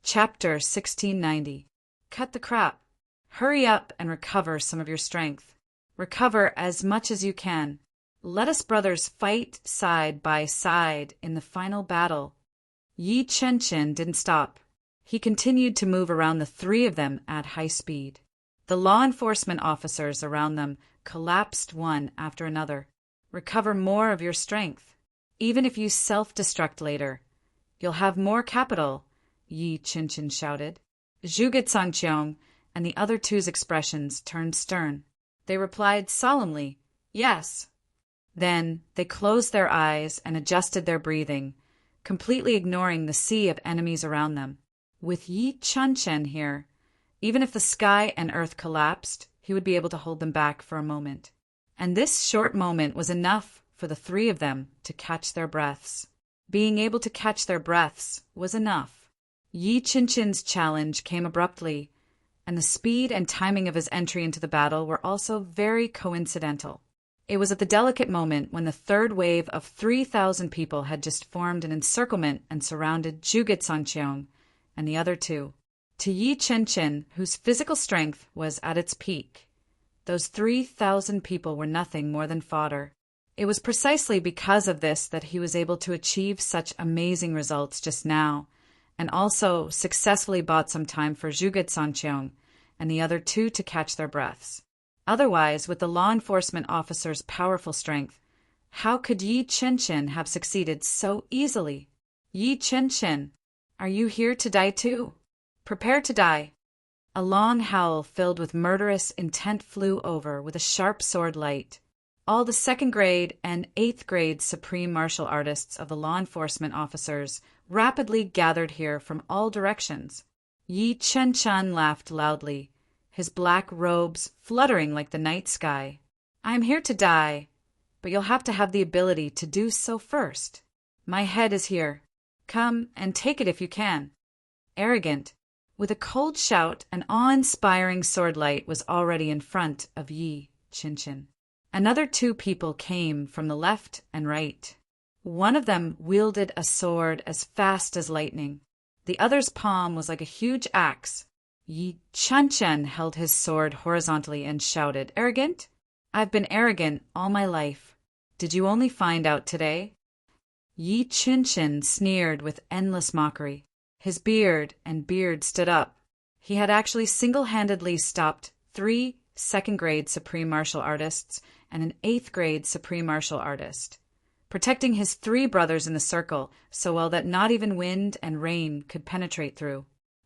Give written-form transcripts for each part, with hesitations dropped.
Chapter 1690. Cut the crap. Hurry up and recover some of your strength. Recover as much as you can. Let us brothers fight side by side in the final battle. Yi Chen didn't stop. He continued to move around the three of them at high speed. The law enforcement officers around them collapsed one after another. Recover more of your strength. Even if you self-destruct later, you'll have more capital, Yi Chen shouted. Zhuge Zangqiang and the other two's expressions turned stern. They replied solemnly, yes. Then they closed their eyes and adjusted their breathing, completely ignoring the sea of enemies around them. With Yi Chen here, even if the sky and earth collapsed, he would be able to hold them back for a moment. And this short moment was enough for the three of them to catch their breaths. Being able to catch their breaths was enough. Yi Chen's challenge came abruptly, and the speed and timing of his entry into the battle were also very coincidental. It was at the delicate moment when the third wave of 3,000 people had just formed an encirclement and surrounded Zhuge Zangqiang and the other two. To Yi Chen, whose physical strength was at its peak, those 3,000 people were nothing more than fodder. It was precisely because of this that he was able to achieve such amazing results just now, and also successfully bought some time for Zhuge Zangqiang and the other two to catch their breaths. Otherwise, with the law enforcement officer's powerful strength, how could Yi Chen have succeeded so easily? Yi Chen, are you here to die too? Prepare to die. A long howl filled with murderous intent flew over with a sharp sword light. All the 2nd grade and 8th grade supreme martial artists of the law enforcement officers rapidly gathered here from all directions. Yi Chen laughed loudly, his black robes fluttering like the night sky. I'm here to die, but you'll have to have the ability to do so first. My head is here. Come and take it if you can. Arrogant, with a cold shout, an awe-inspiring swordlight was already in front of Yi Chen. Another 2 people came from the left and right. One of them wielded a sword as fast as lightning. The other's palm was like a huge axe. Yi Chen held his sword horizontally and shouted, Arrogant? I've been arrogant all my life. Did you only find out today? Yi Chen sneered with endless mockery. His beard stood up. He had actually single-handedly stopped 3 2nd-grade supreme martial artists and an 8th-grade supreme martial artist, protecting his 3 brothers in the circle so well that not even wind and rain could penetrate through.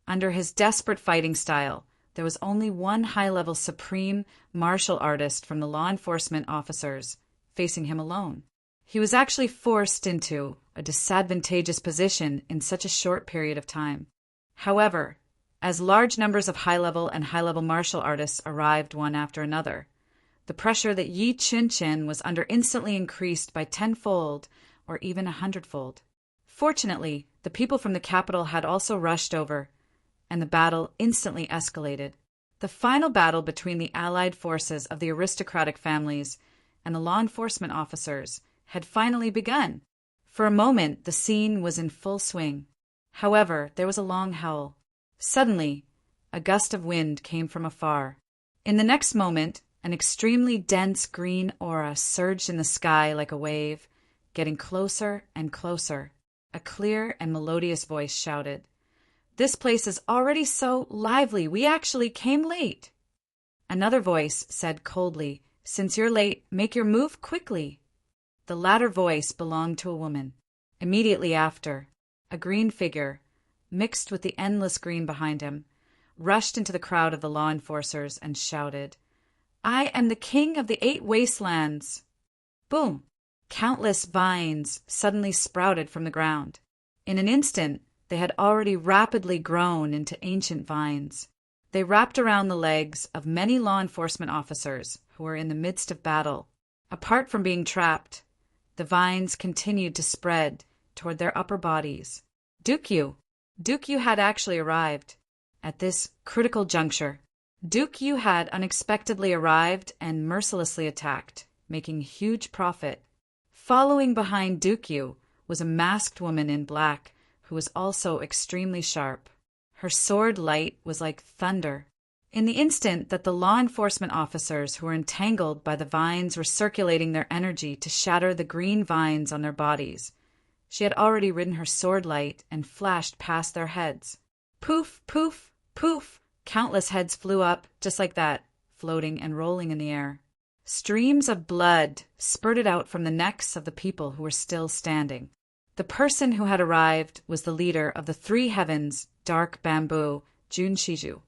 Under his desperate fighting style, there was only one high-level supreme martial artist from the law enforcement officers facing him alone. He was actually forced into a disadvantageous position in such a short period of time. However, as large numbers of high-level and high-level martial artists arrived one after another, the pressure that Yi Chen was under instantly increased by 10-fold or even 100-fold. Fortunately, the people from the capital had also rushed over, and the battle instantly escalated. The final battle between the allied forces of the aristocratic families and the law enforcement officers had finally begun. For a moment, the scene was in full swing. However, there was a long howl. Suddenly, a gust of wind came from afar. In the next moment, an extremely dense green aura surged in the sky like a wave, getting closer and closer. A clear and melodious voice shouted, This place is already so lively, we actually came late. Another voice said coldly, Since you're late, make your move quickly. The latter voice belonged to a woman. Immediately after, a green figure, mixed with the endless green behind him, rushed into the crowd of the law enforcers and shouted, I am the king of the 8 wastelands. Boom! Countless vines suddenly sprouted from the ground. In an instant, they had already rapidly grown into ancient vines. They wrapped around the legs of many law enforcement officers who were in the midst of battle. Apart from being trapped, the vines continued to spread toward their upper bodies. Dukyu had actually arrived. At this critical juncture, Dukyu had unexpectedly arrived and mercilessly attacked, making huge profit. Following behind Dukyu was a masked woman in black who was also extremely sharp. Her sword light was like thunder. In the instant that the law enforcement officers who were entangled by the vines were circulating their energy to shatter the green vines on their bodies, she had already ridden her sword light and flashed past their heads. Poof, poof, poof! Countless heads flew up, just like that, floating and rolling in the air. Streams of blood spurted out from the necks of the people who were still standing. The person who had arrived was the leader of the three heavens, dark bamboo, Jun Shiju.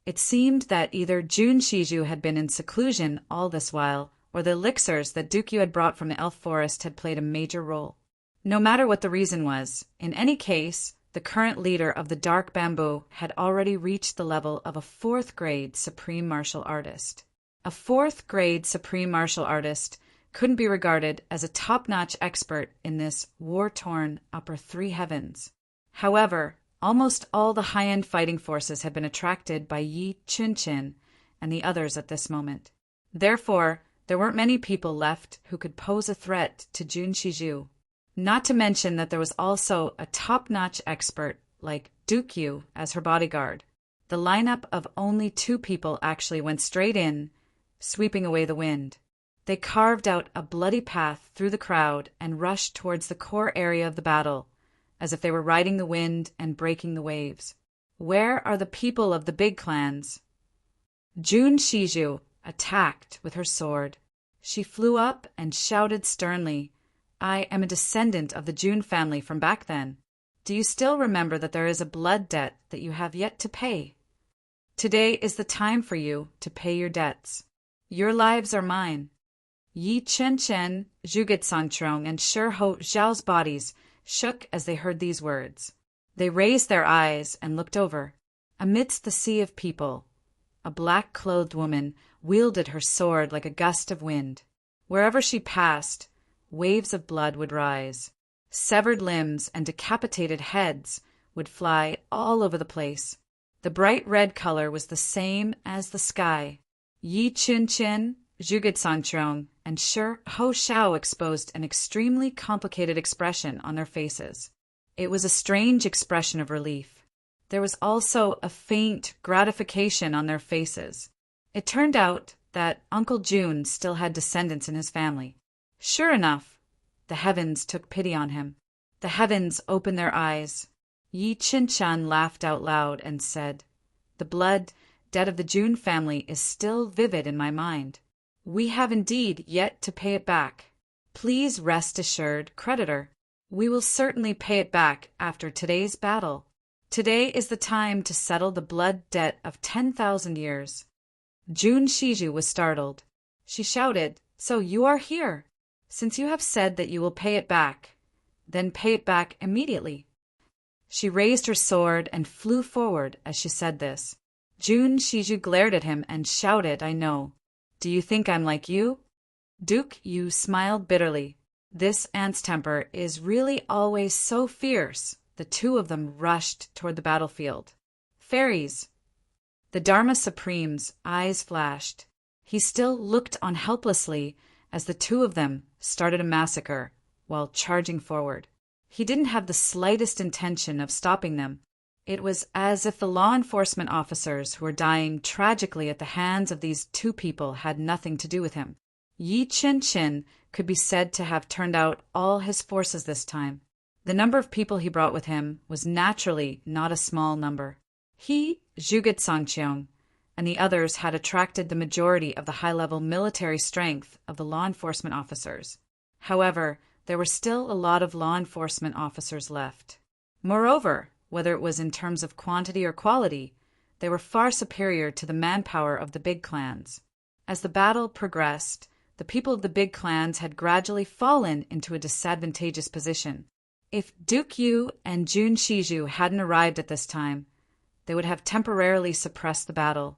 It seemed that either Jun Shiju had been in seclusion all this while, or the elixirs that Dukyu had brought from the elf forest had played a major role. No matter what the reason was, in any case, the current leader of the dark bamboo had already reached the level of a 4th grade supreme martial artist. A 4th grade supreme martial artist couldn't be regarded as a top-notch expert in this war-torn upper 3 heavens. However, almost all the high-end fighting forces had been attracted by Yi Chunchin and the others at this moment. Therefore, there weren't many people left who could pose a threat to Jun Shiju. Not to mention that there was also a top-notch expert like Dukyu as her bodyguard. The lineup of only 2 people actually went straight in, sweeping away the wind. They carved out a bloody path through the crowd and rushed towards the core area of the battle, as if they were riding the wind and breaking the waves. Where are the people of the big clans? Jun Shiju attacked with her sword. She flew up and shouted sternly, "I am a descendant of the Jun family from back then. Do you still remember that there is a blood debt that you have yet to pay? Today is the time for you to pay your debts. Your lives are mine." Yi Chen, Zhuge and Shi Ho Zhao's bodies shook as they heard these words. They raised their eyes and looked over. Amidst the sea of people, a black-clothed woman wielded her sword like a gust of wind. Wherever she passed, waves of blood would rise. Severed limbs and decapitated heads would fly all over the place. The bright red color was the same as the sky. Yi Chunchin, Zhuge and Shi Ho Xiao exposed an extremely complicated expression on their faces. It was a strange expression of relief. There was also a faint gratification on their faces. It turned out that Uncle Jun still had descendants in his family. Sure enough, the heavens took pity on him. The heavens opened their eyes. Yi Qinchan laughed out loud and said, "The blood debt of the Jun family is still vivid in my mind. We have indeed yet to pay it back. Please rest assured, creditor. We will certainly pay it back after today's battle. Today is the time to settle the blood debt of 10,000 years." Jun Shiju was startled. She shouted, "So you are here? Since you have said that you will pay it back, then pay it back immediately." She raised her sword and flew forward as she said this. Jun Shiju glared at him and shouted, "I know. Do you think I'm like you?" Duke Yu smiled bitterly. This ant's temper is really always so fierce. The 2 of them rushed toward the battlefield. Fairies! The Dharma Supreme's eyes flashed. He still looked on helplessly as the 2 of them started a massacre while charging forward. He didn't have the slightest intention of stopping them. It was as if the law enforcement officers who were dying tragically at the hands of these 2 people had nothing to do with him. Yi Qinchin could be said to have turned out all his forces this time. The number of people he brought with him was naturally not a small number. He, Zhuge Sangqiang, and the others had attracted the majority of the high-level military strength of the law enforcement officers. However, there were still a lot of law enforcement officers left. Moreover, whether it was in terms of quantity or quality, they were far superior to the manpower of the big clans. As the battle progressed, the people of the big clans had gradually fallen into a disadvantageous position. If Duke Yu and Jun Shiju hadn't arrived at this time, they would have temporarily suppressed the battle.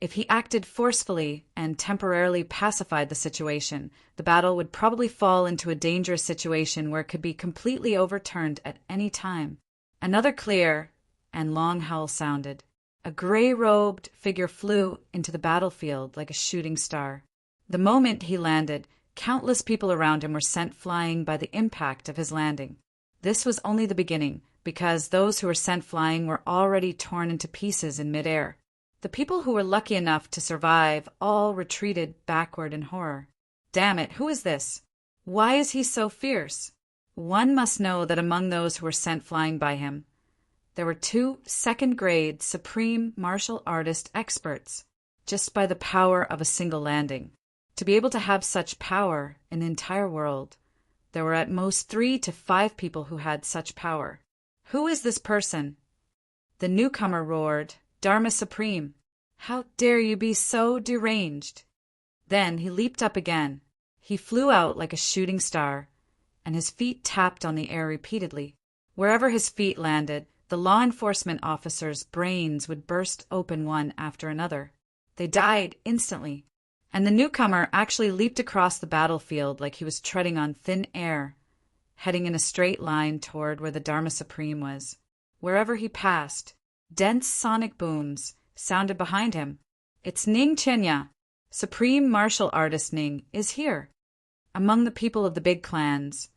If he acted forcefully and temporarily pacified the situation, the battle would probably fall into a dangerous situation where it could be completely overturned at any time. Another clear and long howl sounded. A gray-robed figure flew into the battlefield like a shooting star. The moment he landed, countless people around him were sent flying by the impact of his landing. This was only the beginning. because those who were sent flying were already torn into pieces in midair. The people who were lucky enough to survive all retreated backward in horror. Damn it, who is this? Why is he so fierce? One must know that among those who were sent flying by him, there were 2 second-grade supreme martial artist experts, just by the power of a single landing. To be able to have such power in the entire world, there were at most 3 to 5 people who had such power. Who is this person? The newcomer roared, "Dharma Supreme, how dare you be so deranged?" Then he leaped up again. He flew out like a shooting star, and his feet tapped on the air repeatedly. Wherever his feet landed, the law enforcement officers' brains would burst open one after another. They died instantly, and the newcomer actually leaped across the battlefield like he was treading on thin air, heading in a straight line toward where the Dharma Supreme was. Wherever he passed, dense sonic booms sounded behind him. "It's Ning Chenya. Supreme martial artist Ning is here." Among the people of the big clans,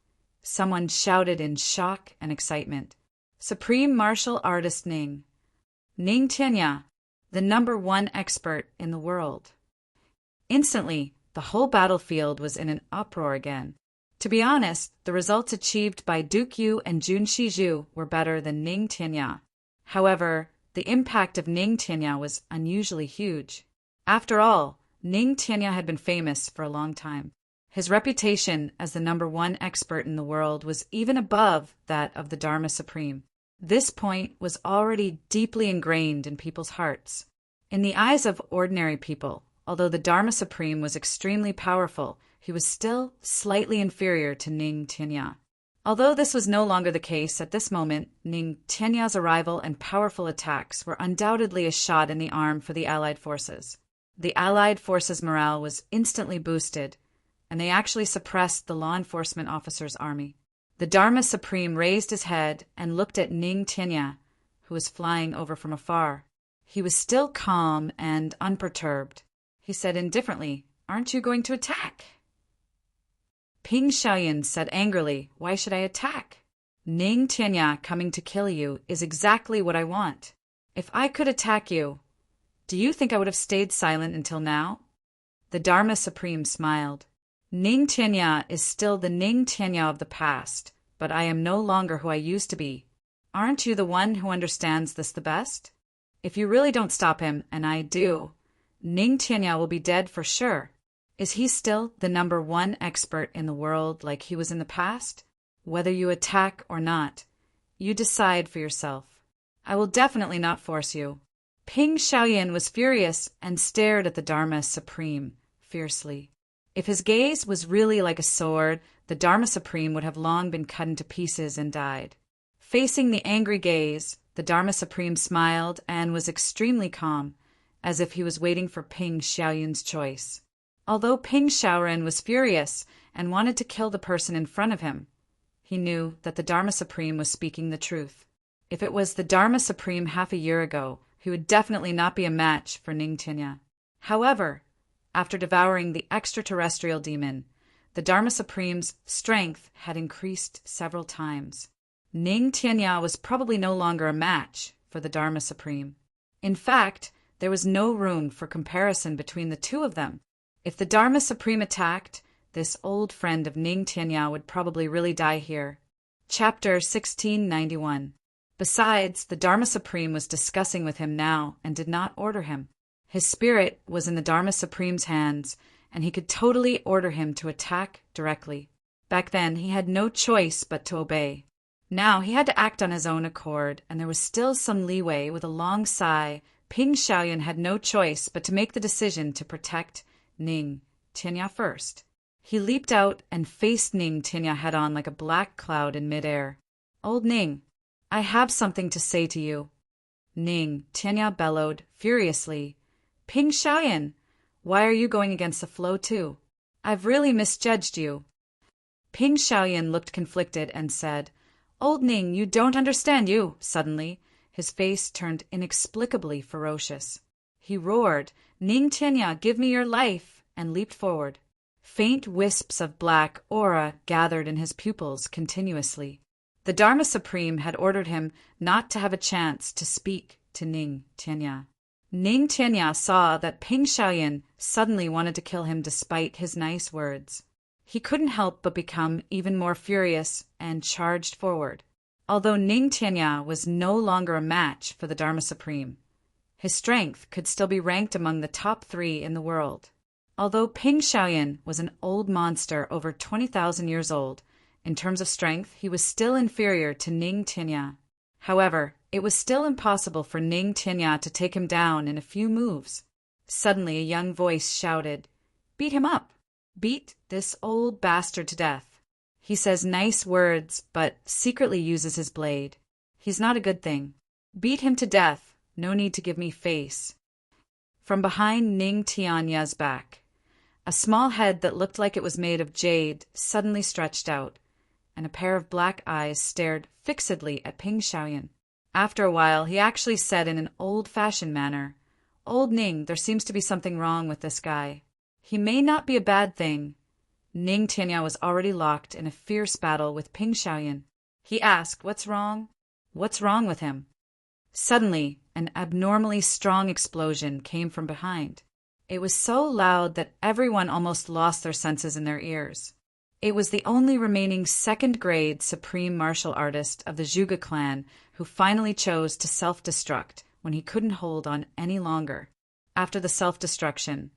someone shouted in shock and excitement, "Supreme martial artist Ning. Ning Chenya, the #1 expert in the world." Instantly, the whole battlefield was in an uproar again. To be honest, the results achieved by Duke Yu and Jun Shizhu were better than Ning Tianya. However, the impact of Ning Tianya was unusually huge. After all, Ning Tianya had been famous for a long time. His reputation as the #1 expert in the world was even above that of the Dharma Supreme. This point was already deeply ingrained in people's hearts. In the eyes of ordinary people, although the Dharma Supreme was extremely powerful, he was still slightly inferior to Ning Tianya. Although this was no longer the case at this moment, Ning Tianya's arrival and powerful attacks were undoubtedly a shot in the arm for the Allied forces. The Allied forces' morale was instantly boosted, and they actually suppressed the law enforcement officers' army. The Dharma Supreme raised his head and looked at Ning Tianya, who was flying over from afar. He was still calm and unperturbed. He said indifferently, "Aren't you going to attack?" Ping Xiaoyan said angrily, "Why should I attack? Ning Tianya coming to kill you is exactly what I want. If I could attack you, do you think I would have stayed silent until now?" The Dharma Supreme smiled. "Ning Tianya is still the Ning Tianya of the past, but I am no longer who I used to be. Aren't you the one who understands this the best? If you really don't stop him, and I do, Ning Tianya will be dead for sure. Is he still the #1 expert in the world like he was in the past? Whether you attack or not, you decide for yourself. I will definitely not force you." Ping Xiaoyan was furious and stared at the Dharma Supreme fiercely. If his gaze was really like a sword, the Dharma Supreme would have long been cut into pieces and died. Facing the angry gaze, the Dharma Supreme smiled and was extremely calm, as if he was waiting for Ping Xiaoyan's choice. Although Ping Xiaoyan was furious and wanted to kill the person in front of him, he knew that the Dharma Supreme was speaking the truth. If it was the Dharma Supreme half a year ago, he would definitely not be a match for Ning Tianya. However, after devouring the extraterrestrial demon, the Dharma Supreme's strength had increased several times. Ning Tianya was probably no longer a match for the Dharma Supreme. In fact, there was no room for comparison between the two of them. If the Dharma Supreme attacked, this old friend of Ning Tianya would probably really die here. Chapter 1691. Besides, the Dharma Supreme was discussing with him now and did not order him. His spirit was in the Dharma Supreme's hands, and he could totally order him to attack directly. Back then, he had no choice but to obey. Now he had to act on his own accord, and there was still some leeway. With a long sigh, Ping Xiaoyan had no choice but to make the decision to protect Ning Tianya first. He leaped out and faced Ning Tianya head-on like a black cloud in midair. "Old Ning, I have something to say to you." Ning Tianya bellowed furiously, "Ping Xiaoyan, why are you going against the flow too? I've really misjudged you." Ping Xiaoyan looked conflicted and said, "Old Ning, you don't understand you." Suddenly, his face turned inexplicably ferocious. He roared, "Ning Tianya, give me your life," and leaped forward. Faint wisps of black aura gathered in his pupils continuously. The Dharma Supreme had ordered him not to have a chance to speak to Ning Tianya. Ning Tianya saw that Ping Shaoyan suddenly wanted to kill him despite his nice words. He couldn't help but become even more furious and charged forward. Although Ning Tianya was no longer a match for the Dharma Supreme, his strength could still be ranked among the top 3 in the world. Although Ping Shaoyan was an old monster over 20,000 years old, in terms of strength he was still inferior to Ning Tianya. However, it was still impossible for Ning Tianya to take him down in a few moves. Suddenly a young voice shouted, "Beat him up! Beat this old bastard to death. He says nice words, but secretly uses his blade. He's not a good thing. Beat him to death. No need to give me face." From behind Ning Tianya's back, a small head that looked like it was made of jade suddenly stretched out, and a pair of black eyes stared fixedly at Ping Shaoyan. After a while, he actually said in an old-fashioned manner, "Old Ning, there seems to be something wrong with this guy. He may not be a bad thing." Ning Tianya was already locked in a fierce battle with Ping Shaoyan. He asked, "What's wrong? What's wrong with him?" Suddenly, an abnormally strong explosion came from behind. It was so loud that everyone almost lost their senses in their ears. It was the only remaining second-grade supreme martial artist of the Zhuge clan who finally chose to self-destruct when he couldn't hold on any longer. After the self-destruction,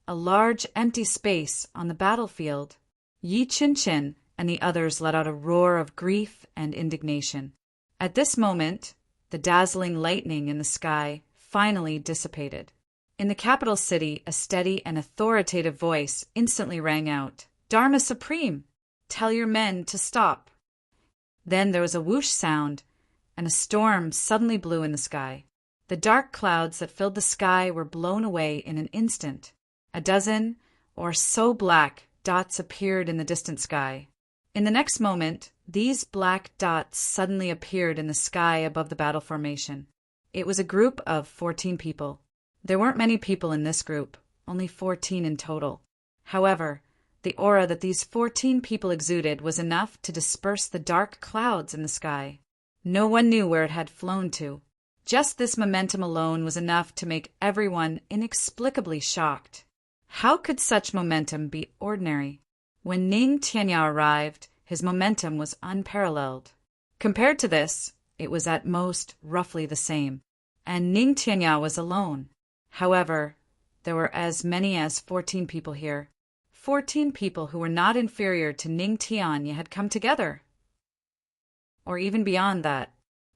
a large empty space on the battlefield, Yi Qinchin and the others let out a roar of grief and indignation. At this moment, the dazzling lightning in the sky finally dissipated. In the capital city, a steady and authoritative voice instantly rang out, "Dharma Supreme, tell your men to stop." Then there was a whoosh sound, and a storm suddenly blew in the sky. The dark clouds that filled the sky were blown away in an instant. A dozen, or so black, dots appeared in the distant sky. In the next moment, these black dots suddenly appeared in the sky above the battle formation. It was a group of 14 people. There weren't many people in this group, only 14 in total. However, the aura that these 14 people exuded was enough to disperse the dark clouds in the sky. No one knew where it had flown to. Just this momentum alone was enough to make everyone inexplicably shocked. How could such momentum be ordinary? When Ning Tianya arrived, his momentum was unparalleled. Compared to this, it was at most roughly the same, and Ning Tianya was alone. However, there were as many as 14 people here. 14 people who were not inferior to Ning Tianya had come together. Or even beyond that.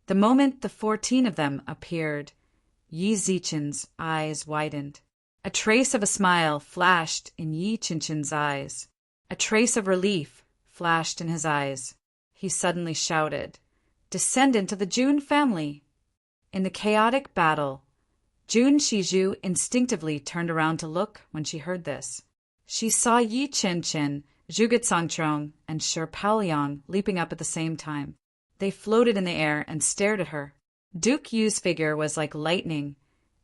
The moment the 14 of them appeared, Yi Zichen's eyes widened. A trace of a smile flashed in Yi Qinchin's eyes. A trace of relief flashed in his eyes. He suddenly shouted, "Descendant of the Jun family!" In the chaotic battle, Jun Shizhu instinctively turned around to look when she heard this. She saw Yi Qinchin, Zhuge Sangchong, and Shi Paoliang leaping up at the same time. They floated in the air and stared at her. Duke Yu's figure was like lightning,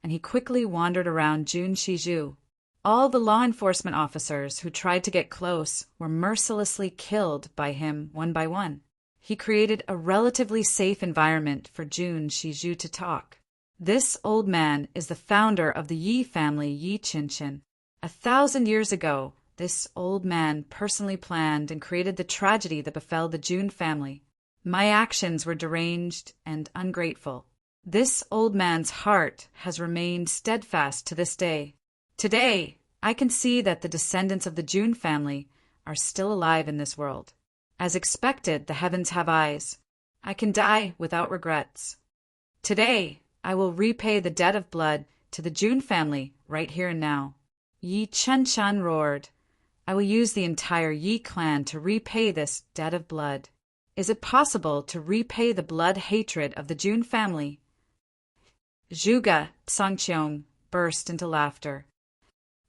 and he quickly wandered around Jun Shizhu. All the law enforcement officers who tried to get close were mercilessly killed by him one by one. He created a relatively safe environment for Jun Shizhu to talk. This old man is the founder of the Yi family, Yi Qinchin. 1,000 years ago, this old man personally planned and created the tragedy that befell the Jun family. My actions were deranged and ungrateful. This old man's heart has remained steadfast to this day. Today, I can see that the descendants of the Jun family are still alive in this world. As expected, the heavens have eyes. I can die without regrets. Today, I will repay the debt of blood to the Jun family right here and now. Yi Qinchin roared, "I will use the entire Yi clan to repay this debt of blood. Is it possible to repay the blood hatred of the Jun family?" Zhuge Sangchong burst into laughter.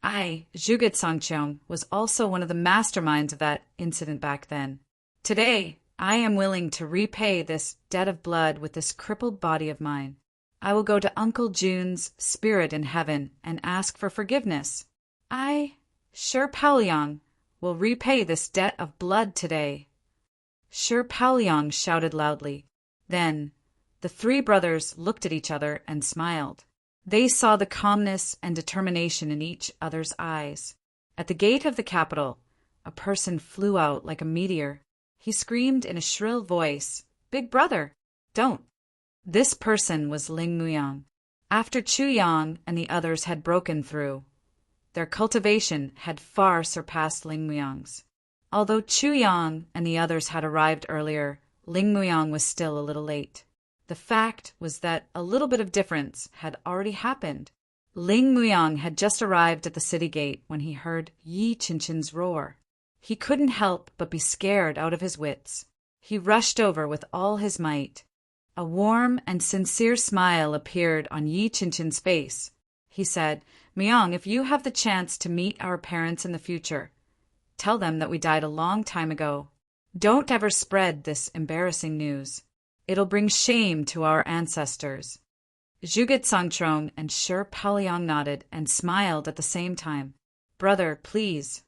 Zhuge Sangchong, was also one of the masterminds of that incident back then. Today, I am willing to repay this debt of blood with this crippled body of mine. I will go to Uncle Jun's spirit in heaven and ask for forgiveness. Shi Paoliang, will repay this debt of blood today. Shi Paoliang shouted loudly. Then, the three brothers looked at each other and smiled. They saw the calmness and determination in each other's eyes. At the gate of the capital, a person flew out like a meteor. He screamed in a shrill voice, "Big brother, don't!" This person was Ling Muyang. After Chu Yang and the others had broken through, their cultivation had far surpassed Ling Muyang's. Although Chu Yang and the others had arrived earlier, Ling Muyang was still a little late. The fact was that a little bit of difference had already happened. Ling Muyang had just arrived at the city gate when he heard Yi Qinchin's roar. He couldn't help but be scared out of his wits. He rushed over with all his might. A warm and sincere smile appeared on Yi Qinchin's face. He said, "Muyang, if you have the chance to meet our parents in the future, tell them that we died a long time ago. Don't ever spread this embarrassing news. It'll bring shame to our ancestors." Zhuge Sangchong and Shi Paoliang nodded and smiled at the same time. "Brother, please."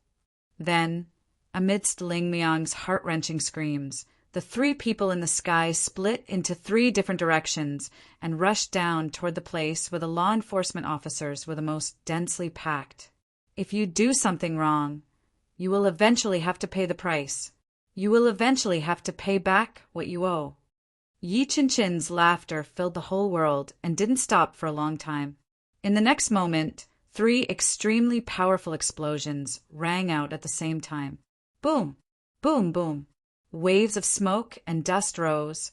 Then, amidst Ling Muyang's heart-wrenching screams, the three people in the sky split into three different directions and rushed down toward the place where the law enforcement officers were the most densely packed. If you do something wrong, you will eventually have to pay the price. You will eventually have to pay back what you owe. Yi Qinchin's laughter filled the whole world and didn't stop for a long time. In the next moment, three extremely powerful explosions rang out at the same time. Boom! Boom! Boom! Waves of smoke and dust rose,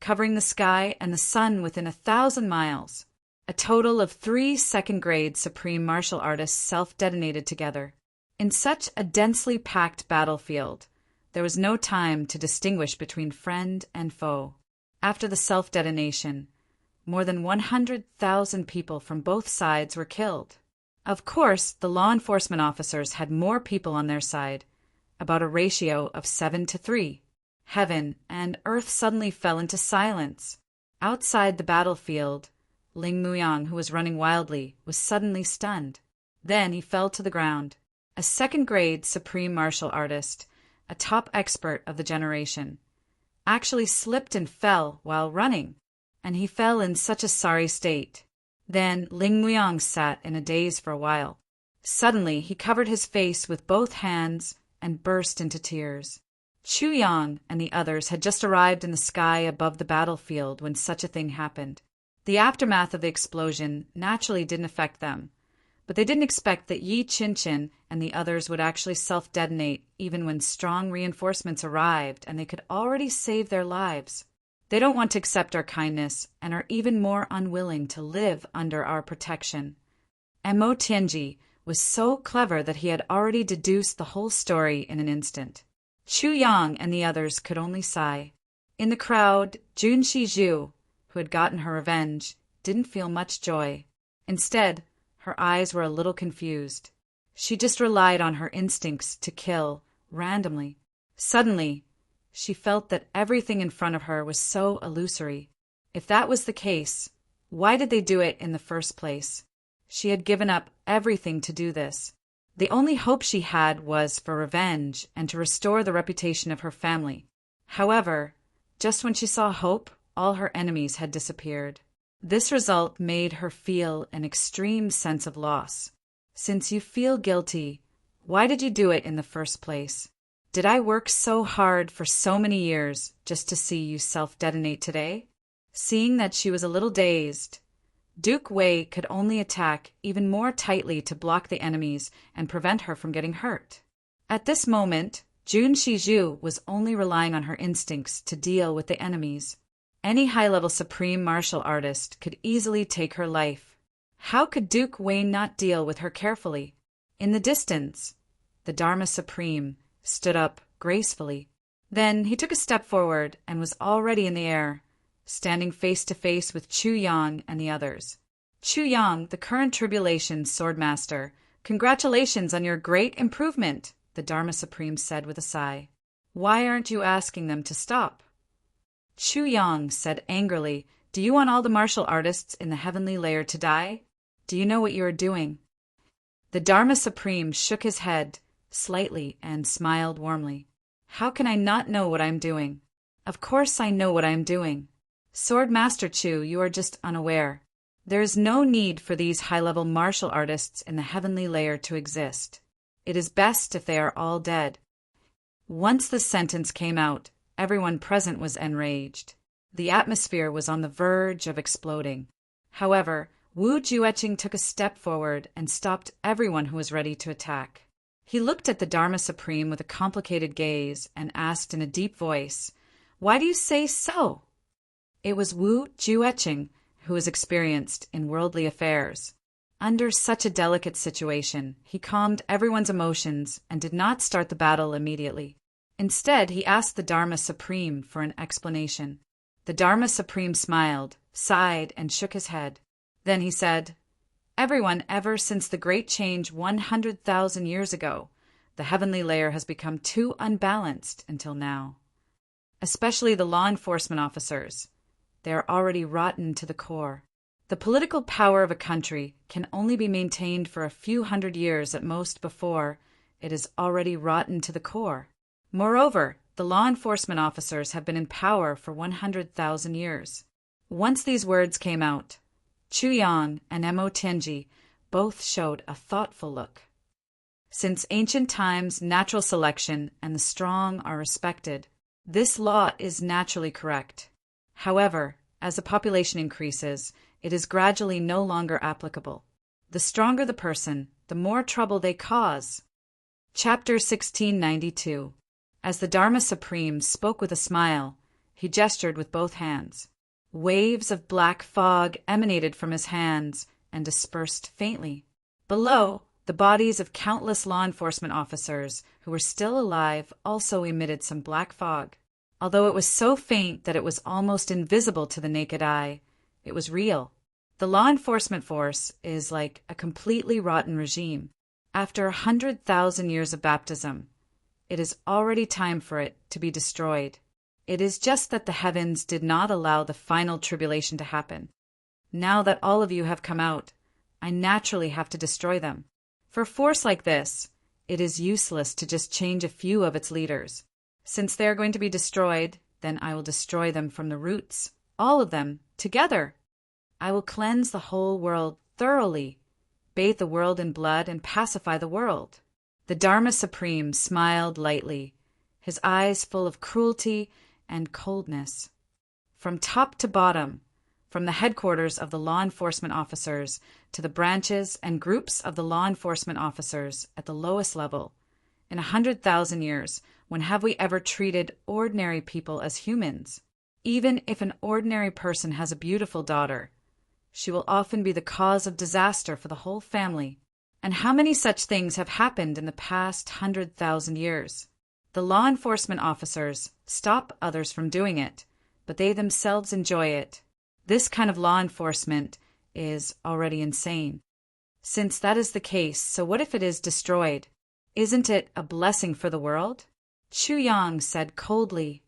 covering the sky and the sun within 1,000 miles. A total of 3 second-grade supreme martial artists self-detonated together. In such a densely packed battlefield, there was no time to distinguish between friend and foe. After the self-detonation, more than 100,000 people from both sides were killed. Of course, the law enforcement officers had more people on their side, about a ratio of 7 to 3. Heaven and earth suddenly fell into silence. Outside the battlefield, Ling Muyang, who was running wildly, was suddenly stunned. Then he fell to the ground. A second-grade supreme martial artist, a top expert of the generation, actually slipped and fell while running, and he fell in such a sorry state. Then Ling Muyang sat in a daze for a while. Suddenly he covered his face with both hands and burst into tears. Chu Yang and the others had just arrived in the sky above the battlefield when such a thing happened. The aftermath of the explosion naturally didn't affect them, but they didn't expect that Yi Qinchin and the others would actually self-detonate even when strong reinforcements arrived and they could already save their lives. They don't want to accept our kindness and are even more unwilling to live under our protection. And Mo Tianji was so clever that he had already deduced the whole story in an instant. Chu Yang and the others could only sigh. In the crowd, Jun Shizhu, who had gotten her revenge, didn't feel much joy. Instead, her eyes were a little confused. She just relied on her instincts to kill, randomly. Suddenly, she felt that everything in front of her was so illusory. If that was the case, why did they do it in the first place? She had given up everything to do this. The only hope she had was for revenge and to restore the reputation of her family. However, just when she saw hope, all her enemies had disappeared. This result made her feel an extreme sense of loss. Since you feel guilty, why did you do it in the first place? Did I work so hard for so many years just to see you self-detonate today? Seeing that she was a little dazed, Duke Wei could only attack even more tightly to block the enemies and prevent her from getting hurt. At this moment, Jun Shizhu was only relying on her instincts to deal with the enemies. Any high-level supreme martial artist could easily take her life. How could Duke Wei not deal with her carefully? In the distance, the Dharma Supreme stood up gracefully. Then he took a step forward and was already in the air, standing face to face with Chu Yang and the others. Chu Yang, the current tribulation swordmaster, congratulations on your great improvement, the Dharma Supreme said with a sigh. Why aren't you asking them to stop? Chu Yang said angrily, do you want all the martial artists in the heavenly layer to die? Do you know what you are doing? The Dharma Supreme shook his head slightly and smiled warmly. How can I not know what I am doing? Of course I know what I am doing. Sword Master Chu, you are just unaware. There is no need for these high-level martial artists in the heavenly layer to exist. It is best if they are all dead. Once the sentence came out, everyone present was enraged. The atmosphere was on the verge of exploding. However, Wu Jueqing took a step forward and stopped everyone who was ready to attack. He looked at the Dharma Supreme with a complicated gaze and asked in a deep voice, "Why do you say so?" It was Wu Jueqing, who was experienced in worldly affairs. Under such a delicate situation, he calmed everyone's emotions and did not start the battle immediately. Instead, he asked the Dharma Supreme for an explanation. The Dharma Supreme smiled, sighed, and shook his head. Then he said, "Everyone, ever since the great change 100,000 years ago, the heavenly layer has become too unbalanced until now. Especially the law enforcement officers. They are already rotten to the core. The political power of a country can only be maintained for a few hundred years at most before it is already rotten to the core. Moreover, the law enforcement officers have been in power for 100,000 years." Once these words came out, Chu Yang and Mo Tianji both showed a thoughtful look. Since ancient times, natural selection and the strong are respected. This law is naturally correct. However, as the population increases, it is gradually no longer applicable. The stronger the person, the more trouble they cause. Chapter 1692. As the Dharma Supreme spoke with a smile, he gestured with both hands. Waves of black fog emanated from his hands and dispersed faintly. Below, the bodies of countless law enforcement officers who were still alive also emitted some black fog. Although it was so faint that it was almost invisible to the naked eye, it was real. The law enforcement force is like a completely rotten regime. After 100,000 years of baptism, it is already time for it to be destroyed. It is just that the heavens did not allow the final tribulation to happen. Now that all of you have come out, I naturally have to destroy them. For a force like this, it is useless to just change a few of its leaders. Since they are going to be destroyed, then I will destroy them from the roots, all of them, together. I will cleanse the whole world thoroughly, bathe the world in blood, and pacify the world. The Dharma Supreme smiled lightly, his eyes full of cruelty and coldness. From top to bottom, from the headquarters of the law enforcement officers to the branches and groups of the law enforcement officers at the lowest level, in 100,000 years, when have we ever treated ordinary people as humans? Even if an ordinary person has a beautiful daughter, she will often be the cause of disaster for the whole family. And how many such things have happened in the past 100,000 years? The law enforcement officers stop others from doing it, but they themselves enjoy it. This kind of law enforcement is already insane. Since that is the case, so what if it is destroyed? Isn't it a blessing for the world? Chu Yang said coldly,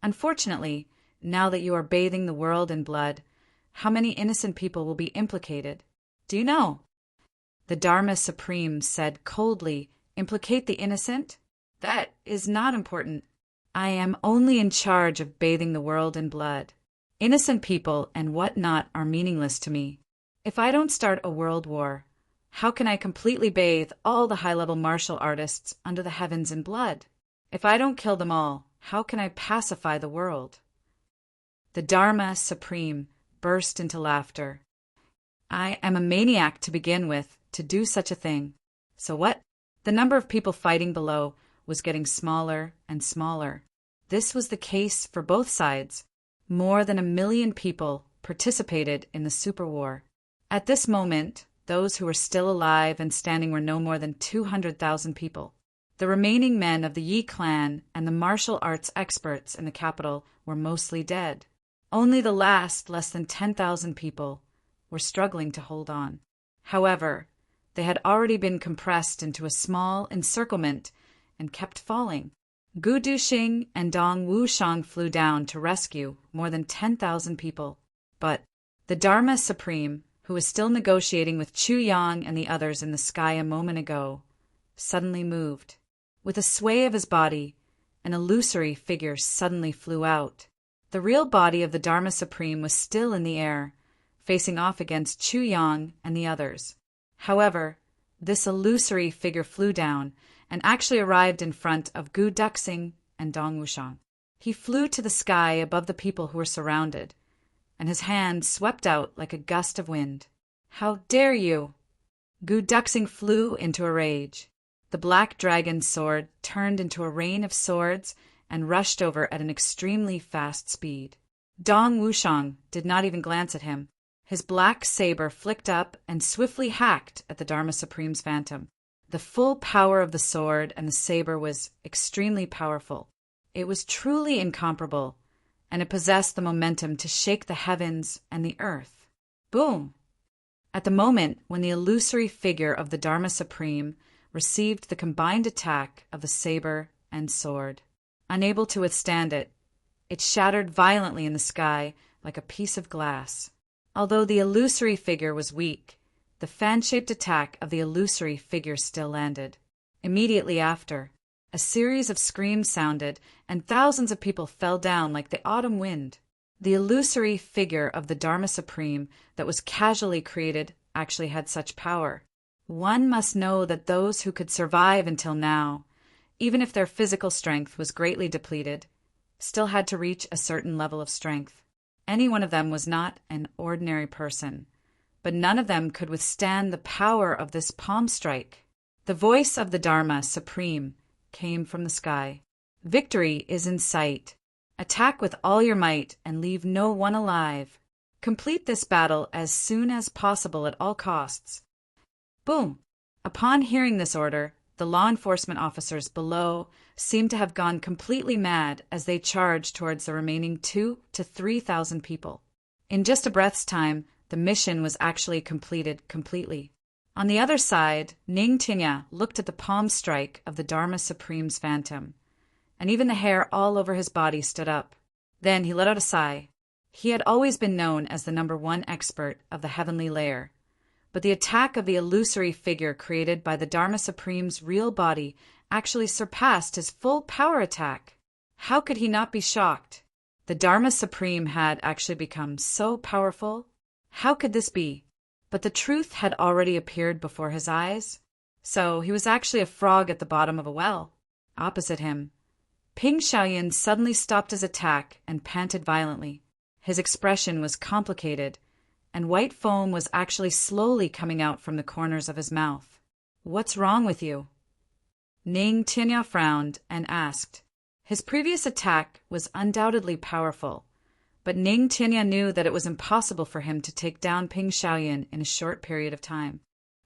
"Unfortunately, now that you are bathing the world in blood, how many innocent people will be implicated? Do you know?" The Dharma Supreme said coldly, "Implicate the innocent? That is not important. I am only in charge of bathing the world in blood. Innocent people and what not are meaningless to me. If I don't start a world war, how can I completely bathe all the high-level martial artists under the heavens in blood? If I don't kill them all, how can I pacify the world?" The Dharma Supreme burst into laughter. "I am a maniac to begin with, to do such a thing. So what?" The number of people fighting below was getting smaller and smaller. This was the case for both sides. More than 1 million people participated in the superwar. At this moment, those who were still alive and standing were no more than 200,000 people. The remaining men of the Yi clan and the martial arts experts in the capital were mostly dead. Only the last, less than 10,000 people, were struggling to hold on. However, they had already been compressed into a small encirclement and kept falling. Gu Duxing and Dong Wushang flew down to rescue more than 10,000 people. But the Dharma Supreme, who was still negotiating with Chu Yang and the others in the sky a moment ago, suddenly moved. With a sway of his body, an illusory figure suddenly flew out. The real body of the Dharma Supreme was still in the air, facing off against Chu Yang and the others. However, this illusory figure flew down and actually arrived in front of Gu Duxing and Dong Wushang. He flew to the sky above the people who were surrounded, and his hand swept out like a gust of wind. "How dare you!" Gu Duxing flew into a rage. The black dragon's sword turned into a rain of swords and rushed over at an extremely fast speed. Dong Wushang did not even glance at him. His black saber flicked up and swiftly hacked at the Dharma Supreme's phantom. The full power of the sword and the saber was extremely powerful. It was truly incomparable, and it possessed the momentum to shake the heavens and the earth. Boom! At the moment when the illusory figure of the Dharma Supreme received the combined attack of the saber and sword, unable to withstand it, it shattered violently in the sky like a piece of glass. Although the illusory figure was weak, the fan-shaped attack of the illusory figure still landed. Immediately after, a series of screams sounded, and thousands of people fell down like the autumn wind. The illusory figure of the Dharma Supreme that was casually created actually had such power. One must know that those who could survive until now, even if their physical strength was greatly depleted, still had to reach a certain level of strength. Any one of them was not an ordinary person, but none of them could withstand the power of this palm strike. The voice of the Dharma Supreme came from the sky. "Victory is in sight. Attack with all your might and leave no one alive. Complete this battle as soon as possible at all costs." Boom! Upon hearing this order, the law enforcement officers below seemed to have gone completely mad as they charged towards the remaining 2,000 to 3,000 people. In just a breath's time, the mission was actually completed completely. On the other side, Ning Tinya looked at the palm strike of the Dharma Supreme's phantom, and even the hair all over his body stood up. Then he let out a sigh. He had always been known as the #1 expert of the heavenly layer, but the attack of the illusory figure created by the Dharma Supreme's real body actually surpassed his full power attack. How could he not be shocked? The Dharma Supreme had actually become so powerful. How could this be? But the truth had already appeared before his eyes. So he was actually a frog at the bottom of a well. Opposite him, Ping Xiaoyan suddenly stopped his attack and panted violently. His expression was complicated, and white foam was actually slowly coming out from the corners of his mouth. "What's wrong with you?" Ning Tinya frowned and asked. His previous attack was undoubtedly powerful, but Ning Tinya knew that it was impossible for him to take down Ping Xiaoyan in a short period of time.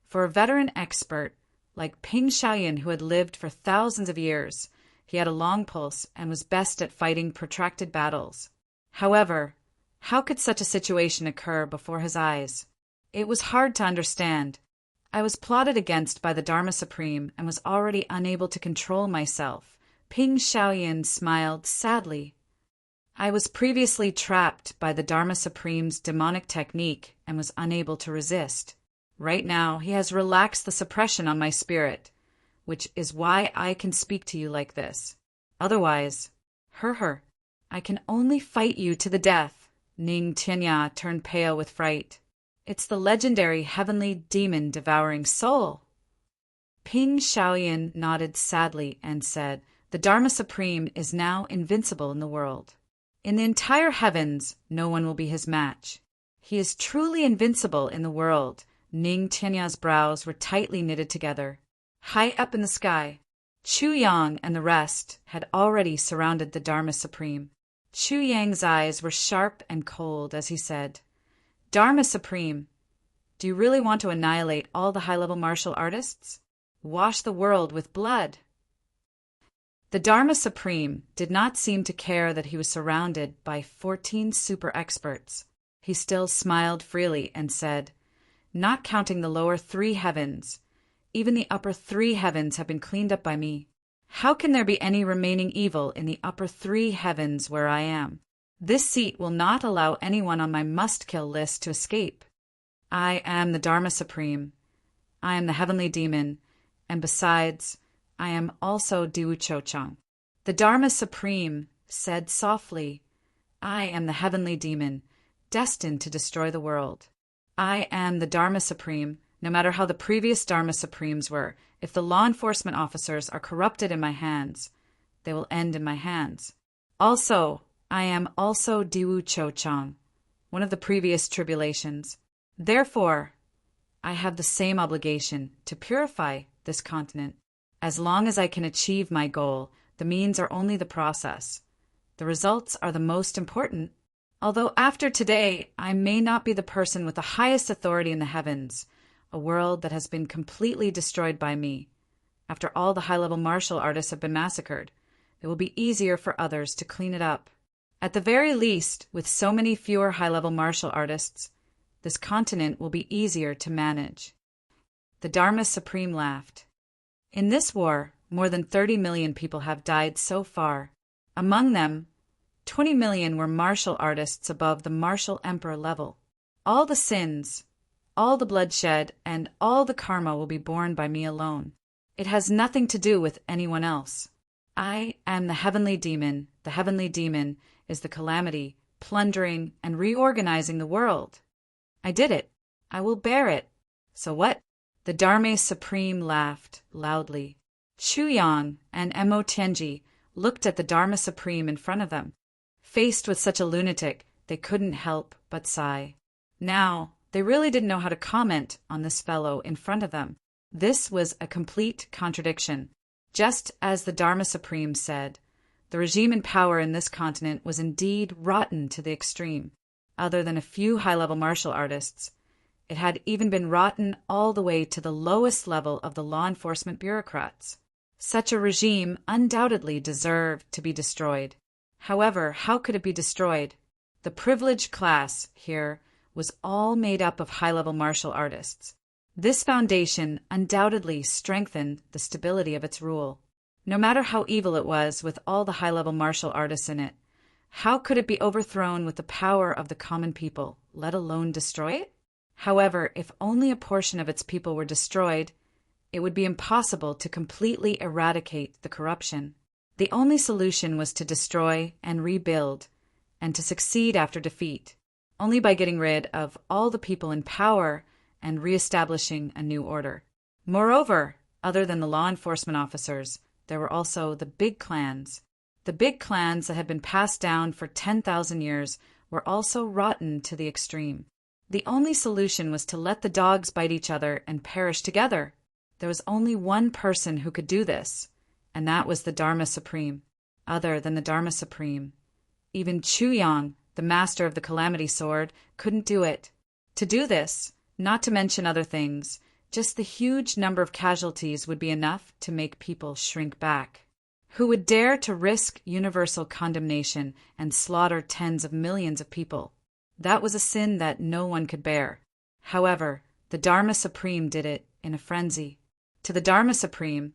For a veteran expert like Ping Xiaoyan, who had lived for thousands of years, he had a long pulse and was best at fighting protracted battles. However, how could such a situation occur before his eyes? It was hard to understand. I was plotted against by the Dharma Supreme and was already unable to control myself. Ping Xiaoyan smiled sadly. I was previously trapped by the Dharma Supreme's demonic technique and was unable to resist. Right now, he has relaxed the suppression on my spirit, which is why I can speak to you like this. Otherwise, I can only fight you to the death. Ning Tinya turned pale with fright. It's the legendary heavenly demon devouring soul. Ping Xiaoyan nodded sadly and said, "The Dharma Supreme is now invincible in the world. In the entire heavens, no one will be his match. He is truly invincible in the world." Ning Tinya's brows were tightly knitted together. High up in the sky, Chu Yang and the rest had already surrounded the Dharma Supreme. Chu Yang's eyes were sharp and cold as he said, "Dharma Supreme, do you really want to annihilate all the high-level martial artists? Wash the world with blood?" The Dharma Supreme did not seem to care that he was surrounded by 14 super experts. He still smiled freely and said, "Not counting the lower 3 heavens, even the upper 3 heavens have been cleaned up by me. How can there be any remaining evil in the upper 3 heavens where I am? This seat will not allow anyone on my must-kill list to escape. I am the Dharma Supreme. I am the heavenly demon, and besides, I am also Diwu Cho Chang." The Dharma Supreme said softly, I am the heavenly demon, destined to destroy the world. I am the Dharma Supreme, no matter how the previous Dharma Supremes were. If the law enforcement officers are corrupted in my hands, they will end in my hands. Also, I am also Diwu Cho-chang, one of the previous tribulations. Therefore, I have the same obligation to purify this continent. As long as I can achieve my goal, the means are only the process. The results are the most important. Although after today, I may not be the person with the highest authority in the heavens, a world that has been completely destroyed by me. After all the high-level martial artists have been massacred, it will be easier for others to clean it up. At the very least, with so many fewer high-level martial artists, this continent will be easier to manage. The Dharma Supreme laughed. In this war, more than 30 million people have died so far. Among them, 20 million were martial artists above the martial emperor level. All the sins, all the bloodshed, and all the karma will be borne by me alone. It has nothing to do with anyone else. I am the heavenly demon. The heavenly demon is the calamity, plundering, and reorganizing the world. I did it. I will bear it. So what? The Dharma Supreme laughed loudly. Chu Yang and Mo Tianji looked at the Dharma Supreme in front of them. Faced with such a lunatic, they couldn't help but sigh. Now, they really didn't know how to comment on this fellow in front of them. This was a complete contradiction. Just as the Dharma Supreme said, the regime in power in this continent was indeed rotten to the extreme. Other than a few high-level martial artists, it had even been rotten all the way to the lowest level of the law enforcement bureaucrats. Such a regime undoubtedly deserved to be destroyed. However, how could it be destroyed? The privileged class here was all made up of high-level martial artists. This foundation undoubtedly strengthened the stability of its rule. No matter how evil it was with all the high-level martial artists in it, how could it be overthrown with the power of the common people, let alone destroy it? However, if only a portion of its people were destroyed, it would be impossible to completely eradicate the corruption. The only solution was to destroy and rebuild, and to succeed after defeat, only by getting rid of all the people in power and re-establishing a new order. Moreover, other than the law enforcement officers, there were also the big clans. The big clans that had been passed down for 10,000 years were also rotten to the extreme. The only solution was to let the dogs bite each other and perish together. There was only one person who could do this, and that was the Dharma Supreme. Other than the Dharma Supreme, even Chu Yang, the master of the Calamity Sword, couldn't do it. To do this, not to mention other things, just the huge number of casualties would be enough to make people shrink back. Who would dare to risk universal condemnation and slaughter tens of millions of people? That was a sin that no one could bear. However, the Dharma Supreme did it in a frenzy. To the Dharma Supreme,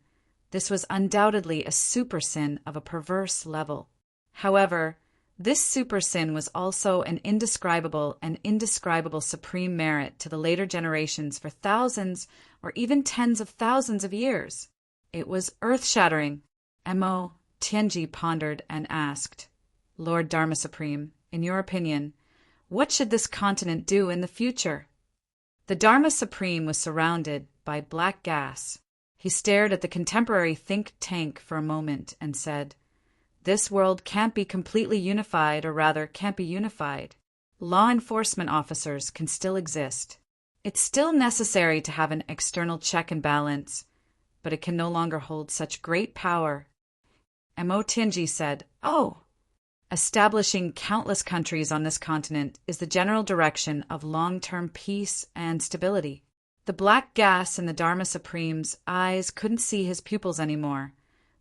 this was undoubtedly a super sin of a perverse level. However, this super sin was also an indescribable supreme merit to the later generations for thousands or even tens of thousands of years. It was earth-shattering. Mo Tianji pondered and asked, Lord Dharma Supreme, in your opinion, what should this continent do in the future? The Dharma Supreme was surrounded by black gas. He stared at the contemporary think tank for a moment and said, This world can't be completely unified, or rather, can't be unified. Law enforcement officers can still exist. It's still necessary to have an external check and balance, but it can no longer hold such great power. Mo Tianji said, Oh! Establishing countless countries on this continent is the general direction of long-term peace and stability. The black gas in the Dharma Supreme's eyes couldn't see his pupils anymore,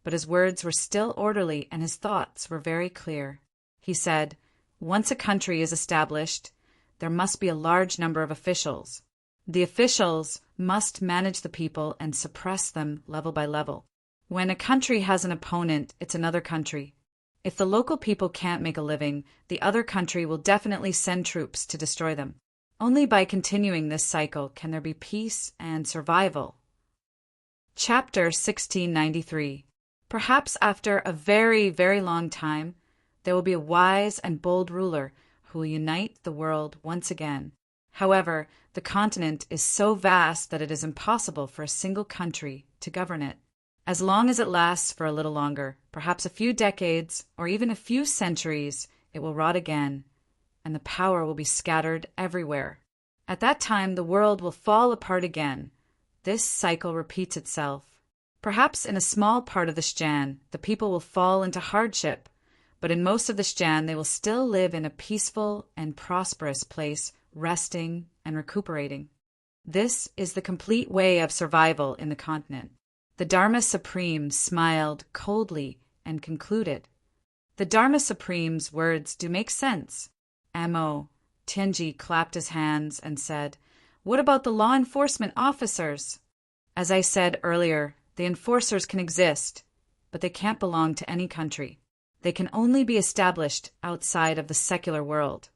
but his words were still orderly and his thoughts were very clear. He said, Once a country is established, there must be a large number of officials. The officials must manage the people and suppress them level by level. When a country has an opponent, it's another country. If the local people can't make a living, the other country will definitely send troops to destroy them. Only by continuing this cycle can there be peace and survival. Chapter 1693. Perhaps after a very, very long time, there will be a wise and bold ruler who will unite the world once again. However, the continent is so vast that it is impossible for a single country to govern it. As long as it lasts for a little longer, perhaps a few decades or even a few centuries, it will rot again, and the power will be scattered everywhere. At that time, the world will fall apart again. This cycle repeats itself. Perhaps in a small part of the Shan, the people will fall into hardship, but in most of the Shan, they will still live in a peaceful and prosperous place, resting and recuperating. This is the complete way of survival in the continent. The Dharma Supreme smiled coldly and concluded. The Dharma Supreme's words do make sense. Mo. Tianji clapped his hands and said, "What about the law enforcement officers?" As I said earlier, the enforcers can exist, but they can't belong to any country. They can only be established outside of the secular world,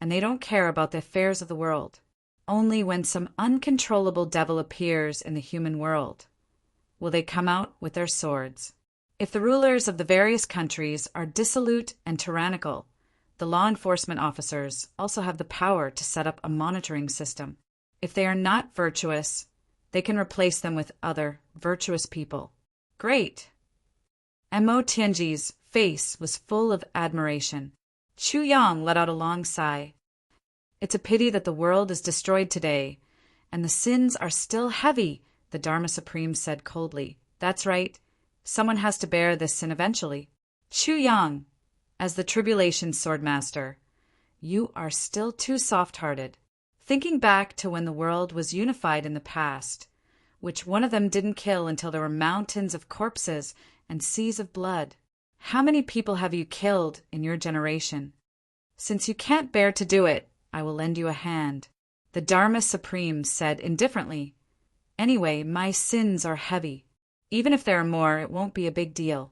and they don't care about the affairs of the world. Only when some uncontrollable devil appears in the human world will they come out with their swords. If the rulers of the various countries are dissolute and tyrannical, the law enforcement officers also have the power to set up a monitoring system. If they are not virtuous, they can replace them with other virtuous people. Great! Mo Tianji's face was full of admiration. Chu Yang let out a long sigh. It's a pity that the world is destroyed today, and the sins are still heavy, the Dharma Supreme said coldly. That's right. Someone has to bear this sin eventually. Chu Yang, as the Tribulation Swordmaster, you are still too soft-hearted. Thinking back to when the world was unified in the past, which one of them didn't kill until there were mountains of corpses and seas of blood. How many people have you killed in your generation? Since you can't bear to do it, I will lend you a hand. The Dharma Supreme said indifferently, Anyway, my sins are heavy. Even if there are more, it won't be a big deal.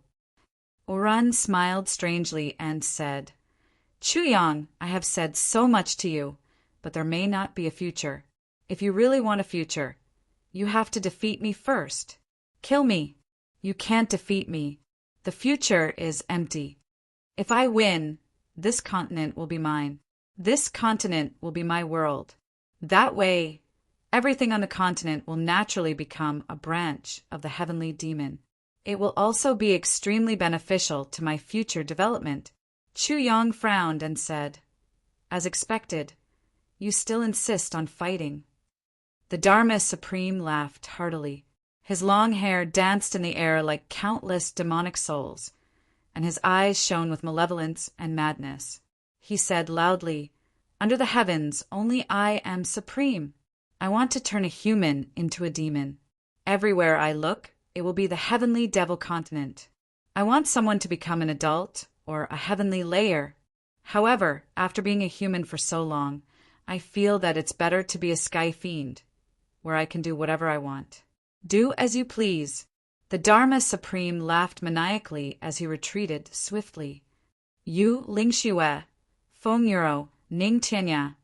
Oran smiled strangely and said, Chu Yang, I have said so much to you, but there may not be a future. If you really want a future, you have to defeat me first. Kill me. You can't defeat me. The future is empty. If I win, this continent will be mine. This continent will be my world. That way, everything on the continent will naturally become a branch of the heavenly demon. It will also be extremely beneficial to my future development. Chu Yang frowned and said, As expected, you still insist on fighting. The Dharma Supreme laughed heartily. His long hair danced in the air like countless demonic souls, and his eyes shone with malevolence and madness. He said loudly, Under the heavens, only I am supreme. I want to turn a human into a demon. Everywhere I look, it will be the heavenly devil continent. I want someone to become an adult or a heavenly layer. However, after being a human for so long, I feel that it's better to be a sky fiend, where I can do whatever I want. Do as you please. The Dharma Supreme laughed maniacally as he retreated swiftly. Yu Ling Xue, Feng Yuro, Ning Tianya,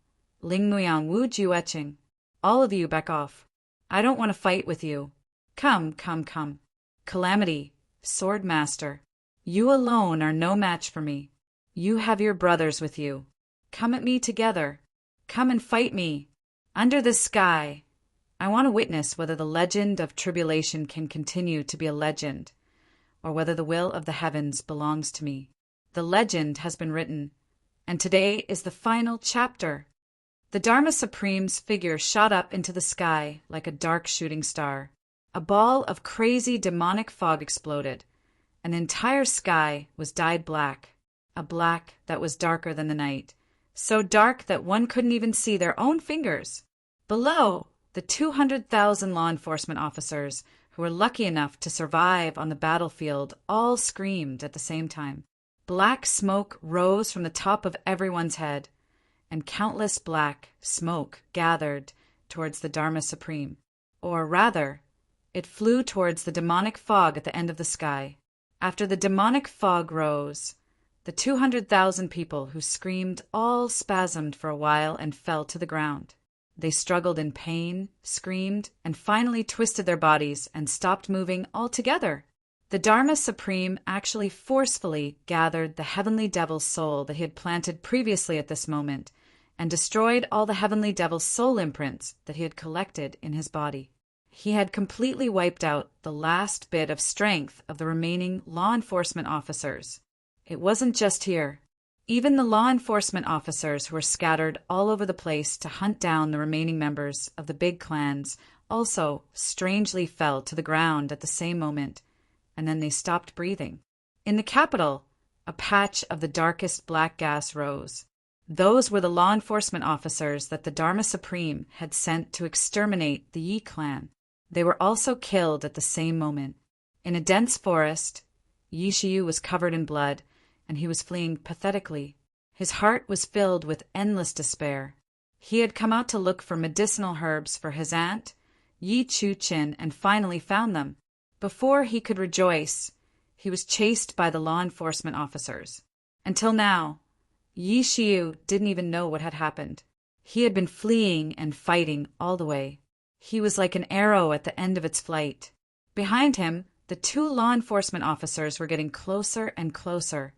Ling Muyang Wu Jueching. All of you back off. I don't want to fight with you. Come, come, come. Calamity, Sword Master, you alone are no match for me. You have your brothers with you. Come at me together. Come and fight me. Under this sky. I want to witness whether the legend of tribulation can continue to be a legend, or whether the will of the heavens belongs to me. The legend has been written, and today is the final chapter. The Dharma Supreme's figure shot up into the sky like a dark shooting star. A ball of crazy demonic fog exploded. An entire sky was dyed black, a black that was darker than the night, so dark that one couldn't even see their own fingers. Below, the 200,000 law enforcement officers who were lucky enough to survive on the battlefield all screamed at the same time. Black smoke rose from the top of everyone's head, and countless black smoke gathered towards the Dharma Supreme. Or rather, it flew towards the demonic fog at the end of the sky. After the demonic fog rose, the 200,000 people who screamed all spasmed for a while and fell to the ground. They struggled in pain, screamed, and finally twisted their bodies and stopped moving altogether. The Dharma Supreme actually forcefully gathered the heavenly devil's soul that he had planted previously at this moment and destroyed all the heavenly devil's soul imprints that he had collected in his body. He had completely wiped out the last bit of strength of the remaining law enforcement officers. It wasn't just here. Even the law enforcement officers who were scattered all over the place to hunt down the remaining members of the big clans also strangely fell to the ground at the same moment, and then they stopped breathing. In the capital, a patch of the darkest black gas rose. Those were the law enforcement officers that the Dharma Supreme had sent to exterminate the Yi clan. They were also killed at the same moment. In a dense forest, Yi Shiyu was covered in blood, and he was fleeing pathetically. His heart was filled with endless despair. He had come out to look for medicinal herbs for his aunt, Yi Chu Chin, and finally found them. Before he could rejoice, he was chased by the law enforcement officers. Until now, Yi Shiyu didn't even know what had happened. He had been fleeing and fighting all the way. He was like an arrow at the end of its flight. Behind him, the two law enforcement officers were getting closer and closer,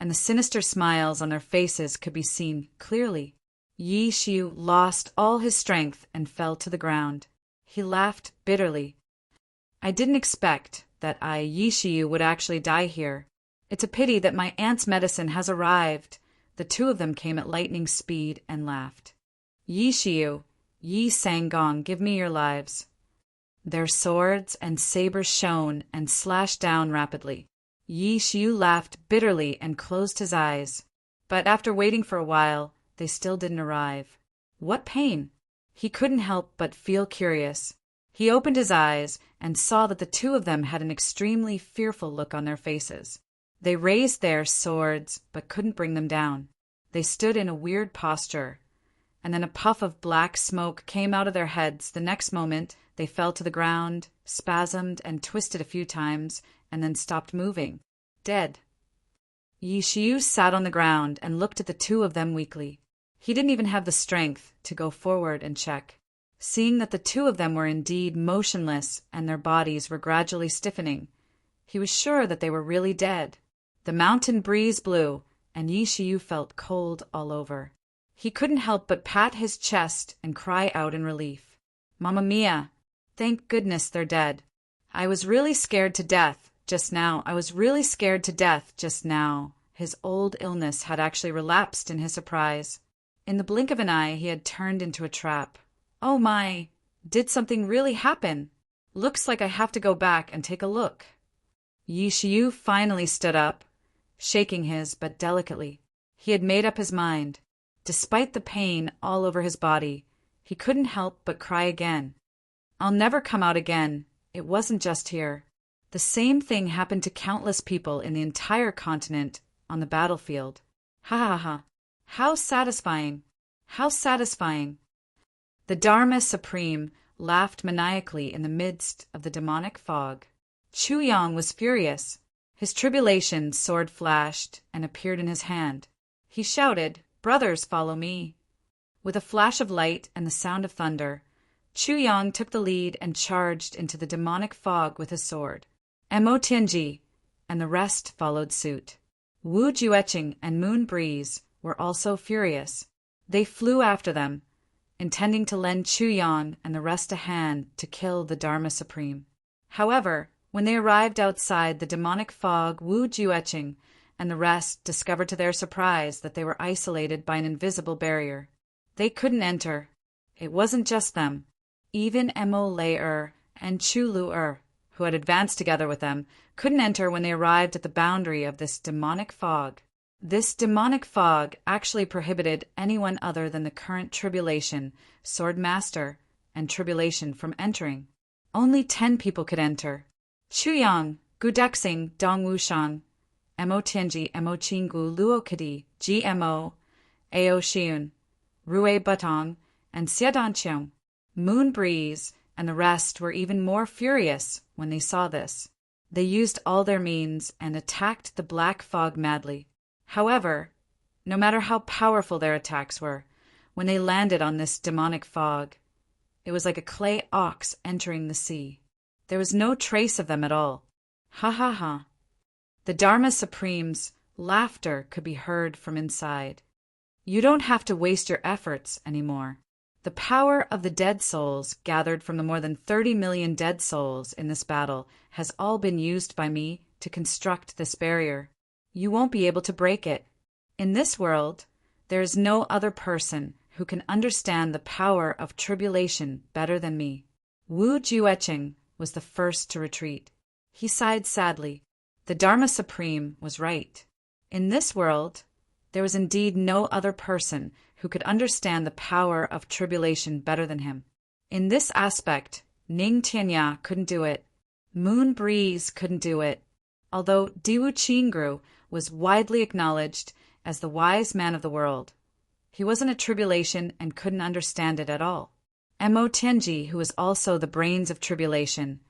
and the sinister smiles on their faces could be seen clearly. Yi Shiyu lost all his strength and fell to the ground. He laughed bitterly. I didn't expect that Yi Shiyu would actually die here. It's a pity that my aunt's medicine has arrived. The two of them came at lightning speed and laughed. Yi Shiyu, Yi Sanggong, give me your lives. Their swords and sabers shone and slashed down rapidly. Yi Shiyu laughed bitterly and closed his eyes. But after waiting for a while, they still didn't arrive. What pain! He couldn't help but feel curious. He opened his eyes and saw that the two of them had an extremely fearful look on their faces. They raised their swords but couldn't bring them down. They stood in a weird posture, and then a puff of black smoke came out of their heads. The next moment, they fell to the ground, spasmed and twisted a few times, and then stopped moving. Dead. Yi Shiyu sat on the ground and looked at the two of them weakly. He didn't even have the strength to go forward and check. Seeing that the two of them were indeed motionless and their bodies were gradually stiffening, he was sure that they were really dead. The mountain breeze blew, and Yi Shiyu felt cold all over. He couldn't help but pat his chest and cry out in relief. Mamma mia! Thank goodness they're dead. I was really scared to death just now. His old illness had actually relapsed in his surprise. In the blink of an eye, he had turned into a trap. Oh my! Did something really happen? Looks like I have to go back and take a look. Yi Shiyu finally stood up, shaking his but delicately. He had made up his mind. Despite the pain all over his body, he couldn't help but cry again. I'll never come out again. It wasn't just here. The same thing happened to countless people in the entire continent on the battlefield. Ha ha ha. How satisfying. How satisfying. The Dharma Supreme laughed maniacally in the midst of the demonic fog. Chu Yang was furious. His tribulation sword flashed and appeared in his hand. He shouted, "Brothers, follow me." With a flash of light and the sound of thunder, Chu Yang took the lead and charged into the demonic fog with his sword. Mo Tianji and the rest followed suit. Wu Jueqing and Moon Breeze were also furious. They flew after them, intending to lend Chu Yang and the rest a hand to kill the Dharma Supreme. However, when they arrived outside the demonic fog, Wu Jueqing and the rest discovered to their surprise that they were isolated by an invisible barrier. They couldn't enter. It wasn't just them. Even Mo Lei and Chu Lu, who had advanced together with them, couldn't enter when they arrived at the boundary of this demonic fog. This demonic fog actually prohibited anyone other than the current Tribulation, Sword Master, and Tribulation from entering. Only 10 people could enter. Chu Yang, Gu Dexing, Dong Wushang, Mo Tianji, Mo Qinggu, Luo Kadi, GMO, Ao Xiun, Rui Batong, and Xiedan Qiong. Moon Breeze and the rest were even more furious when they saw this. They used all their means and attacked the black fog madly. However, no matter how powerful their attacks were, when they landed on this demonic fog, it was like a clay ox entering the sea. There was no trace of them at all. Ha ha ha. The Dharma Supreme's laughter could be heard from inside. You don't have to waste your efforts anymore. The power of the dead souls gathered from the more than 30 million dead souls in this battle has all been used by me to construct this barrier. You won't be able to break it. In this world, there is no other person who can understand the power of tribulation better than me. Wu Jueqing was the first to retreat. He sighed sadly. The Dharma Supreme was right. In this world, there was indeed no other person who could understand the power of tribulation better than him. In this aspect, Ning Tianya couldn't do it. Moon Breeze couldn't do it. Although Diwu Qingru was widely acknowledged as the wise man of the world, he was in a tribulation and couldn't understand it at all. Mo Tianji, who was also the brains of tribulation,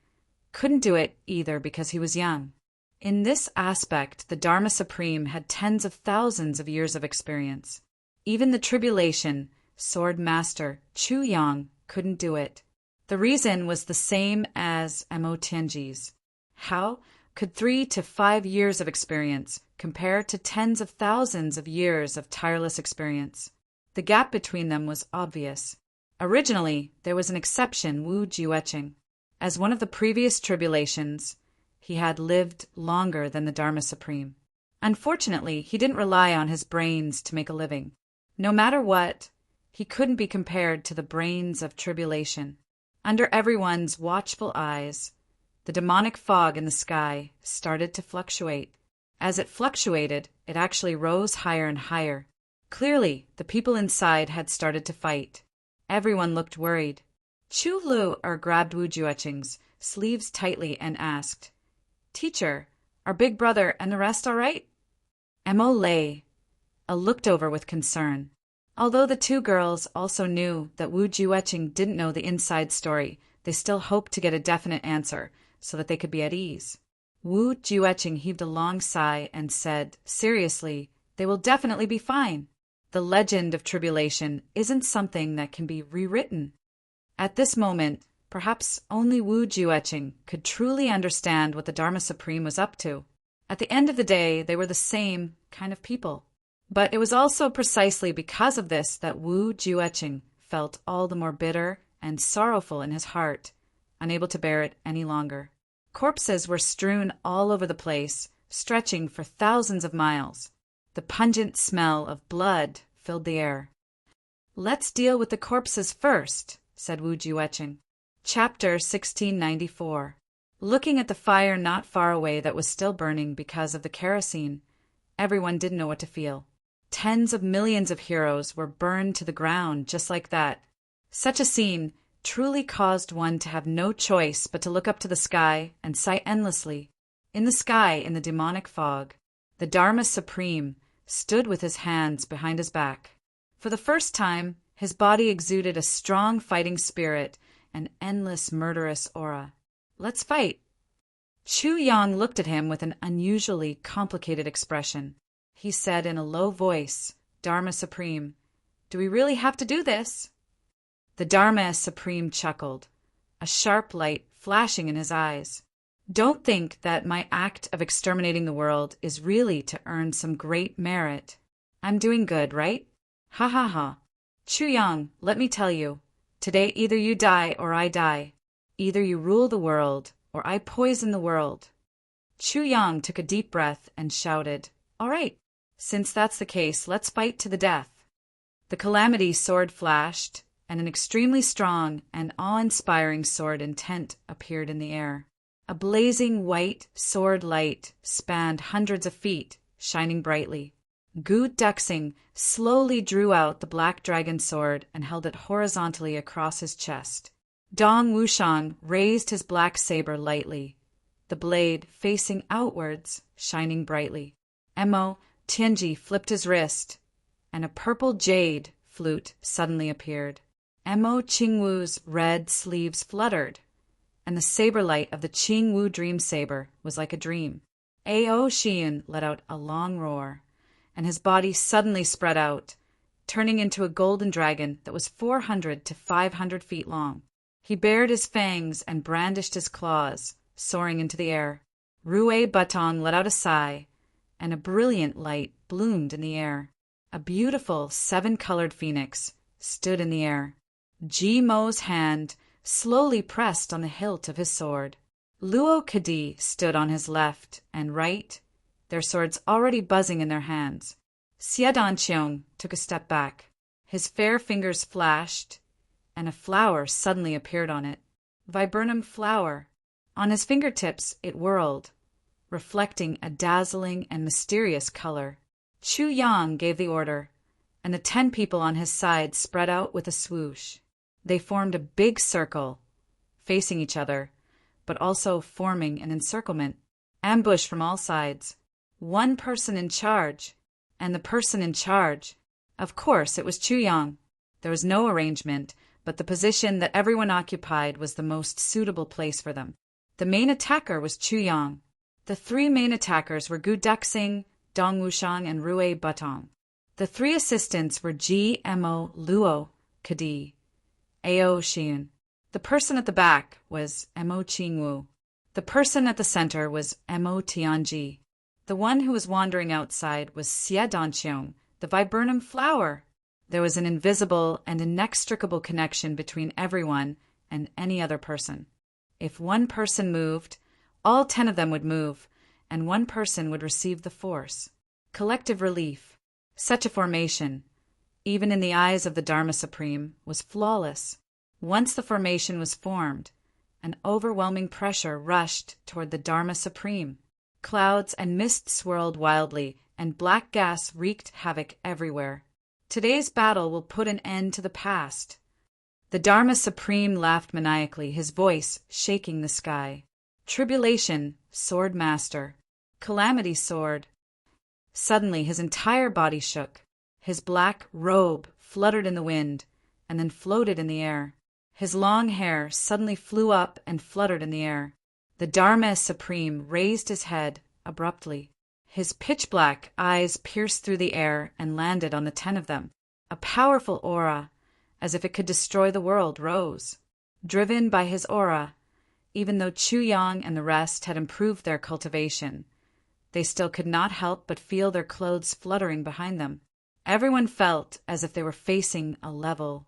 couldn't do it either because he was young. In this aspect, the Dharma Supreme had tens of thousands of years of experience. Even the tribulation sword master Chu Yang couldn't do it. The reason was the same as Mo Tianji's. How could 3 to 5 years of experience compare to tens of thousands of years of tireless experience? The gap between them was obvious. Originally, there was an exception, Wu Jueqing. As one of the previous tribulations, he had lived longer than the Dharma Supreme. Unfortunately, he didn't rely on his brains to make a living. No matter what, he couldn't be compared to the brains of tribulation. Under everyone's watchful eyes, the demonic fog in the sky started to fluctuate. As it fluctuated, it actually rose higher and higher. Clearly, the people inside had started to fight. Everyone looked worried. Chu Lu grabbed Wu Jueqing's sleeves tightly and asked, "Teacher, are Big Brother and the rest all right?" Mo Lei looked over with concern. Although the two girls also knew that Wu Jueqing didn't know the inside story, they still hoped to get a definite answer so that they could be at ease. Wu Jueqing heaved a long sigh and said, seriously, "They will definitely be fine. The legend of tribulation isn't something that can be rewritten." At this moment, perhaps only Wu Jueqing could truly understand what the Dharma Supreme was up to. At the end of the day, they were the same kind of people. But it was also precisely because of this that Wu Jueqing felt all the more bitter and sorrowful in his heart, unable to bear it any longer. Corpses were strewn all over the place, stretching for thousands of miles. The pungent smell of blood filled the air. "Let's deal with the corpses first," said Wu Jueqing. Chapter 1694. Looking at the fire not far away that was still burning because of the kerosene, everyone didn't know what to feel. Tens of millions of heroes were burned to the ground just like that. Such a scene truly caused one to have no choice but to look up to the sky and sigh endlessly. In the sky, in the demonic fog, the Dharma Supreme stood with his hands behind his back. For the first time, his body exuded a strong fighting spirit, an endless murderous aura. "Let's fight." Chu Yang looked at him with an unusually complicated expression. He said in a low voice, "Dharma Supreme, do we really have to do this?" The Dharma Supreme chuckled, a sharp light flashing in his eyes. "Don't think that my act of exterminating the world is really to earn some great merit. I'm doing good, right? Ha ha ha. Chu Yang, let me tell you, today either you die or I die. Either you rule the world or I poison the world." Chu Yang took a deep breath and shouted, "All right, since that's the case, let's fight to the death." The Calamity sword flashed, and an extremely strong and awe-inspiring sword intent appeared in the air. A blazing white sword light spanned hundreds of feet, shining brightly. Gu Duxing slowly drew out the black dragon sword and held it horizontally across his chest. Dong Wushang raised his black saber lightly, the blade facing outwards, shining brightly. Mo Tianji flipped his wrist, and a purple jade flute suddenly appeared. Mo Qingwu's red sleeves fluttered, and the saber light of the Qingwu dream saber was like a dream. Ao Xian let out a long roar, and his body suddenly spread out, turning into a golden dragon that was 400 to 500 feet long. He bared his fangs and brandished his claws, soaring into the air. Rue Batong let out a sigh, and a brilliant light bloomed in the air. A beautiful 7-colored phoenix stood in the air. Ji Mo's hand slowly pressed on the hilt of his sword. Luo Kadi stood on his left and right, their swords already buzzing in their hands. Xie Danqiong took a step back. His fair fingers flashed, and a flower suddenly appeared on it. Viburnum flower. On his fingertips it whirled, reflecting a dazzling and mysterious color. Chu Yang gave the order, and the 10 people on his side spread out with a swoosh. They formed a big circle, facing each other, but also forming an encirclement. Ambush from all sides. One person in charge, and the person in charge. Of course, it was Chu Yang. There was no arrangement, but the position that everyone occupied was the most suitable place for them. The main attacker was Chu Yang. The 3 main attackers were Gu Dexing, Dong Wushang, and Rue Batong. The 3 assistants were Ji Mo, Luo Kadi, Ao Xian. The person at the back was Mo Qingwu. The person at the center was Mo Tianji. The one who was wandering outside was Xie Danqiong, the viburnum flower. There was an invisible and inextricable connection between everyone and any other person. If one person moved, all 10 of them would move, and one person would receive the force. Collective relief. Such a formation, even in the eyes of the Dharma Supreme, was flawless. Once the formation was formed, an overwhelming pressure rushed toward the Dharma Supreme. Clouds and mist swirled wildly, and black gas wreaked havoc everywhere. Today's battle will put an end to the past. The Dharma Supreme laughed maniacally, his voice shaking the sky. Tribulation, sword master. Calamity, sword. Suddenly his entire body shook. His black robe fluttered in the wind, and then floated in the air. His long hair suddenly flew up and fluttered in the air. The Dharma Supreme raised his head abruptly. His pitch-black eyes pierced through the air and landed on the 10 of them. A powerful aura, as if it could destroy the world, rose. Driven by his aura, even though Chu Yang and the rest had improved their cultivation, they still could not help but feel their clothes fluttering behind them. Everyone felt as if they were facing a level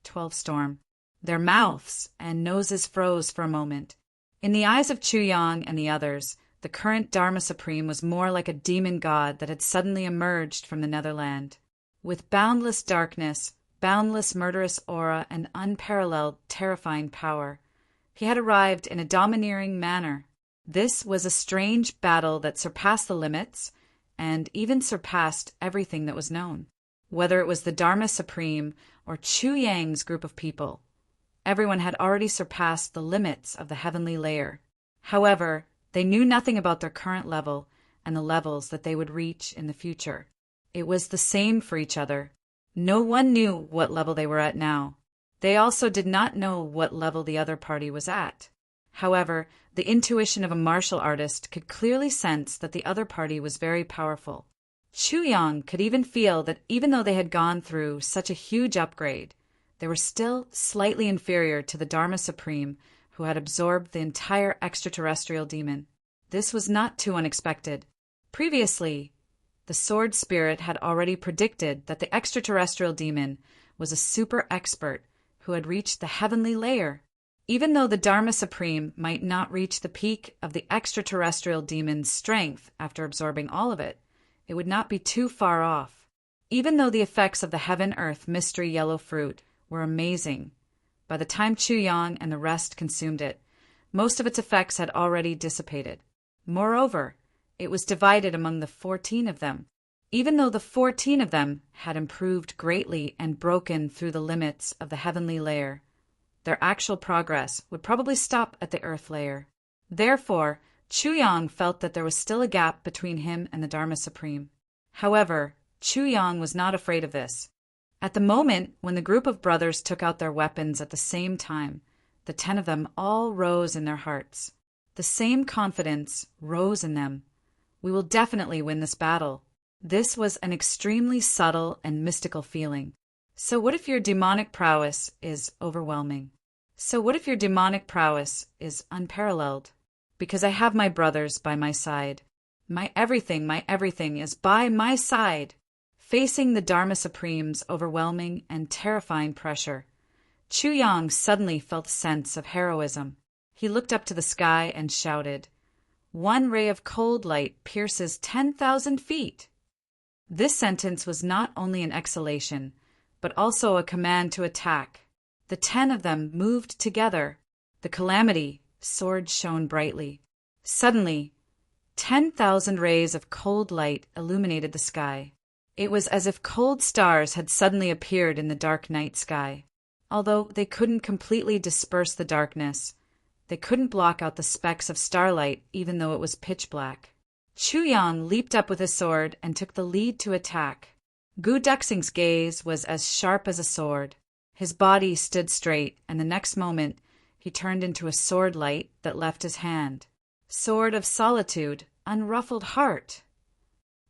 12 storm. Their mouths and noses froze for a moment. In the eyes of Chu Yang and the others, the current Dharma Supreme was more like a demon god that had suddenly emerged from the Netherland. With boundless darkness, boundless murderous aura, and unparalleled terrifying power, he had arrived in a domineering manner. This was a strange battle that surpassed the limits, and even surpassed everything that was known. Whether it was the Dharma Supreme or Chu Yang's group of people, everyone had already surpassed the limits of the heavenly layer. However, they knew nothing about their current level and the levels that they would reach in the future. It was the same for each other. No one knew what level they were at now. They also did not know what level the other party was at. However, the intuition of a martial artist could clearly sense that the other party was very powerful. Chu Yang could even feel that even though they had gone through such a huge upgrade, they were still slightly inferior to the Dharma Supreme, who had absorbed the entire extraterrestrial demon. This was not too unexpected. Previously, the Sword Spirit had already predicted that the extraterrestrial demon was a super expert who had reached the heavenly layer. Even though the Dharma Supreme might not reach the peak of the extraterrestrial demon's strength after absorbing all of it, it would not be too far off. Even though the effects of the heaven-earth mystery yellow fruit were amazing, by the time Chu Yang and the rest consumed it, most of its effects had already dissipated. Moreover, it was divided among the 14 of them. Even though the 14 of them had improved greatly and broken through the limits of the heavenly layer, their actual progress would probably stop at the earth layer. Therefore, Chu Yang felt that there was still a gap between him and the Dharma Supreme. However, Chu Yang was not afraid of this. At the moment when the group of brothers took out their weapons at the same time, the 10 of them all rose in their hearts. The same confidence rose in them. We will definitely win this battle. This was an extremely subtle and mystical feeling. So what if your demonic prowess is overwhelming? So what if your demonic prowess is unparalleled? because I have my brothers by my side. My everything is by my side. Facing the Dharma Supreme's overwhelming and terrifying pressure, Chu Yang suddenly felt a sense of heroism. He looked up to the sky and shouted, "One ray of cold light pierces 10,000 feet." This sentence was not only an exhalation, but also a command to attack. The 10 of them moved together. The Calamity sword shone brightly. Suddenly, 10,000 rays of cold light illuminated the sky. It was as if cold stars had suddenly appeared in the dark night sky. Although they couldn't completely disperse the darkness, they couldn't block out the specks of starlight even though it was pitch black. Chu Yang leaped up with his sword and took the lead to attack. Gu Duxing's gaze was as sharp as a sword. His body stood straight, and the next moment he turned into a sword light that left his hand. Sword of solitude, unruffled heart.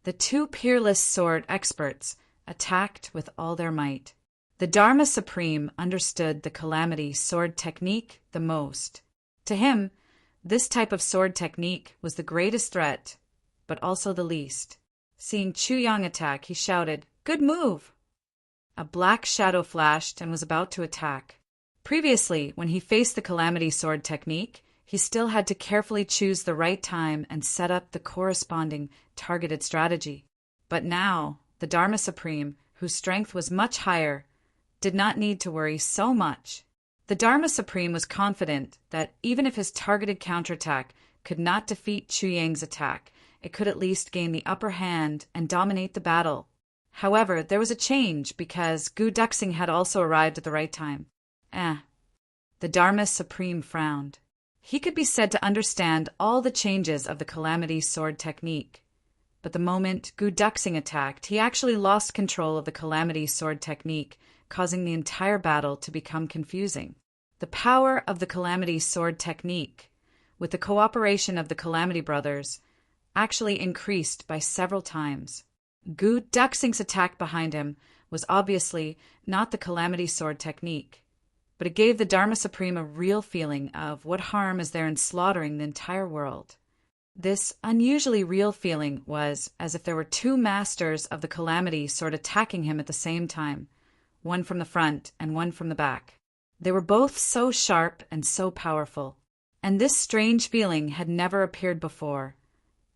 The two peerless sword experts attacked with all their might. The Dharma Supreme understood the Calamity sword technique the most. To him, this type of sword technique was the greatest threat, but also the least. Seeing Chu Yang attack, he shouted, "Good move!" A black shadow flashed and was about to attack. Previously, when he faced the Calamity sword technique, he still had to carefully choose the right time and set up the corresponding targeted strategy. But now, the Dharma Supreme, whose strength was much higher, did not need to worry so much. The Dharma Supreme was confident that even if his targeted counterattack could not defeat Chu Yang's attack, it could at least gain the upper hand and dominate the battle. However, there was a change because Gu Duxing had also arrived at the right time. The Dharma Supreme frowned. He could be said to understand all the changes of the Calamity sword technique. But the moment Gu Duxing attacked, he actually lost control of the Calamity sword technique, causing the entire battle to become confusing. The power of the Calamity sword technique, with the cooperation of the Calamity brothers, actually increased by several times. Gu Duxing's attack behind him was obviously not the Calamity sword technique, but it gave the Dharma Supreme a real feeling of what harm is there in slaughtering the entire world. This unusually real feeling was as if there were two masters of the Calamity sword attacking him at the same time, one from the front and one from the back. They were both so sharp and so powerful, and this strange feeling had never appeared before,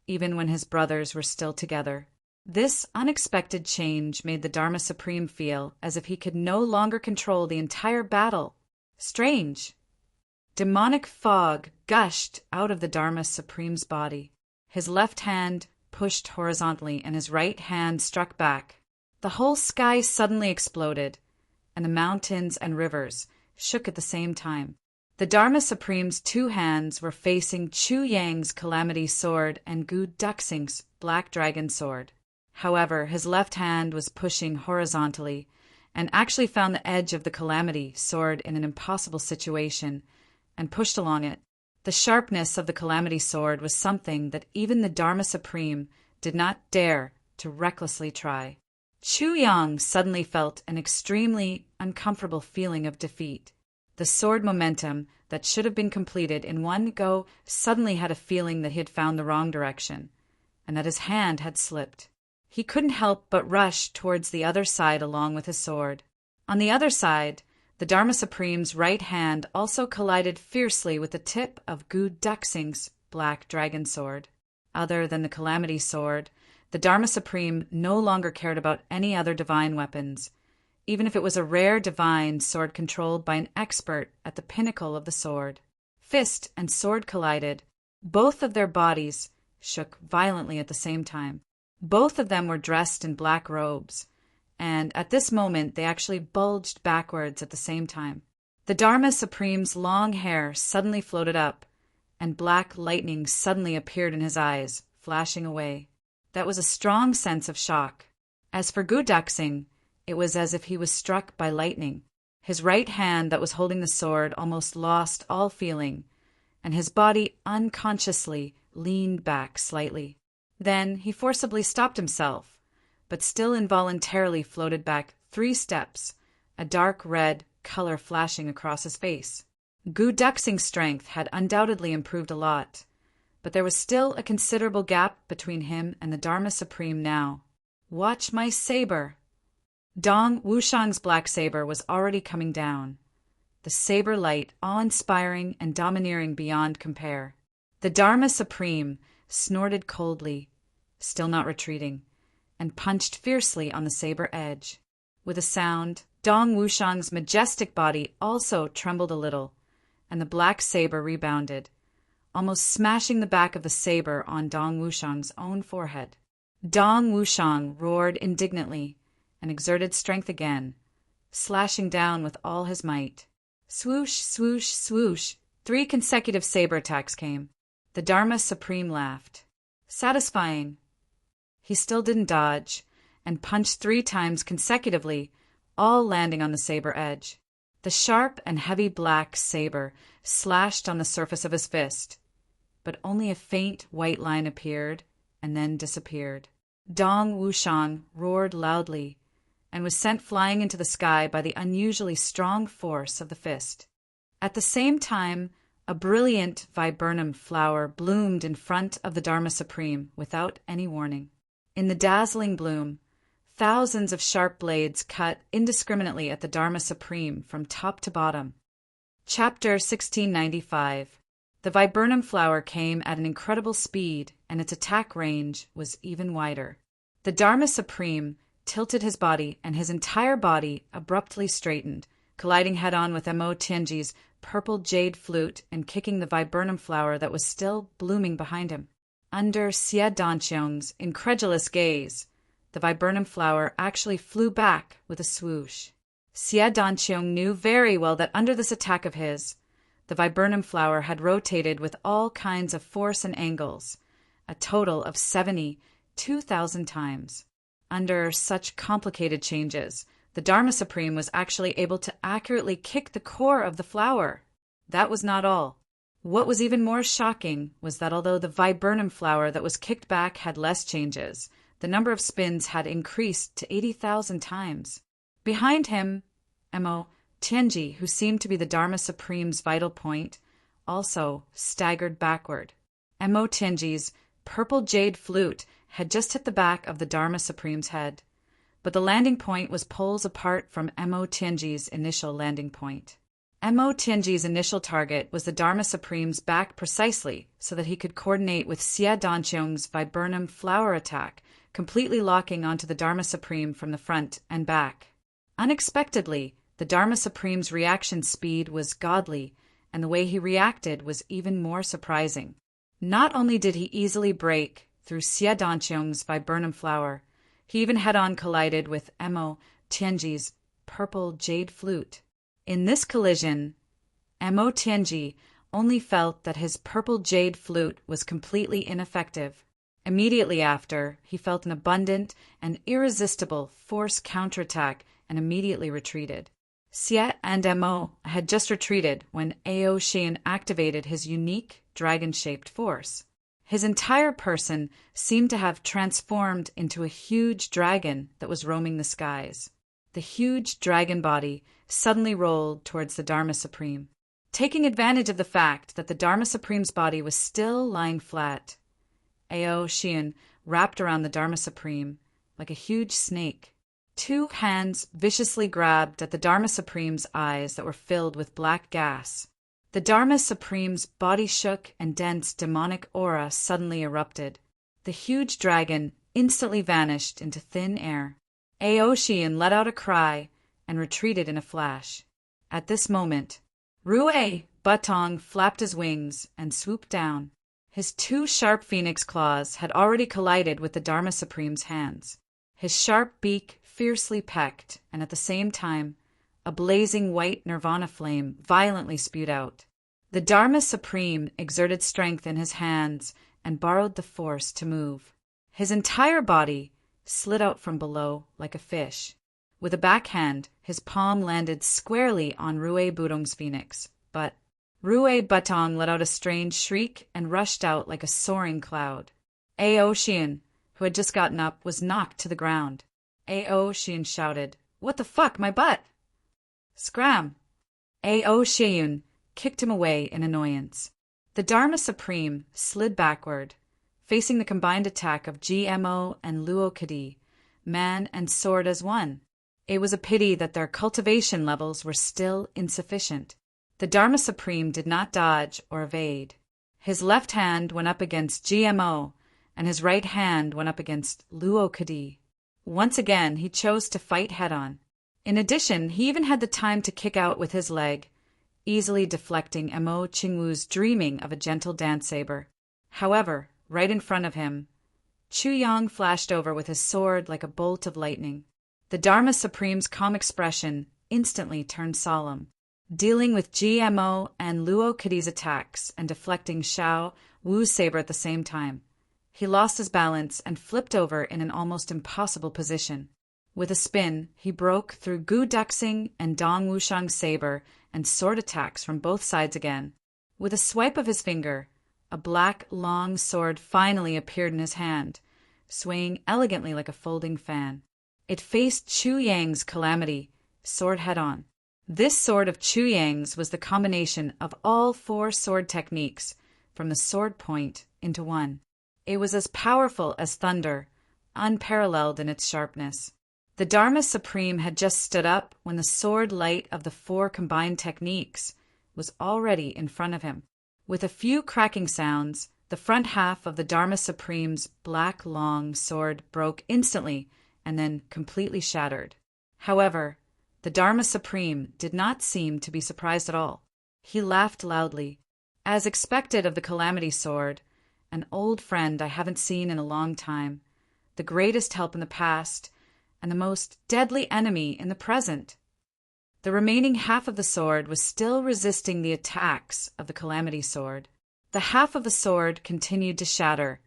even when his brothers were still together. This unexpected change made the Dharma Supreme feel as if he could no longer control the entire battle. Strange. Demonic fog gushed out of the Dharma Supreme's body. His left hand pushed horizontally and his right hand struck back. The whole sky suddenly exploded, and the mountains and rivers shook at the same time. The Dharma Supreme's two hands were facing Chu Yang's Calamity sword and Gu Duxing's Black Dragon sword. However, his left hand was pushing horizontally and actually found the edge of the Calamity sword in an impossible situation and pushed along it. The sharpness of the Calamity sword was something that even the Dharma Supreme did not dare to recklessly try. Chu Yang suddenly felt an extremely uncomfortable feeling of defeat. The sword momentum that should have been completed in one go suddenly had a feeling that he had found the wrong direction, and that his hand had slipped. He couldn't help but rush towards the other side along with his sword. On the other side, the Dharma Supreme's right hand also collided fiercely with the tip of Gu Duxing's Black Dragon sword. Other than the Calamity sword, the Dharma Supreme no longer cared about any other divine weapons, even if it was a rare divine sword controlled by an expert at the pinnacle of the sword. Fist and sword collided. Both of their bodies shook violently at the same time. Both of them were dressed in black robes, and at this moment they actually bulged backwards at the same time. The Dharma Supreme's long hair suddenly floated up, and black lightning suddenly appeared in his eyes, flashing away. That was a strong sense of shock. As for Gu Duxing, it was as if he was struck by lightning. His right hand that was holding the sword almost lost all feeling, and his body unconsciously leaned back slightly. Then he forcibly stopped himself, but still involuntarily floated back 3 steps, a dark red color flashing across his face. Gu Duxing's strength had undoubtedly improved a lot, but there was still a considerable gap between him and the Dharma Supreme now. "Watch my saber!" Dong Wushang's black saber was already coming down, the saber light awe-inspiring and domineering beyond compare. The Dharma Supreme snorted coldly, still not retreating, and punched fiercely on the saber edge. With a sound, Dong Wushang's majestic body also trembled a little, and the black saber rebounded, almost smashing the back of the saber on Dong Wushang's own forehead. Dong Wushang roared indignantly and exerted strength again, slashing down with all his might. Swoosh, swoosh, swoosh, 3 consecutive saber attacks came. The Dharma Supreme laughed. Satisfying. He still didn't dodge, and punched 3 times consecutively, all landing on the saber edge. The sharp and heavy black saber slashed on the surface of his fist, but only a faint white line appeared and then disappeared. Dong Wushang roared loudly and was sent flying into the sky by the unusually strong force of the fist. At the same time, a brilliant viburnum flower bloomed in front of the Dharma Supreme without any warning. In the dazzling bloom, thousands of sharp blades cut indiscriminately at the Dharma Supreme from top to bottom. Chapter 1695. The viburnum flower came at an incredible speed, and its attack range was even wider. The Dharma Supreme tilted his body, and his entire body abruptly straightened, colliding head-on with Mo Tianji's purple jade flute and kicking the viburnum flower that was still blooming behind him. Under Xie Danqiong's incredulous gaze, the viburnum flower actually flew back with a swoosh. Xie Danqiong knew very well that under this attack of his, the viburnum flower had rotated with all kinds of force and angles, a total of 72,000 times. Under such complicated changes, the Dharma Supreme was actually able to accurately kick the core of the flower. That was not all. What was even more shocking was that although the viburnum flower that was kicked back had less changes, the number of spins had increased to 80,000 times. Behind him, Mo Tianji, who seemed to be the Dharma Supreme's vital point, also staggered backward. Mo Tianji's purple jade flute had just hit the back of the Dharma Supreme's head, but the landing point was poles apart from Mo Tianji's initial landing point. Mo Tianji's initial target was the Dharma Supreme's back precisely so that he could coordinate with Xie Danqiong's viburnum flower attack, completely locking onto the Dharma Supreme from the front and back. Unexpectedly, the Dharma Supreme's reaction speed was godly, and the way he reacted was even more surprising. Not only did he easily break through Xie Danqiong's viburnum flower, he even head-on collided with Mo Tianji's purple jade flute. In this collision, Mo Tianji only felt that his purple jade flute was completely ineffective. Immediately after, he felt an abundant and irresistible force counterattack and immediately retreated. Xie and Mo had just retreated when Ao Xian activated his unique dragon-shaped force. His entire person seemed to have transformed into a huge dragon that was roaming the skies. The huge dragon body suddenly rolled towards the Dharma Supreme. Taking advantage of the fact that the Dharma Supreme's body was still lying flat, Ao Xian wrapped around the Dharma Supreme like a huge snake. 2 hands viciously grabbed at the Dharma Supreme's eyes that were filled with black gas. The Dharma Supreme's body shook and dense demonic aura suddenly erupted. The huge dragon instantly vanished into thin air. Ao Xian let out a cry and retreated in a flash. At this moment, Rue Butong flapped his wings and swooped down. His 2 sharp phoenix claws had already collided with the Dharma Supreme's hands. His sharp beak fiercely pecked, and at the same time, a blazing white nirvana flame violently spewed out. The Dharma Supreme exerted strength in his hands and borrowed the force to move. His entire body slid out from below like a fish. With a backhand, his palm landed squarely on Rue Budong's phoenix, but Rue Butong let out a strange shriek and rushed out like a soaring cloud. Ao Xian, who had just gotten up, was knocked to the ground. Ao Xian shouted, "What the fuck, my butt?" Scram! Ao Xian kicked him away in annoyance. The Dharma Supreme slid backward, facing the combined attack of GMO and Luokadi, man and sword as one. It was a pity that their cultivation levels were still insufficient. The Dharma Supreme did not dodge or evade. His left hand went up against GMO, and his right hand went up against Luokadi. Once again, he chose to fight head-on. In addition, he even had the time to kick out with his leg, easily deflecting Mo Qingwu's dreaming of a gentle dance saber. However, right in front of him, Chu Yang flashed over with his sword like a bolt of lightning. The Dharma Supreme's calm expression instantly turned solemn. Dealing with GMO and Luokadi's attacks and deflecting Xiao Wu's saber at the same time, he lost his balance and flipped over in an almost impossible position. With a spin, he broke through Gu Duxing and Dong Wushang's saber and sword attacks from both sides again. With a swipe of his finger, a black, long sword finally appeared in his hand, swaying elegantly like a folding fan. It faced Chu Yang's Calamity, sword head-on. This sword of Chu Yang's was the combination of all 4 sword techniques, from the sword point into one. It was as powerful as thunder, unparalleled in its sharpness. The Dharma Supreme had just stood up when the sword light of the 4 combined techniques was already in front of him. With a few cracking sounds, the front half of the Dharma Supreme's black long sword broke instantly and then completely shattered. However, the Dharma Supreme did not seem to be surprised at all. He laughed loudly. As expected of the Calamity Sword, an old friend I haven't seen in a long time, the greatest help in the past, and the most deadly enemy in the present. The remaining half of the sword was still resisting the attacks of the Calamity Sword. The half of the sword continued to shatter,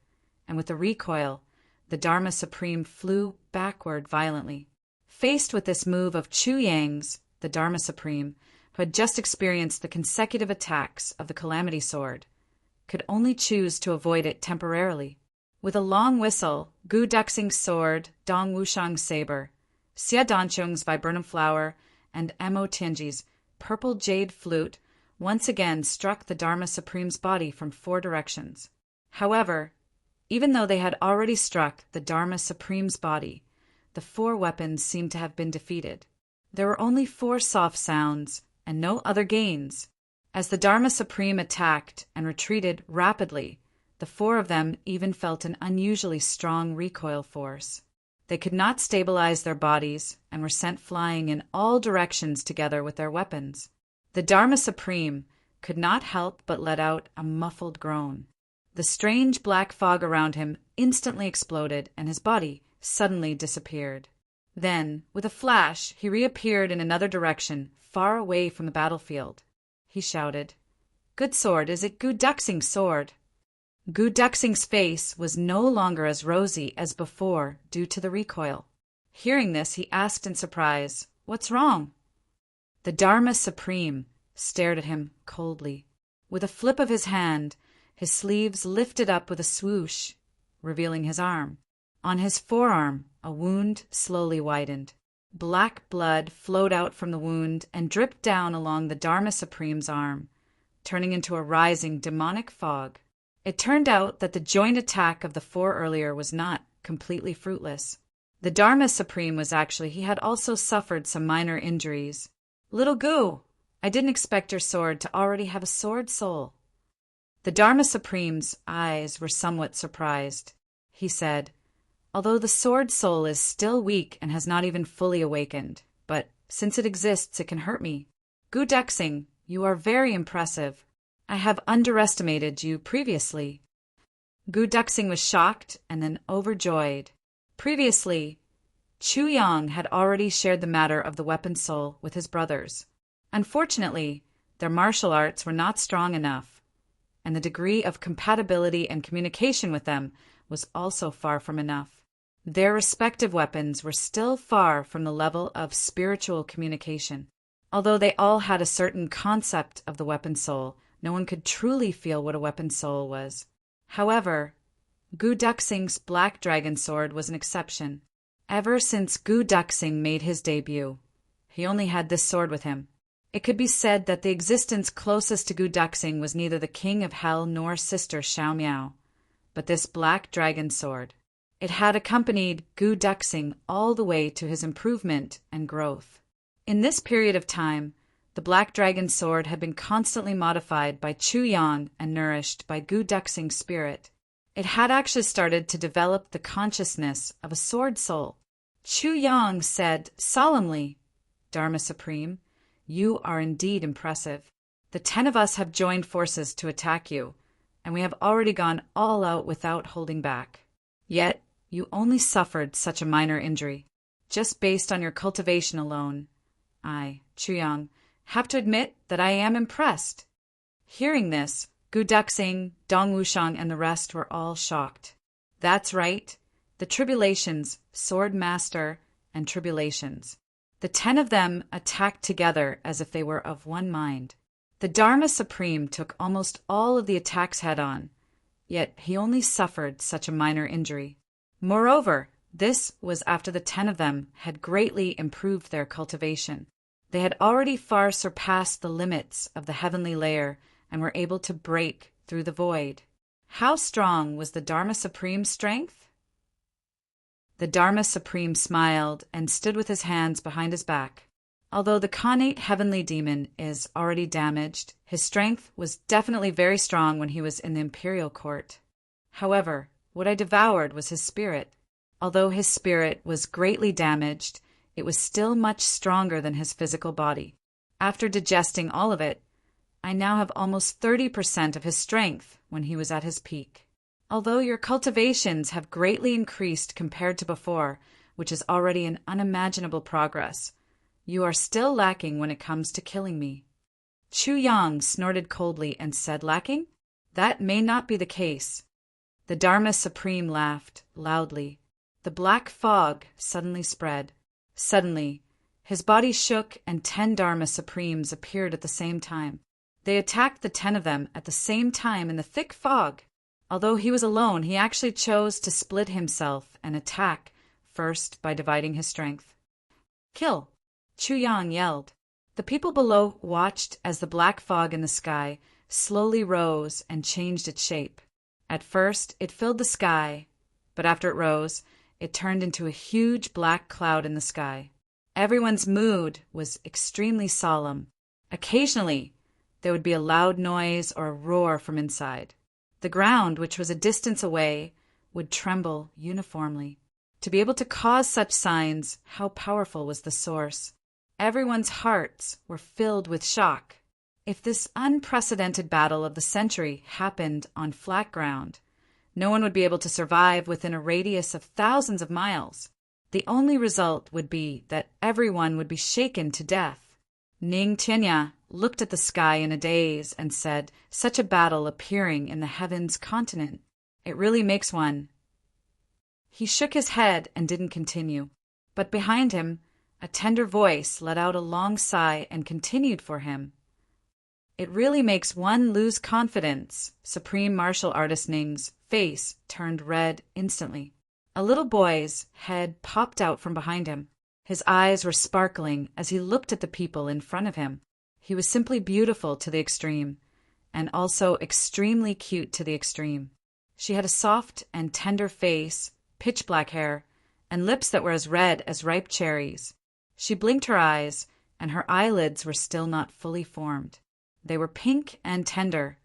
and with the recoil, the Dharma Supreme flew backward violently. Faced with this move of Chu Yang's, the Dharma Supreme, who had just experienced the consecutive attacks of the Calamity Sword, could only choose to avoid it temporarily. With a long whistle, Gu Duxing's sword, Dong Wushang's saber, Xia Danchung's viburnum flower, and Mo Tianji's purple jade flute once again struck the Dharma Supreme's body from 4 directions. However, even though they had already struck the Dharma Supreme's body, the 4 weapons seemed to have been defeated. There were only 4 soft sounds and no other gains. As the Dharma Supreme attacked and retreated rapidly, the 4 of them even felt an unusually strong recoil force. They could not stabilize their bodies and were sent flying in all directions together with their weapons. The Dharma Supreme could not help but let out a muffled groan. The strange black fog around him instantly exploded and his body suddenly disappeared. Then, with a flash, he reappeared in another direction, far away from the battlefield. He shouted, "Good sword, is it Gu Duxing's sword?" Gu Duxing's face was no longer as rosy as before due to the recoil. Hearing this, he asked in surprise, "What's wrong?" The Dharma Supreme stared at him coldly. With a flip of his hand, his sleeves lifted up with a swoosh, revealing his arm. On his forearm, a wound slowly widened. Black blood flowed out from the wound and dripped down along the Dharma Supreme's arm, turning into a rising demonic fog. It turned out that the joint attack of the 4 earlier was not completely fruitless. The Dharma Supreme he had also suffered some minor injuries. "Little Gu, I didn't expect your sword to already have a sword soul." The Dharma Supreme's eyes were somewhat surprised. He said, "Although the sword soul is still weak and has not even fully awakened, but since it exists, it can hurt me. Gu Duxing, you are very impressive. I have underestimated you previously." Gu Duxing was shocked and then overjoyed. Previously, Chu Yang had already shared the matter of the weapon soul with his brothers. Unfortunately, their martial arts were not strong enough, and the degree of compatibility and communication with them was also far from enough. Their respective weapons were still far from the level of spiritual communication. Although they all had a certain concept of the weapon soul, no one could truly feel what a weapon soul was. However, Gu Duxing's black dragon sword was an exception. Ever since Gu Duxing made his debut, he only had this sword with him. It could be said that the existence closest to Gu Duxing was neither the king of hell nor sister Xiao Miao, but this black dragon sword. It had accompanied Gu Duxing all the way to his improvement and growth. In this period of time, the black dragon sword had been constantly modified by Chu Yang and nourished by Gu Duxing's spirit. It had actually started to develop the consciousness of a sword soul. Chu Yang said solemnly, "Dharma Supreme, you are indeed impressive. The 10 of us have joined forces to attack you, and we have already gone all out without holding back. Yet, you only suffered such a minor injury. Just based on your cultivation alone, I, Chu Yang, have to admit that I am impressed." Hearing this, Gu Duxing, Dong Wushang, and the rest were all shocked. That's right, the Tribulations, Sword Master, and Tribulations. The 10 of them attacked together as if they were of one mind. The Dharma Supreme took almost all of the attacks head-on, yet he only suffered such a minor injury. Moreover, this was after the 10 of them had greatly improved their cultivation. They had already far surpassed the limits of the heavenly layer and were able to break through the void. How strong was the Dharma Supreme's strength? The Dharma Supreme smiled and stood with his hands behind his back. Although the Khanate heavenly demon is already damaged, his strength was definitely very strong when he was in the imperial court. However, what I devoured was his spirit. Although his spirit was greatly damaged, it was still much stronger than his physical body. After digesting all of it, I now have almost 30% of his strength when he was at his peak. Although your cultivations have greatly increased compared to before, which is already an unimaginable progress, you are still lacking when it comes to killing me. Chu Yang snorted coldly and said, "Lacking? That may not be the case." The Dharma Supreme laughed loudly. The black fog suddenly spread. Suddenly, his body shook and 10 Dharma Supremes appeared at the same time. They attacked the 10 of them at the same time in the thick fog. Although he was alone, he actually chose to split himself and attack, first by dividing his strength. "Kill!" Chu Yang yelled. The people below watched as the black fog in the sky slowly rose and changed its shape. At first, it filled the sky, but after it rose, it turned into a huge black cloud in the sky. Everyone's mood was extremely solemn. Occasionally, there would be a loud noise or a roar from inside. The ground, which was a distance away, would tremble uniformly. To be able to cause such signs, how powerful was the source? Everyone's hearts were filled with shock. If this unprecedented battle of the century happened on flat ground, no one would be able to survive within a radius of thousands of miles. The only result would be that everyone would be shaken to death. Ning Tianya looked at the sky in a daze and said, "Such a battle appearing in the heavens continent. It really makes one." He shook his head and didn't continue. But behind him, a tender voice let out a long sigh and continued for him. "It really makes one lose confidence." Supreme Martial Artist Ning's face turned red instantly. A little boy's head popped out from behind him. His eyes were sparkling as he looked at the people in front of him. He was simply beautiful to the extreme, and also extremely cute to the extreme. She had a soft and tender face, pitch black hair, and lips that were as red as ripe cherries. She blinked her eyes, and her eyelids were still not fully formed. They were pink and tender,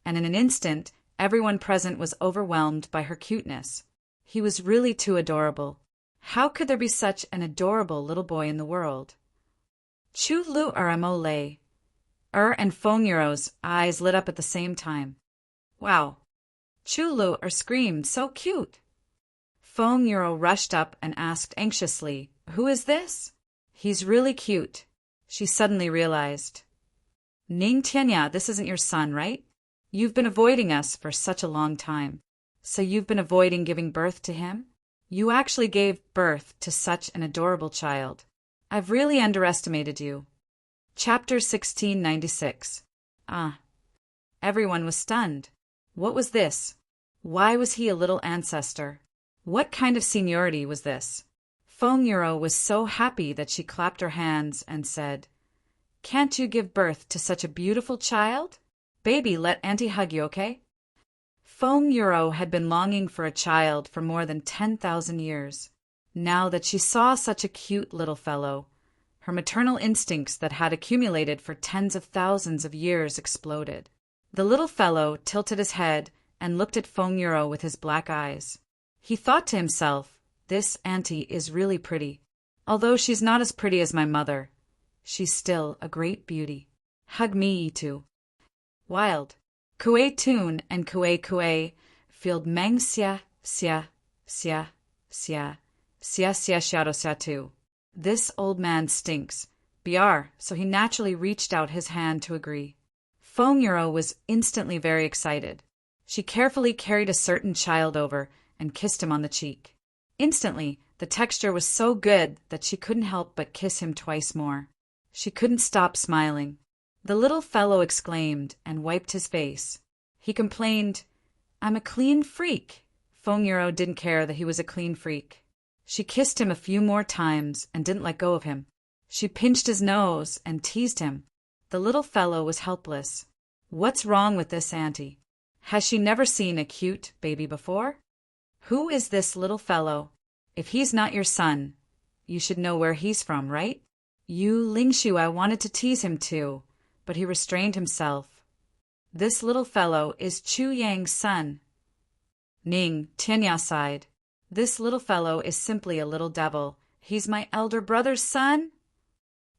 and in an instant, everyone present was overwhelmed by her cuteness. He was really too adorable. How could there be such an adorable little boy in the world? Chu Lu Rmo lay. And Feng Yuro's eyes lit up at the same time. "Wow!" Chu Lu screamed, "So cute!" Feng Yuro rushed up and asked anxiously, "Who is this?" "He's really cute," she suddenly realized. "Ning Tianya, this isn't your son, right? You've been avoiding us for such a long time. So you've been avoiding giving birth to him? You actually gave birth to such an adorable child. I've really underestimated you." Chapter 1696. Everyone was stunned. What was this? Why was he a little ancestor? What kind of seniority was this? Feng Yuro was so happy that she clapped her hands and said, Can't you give birth to such a beautiful child? Baby, let Auntie hug you, okay? Feng Euro had been longing for a child for more than 10,000 years. Now that she saw such a cute little fellow, her maternal instincts that had accumulated for tens of thousands of years exploded. The little fellow tilted his head and looked at Feng Euro with his black eyes. He thought to himself, this auntie is really pretty. Although she's not as pretty as my mother, she's still a great beauty. Hug me, Itu. Wild. Kue Tun and Kue field Meng Xia Xia Xia Xia Xia Xia Shadow Satu. This old man stinks. BR, so he naturally reached out his hand to agree. Feng Euro was instantly very excited. She carefully carried a certain child over and kissed him on the cheek. Instantly, the texture was so good that she couldn't help but kiss him twice more. She couldn't stop smiling. The little fellow exclaimed and wiped his face. He complained, I'm a clean freak. Feng Euro didn't care that he was a clean freak. She kissed him a few more times and didn't let go of him. She pinched his nose and teased him. The little fellow was helpless. What's wrong with this auntie? Has she never seen a cute baby before? Who is this little fellow? If he's not your son, you should know where he's from, right? You Lingshu, I wanted to tease him too, but he restrained himself. This little fellow is Chu Yang's son. Ning Tianya sighed. This little fellow is simply a little devil. He's my elder brother's son?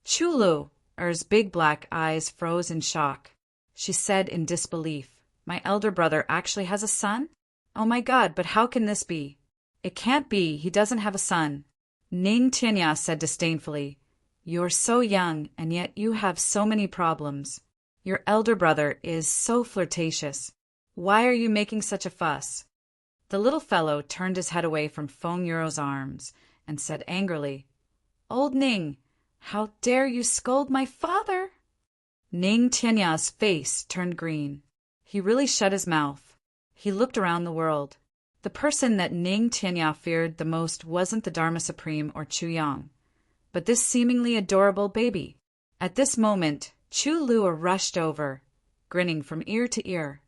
Chulu, Er's big black eyes froze in shock. She said in disbelief, my elder brother actually has a son? Oh my God, but how can this be? It can't be, he doesn't have a son. Ning Tianya said disdainfully, you're so young and yet you have so many problems. Your elder brother is so flirtatious. Why are you making such a fuss? The little fellow turned his head away from Feng Euro's arms and said angrily, Old Ning, how dare you scold my father? Ning Tianya's face turned green. He really shut his mouth. He looked around the world. The person that Ning Tianya feared the most wasn't the Dharma Supreme or Chu Yang, but this seemingly adorable baby. At this moment, Chu Lua rushed over, grinning from ear to ear.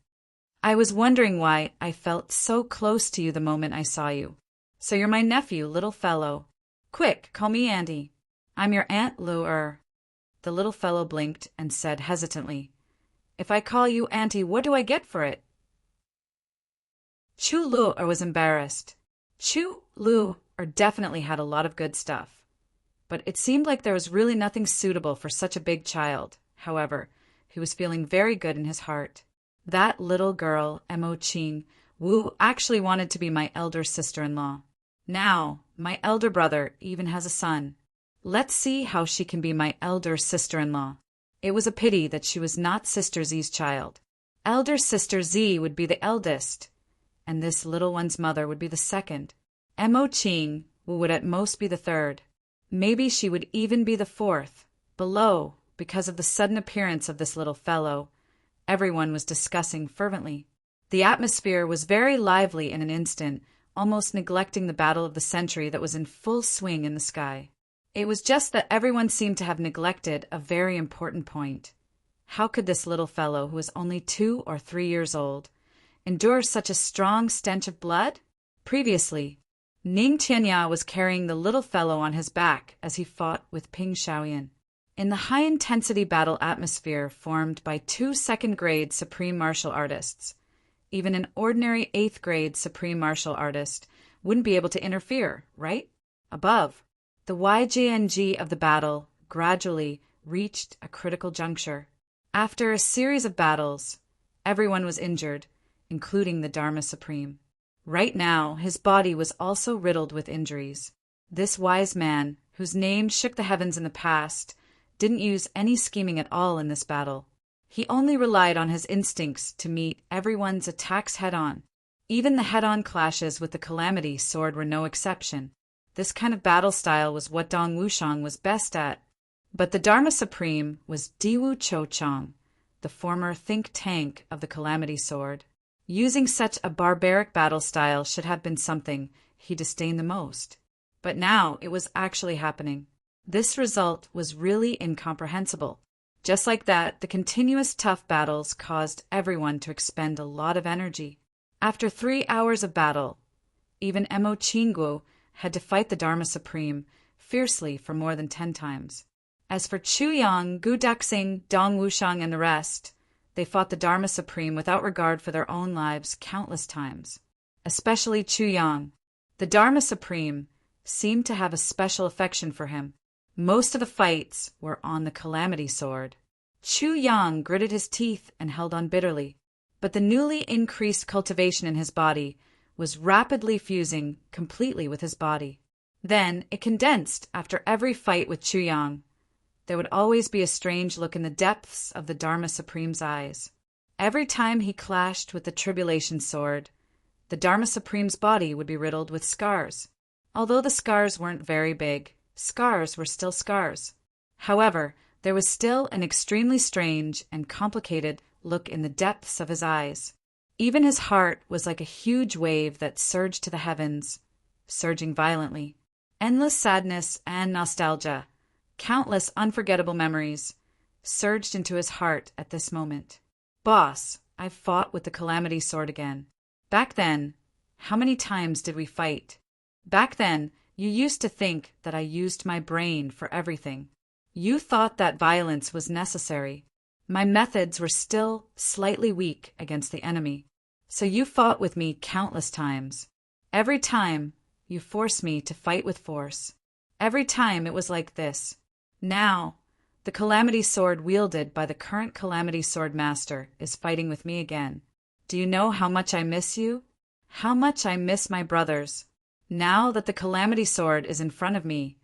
I was wondering why I felt so close to you the moment I saw you. So you're my nephew, little fellow. Quick, call me Andy. I'm your Aunt Lu. The little fellow blinked and said hesitantly, If I call you Auntie, what do I get for it? Chu Lu was embarrassed. Chu Lu definitely had a lot of good stuff. But it seemed like there was really nothing suitable for such a big child. However, he was feeling very good in his heart. That little girl, Mo Qing Wu, actually wanted to be my elder sister-in-law. Now, my elder brother even has a son. Let's see how she can be my elder sister-in-law. It was a pity that she was not Sister Z's child. Elder Sister Z would be the eldest, and this little one's mother would be the second. Mo Qing Wu would at most be the third. Maybe she would even be the fourth. Below, because of the sudden appearance of this little fellow, everyone was discussing fervently. The atmosphere was very lively in an instant, almost neglecting the battle of the century that was in full swing in the sky. It was just that everyone seemed to have neglected a very important point. How could this little fellow, who was only 2 or 3 years old, endure such a strong stench of blood? Previously, Ning Tianya was carrying the little fellow on his back as he fought with Ping Shaoyan. In the high-intensity battle atmosphere formed by 2 second-grade supreme martial artists, even an ordinary 8th-grade supreme martial artist wouldn't be able to interfere, right? Above, the YJNG of the battle gradually reached a critical juncture. After a series of battles, everyone was injured, including the Dharma Supreme. Right now, his body was also riddled with injuries. This wise man, whose name shook the heavens in the past, didn't use any scheming at all in this battle. He only relied on his instincts to meet everyone's attacks head-on. Even the head-on clashes with the Calamity Sword were no exception. This kind of battle style was what Dong Wushang was best at. But the Dharma Supreme was Diwu Cho Chang, the former think tank of the Calamity Sword. Using such a barbaric battle style should have been something he disdained the most. But now it was actually happening. This result was really incomprehensible. Just like that, the continuous tough battles caused everyone to expend a lot of energy. After 3 hours of battle, even Emo Chingu had to fight the Dharma Supreme fiercely for more than 10 times. As for Chu Yang, Gu Daxing, Dong Wushang, and the rest, they fought the Dharma Supreme without regard for their own lives countless times. Especially Chu Yang. The Dharma Supreme seemed to have a special affection for him. Most of the fights were on the Calamity Sword. Chu Yang gritted his teeth and held on bitterly, but the newly increased cultivation in his body was rapidly fusing completely with his body. Then it condensed after every fight with Chu Yang. There would always be a strange look in the depths of the Dharma Supreme's eyes. Every time he clashed with the Tribulation Sword, the Dharma Supreme's body would be riddled with scars. Although the scars weren't very big, scars were still scars. However, there was still an extremely strange and complicated look in the depths of his eyes. Even his heart was like a huge wave that surged to the heavens, surging violently. Endless sadness and nostalgia, countless unforgettable memories, surged into his heart at this moment. Boss, I've fought with the Calamity Sword again. Back then, how many times did we fight? Back then, you used to think that I used my brain for everything. You thought that violence was necessary. My methods were still slightly weak against the enemy. So you fought with me countless times. Every time, you forced me to fight with force. Every time it was like this. Now, the Calamity Sword wielded by the current Calamity Sword Master is fighting with me again. Do you know how much I miss you? How much I miss my brothers? Now that the Calamity Sword is in front of me,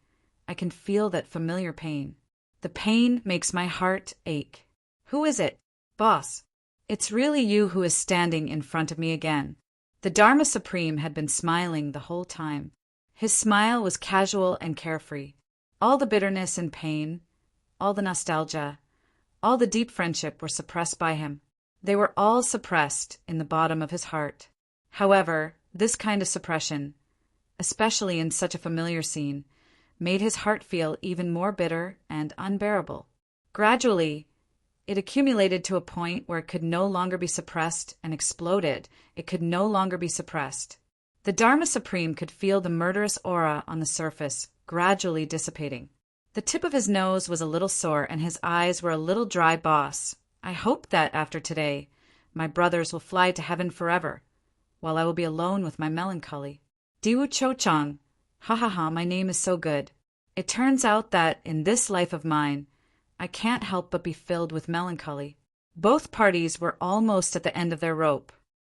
I can feel that familiar pain. The pain makes my heart ache. Who is it? Boss. It's really you who is standing in front of me again. The Dharma Supreme had been smiling the whole time. His smile was casual and carefree. All the bitterness and pain, all the nostalgia, all the deep friendship were suppressed by him. They were all suppressed in the bottom of his heart. However, this kind of suppression, especially in such a familiar scene, made his heart feel even more bitter and unbearable. Gradually, it accumulated to a point where it could no longer be suppressed and exploded. It could no longer be suppressed. The Dharma Supreme could feel the murderous aura on the surface gradually dissipating. The tip of his nose was a little sore and his eyes were a little dry. Boss, I hope that after today, my brothers will fly to heaven forever, while I will be alone with my melancholy. Diwu Cho Chang, ha ha ha, my name is so good. It turns out that, in this life of mine, I can't help but be filled with melancholy. Both parties were almost at the end of their rope.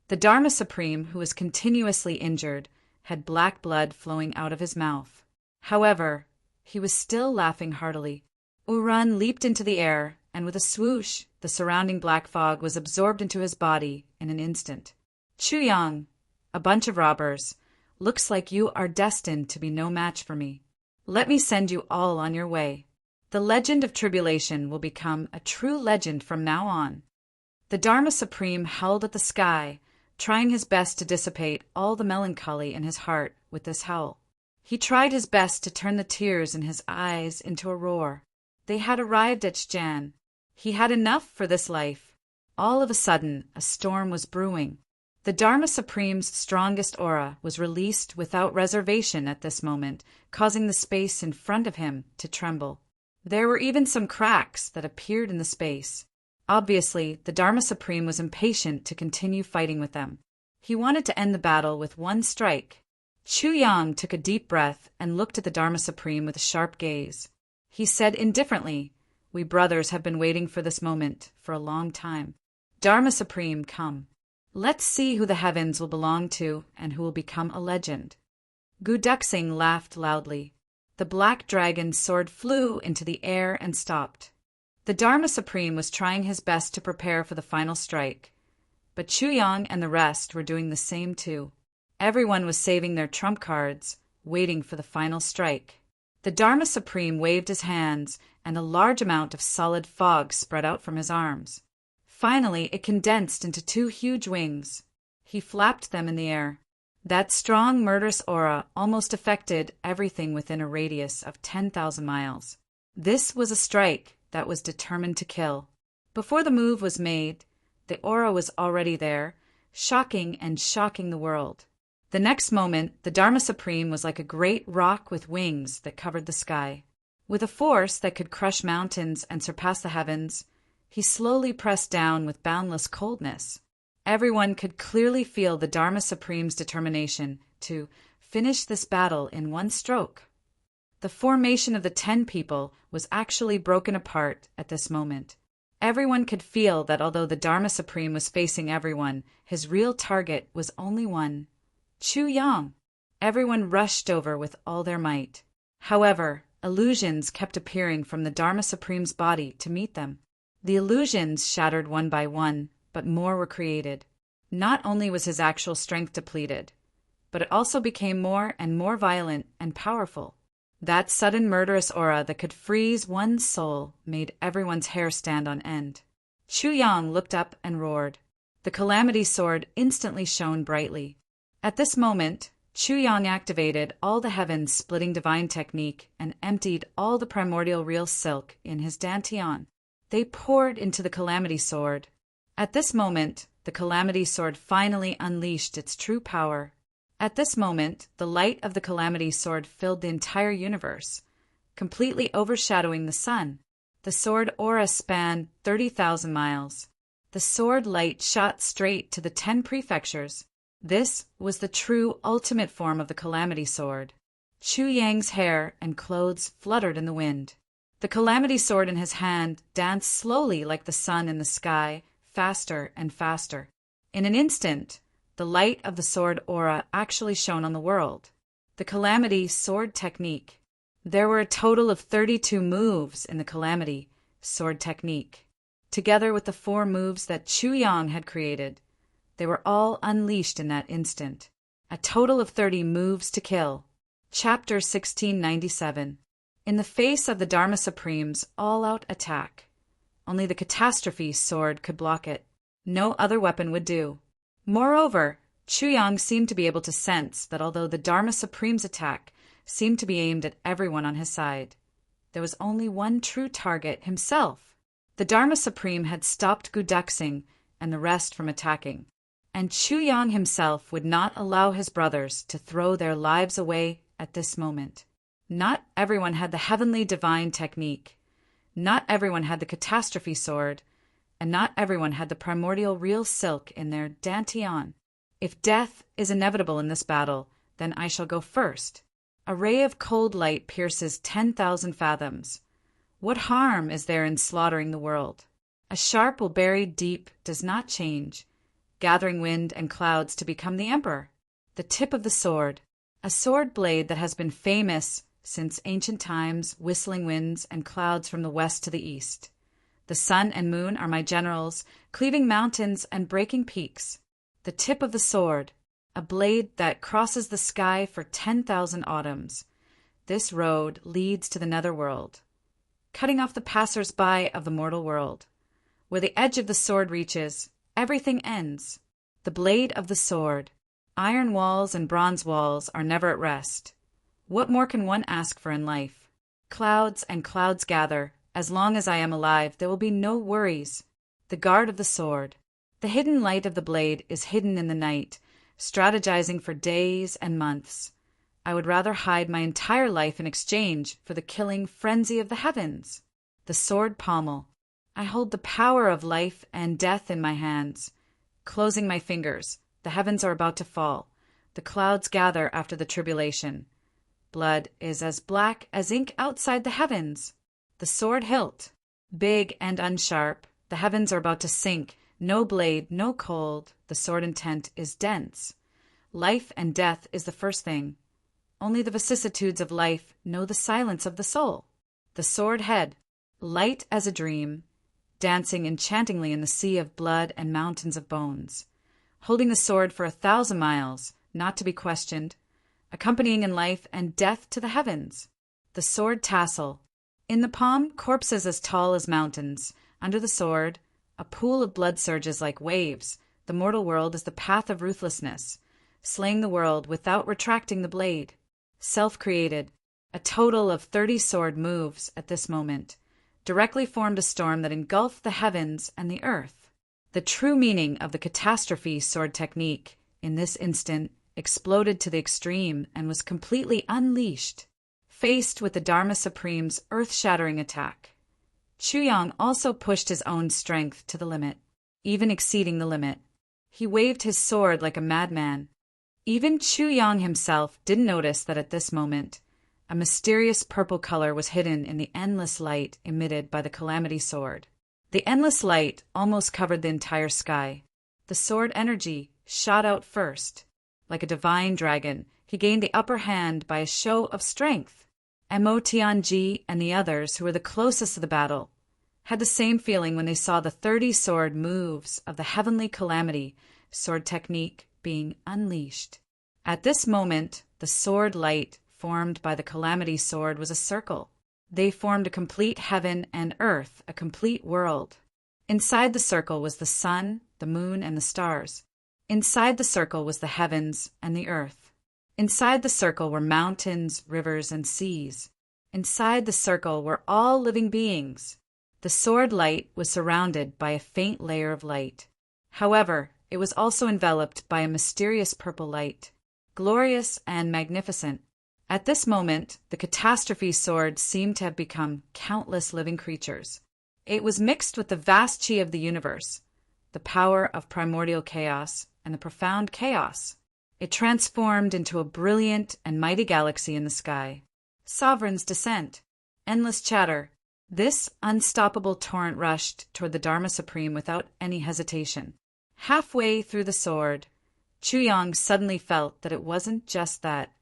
The Dharma Supreme, who was continuously injured, had black blood flowing out of his mouth. However, he was still laughing heartily. Uran leaped into the air, and with a swoosh, the surrounding black fog was absorbed into his body in an instant. Chu Yang, a bunch of robbers, looks like you are destined to be no match for me. Let me send you all on your way. The legend of tribulation will become a true legend from now on. The Dharma Supreme held at the sky, trying his best to dissipate all the melancholy in his heart with this howl. He tried his best to turn the tears in his eyes into a roar. They had arrived at Zhan. He had enough for this life. All of a sudden, a storm was brewing. The Dharma Supreme's strongest aura was released without reservation at this moment, causing the space in front of him to tremble. There were even some cracks that appeared in the space. Obviously, the Dharma Supreme was impatient to continue fighting with them. He wanted to end the battle with one strike. Chu Yang took a deep breath and looked at the Dharma Supreme with a sharp gaze. He said indifferently, "We brothers have been waiting for this moment for a long time. Dharma Supreme, come. Let's see who the heavens will belong to and who will become a legend." Gu Duxing laughed loudly. The black dragon's sword flew into the air and stopped. The Dharma Supreme was trying his best to prepare for the final strike, but Chu Yang and the rest were doing the same too. Everyone was saving their trump cards, waiting for the final strike. The Dharma Supreme waved his hands, and a large amount of solid fog spread out from his arms. Finally, it condensed into two huge wings. He flapped them in the air. That strong, murderous aura almost affected everything within a radius of 10,000 miles. This was a strike that was determined to kill. Before the move was made, the aura was already there, shocking the world. The next moment, the Dharma Supreme was like a great rock with wings that covered the sky. With a force that could crush mountains and surpass the heavens, he slowly pressed down with boundless coldness. Everyone could clearly feel the Dharma Supreme's determination to finish this battle in one stroke. The formation of the 10 people was actually broken apart at this moment. Everyone could feel that although the Dharma Supreme was facing everyone, his real target was only one: Chu Yang. Everyone rushed over with all their might. However, illusions kept appearing from the Dharma Supreme's body to meet them. The illusions shattered one by one, but more were created. Not only was his actual strength depleted, but it also became more and more violent and powerful. That sudden murderous aura that could freeze one's soul made everyone's hair stand on end. Chu Yang looked up and roared. The Calamity Sword instantly shone brightly. At this moment, Chu Yang activated all the heavens-splitting divine technique and emptied all the primordial real silk in his dantian. They poured into the Calamity Sword. At this moment, the Calamity Sword finally unleashed its true power. At this moment, the light of the Calamity Sword filled the entire universe, completely overshadowing the sun. The sword aura spanned 30,000 miles. The sword light shot straight to the 10 prefectures. This was the true ultimate form of the Calamity Sword. Chu Yang's hair and clothes fluttered in the wind. The Calamity Sword in his hand danced slowly like the sun in the sky, faster and faster. In an instant, the light of the sword aura actually shone on the world. The Calamity Sword Technique. There were a total of 32 moves in the Calamity Sword Technique. Together with the 4 moves that Chu Yang had created, they were all unleashed in that instant. A total of 30 moves to kill. Chapter 1697. In the face of the Dharma Supreme's all-out attack, only the Catastrophe Sword could block it. No other weapon would do. Moreover, Chu Yang seemed to be able to sense that although the Dharma Supreme's attack seemed to be aimed at everyone on his side, there was only one true target: himself. The Dharma Supreme had stopped Guduxing and the rest from attacking, and Chu Yang himself would not allow his brothers to throw their lives away at this moment. Not everyone had the heavenly divine technique. Not everyone had the Catastrophe Sword, and not everyone had the primordial real silk in their dantian. If death is inevitable in this battle, then I shall go first. A ray of cold light pierces 10,000 fathoms. What harm is there in slaughtering the world? A sharp will buried deep does not change, gathering wind and clouds to become the emperor. The tip of the sword, a sword blade that has been famous since ancient times, whistling winds and clouds from the west to the east. The sun and moon are my generals, cleaving mountains and breaking peaks. The tip of the sword, a blade that crosses the sky for 10,000 autumns. This road leads to the netherworld, cutting off the passers-by of the mortal world. Where the edge of the sword reaches, everything ends. The blade of the sword. Iron walls and bronze walls are never at rest. What more can one ask for in life? Clouds and clouds gather. As long as I am alive, there will be no worries. The guard of the sword. The hidden light of the blade is hidden in the night, strategizing for days and months. I would rather hide my entire life in exchange for the killing frenzy of the heavens. The sword pommel. I hold the power of life and death in my hands. Closing my fingers, the heavens are about to fall. The clouds gather after the tribulation. Blood is as black as ink outside the heavens. The sword hilt, big and unsharp, the heavens are about to sink. No blade, no cold, the sword intent is dense. Life and death is the first thing. Only the vicissitudes of life know the silence of the soul. The sword head, light as a dream, dancing enchantingly in the sea of blood and mountains of bones. Holding the sword for 1,000 miles, not to be questioned, accompanying in life and death to the heavens. The sword tassel. In the palm, corpses as tall as mountains. Under the sword, a pool of blood surges like waves. The mortal world is the path of ruthlessness, slaying the world without retracting the blade. Self-created. A total of 30 sword moves at this moment. directly formed a storm that engulfed the heavens and the earth. The true meaning of the catastrophe sword technique, in this instant, exploded to the extreme and was completely unleashed. Faced with the Dharma Supreme's earth-shattering attack, Chuyang also pushed his own strength to the limit, even exceeding the limit. He waved his sword like a madman. Even Chuyang himself didn't notice that at this moment, a mysterious purple color was hidden in the endless light emitted by the Calamity Sword. The endless light almost covered the entire sky. The sword energy shot out first. Like a divine dragon, he gained the upper hand by a show of strength. Mo Tianji and the others who were the closest to the battle had the same feeling when they saw the 30 sword moves of the heavenly calamity sword technique being unleashed. At this moment, the sword light formed by the calamity sword was a circle. They formed a complete heaven and earth, a complete world. Inside the circle was the sun, the moon, and the stars. Inside the circle was the heavens and the earth. Inside the circle were mountains, rivers, and seas. Inside the circle were all living beings. The sword light was surrounded by a faint layer of light. However, it was also enveloped by a mysterious purple light, glorious and magnificent. At this moment, the catastrophe sword seemed to have become countless living creatures. It was mixed with the vast chi of the universe, the power of primordial chaos, and the profound chaos. It transformed into a brilliant and mighty galaxy in the sky. Sovereign's descent. Endless chatter. This unstoppable torrent rushed toward the Dharma Supreme without any hesitation. Halfway through the sword, Chuyang suddenly felt that it wasn't just that.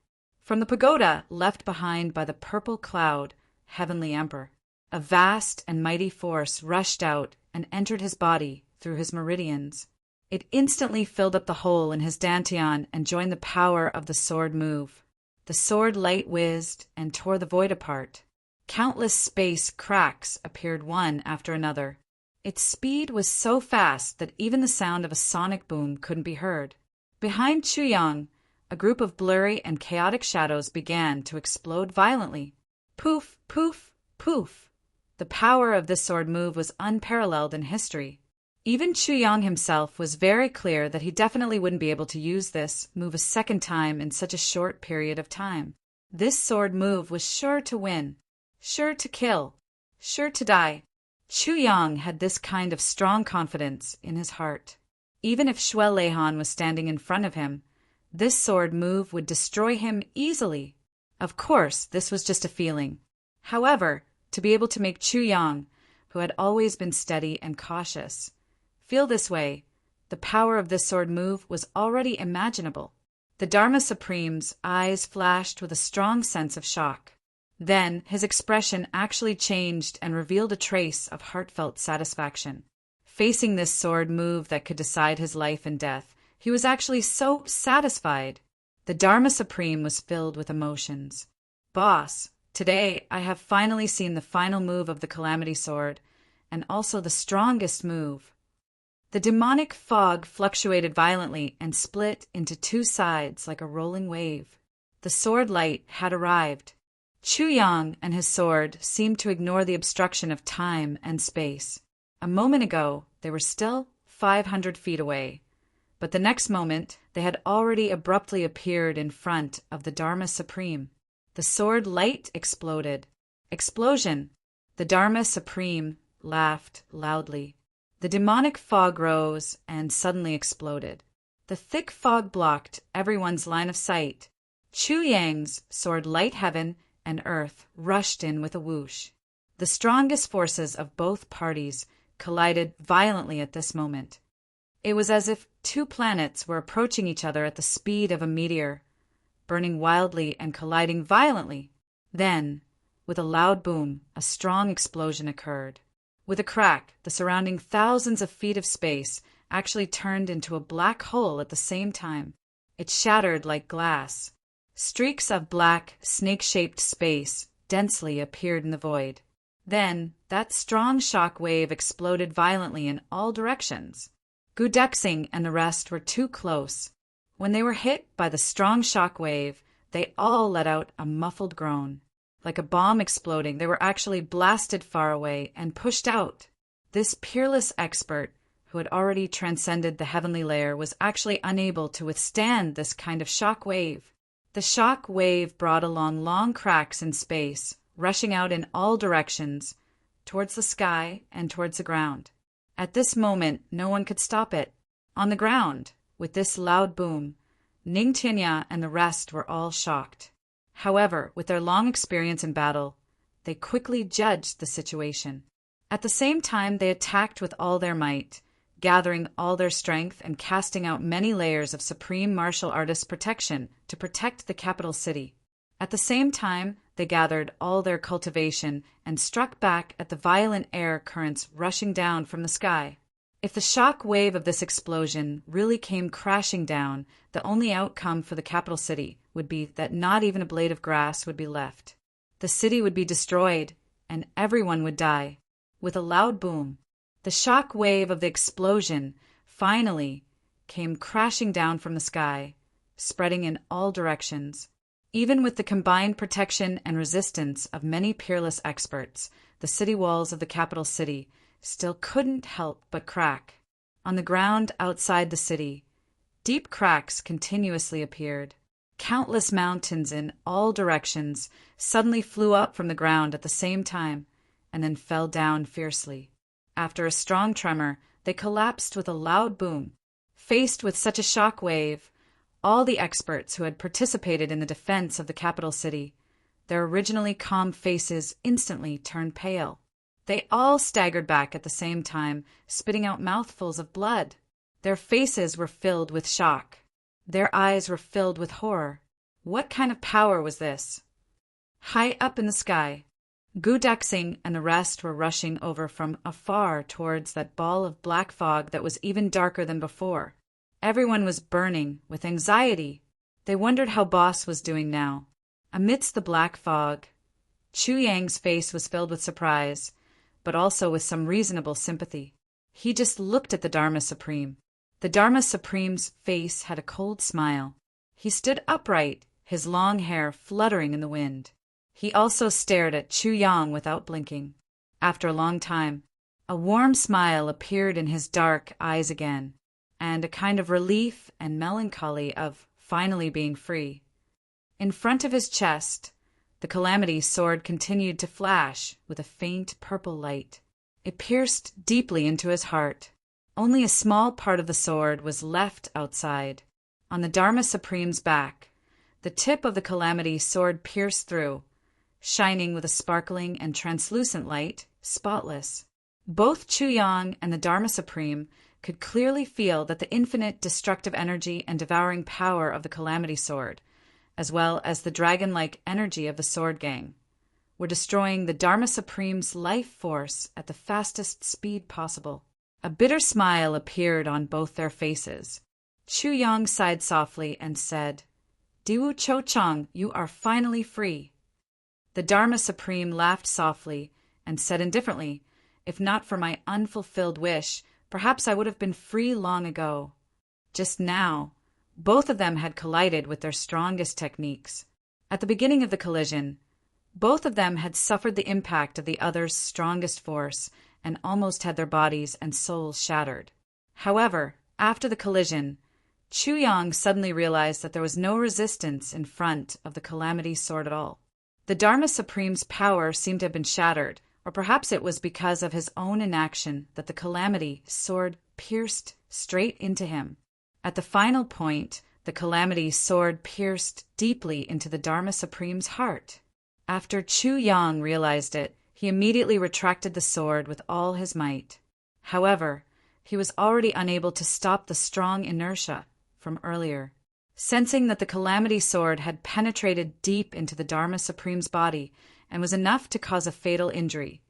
From the pagoda left behind by the purple cloud, Heavenly Emperor, a vast and mighty force rushed out and entered his body through his meridians. It instantly filled up the hole in his dantian and joined the power of the sword move. The sword light whizzed and tore the void apart. Countless space cracks appeared one after another. Its speed was so fast that even the sound of a sonic boom couldn't be heard. Behind Chuyang, a group of blurry and chaotic shadows began to explode violently. Poof, poof, poof. The power of this sword move was unparalleled in history. Even Chuyang himself was very clear that he definitely wouldn't be able to use this move a second time in such a short period of time. This sword move was sure to win, sure to kill, sure to die. Chuyang had this kind of strong confidence in his heart. Even if Shuel Leihan was standing in front of him, this sword move would destroy him easily. Of course, this was just a feeling. However, to be able to make Chuyang, who had always been steady and cautious, feel this way, the power of this sword move was already imaginable. The Dharma Supreme's eyes flashed with a strong sense of shock. Then his expression actually changed and revealed a trace of heartfelt satisfaction. Facing this sword move that could decide his life and death, he was actually so satisfied. The Dharma Supreme was filled with emotions. Boss, today I have finally seen the final move of the Calamity Sword, and also the strongest move. The demonic fog fluctuated violently and split into two sides like a rolling wave. The sword light had arrived. Chuyang and his sword seemed to ignore the obstruction of time and space. A moment ago, they were still 500 feet away, but the next moment, they had already abruptly appeared in front of the Dharma Supreme. The sword light exploded. Explosion! The Dharma Supreme laughed loudly. The demonic fog rose and suddenly exploded. The thick fog blocked everyone's line of sight. Chuyang's sword light heaven and earth rushed in with a whoosh. The strongest forces of both parties collided violently at this moment. It was as if two planets were approaching each other at the speed of a meteor, burning wildly and colliding violently. Then, with a loud boom, a strong explosion occurred. With a crack, the surrounding thousands of feet of space actually turned into a black hole at the same time. It shattered like glass. Streaks of black, snake-shaped space densely appeared in the void. Then, that strong shock wave exploded violently in all directions. Gu Dexing and the rest were too close. When they were hit by the strong shock wave, they all let out a muffled groan. Like a bomb exploding, they were actually blasted far away and pushed out. This peerless expert, who had already transcended the heavenly layer, was actually unable to withstand this kind of shock wave. The shock wave brought along long cracks in space, rushing out in all directions, towards the sky and towards the ground. At this moment, no one could stop it. On the ground, with this loud boom, Ning Tianya and the rest were all shocked. However, with their long experience in battle, they quickly judged the situation. At the same time, they attacked with all their might, gathering all their strength and casting out many layers of supreme martial artist protection to protect the capital city. At the same time, they gathered all their cultivation and struck back at the violent air currents rushing down from the sky. If the shock wave of this explosion really came crashing down, the only outcome for the capital city would be that not even a blade of grass would be left. The city would be destroyed, and everyone would die. With a loud boom, the shock wave of the explosion finally came crashing down from the sky, spreading in all directions. Even with the combined protection and resistance of many peerless experts, the city walls of the capital city still couldn't help but crack. On the ground outside the city, deep cracks continuously appeared. Countless mountains in all directions suddenly flew up from the ground at the same time and then fell down fiercely. After a strong tremor, they collapsed with a loud boom. Faced with such a shock wave, all the experts who had participated in the defense of the capital city, their originally calm faces instantly turned pale. They all staggered back at the same time, spitting out mouthfuls of blood. Their faces were filled with shock. Their eyes were filled with horror. What kind of power was this? High up in the sky, Gu Daxing and the rest were rushing over from afar towards that ball of black fog that was even darker than before. Everyone was burning with anxiety. They wondered how Boss was doing now. Amidst the black fog, Chu Yang's face was filled with surprise, but also with some reasonable sympathy. He just looked at the Dharma Supreme. The Dharma Supreme's face had a cold smile. He stood upright, his long hair fluttering in the wind. He also stared at Chu Yang without blinking. After a long time, a warm smile appeared in his dark eyes again, and a kind of relief and melancholy of finally being free. In front of his chest, the Calamity sword continued to flash with a faint purple light. It pierced deeply into his heart. Only a small part of the sword was left outside. On the Dharma Supreme's back, the tip of the Calamity sword pierced through, shining with a sparkling and translucent light, spotless. Both Chu Yang and the Dharma Supreme could clearly feel that the infinite destructive energy and devouring power of the Calamity sword, as well as the dragon-like energy of the Sword Gang, were destroying the Dharma Supreme's life force at the fastest speed possible. A bitter smile appeared on both their faces. Chu Yang sighed softly and said, "Diwu Cho Chang, you are finally free." The Dharma Supreme laughed softly and said indifferently, "If not for my unfulfilled wish, perhaps I would have been free long ago." Just now, both of them had collided with their strongest techniques. At the beginning of the collision, both of them had suffered the impact of the other's strongest force and almost had their bodies and souls shattered. However, after the collision, Chu Yang suddenly realized that there was no resistance in front of the Calamity sword at all. The Dharma Supreme's power seemed to have been shattered, or perhaps it was because of his own inaction that the Calamity sword pierced straight into him. At the final point, the Calamity sword pierced deeply into the Dharma Supreme's heart. After Chu Yang realized it, he immediately retracted the sword with all his might. However, he was already unable to stop the strong inertia from earlier. Sensing that the Calamity sword had penetrated deep into the Dharma Supreme's body and was enough to cause a fatal injury,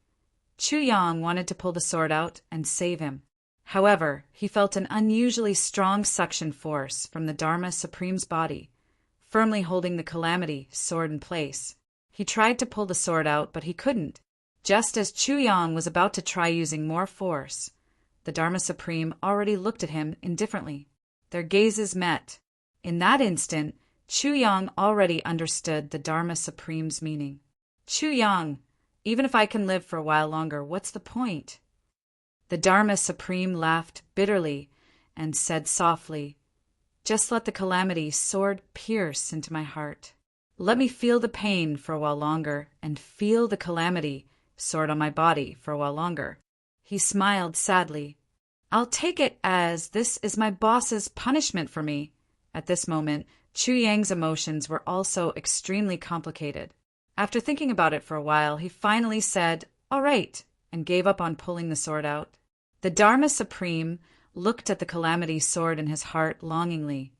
Chu Yang wanted to pull the sword out and save him. However, he felt an unusually strong suction force from the Dharma Supreme's body, firmly holding the Calamity sword in place. He tried to pull the sword out, but he couldn't. Just as Chu Yang was about to try using more force, the Dharma Supreme already looked at him indifferently. Their gazes met. In that instant, Chu Yang already understood the Dharma Supreme's meaning. Chu Yang, even if I can live for a while longer, what's the point? The Dharma Supreme laughed bitterly and said softly, just let the calamity sword pierce into my heart. Let me feel the pain for a while longer and feel the calamity sword on my body for a while longer. He smiled sadly. I'll take it as this is my boss's punishment for me. At this moment, Chu Yang's emotions were also extremely complicated. After thinking about it for a while, he finally said, all right, and gave up on pulling the sword out. The Dharma Supreme looked at the calamity sword in his heart longingly,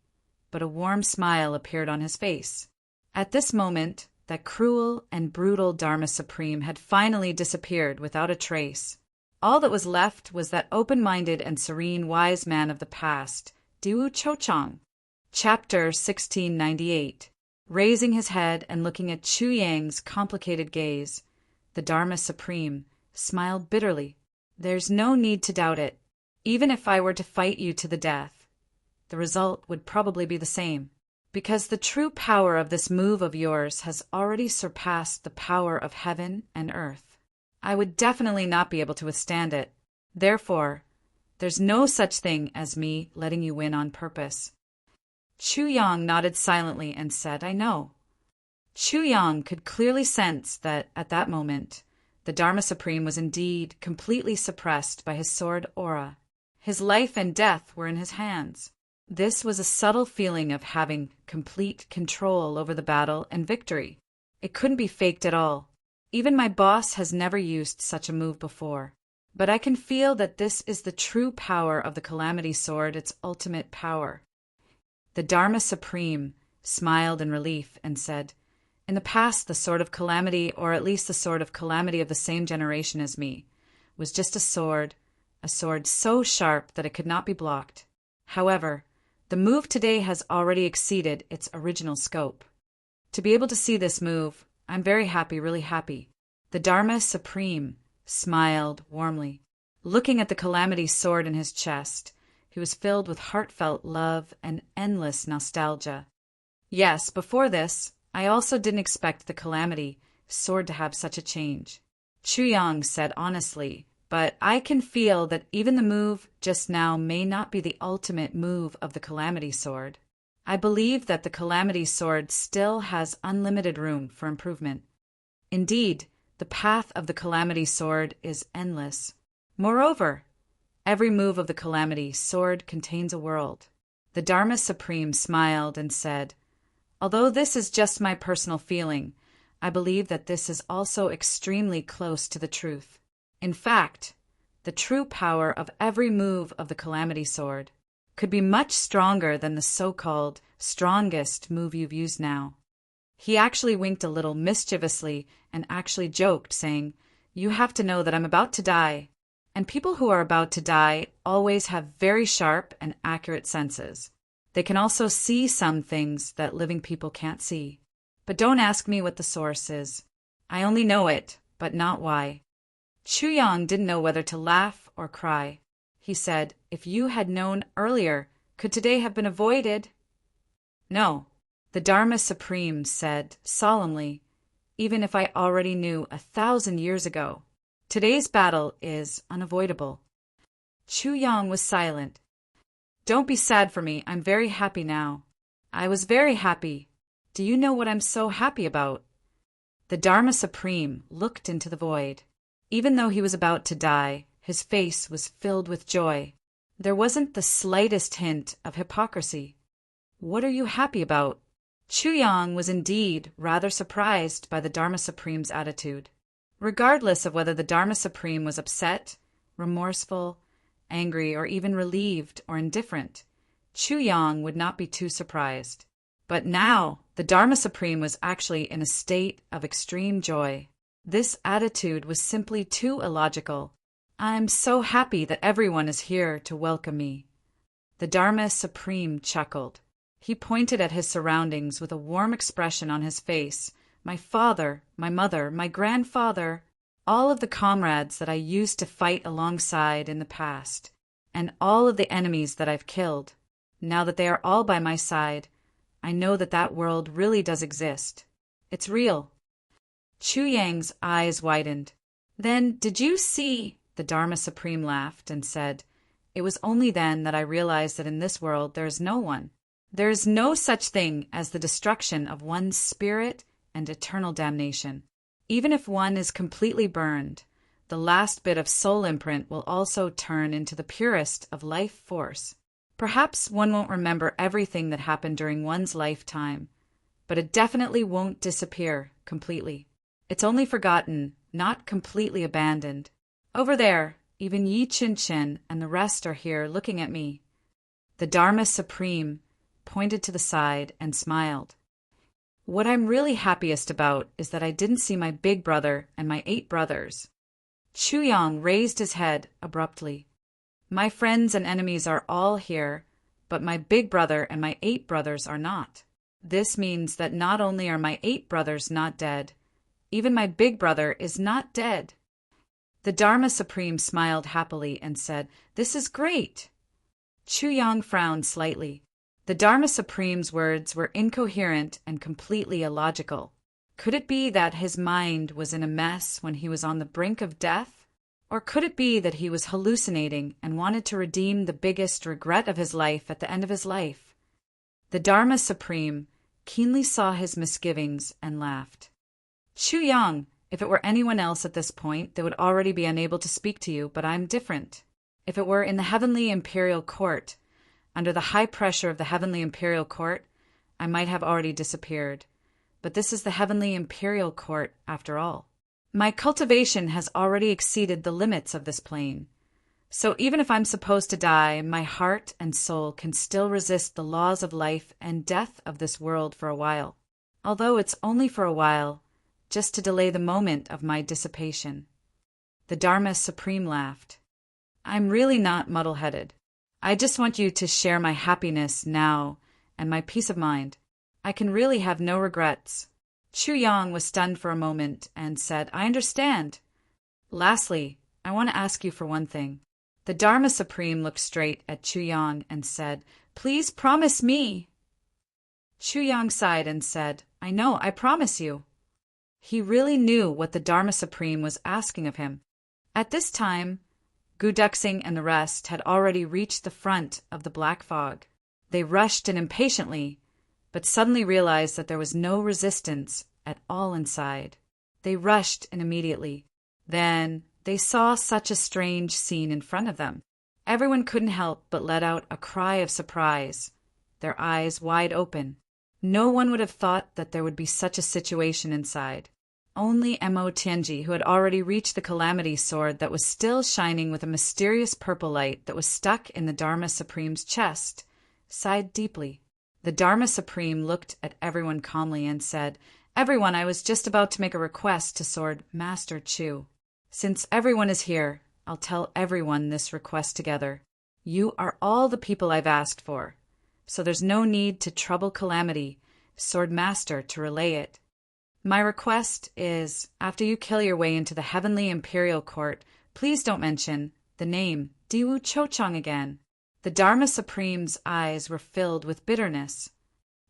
but a warm smile appeared on his face. At this moment, that cruel and brutal Dharma Supreme had finally disappeared without a trace. All that was left was that open-minded and serene wise man of the past, Diwu Chochang. Chapter 1698. Raising his head and looking at Chu Yang's complicated gaze, the Dharma Supreme smiled bitterly. There's no need to doubt it. Even if I were to fight you to the death, the result would probably be the same, because the true power of this move of yours has already surpassed the power of heaven and earth. I would definitely not be able to withstand it. Therefore, there's no such thing as me letting you win on purpose. Chu Yang nodded silently and said, I know. Chu Yang could clearly sense that, at that moment, the Dharma Supreme was indeed completely suppressed by his sword aura. His life and death were in his hands. This was a subtle feeling of having complete control over the battle and victory. It couldn't be faked at all. Even my boss has never used such a move before. But I can feel that this is the true power of the Calamity Sword, its ultimate power. The Dharma Supreme smiled in relief and said, in the past, the Sword of Calamity, or at least the Sword of Calamity of the same generation as me, was just a sword so sharp that it could not be blocked. However, the move today has already exceeded its original scope. To be able to see this move, I'm very happy, really happy. The Dharma Supreme smiled warmly. Looking at the Calamity Sword in his chest, he was filled with heartfelt love and endless nostalgia. Yes, before this, I also didn't expect the Calamity Sword to have such a change. Chu Yang said honestly, but I can feel that even the move just now may not be the ultimate move of the Calamity Sword. I believe that the Calamity Sword still has unlimited room for improvement. Indeed, the path of the Calamity Sword is endless. Moreover, every move of the Calamity Sword contains a world. The Dharma Supreme smiled and said, although this is just my personal feeling, I believe that this is also extremely close to the truth. In fact, the true power of every move of the Calamity Sword could be much stronger than the so-called strongest move you've used now. He actually winked a little mischievously and actually joked, saying, you have to know that I'm about to die, and people who are about to die always have very sharp and accurate senses. They can also see some things that living people can't see. But don't ask me what the source is. I only know it, but not why. Chu Yang didn't know whether to laugh or cry. He said, if you had known earlier, could today have been avoided? No, the Dharma Supreme said solemnly, even if I already knew 1,000 years ago, today's battle is unavoidable. Chu Yang was silent. Don't be sad for me, I'm very happy now. I was very happy. Do you know what I'm so happy about? The Dharma Supreme looked into the void. Even though he was about to die, his face was filled with joy. There wasn't the slightest hint of hypocrisy. What are you happy about? Chu Yang was indeed rather surprised by the Dharma Supreme's attitude. Regardless of whether the Dharma Supreme was upset, remorseful, angry, or even relieved or indifferent, Chu Yang would not be too surprised. But now, the Dharma Supreme was actually in a state of extreme joy. This attitude was simply too illogical. I'm so happy that everyone is here to welcome me. The Dharma Supreme chuckled. He pointed at his surroundings with a warm expression on his face. My father, my mother, my grandfather, all of the comrades that I used to fight alongside in the past, and all of the enemies that I've killed. Now that they are all by my side, I know that that world really does exist. It's real. Chu Yang's eyes widened. Then, did you see? The Dharma Supreme laughed and said, It was only then that I realized that in this world there is no one. There is no such thing as the destruction of one's spirit and eternal damnation. Even if one is completely burned, the last bit of soul imprint will also turn into the purest of life force. Perhaps one won't remember everything that happened during one's lifetime, but it definitely won't disappear completely. It's only forgotten, not completely abandoned. Over there, even Yi Chin Chin and the rest are here looking at me. The Dharma Supreme pointed to the side and smiled. What I'm really happiest about is that I didn't see my big brother and my 8 brothers. Chu Yang raised his head abruptly. My friends and enemies are all here, but my big brother and my 8 brothers are not. This means that not only are my 8 brothers not dead, even my big brother is not dead. The Dharma Supreme smiled happily and said, This is great. Chu Yang frowned slightly. The Dharma Supreme's words were incoherent and completely illogical. Could it be that his mind was in a mess when he was on the brink of death? Or could it be that he was hallucinating and wanted to redeem the biggest regret of his life at the end of his life? The Dharma Supreme keenly saw his misgivings and laughed. Chu Yang, if it were anyone else at this point, they would already be unable to speak to you, but I'm different. If it were in the Heavenly Imperial Court, under the high pressure of the Heavenly Imperial Court, I might have already disappeared. But this is the Heavenly Imperial Court, after all. My cultivation has already exceeded the limits of this plane. So even if I'm supposed to die, my heart and soul can still resist the laws of life and death of this world for a while. Although it's only for a while, just to delay the moment of my dissipation. The Dharma Supreme laughed. I'm really not muddle-headed. I just want you to share my happiness now and my peace of mind. I can really have no regrets. Chu Yang was stunned for a moment and said, I understand. Lastly, I want to ask you for one thing. The Dharma Supreme looked straight at Chu Yang and said, Please promise me. Chu Yang sighed and said, I know, I promise you. He really knew what the Dharma Supreme was asking of him. At this time, Gu Duxing and the rest had already reached the front of the black fog. They rushed in impatiently, but suddenly realized that there was no resistance at all inside. They rushed in immediately. Then they saw such a strange scene in front of them. Everyone couldn't help but let out a cry of surprise, their eyes wide open. No one would have thought that there would be such a situation inside. Only Mo Tianji, who had already reached the Calamity Sword that was still shining with a mysterious purple light that was stuck in the Dharma Supreme's chest, sighed deeply. The Dharma Supreme looked at everyone calmly and said, Everyone, I was just about to make a request to Sword Master Chu. Since everyone is here, I'll tell everyone this request together. You are all the people I've asked for, so there's no need to trouble Calamity, Sword Master, to relay it. My request is, after you kill your way into the Heavenly Imperial Court, please don't mention the name Diwu Chochang again. The Dharma Supreme's eyes were filled with bitterness.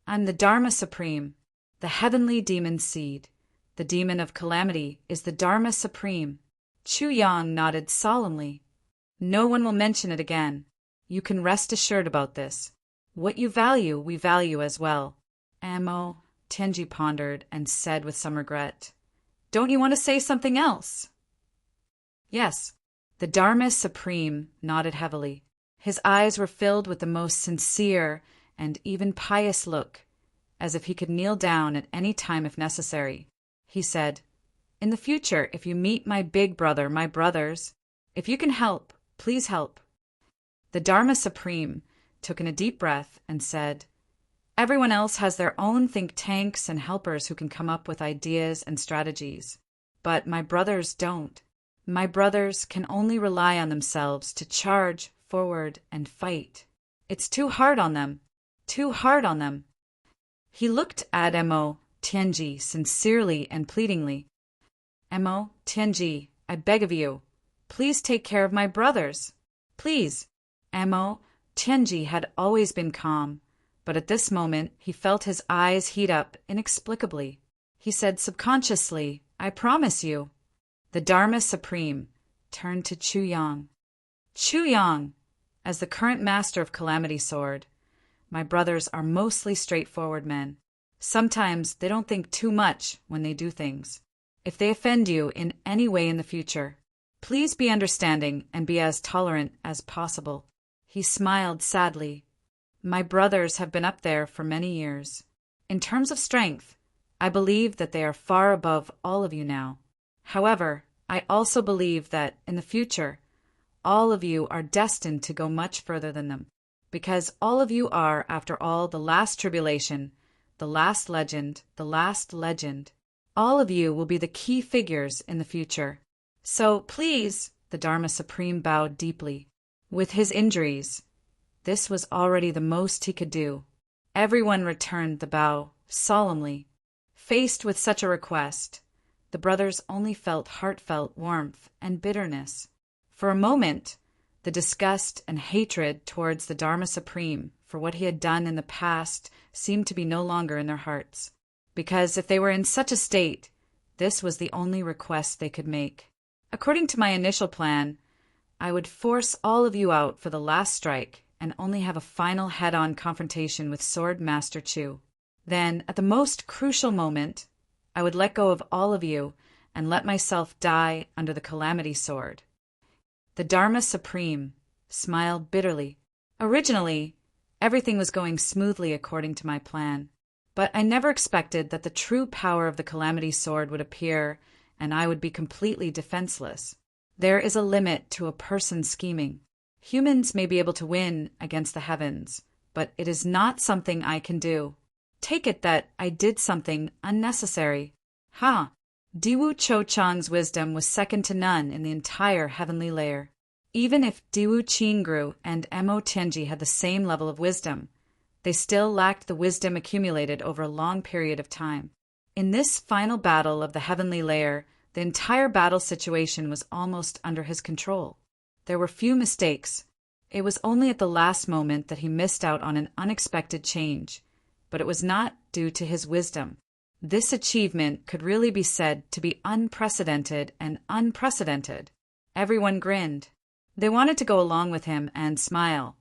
I'm the Dharma Supreme, the Heavenly Demon Seed. The Demon of Calamity is the Dharma Supreme. Chu Yang nodded solemnly. No one will mention it again. You can rest assured about this. What you value, we value as well. Mo Tianji pondered and said with some regret, Don't you want to say something else? Yes. The Dharma Supreme nodded heavily. His eyes were filled with the most sincere and even pious look, as if he could kneel down at any time if necessary. He said, In the future, if you meet my big brother, my brothers, if you can help, please help. The Dharma Supreme took in a deep breath and said, Everyone else has their own think tanks and helpers who can come up with ideas and strategies. But my brothers don't. My brothers can only rely on themselves to charge forward and fight. It's too hard on them. Too hard on them. He looked at Mo Tianji sincerely and pleadingly. Mo Tianji, I beg of you, please take care of my brothers. Please. Mo Tianji had always been calm, but at this moment he felt his eyes heat up inexplicably. He said subconsciously, I promise you. The Dharma Supreme turned to Chu Yang. Chu Yang, as the current master of Calamity Sword, my brothers are mostly straightforward men. Sometimes they don't think too much when they do things. If they offend you in any way in the future, please be understanding and be as tolerant as possible. He smiled sadly. My brothers have been up there for many years. In terms of strength, I believe that they are far above all of you now. However, I also believe that, in the future, all of you are destined to go much further than them, because all of you are, after all, the last tribulation, the last legend, the last legend. All of you will be the key figures in the future. So, please, the Dharma Supreme bowed deeply. With his injuries, this was already the most he could do. Everyone returned the bow, solemnly. Faced with such a request, the brothers only felt heartfelt warmth and bitterness. For a moment, the disgust and hatred towards the Dharma Supreme for what he had done in the past seemed to be no longer in their hearts, because if they were in such a state, this was the only request they could make. According to my initial plan, I would force all of you out for the last strike and only have a final head-on confrontation with Sword Master Chu. Then, at the most crucial moment, I would let go of all of you and let myself die under the Calamity Sword. The Dharma Supreme smiled bitterly. Originally, everything was going smoothly according to my plan, but I never expected that the true power of the Calamity Sword would appear and I would be completely defenseless. There is a limit to a person's scheming. Humans may be able to win against the heavens, but it is not something I can do. Take it that I did something unnecessary. Diwu Cho Chang's wisdom was second to none in the entire heavenly layer. Even if Diwu Qingru and Mo Tianji had the same level of wisdom, they still lacked the wisdom accumulated over a long period of time. In this final battle of the heavenly layer, the entire battle situation was almost under his control. There were few mistakes. It was only at the last moment that he missed out on an unexpected change, but it was not due to his wisdom. This achievement could really be said to be unprecedented and unprecedented. Everyone grinned. They wanted to go along with him and smile,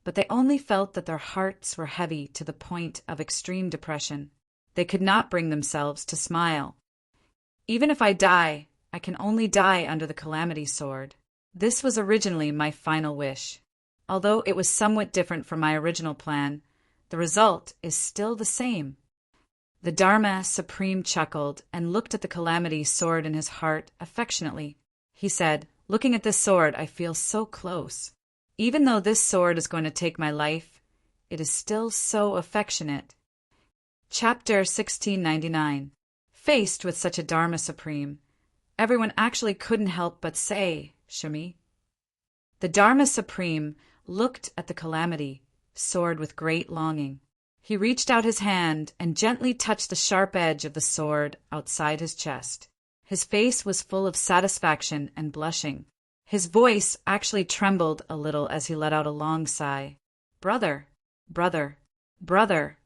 but they only felt that their hearts were heavy to the point of extreme depression. They could not bring themselves to smile. Even if I die, I can only die under the Calamity Sword. This was originally my final wish. Although it was somewhat different from my original plan, the result is still the same. The Dharma Supreme chuckled and looked at the Calamity Sword in his heart affectionately. He said, "Looking at this sword, I feel so close. Even though this sword is going to take my life, it is still so affectionate." Chapter 1699. Faced with such a Dharma Supreme, everyone actually couldn't help but say, "Shumi." The Dharma Supreme looked at the Calamity Sword with great longing. He reached out his hand and gently touched the sharp edge of the sword outside his chest. His face was full of satisfaction and blushing. His voice actually trembled a little as he let out a long sigh. "Brother, brother, brother."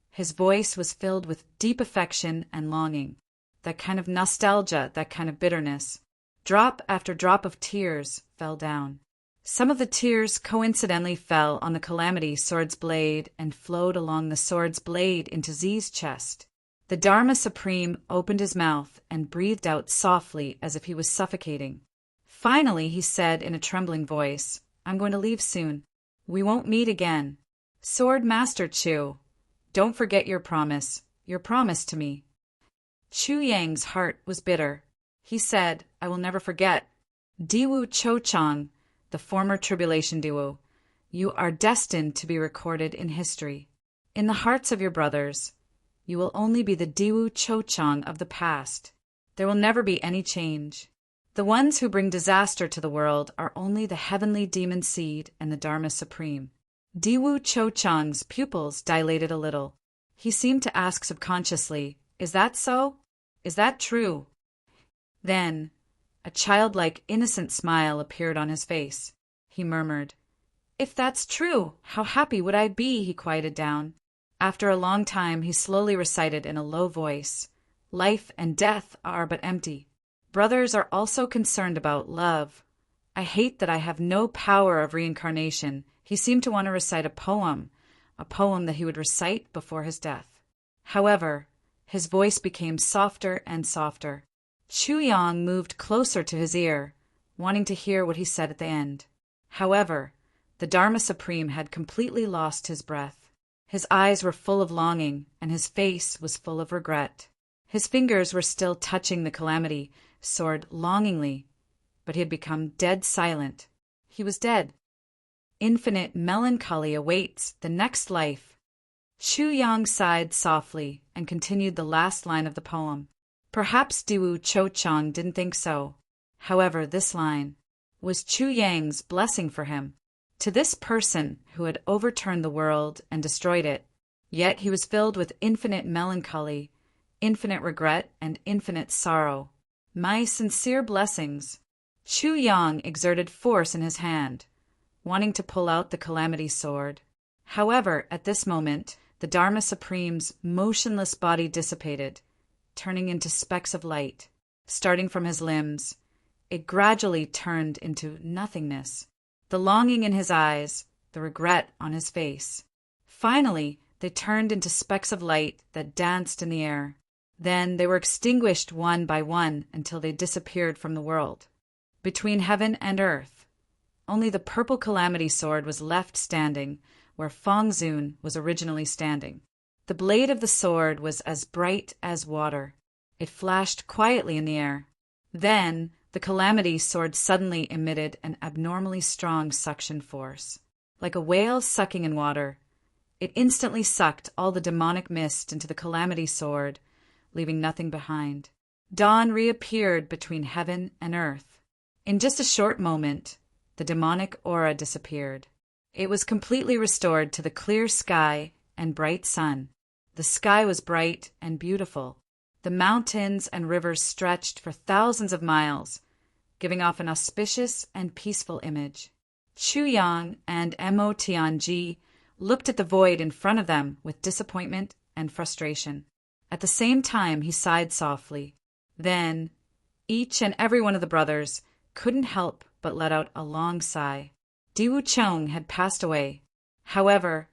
His voice was filled with deep affection and longing, that kind of nostalgia, that kind of bitterness. Drop after drop of tears fell down. Some of the tears coincidentally fell on the Calamity Sword's blade and flowed along the sword's blade into Z's chest. The Dharma Supreme opened his mouth and breathed out softly as if he was suffocating. Finally, he said in a trembling voice, "I'm going to leave soon. We won't meet again. Sword Master Chu, don't forget your promise to me." Chu Yang's heart was bitter. He said, "I will never forget. Diwu Cho Chang, the former Tribulation Diwu, you are destined to be recorded in history. In the hearts of your brothers, you will only be the Diwu Cho Chang of the past. There will never be any change. The ones who bring disaster to the world are only the heavenly demon seed and the Dharma Supreme." Diwu Cho Chang's pupils dilated a little. He seemed to ask subconsciously, "Is that so? Is that true?" Then, a childlike, innocent smile appeared on his face. He murmured, "If that's true, how happy would I be?" He quieted down. After a long time, he slowly recited in a low voice, Life and death are but empty. Brothers are also concerned about love. I hate that I have no power of reincarnation. He seemed to want to recite a poem that he would recite before his death. However, his voice became softer and softer. Chu Yang moved closer to his ear, wanting to hear what he said at the end. However, the Dharma Supreme had completely lost his breath. His eyes were full of longing, and his face was full of regret. His fingers were still touching the calamity sword longingly, but he had become dead silent. He was dead. Infinite melancholy awaits the next life. Chu Yang sighed softly and continued the last line of the poem. Perhaps Diwu Cho-chang didn't think so. However, this line was Chu Yang's blessing for him. To this person who had overturned the world and destroyed it, yet he was filled with infinite melancholy, infinite regret, and infinite sorrow. My sincere blessings. Chu Yang exerted force in his hand, wanting to pull out the calamity sword. However, at this moment, the Dharma Supreme's motionless body dissipated, turning into specks of light. Starting from his limbs, it gradually turned into nothingness. The longing in his eyes, the regret on his face. Finally, they turned into specks of light that danced in the air. Then they were extinguished one by one until they disappeared from the world. Between heaven and earth, only the purple calamity sword was left standing where Feng Zun was originally standing. The blade of the sword was as bright as water. It flashed quietly in the air. Then the calamity sword suddenly emitted an abnormally strong suction force. Like a whale sucking in water, it instantly sucked all the demonic mist into the calamity sword, leaving nothing behind. Dawn reappeared between heaven and earth. In just a short moment, the demonic aura disappeared. It was completely restored to the clear sky and bright sun. The sky was bright and beautiful. The mountains and rivers stretched for thousands of miles, giving off an auspicious and peaceful image. Chu Yang and Mo Tianji looked at the void in front of them with disappointment and frustration. At the same time, he sighed softly. Then, each and every one of the brothers couldn't help but let out a long sigh. Diwu Chong had passed away. However,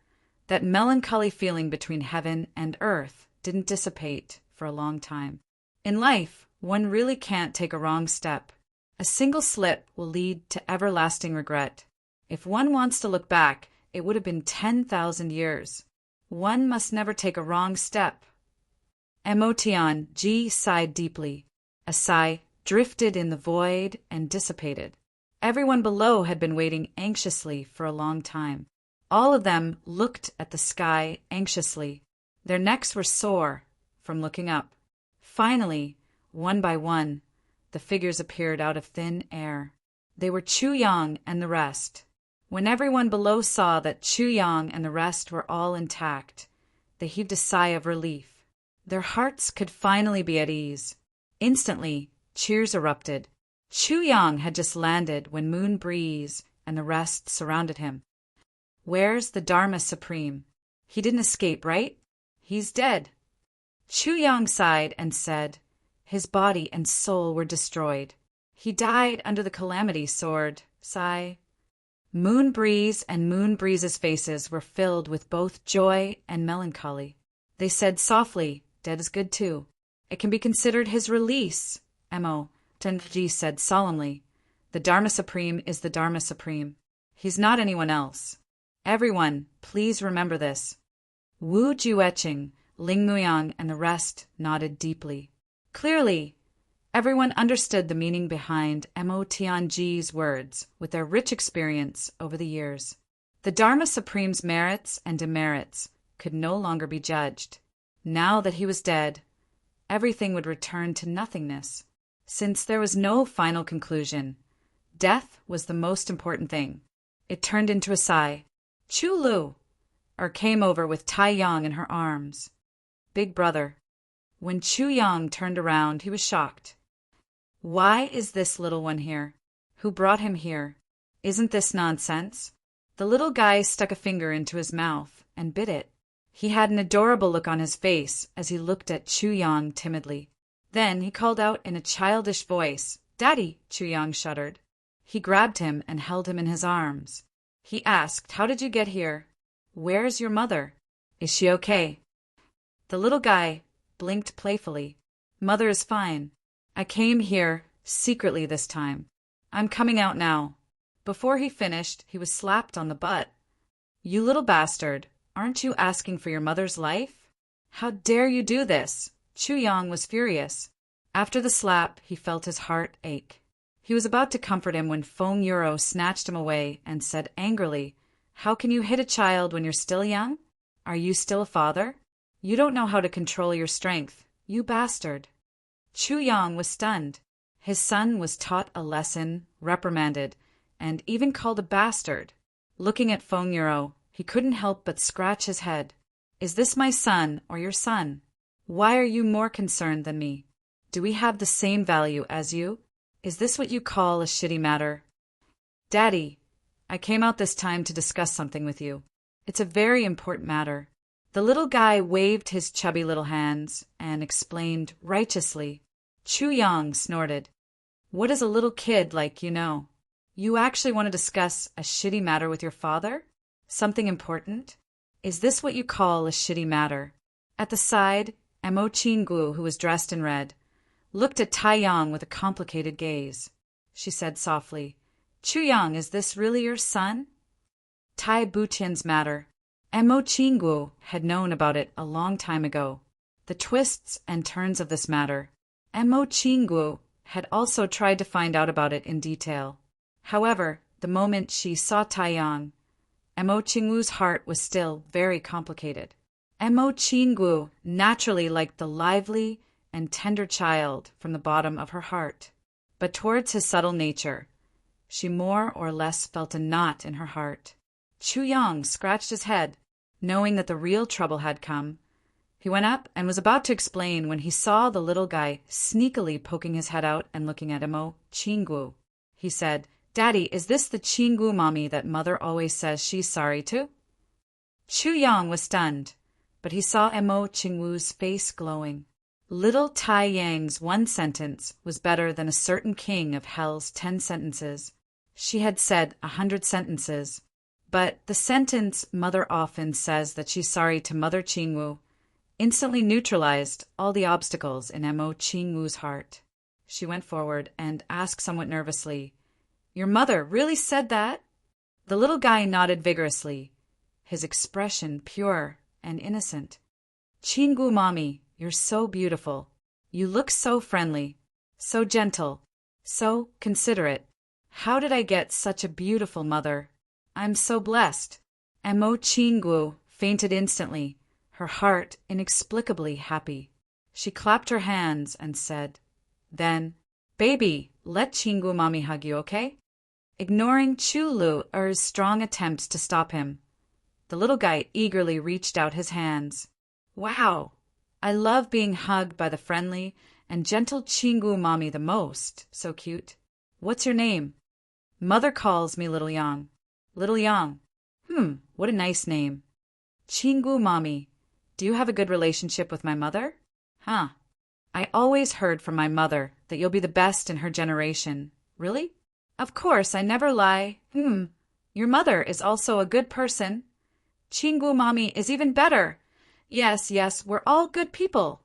that melancholy feeling between heaven and earth didn't dissipate for a long time. In life, one really can't take a wrong step. A single slip will lead to everlasting regret. If one wants to look back, it would have been 10,000 years. One must never take a wrong step. Mo Tianji sighed deeply. A sigh drifted in the void and dissipated. Everyone below had been waiting anxiously for a long time. All of them looked at the sky anxiously. Their necks were sore from looking up. Finally, one by one, the figures appeared out of thin air. They were Chu Yang and the rest. When everyone below saw that Chu Yang and the rest were all intact, they heaved a sigh of relief. Their hearts could finally be at ease. Instantly, cheers erupted. Chu Yang had just landed when Moon Breeze and the rest surrounded him. Where's the Dharma Supreme? He didn't escape, right? He's dead. Chu Yang sighed and said, his body and soul were destroyed. He died under the calamity sword. Sigh. Moon Breeze and Moon Breeze's faces were filled with both joy and melancholy. They said softly, dead is good too. It can be considered his release. Mo Tenji said solemnly, the Dharma Supreme is the Dharma Supreme. He's not anyone else. Everyone, please remember this. Wu Jueching, Ling Muyang, and the rest nodded deeply. Clearly, everyone understood the meaning behind Mo Tianji's words with their rich experience over the years. The Dharma Supreme's merits and demerits could no longer be judged. Now that he was dead, everything would return to nothingness. Since there was no final conclusion, death was the most important thing. It turned into a sigh. Chu Lu came over with Tai Yang in her arms. Big brother. When Chu Yang turned around, he was shocked. Why is this little one here? Who brought him here? Isn't this nonsense? The little guy stuck a finger into his mouth and bit it. He had an adorable look on his face as he looked at Chu Yang timidly. Then he called out in a childish voice, "Daddy!" Chu Yang shuddered. He grabbed him and held him in his arms. He asked, "How did you get here? Where's your mother? Is she okay?" The little guy blinked playfully. "Mother is fine. I came here secretly this time. I'm coming out now." Before he finished, he was slapped on the butt. "You little bastard, aren't you asking for your mother's life? How dare you do this?" Chu Yang was furious. After the slap, he felt his heart ache. He was about to comfort him when Feng Euro snatched him away and said angrily, "How can you hit a child when you're still young? Are you still a father? You don't know how to control your strength, you bastard." Chu Yang was stunned. His son was taught a lesson, reprimanded, and even called a bastard. Looking at Feng Euro, he couldn't help but scratch his head. "Is this my son or your son? Why are you more concerned than me? Do we have the same value as you? Is this what you call a shitty matter?" "Daddy, I came out this time to discuss something with you. It's a very important matter." The little guy waved his chubby little hands and explained righteously. Chu Yang snorted. "What does a little kid like you know? You actually want to discuss a shitty matter with your father? Something important? Is this what you call a shitty matter?" At the side, Mo Chingu, who was dressed in red, looked at Tai Yang with a complicated gaze. She said softly, "Chu Yang, is this really your son?" Tai Butian's matter. Mo Chingu had known about it a long time ago. The twists and turns of this matter. Mo Chingu had also tried to find out about it in detail. However, the moment she saw Tai Yang, Mo Chingu's heart was still very complicated. Mo Chingu naturally liked the lively and tender child from the bottom of her heart, but towards his subtle nature, she more or less felt a knot in her heart. Chu Yang scratched his head, knowing that the real trouble had come. He went up and was about to explain when he saw the little guy sneakily poking his head out and looking at Mo Chingu. He said, "Daddy, is this the Chingu mommy that mother always says she's sorry to?" Chu Yang was stunned, but he saw Mo Chingu's face glowing. Little Tai Yang's one sentence was better than a certain king of hell's 10 sentences. She had said 100 sentences, but the sentence mother often says that she's sorry to Mother Chingu instantly neutralized all the obstacles in Mo Chingu's heart. She went forward and asked somewhat nervously, "Your mother really said that?" The little guy nodded vigorously, his expression pure and innocent. "Chingu mommy, you're so beautiful. You look so friendly, so gentle, so considerate. How did I get such a beautiful mother? I'm so blessed." Mo Chingu fainted instantly, her heart inexplicably happy. She clapped her hands and said, then, "Baby, let Chingu mommy hug you, okay?" Ignoring Chu Lu's strong attempts to stop him, the little guy eagerly reached out his hands. "Wow, I love being hugged by the friendly and gentle Chingu mommy the most. So cute. What's your name?" "Mother calls me Little Yang." "Little Yang. What a nice name. Chingu mommy, do you have a good relationship with my mother?" "Huh. I always heard from my mother that you'll be the best in her generation." "Really?" "Of course, I never lie. Your mother is also a good person. Chingu mommy is even better. Yes, we're all good people."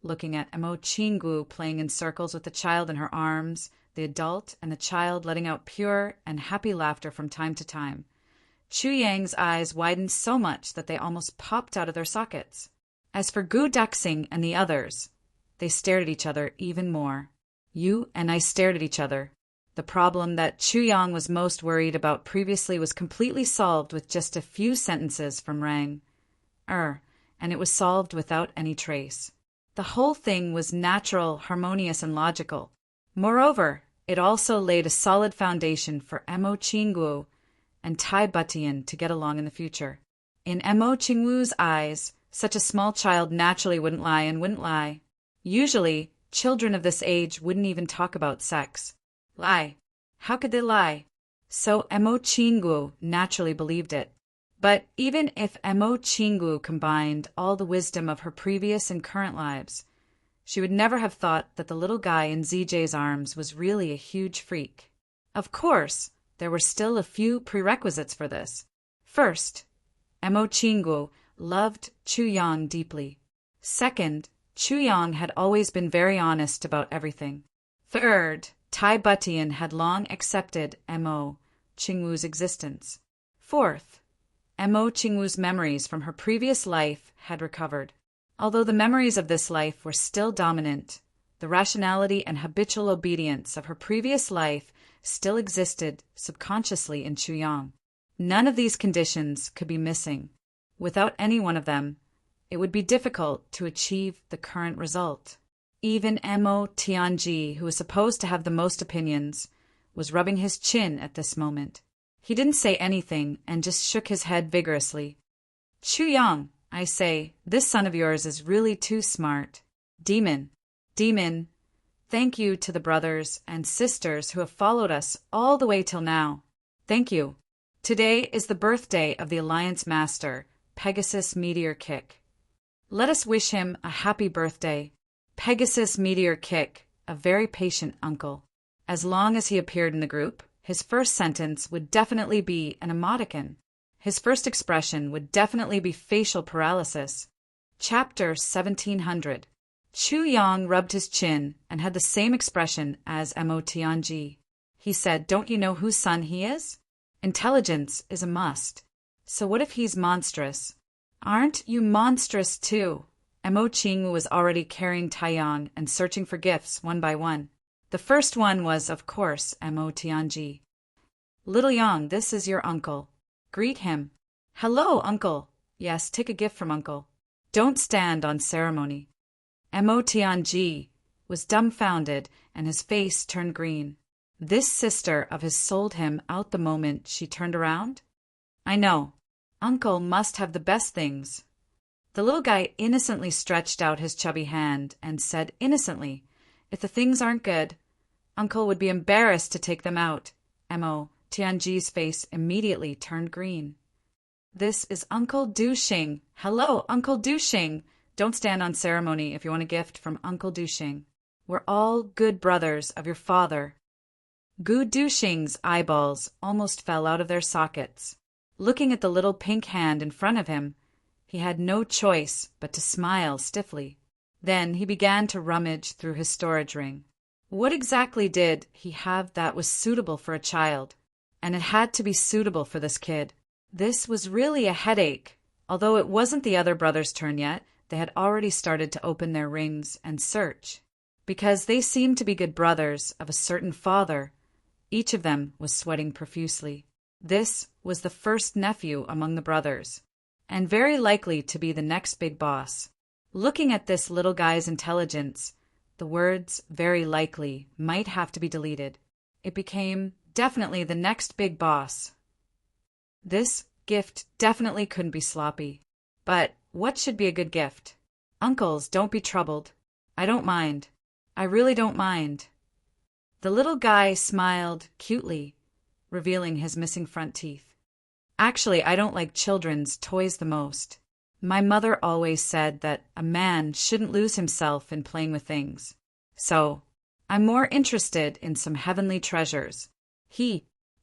Looking at Mo Chingu playing in circles with the child in her arms, the adult and the child letting out pure and happy laughter from time to time, Chu Yang's eyes widened so much that they almost popped out of their sockets. As for Gu Duxing and the others, they stared at each other even more. Yu and I stared at each other. The problem that Chu Yang was most worried about previously was completely solved with just a few sentences from Rang. And it was solved without any trace. The whole thing was natural, harmonious, and logical. Moreover, it also laid a solid foundation for Mo Chingu and Tai Butian to get along in the future. In Mo Chingu's eyes, such a small child naturally wouldn't lie and wouldn't lie. Usually, children of this age wouldn't even talk about sex. Lie. How could they lie? So Mo Chingu naturally believed it. But even if Emo Chingu combined all the wisdom of her previous and current lives, she would never have thought that the little guy in ZJ's arms was really a huge freak. Of course, there were still a few prerequisites for this. First, Emo Chingu loved Chu Yang deeply. Second, Chu Yang had always been very honest about everything. Third, Tai Butian had long accepted Emo Chingu's existence. Fourth, Emo Chingu's memories from her previous life had recovered. Although the memories of this life were still dominant, the rationality and habitual obedience of her previous life still existed subconsciously in Chu Yang. None of these conditions could be missing. Without any one of them, it would be difficult to achieve the current result. Even Emo Tianji, who was supposed to have the most opinions, was rubbing his chin at this moment. He didn't say anything and just shook his head vigorously. Chu Yang, I say, this son of yours is really too smart. Demon, thank you to the brothers and sisters who have followed us all the way till now. Thank you. Today is the birthday of the Alliance Master, Pegasus Meteor Kick. Let us wish him a happy birthday. Pegasus Meteor Kick, a very patient uncle. As long as he appeared in the group, his first sentence would definitely be an emoticon. His first expression would definitely be facial paralysis. Chapter 1700. Chu Yang rubbed his chin and had the same expression as Emo Tianji. He said, "Don't you know whose son he is? Intelligence is a must. So what if he's monstrous? Aren't you monstrous too?" Emo Chingu was already carrying Taiyang and searching for gifts one by one. The first one was, of course, Emo Tianji. "Little Yang, this is your uncle. Greet him." "Hello, uncle." "Yes, take a gift from uncle. Don't stand on ceremony." Emo Tianji was dumbfounded and his face turned green. This sister of his sold him out the moment she turned around? I know. Uncle must have the best things. The little guy innocently stretched out his chubby hand and said innocently, "If the things aren't good, Uncle would be embarrassed to take them out." Emo Tianji's face immediately turned green. "This is Uncle Duxing. Hello, Uncle Duxing. Don't stand on ceremony if you want a gift from Uncle Duxing. We're all good brothers of your father." Gu Duxing's eyeballs almost fell out of their sockets. Looking at the little pink hand in front of him, he had no choice but to smile stiffly. Then he began to rummage through his storage ring. What exactly did he have that was suitable for a child? And it had to be suitable for this kid. This was really a headache. Although it wasn't the other brothers' turn yet, they had already started to open their rings and search. Because they seemed to be good brothers of a certain father, each of them was sweating profusely. This was the first nephew among the brothers, and very likely to be the next big boss. Looking at this little guy's intelligence, the words "very likely" might have to be deleted. It became definitely the next big boss. This gift definitely couldn't be sloppy. But what should be a good gift? "Uncles, don't be troubled. I don't mind. I really don't mind." The little guy smiled cutely, revealing his missing front teeth. "Actually, I don't like children's toys the most. My mother always said that a man shouldn't lose himself in playing with things. So, I'm more interested in some heavenly treasures."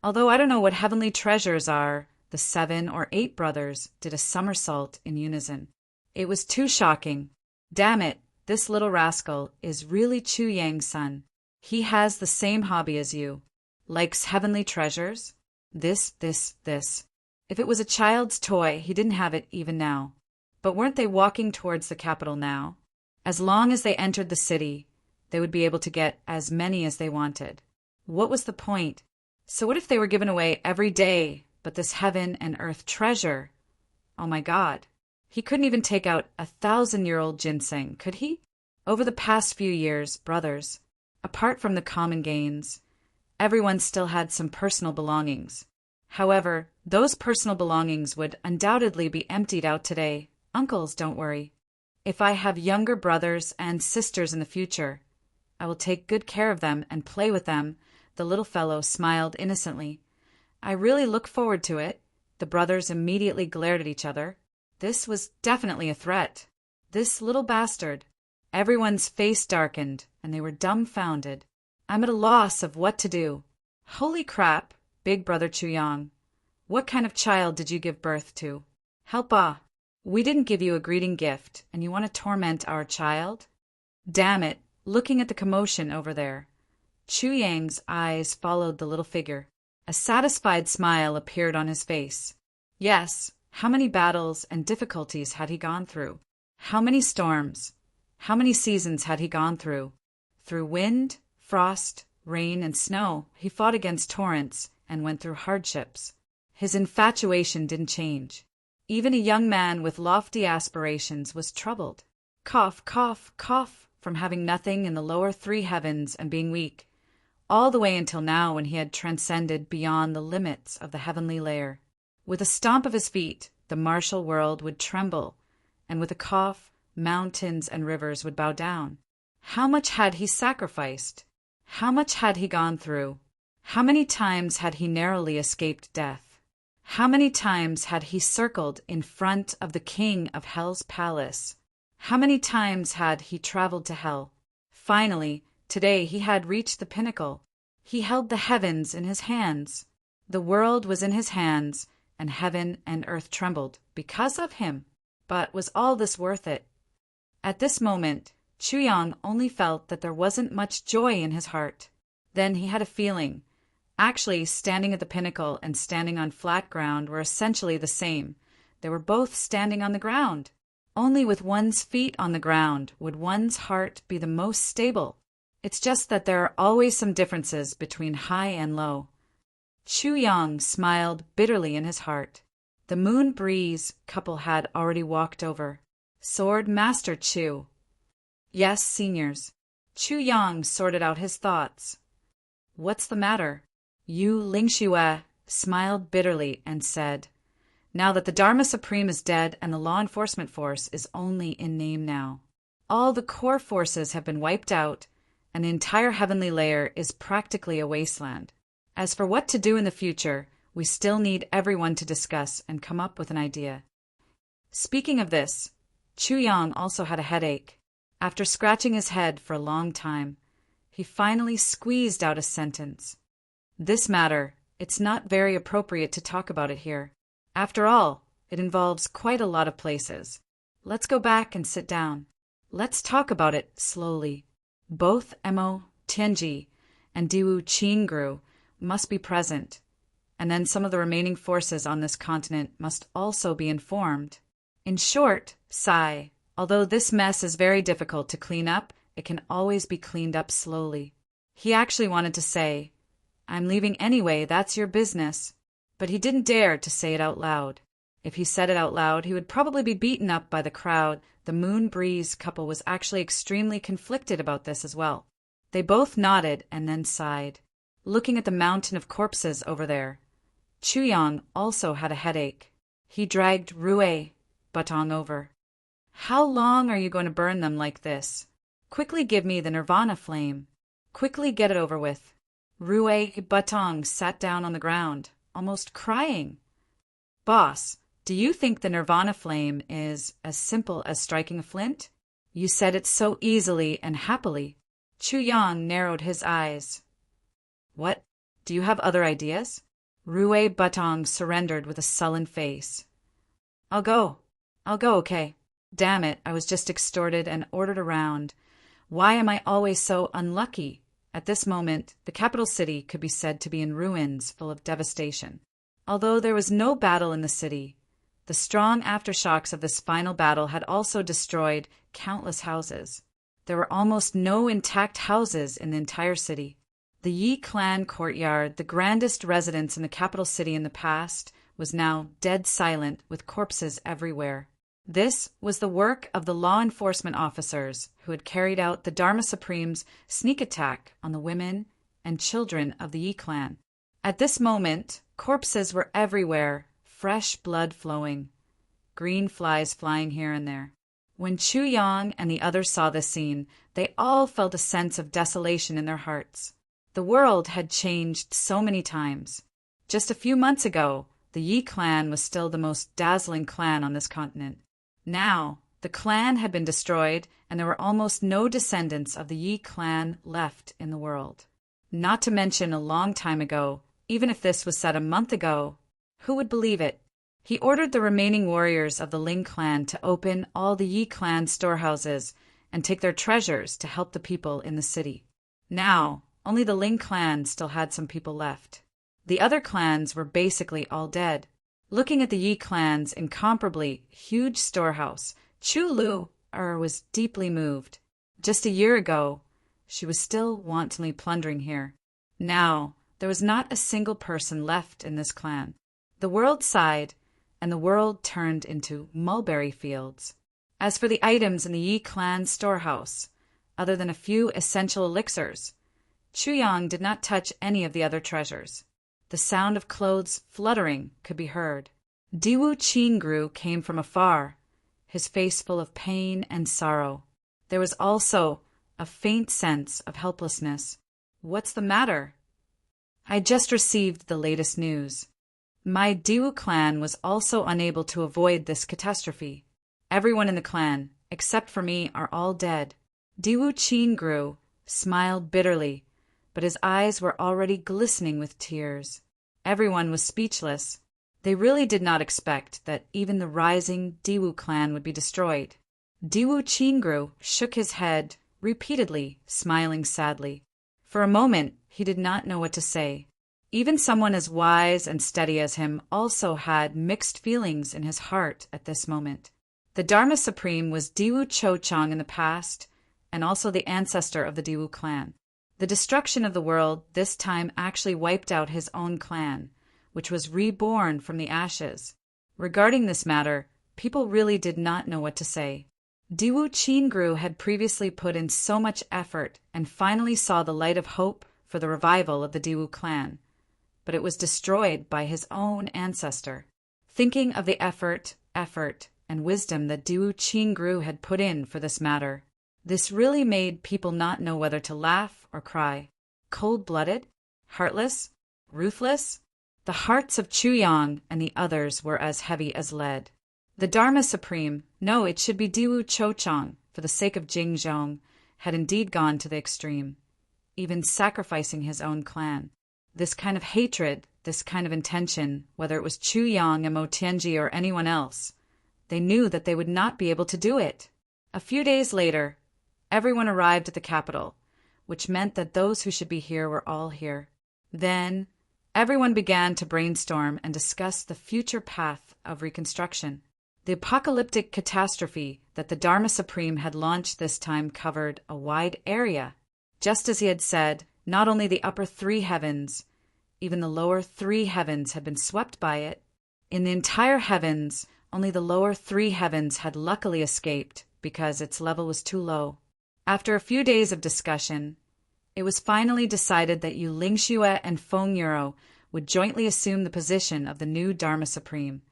Although I don't know what heavenly treasures are, the 7 or 8 brothers did a somersault in unison. It was too shocking. Damn it, this little rascal is really Chu Yang's son. He has the same hobby as you. Likes heavenly treasures? This. If it was a child's toy, he didn't have it even now. But weren't they walking towards the capital now? As long as they entered the city, they would be able to get as many as they wanted. What was the point? So what if they were given away every day, but this heaven and earth treasure? Oh my God. He couldn't even take out 1,000-year-old ginseng, could he? Over the past few years, brothers, apart from the common gains, everyone still had some personal belongings. However, those personal belongings would undoubtedly be emptied out today. Uncles, don't worry. If I have younger brothers and sisters in the future, I will take good care of them and play with them. The little fellow smiled innocently. I really look forward to it. The brothers immediately glared at each other. This was definitely a threat. This little bastard. Everyone's face darkened, and they were dumbfounded. I'm at a loss of what to do. Holy crap, big brother Chuyang. What kind of child did you give birth to? Helpa. We didn't give you a greeting gift, and you want to torment our child? Damn it, looking at the commotion over there. Chuyang's eyes followed the little figure. A satisfied smile appeared on his face. Yes, how many battles and difficulties had he gone through? How many storms? How many seasons had he gone through? Through wind, frost, rain, and snow, he fought against torrents and went through hardships. His infatuation didn't change. Even a young man with lofty aspirations was troubled. Cough, cough, cough, from having nothing in the lower three heavens and being weak, all the way until now when he had transcended beyond the limits of the heavenly layer. With a stomp of his feet, the martial world would tremble, and with a cough, mountains and rivers would bow down. How much had he sacrificed? How much had he gone through? How many times had he narrowly escaped death? How many times had he circled in front of the king of Hell's palace? How many times had he traveled to Hell? Finally, today he had reached the pinnacle. He held the heavens in his hands. The world was in his hands, and heaven and earth trembled because of him. But was all this worth it? At this moment, Chuyang only felt that there wasn't much joy in his heart. Then he had a feeling. Actually, standing at the pinnacle and standing on flat ground were essentially the same. They were both standing on the ground. Only with one's feet on the ground would one's heart be the most stable. It's just that there are always some differences between high and low. Chuyang smiled bitterly in his heart. The Moon Breeze couple had already walked over. Sword Master Chu. Yes, seniors. Chuyang sorted out his thoughts. What's the matter? Yu Lingxue smiled bitterly and said, now that the Dharma Supreme is dead and the law enforcement force is only in name now. All the core forces have been wiped out, and the entire heavenly layer is practically a wasteland. As for what to do in the future, we still need everyone to discuss and come up with an idea. Speaking of this, Chuyang also had a headache. After scratching his head for a long time, he finally squeezed out a sentence. This matter, it's not very appropriate to talk about it here. After all, it involves quite a lot of places. Let's go back and sit down. Let's talk about it slowly. Both Mo Tianji and Diwu Qingru must be present, and then some of the remaining forces on this continent must also be informed. In short, Sai, although this mess is very difficult to clean up, it can always be cleaned up slowly. He actually wanted to say, I'm leaving anyway, that's your business. But he didn't dare to say it out loud. If he said it out loud, he would probably be beaten up by the crowd. The Moon Breeze couple was actually extremely conflicted about this as well. They both nodded and then sighed, looking at the mountain of corpses over there. Chuyang also had a headache. He dragged Rue Batong over. How long are you going to burn them like this? Quickly give me the Nirvana flame. Quickly get it over with. Rue Batong sat down on the ground, almost crying. Boss, do you think the Nirvana flame is as simple as striking a flint? You said it so easily and happily. Chuyang narrowed his eyes. What? Do you have other ideas? Rue Batong surrendered with a sullen face. I'll go, okay. Damn it, I was just extorted and ordered around. Why am I always so unlucky? At this moment, the capital city could be said to be in ruins, full of devastation. Although there was no battle in the city, the strong aftershocks of this final battle had also destroyed countless houses. There were almost no intact houses in the entire city. The Yi clan courtyard, the grandest residence in the capital city in the past, was now dead silent with corpses everywhere. This was the work of the law enforcement officers who had carried out the Dharma Supreme's sneak attack on the women and children of the Yi clan. At this moment, corpses were everywhere, fresh blood flowing, green flies flying here and there. When Chuyang and the others saw this scene, they all felt a sense of desolation in their hearts. The world had changed so many times. Just a few months ago, The Yi clan was still the most dazzling clan on this continent. Now, the clan had been destroyed, and there were almost no descendants of the Yi clan left in the world. Not to mention a long time ago, even if this was said a month ago, who would believe it? He ordered the remaining warriors of the Ling clan to open all the Yi clan storehouses and take their treasures to help the people in the city. Now, only the Ling clan still had some people left. The other clans were basically all dead. Looking at the Yi clan's incomparably huge storehouse, Chu Lu was deeply moved. Just a year ago, she was still wantonly plundering here. Now, there was not a single person left in this clan. The world sighed, and the world turned into mulberry fields. As for the items in the Yi clan storehouse, other than a few essential elixirs, Chu Yang did not touch any of the other treasures. The sound of clothes fluttering could be heard. Diwu Qingru came from afar, his face full of pain and sorrow. There was also a faint sense of helplessness. "What's the matter?" "I just received the latest news. My Diwu clan was also unable to avoid this catastrophe. Everyone in the clan, except for me, are all dead." Diwu Qingru smiled bitterly, but his eyes were already glistening with tears. Everyone was speechless. They really did not expect that even the rising Diwu clan would be destroyed. Diwu Qingru shook his head repeatedly, smiling sadly. For a moment, he did not know what to say. Even someone as wise and steady as him also had mixed feelings in his heart at this moment. The Dharma Supreme was Diwu Chochang in the past, and also the ancestor of the Diwu clan. The destruction of the world this time actually wiped out his own clan, which was reborn from the ashes. Regarding this matter, people really did not know what to say. Diwu Qingru had previously put in so much effort and finally saw the light of hope for the revival of the Diwu clan, but it was destroyed by his own ancestor. Thinking of the effort, and wisdom that Diwu Qingru had put in for this matter, this really made people not know whether to laugh or cry. Cold-blooded? Heartless? Ruthless? The hearts of Chu Yang and the others were as heavy as lead. The Dharma Supreme, no, it should be Diwu Chochang, for the sake of Jingzhong, had indeed gone to the extreme, even sacrificing his own clan. This kind of hatred, this kind of intention, whether it was Chu Yang and Mo Tianji or anyone else, they knew that they would not be able to do it. A few days later, everyone arrived at the capital, which meant that those who should be here were all here. Then, everyone began to brainstorm and discuss the future path of reconstruction. The apocalyptic catastrophe that the Dharma Supreme had launched this time covered a wide area. Just as he had said, not only the upper three heavens, even the lower three heavens had been swept by it. In the entire heavens, only the lower three heavens had luckily escaped because its level was too low. After a few days of discussion, it was finally decided that Yu Lingxue and Feng Yuro would jointly assume the position of the new Dharma Supreme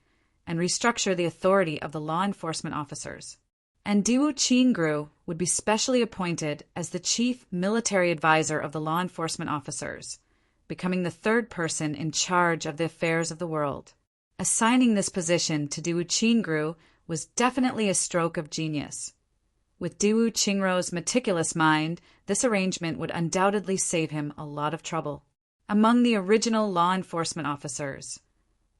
and restructure the authority of the law enforcement officers. And Diwu Qingru would be specially appointed as the chief military advisor of the law enforcement officers, becoming the third person in charge of the affairs of the world. Assigning this position to Diwu Qingru was definitely a stroke of genius. With Diwu Qingru's meticulous mind, this arrangement would undoubtedly save him a lot of trouble. Among the original law enforcement officers,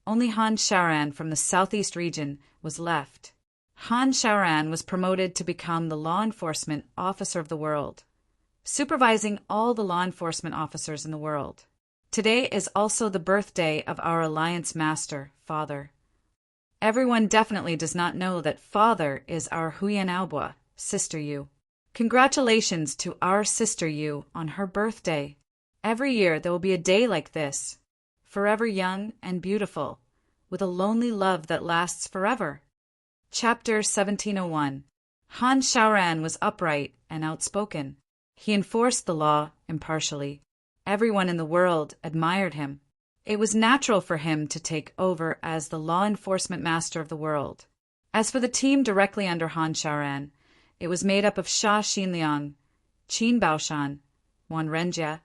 only Han Shaoran from the southeast region was left. Han Shaoran was promoted to become the law enforcement officer of the world, supervising all the law enforcement officers in the world. Today is also the birthday of our alliance master, Father. Everyone definitely does not know that Father is our Huyan Aobua, Sister Yu. Congratulations to our Sister Yu on her birthday. Every year there will be a day like this, forever young and beautiful, with a lonely love that lasts forever. Chapter 1701. Han Shaoran was upright and outspoken. He enforced the law impartially. Everyone in the world admired him. It was natural for him to take over as the law enforcement master of the world. As for the team directly under Han Shaoran, it was made up of Sha Xinliang, Qin Baoshan, Wan Renjie,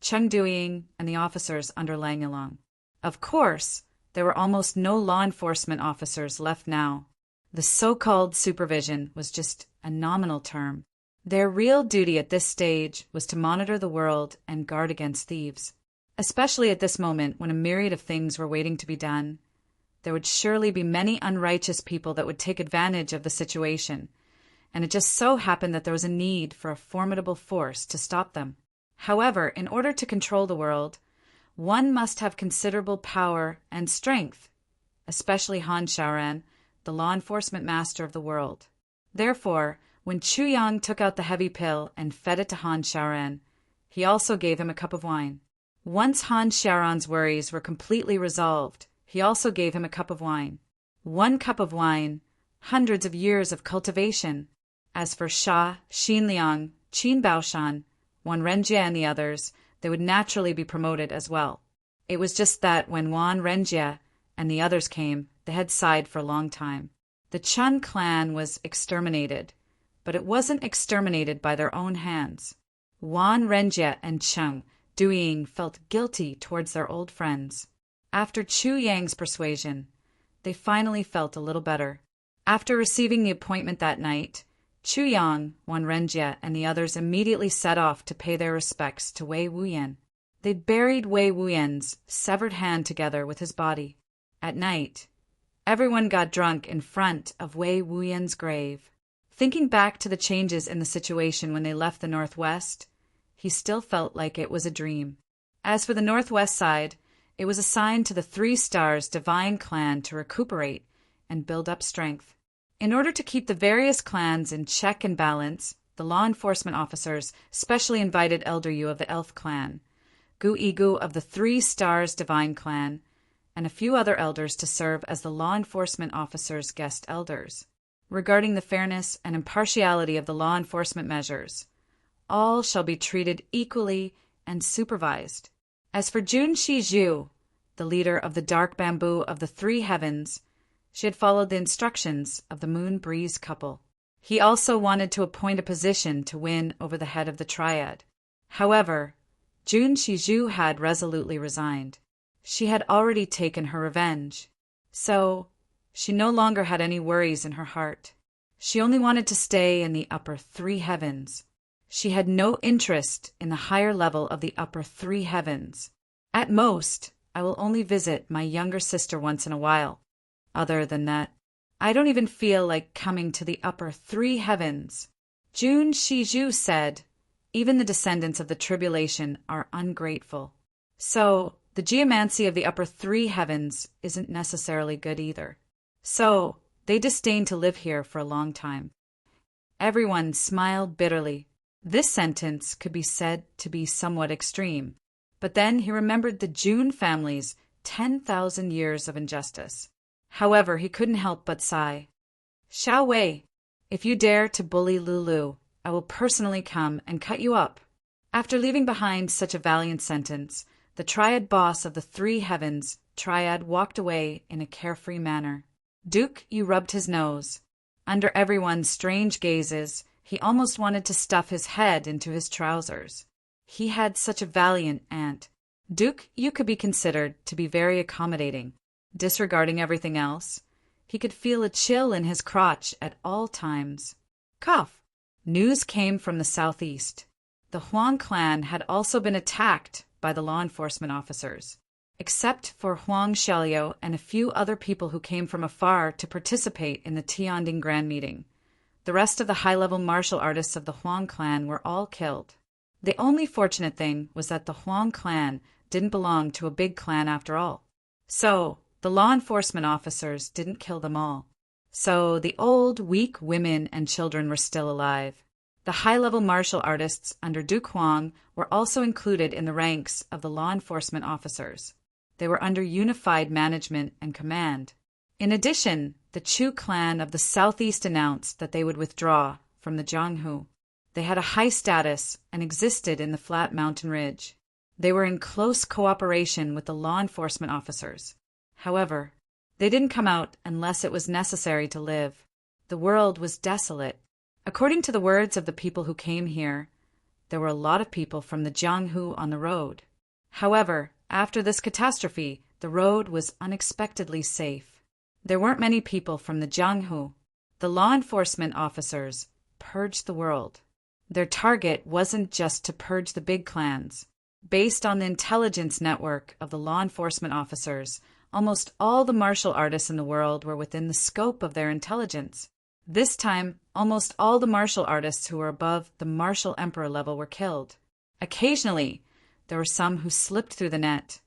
Cheng Duiying, and the officers under Lang Yilong. Of course, There were almost no law enforcement officers left now. The so-called supervision was just a nominal term. Their real duty at this stage was to monitor the world and guard against thieves. Especially at this moment when a myriad of things were waiting to be done. There would surely be many unrighteous people that would take advantage of the situation, and it just so happened that there was a need for a formidable force to stop them. However, in order to control the world, one must have considerable power and strength, especially Han Shaoran, the law enforcement master of the world. Therefore, when Chu Yang took out the heavy pill and fed it to Han Shaoran, he also gave him a cup of wine. Once Han Shaoran's worries were completely resolved, he also gave him a cup of wine. 1 cup of wine, hundreds of years of cultivation. As for Sha, Xinliang, Qin Baoshan, Wan Renjie and the others, they would naturally be promoted as well. It was just that when Wan Renjie and the others came, they had sighed for a long time. The Chun clan was exterminated, but it wasn't exterminated by their own hands. Wan Renjie and Cheng Duying felt guilty towards their old friends. After Chu Yang's persuasion, they finally felt a little better. After receiving the appointment that night, Chu Yang, Wan Renjie, and the others immediately set off to pay their respects to Wei Wuyan. They buried Wei Wuyan's severed hand together with his body. At night, everyone got drunk in front of Wei Wuyan's grave. Thinking back to the changes in the situation when they left the Northwest, he still felt like it was a dream. As for the Northwest side, it was assigned to the 3 Stars Divine Clan to recuperate and build up strength. In order to keep the various clans in check and balance, the law enforcement officers specially invited Elder Yu of the Elf Clan, Gu Igu of the 3 Stars Divine Clan, and a few other elders to serve as the law enforcement officers' guest elders. Regarding the fairness and impartiality of the law enforcement measures, all shall be treated equally and supervised. As for Jun Shizhu, the leader of the dark bamboo of the 3 heavens, she had followed the instructions of the Moon Breeze couple. He also wanted to appoint a position to win over the head of the triad. However, Jun Shizhu had resolutely resigned. She had already taken her revenge. So, she no longer had any worries in her heart. She only wanted to stay in the upper 3 heavens. She had no interest in the higher level of the upper 3 heavens. At most, I will only visit my younger sister once in a while. Other than that, I don't even feel like coming to the upper 3 heavens. Jun Shizhu said, even the descendants of the tribulation are ungrateful. So, the geomancy of the upper 3 heavens isn't necessarily good either. So, they disdain to live here for a long time. Everyone smiled bitterly. This sentence could be said to be somewhat extreme, but then he remembered the Jun family's 10,000 years of injustice. However, he couldn't help but sigh. Xiao Wei, if you dare to bully Lulu, I will personally come and cut you up. After leaving behind such a valiant sentence, the triad boss of the 3 heavens, Triad, walked away in a carefree manner. Duke Yu rubbed his nose. Under everyone's strange gazes, he almost wanted to stuff his head into his trousers. He had such a valiant aunt. Duke Yu could be considered to be very accommodating. Disregarding everything else, he could feel a chill in his crotch at all times. Cough! News came from the southeast. The Huang clan had also been attacked by the law enforcement officers. Except for Huang Xiaoliu and a few other people who came from afar to participate in the Tianding Grand Meeting, the rest of the high-level martial artists of the Huang clan were all killed. The only fortunate thing was that the Huang clan didn't belong to a big clan after all. So, the law enforcement officers didn't kill them all. So, the old, weak women and children were still alive. The high-level martial artists under Duke Huang were also included in the ranks of the law enforcement officers. They were under unified management and command. In addition, the Chu clan of the southeast announced that they would withdraw from the Jianghu. They had a high status and existed in the flat mountain ridge. They were in close cooperation with the law enforcement officers. However, they didn't come out unless it was necessary to live. The world was desolate. According to the words of the people who came here, there were a lot of people from the Jianghu on the road. However, after this catastrophe, the road was unexpectedly safe. There weren't many people from the Jianghu. The law enforcement officers purged the world. Their target wasn't just to purge the big clans. Based on the intelligence network of the law enforcement officers, almost all the martial artists in the world were within the scope of their intelligence. This time, almost all the martial artists who were above the martial emperor level were killed. Occasionally, there were some who slipped through the net,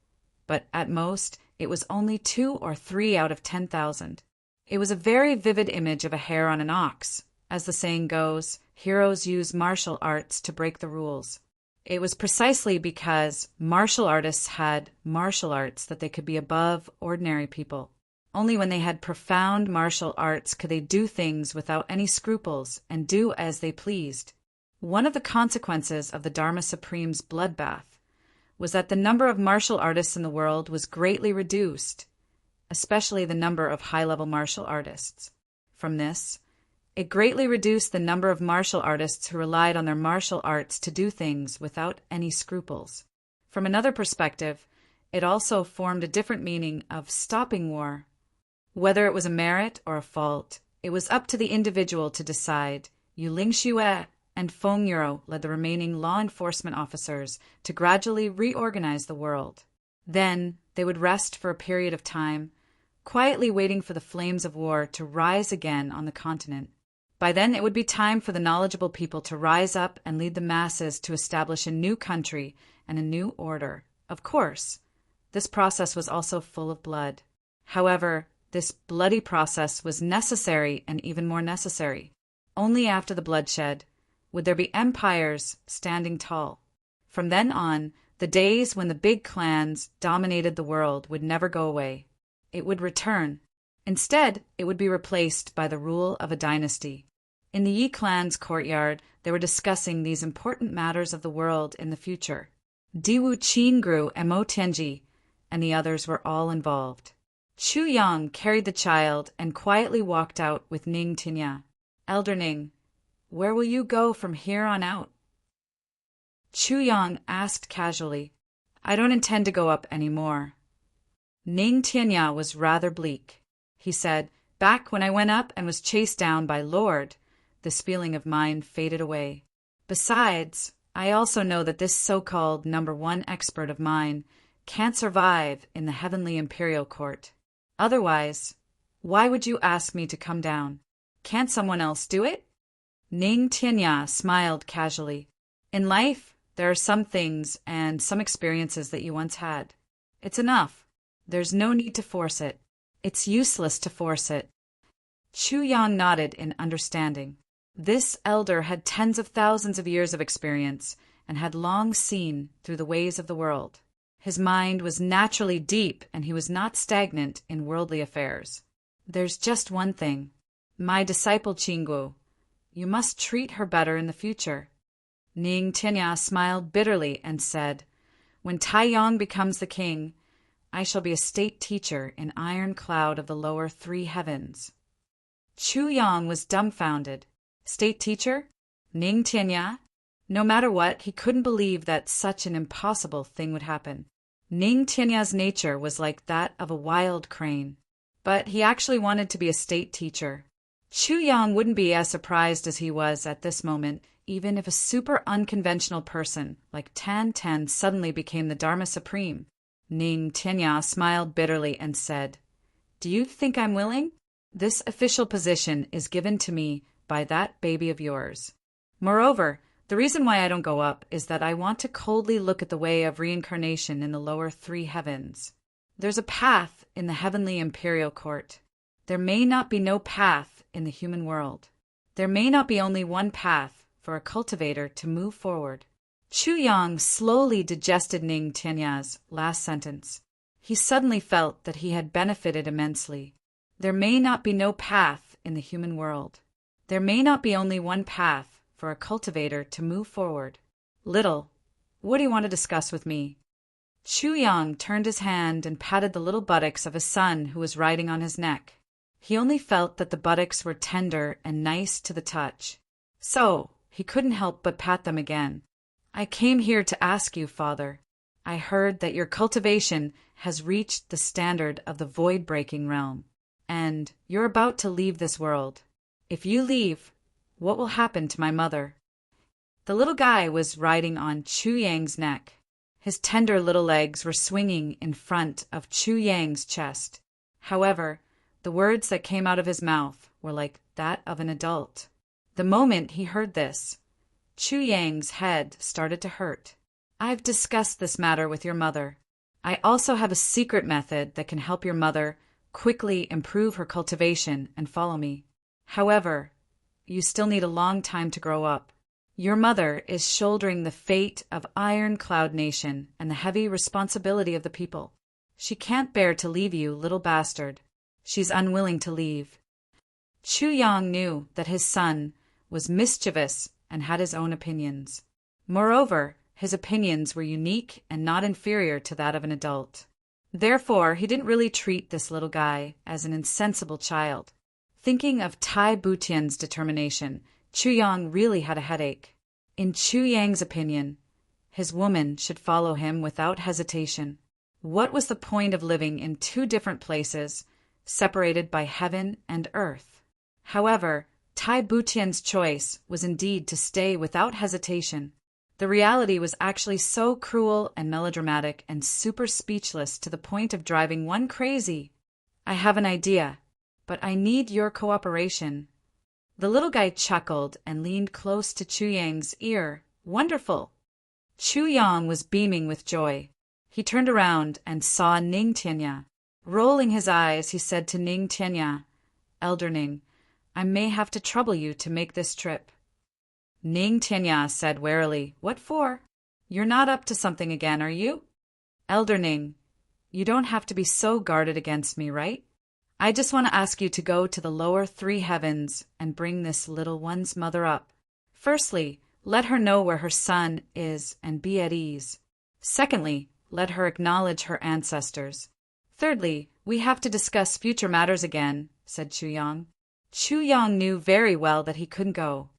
but at most, it was only 2 or 3 out of 10,000. It was a very vivid image of a hair on an ox. As the saying goes, heroes use martial arts to break the rules. It was precisely because martial artists had martial arts that they could be above ordinary people. Only when they had profound martial arts could they do things without any scruples and do as they pleased. One of the consequences of the Dharma Supreme's bloodbath was that the number of martial artists in the world was greatly reduced, especially the number of high-level martial artists. From this, it greatly reduced the number of martial artists who relied on their martial arts to do things without any scruples. From another perspective, it also formed a different meaning of stopping war. Whether it was a merit or a fault, it was up to the individual to decide. Yu Lingxue and Feng Yuro led the remaining law enforcement officers to gradually reorganize the world. Then they would rest for a period of time, quietly waiting for the flames of war to rise again on the continent. By then, it would be time for the knowledgeable people to rise up and lead the masses to establish a new country and a new order. Of course, this process was also full of blood. However, this bloody process was necessary and even more necessary. Only after the bloodshed would there be empires standing tall. From then on, the days when the big clans dominated the world would never go away. It would return. Instead, it would be replaced by the rule of a dynasty. In the Yi clan's courtyard, they were discussing these important matters of the world in the future. Diwu Qingru and Mo Tianji and the others were all involved. Chu Yang carried the child and quietly walked out with Ning Tinya. Elder Ning, where will you go from here on out? Chu Yang asked casually. I don't intend to go up any more. Ning Tianya was rather bleak. He said, back when I went up and was chased down by Lord, this feeling of mine faded away. Besides, I also know that this so-called #1 expert of mine can't survive in the heavenly imperial court. Otherwise, why would you ask me to come down? Can't someone else do it? Ning Tianya smiled casually. In life, there are some things and some experiences that you once had. It's enough. There's no need to force it. It's useless to force it. Chu Yang nodded in understanding. This elder had tens of thousands of years of experience and had long seen through the ways of the world. His mind was naturally deep and he was not stagnant in worldly affairs. There's just one thing. My disciple Qinggu, you must treat her better in the future. Ning Tianya smiled bitterly and said, when Taiyang becomes the king, I shall be a state teacher in Iron Cloud of the lower 3 heavens. Chu Yang was dumbfounded. State teacher? Ning Tianya? No matter what, he couldn't believe that such an impossible thing would happen. Ning Tianya's nature was like that of a wild crane. But he actually wanted to be a state teacher. Chu Yang wouldn't be as surprised as he was at this moment, even if a super unconventional person like Tan Tan suddenly became the Dharma Supreme. Ning Tianya smiled bitterly and said, do you think I'm willing? This official position is given to me by that baby of yours. Moreover, the reason why I don't go up is that I want to coldly look at the way of reincarnation in the lower 3 heavens. There's a path in the heavenly imperial court. There may not be no path in the human world. There may not be only one path for a cultivator to move forward. Chu Yang slowly digested Ning Tianya's last sentence. He suddenly felt that he had benefited immensely. There may not be no path in the human world. There may not be only one path for a cultivator to move forward. Little, what do you want to discuss with me? Chu Yang turned his hand and patted the little buttocks of his son who was riding on his neck. He only felt that the buttocks were tender and nice to the touch. So, he couldn't help but pat them again. I came here to ask you, Father. I heard that your cultivation has reached the standard of the void-breaking realm, and you're about to leave this world. If you leave, what will happen to my mother?" The little guy was riding on Chu Yang's neck. His tender little legs were swinging in front of Chu Yang's chest. However, the words that came out of his mouth were like that of an adult. The moment he heard this, Chu Yang's head started to hurt. "I've discussed this matter with your mother. I also have a secret method that can help your mother quickly improve her cultivation and follow me. However, you still need a long time to grow up. Your mother is shouldering the fate of Iron Cloud Nation and the heavy responsibility of the people. She can't bear to leave you, little bastard. She's unwilling to leave." Chu Yang knew that his son was mischievous and had his own opinions. Moreover, his opinions were unique and not inferior to that of an adult. Therefore, he didn't really treat this little guy as an insensible child. Thinking of Tai Butian's determination, Chu Yang really had a headache. In Chu Yang's opinion, his woman should follow him without hesitation. What was the point of living in two different places, separated by heaven and earth? However, Tai Butian's choice was indeed to stay without hesitation. The reality was actually so cruel and melodramatic and super speechless to the point of driving one crazy. "I have an idea, but I need your cooperation." The little guy chuckled and leaned close to Chu Yang's ear. "Wonderful!" Chu Yang was beaming with joy. He turned around and saw Ning Tianya. Rolling his eyes, he said to Ning Tianya, "Elder Ning, I may have to trouble you to make this trip." Ning Tianya said warily, "What for? You're not up to something again, are you?" "Elder Ning, you don't have to be so guarded against me, right? I just want to ask you to go to the lower three heavens and bring this little one's mother up. Firstly, let her know where her son is and be at ease. Secondly, let her acknowledge her ancestors. Thirdly, we have to discuss future matters again," said Chu Yang. Chu Yang knew very well that he couldn't go.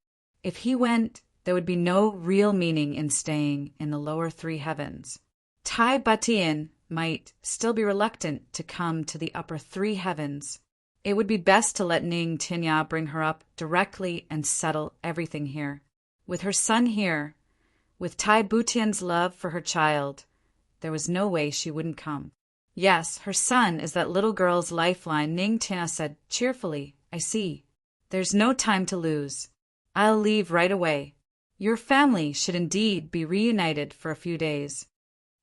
If he went, there would be no real meaning in staying in the lower three heavens. Tai Butian might still be reluctant to come to the upper three heavens. It would be best to let Ning Tianya bring her up directly and settle everything here. With her son here, with Tai Butian's love for her child, there was no way she wouldn't come. "Yes, her son is that little girl's lifeline," Ning Tianya said cheerfully. "I see. There's no time to lose. I'll leave right away. Your family should indeed be reunited for a few days.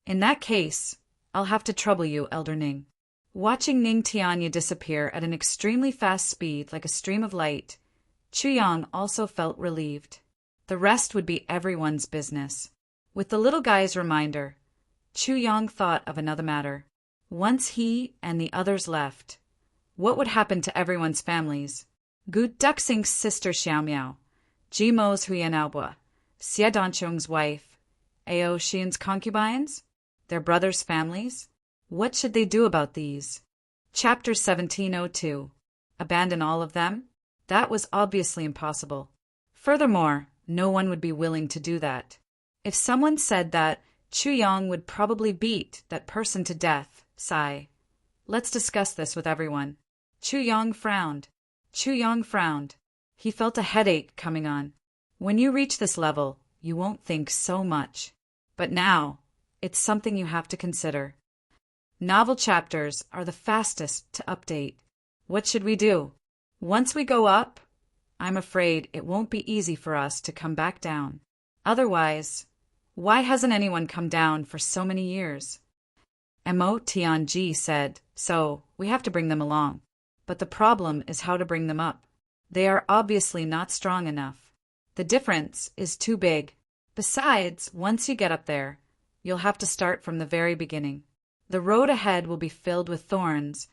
In that case, I'll have to trouble you, Elder Ning." Watching Ning Tianya disappear at an extremely fast speed like a stream of light, Chu Yang also felt relieved. The rest would be everyone's business. With the little guy's reminder, Chu Yang thought of another matter. Once he and the others left, what would happen to everyone's families? Gu Duxing's sister Xiaomiao, Jimo's Huyanalbua, Xie Danchong's wife, Ao Xian's concubines, their brothers' families? What should they do about these? Chapter 1702. Abandon all of them? That was obviously impossible. Furthermore, no one would be willing to do that. If someone said that, Chu Yang would probably beat that person to death. Sigh. "Let's discuss this with everyone." Chu Yang frowned. Chu Yang frowned. He felt a headache coming on. When you reach this level, you won't think so much. But now, it's something you have to consider. Novel chapters are the fastest to update. What should we do? Once we go up, I'm afraid it won't be easy for us to come back down. Otherwise, why hasn't anyone come down for so many years? Mo Tianji said, "So, we have to bring them along. But the problem is how to bring them up. They are obviously not strong enough. The difference is too big. Besides, once you get up there, you'll have to start from the very beginning. The road ahead will be filled with thorns,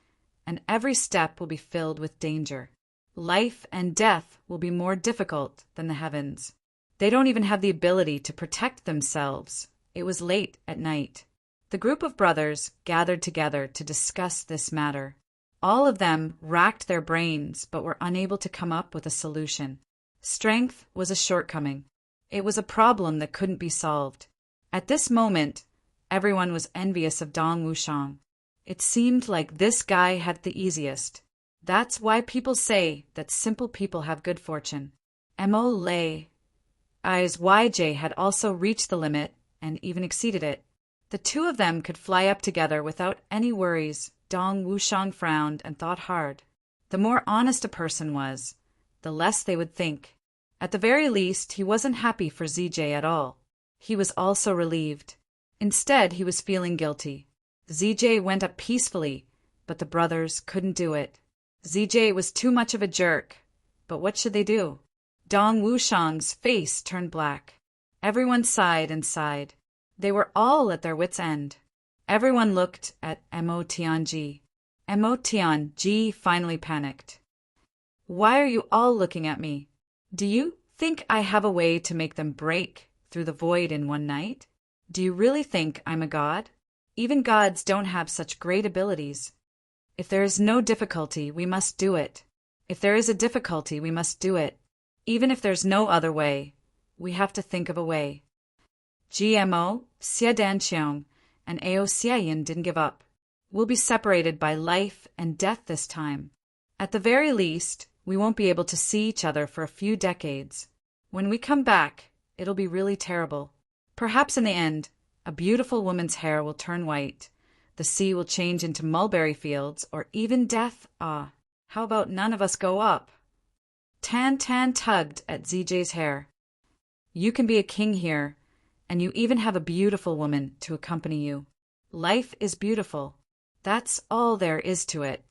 and every step will be filled with danger. Life and death will be more difficult than the heavens. They don't even have the ability to protect themselves." It was late at night. The group of brothers gathered together to discuss this matter. All of them racked their brains but were unable to come up with a solution. Strength was a shortcoming. It was a problem that couldn't be solved. At this moment, Everyone was envious of Dong Wushang. It seemed like this guy had the easiest. That's why people say that simple people have good fortune. Mo Lei I's YJ had also reached the limit and even exceeded it. The two of them could fly up together without any worries. Dong Wushang frowned and thought hard. The more honest a person was, the less they would think. At the very least, he wasn't happy for ZJ at all. He was also relieved. Instead, he was feeling guilty. ZJ went up peacefully, but the brothers couldn't do it. ZJ was too much of a jerk. But what should they do? Dong Wushang's face turned black. Everyone sighed and sighed. They were all at their wits' end. Everyone looked at Mo Tianji. Mo Tianji finally panicked. Why are you all looking at me? Do you think I have a way to make them break through the void in one night? Do you really think I'm a god? Even gods don't have such great abilities. If there is no difficulty, we must do it. If there is a difficulty, we must do it. Even if there's no other way, we have to think of a way. GMO, Xie Danqiang, and Ao Xiayin didn't give up. We'll be separated by life and death this time. At the very least, we won't be able to see each other for a few decades. When we come back, it'll be really terrible. Perhaps in the end, a beautiful woman's hair will turn white, the sea will change into mulberry fields, or even death. How about none of us go up? Tan tugged at ZJ's hair. You can be a king here, and you even have a beautiful woman to accompany you. Life is beautiful. That's all there is to it.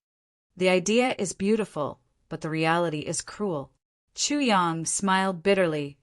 The idea is beautiful, but the reality is cruel. Chu Yang smiled bitterly.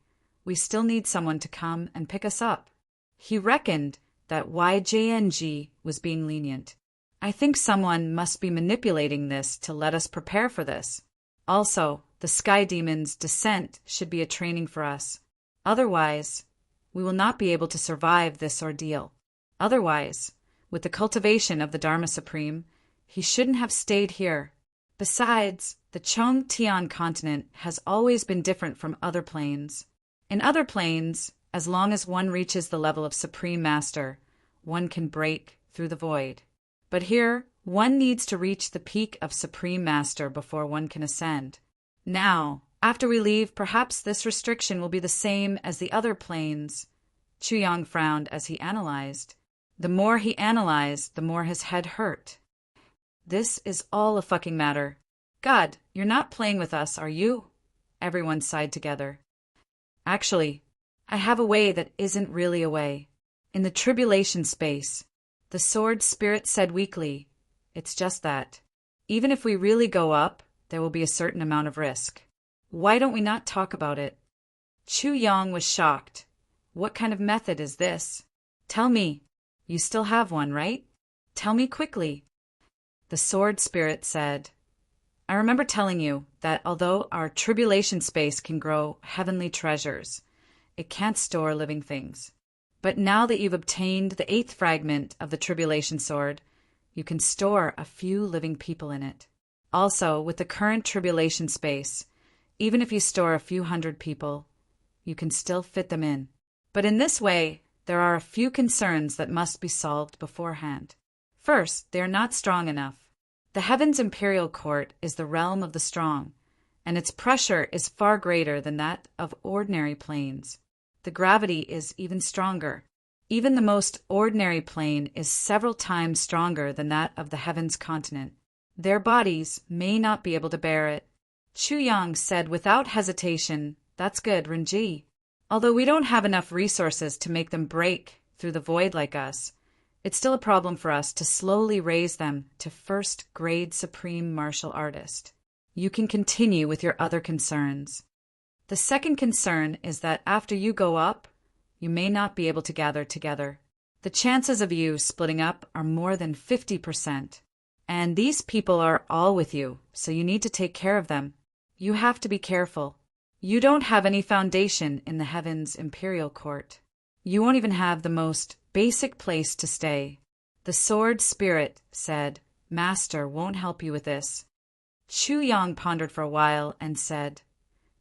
We still need someone to come and pick us up. He reckoned that YJNG was being lenient. I think someone must be manipulating this to let us prepare for this. Also, the Sky Demon's descent should be a training for us. Otherwise, we will not be able to survive this ordeal. Otherwise, with the cultivation of the Dharma Supreme, he shouldn't have stayed here. Besides, the Chongtian continent has always been different from other planes. In other planes, as long as one reaches the level of Supreme Master, one can break through the void. But here, one needs to reach the peak of Supreme Master before one can ascend. Now, after we leave, perhaps this restriction will be the same as the other planes. Chu Yang frowned as he analyzed. The more he analyzed, the more his head hurt. This is all a fucking matter. God, you're not playing with us, are you? Everyone sighed together. Actually, I have a way that isn't really a way. In the tribulation space, the sword spirit said weakly, it's just that. Even if we really go up, there will be a certain amount of risk. Why don't we not talk about it? Chu Yang was shocked. What kind of method is this? Tell me. You still have one, right? Tell me quickly. The sword spirit said, I remember telling you that although our tribulation space can grow heavenly treasures, it can't store living things. But now that you've obtained the 8th fragment of the tribulation sword, you can store a few living people in it. Also, with the current tribulation space, even if you store a few hundred people, you can still fit them in. But in this way, there are a few concerns that must be solved beforehand. First, they are not strong enough. The Heaven's Imperial Court is the realm of the strong, and its pressure is far greater than that of ordinary planes. The gravity is even stronger. Even the most ordinary plane is several times stronger than that of the Heaven's continent. Their bodies may not be able to bear it. Chu Yang said without hesitation, That's good, Renji. Although we don't have enough resources to make them break through the void like us, it's still a problem for us to slowly raise them to first-grade supreme martial artist. You can continue with your other concerns. The second concern is that after you go up, you may not be able to gather together. The chances of you splitting up are more than 50%. And these people are all with you, so you need to take care of them. You have to be careful. You don't have any foundation in the Heaven's Imperial Court. You won't even have the most basic place to stay. The Sword Spirit said, Master won't help you with this. Chu Yang pondered for a while and said,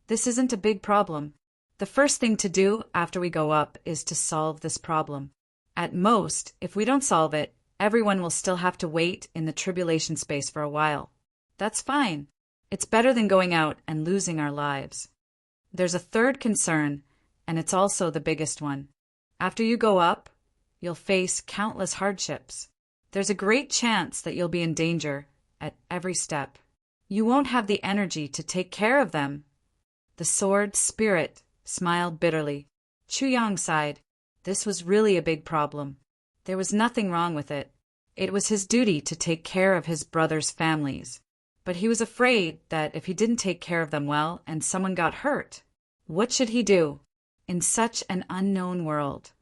This isn't a big problem. The first thing to do after we go up is to solve this problem. At most, if we don't solve it, everyone will still have to wait in the tribulation space for a while. That's fine. It's better than going out and losing our lives. There's a third concern, and it's also the biggest one. After you go up, you'll face countless hardships. There's a great chance that you'll be in danger at every step. You won't have the energy to take care of them. The sword spirit smiled bitterly. Chu Yang sighed. This was really a big problem. There was nothing wrong with it. It was his duty to take care of his brothers' families. But he was afraid that if he didn't take care of them well and someone got hurt, what should he do? In such an unknown world.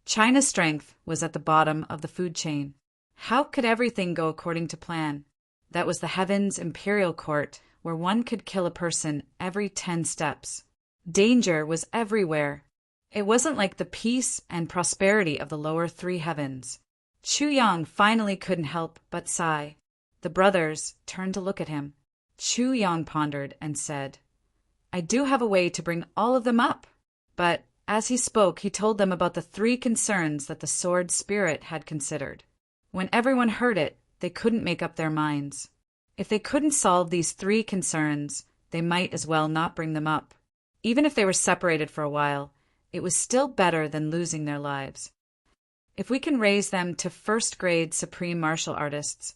China's strength was at the bottom of the food chain. How could everything go according to plan? That was the Heaven's Imperial Court, where one could kill a person every 10 steps. Danger was everywhere. It wasn't like the peace and prosperity of the lower 3 heavens. Chu Yang finally couldn't help but sigh. The brothers turned to look at him. Chu Yang pondered and said, I do have a way to bring all of them up. But as he spoke, he told them about the 3 concerns that the sword spirit had considered. When everyone heard it, they couldn't make up their minds. If they couldn't solve these 3 concerns, they might as well not bring them up. Even if they were separated for a while, it was still better than losing their lives. If we can raise them to first-grade supreme martial artists,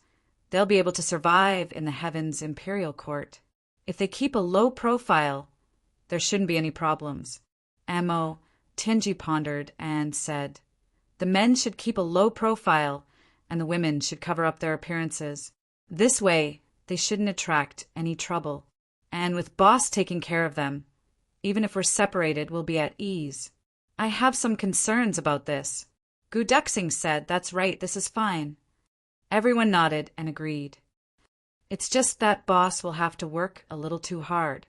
they'll be able to survive in the Heaven's Imperial Court. If they keep a low profile, there shouldn't be any problems. Amo Tinji pondered and said, the men should keep a low profile, and the women should cover up their appearances. This way, they shouldn't attract any trouble. And with Boss taking care of them, even if we're separated, we'll be at ease. I have some concerns about this. Gu Duxing said, that's right, this is fine. Everyone nodded and agreed. It's just that Boss will have to work a little too hard.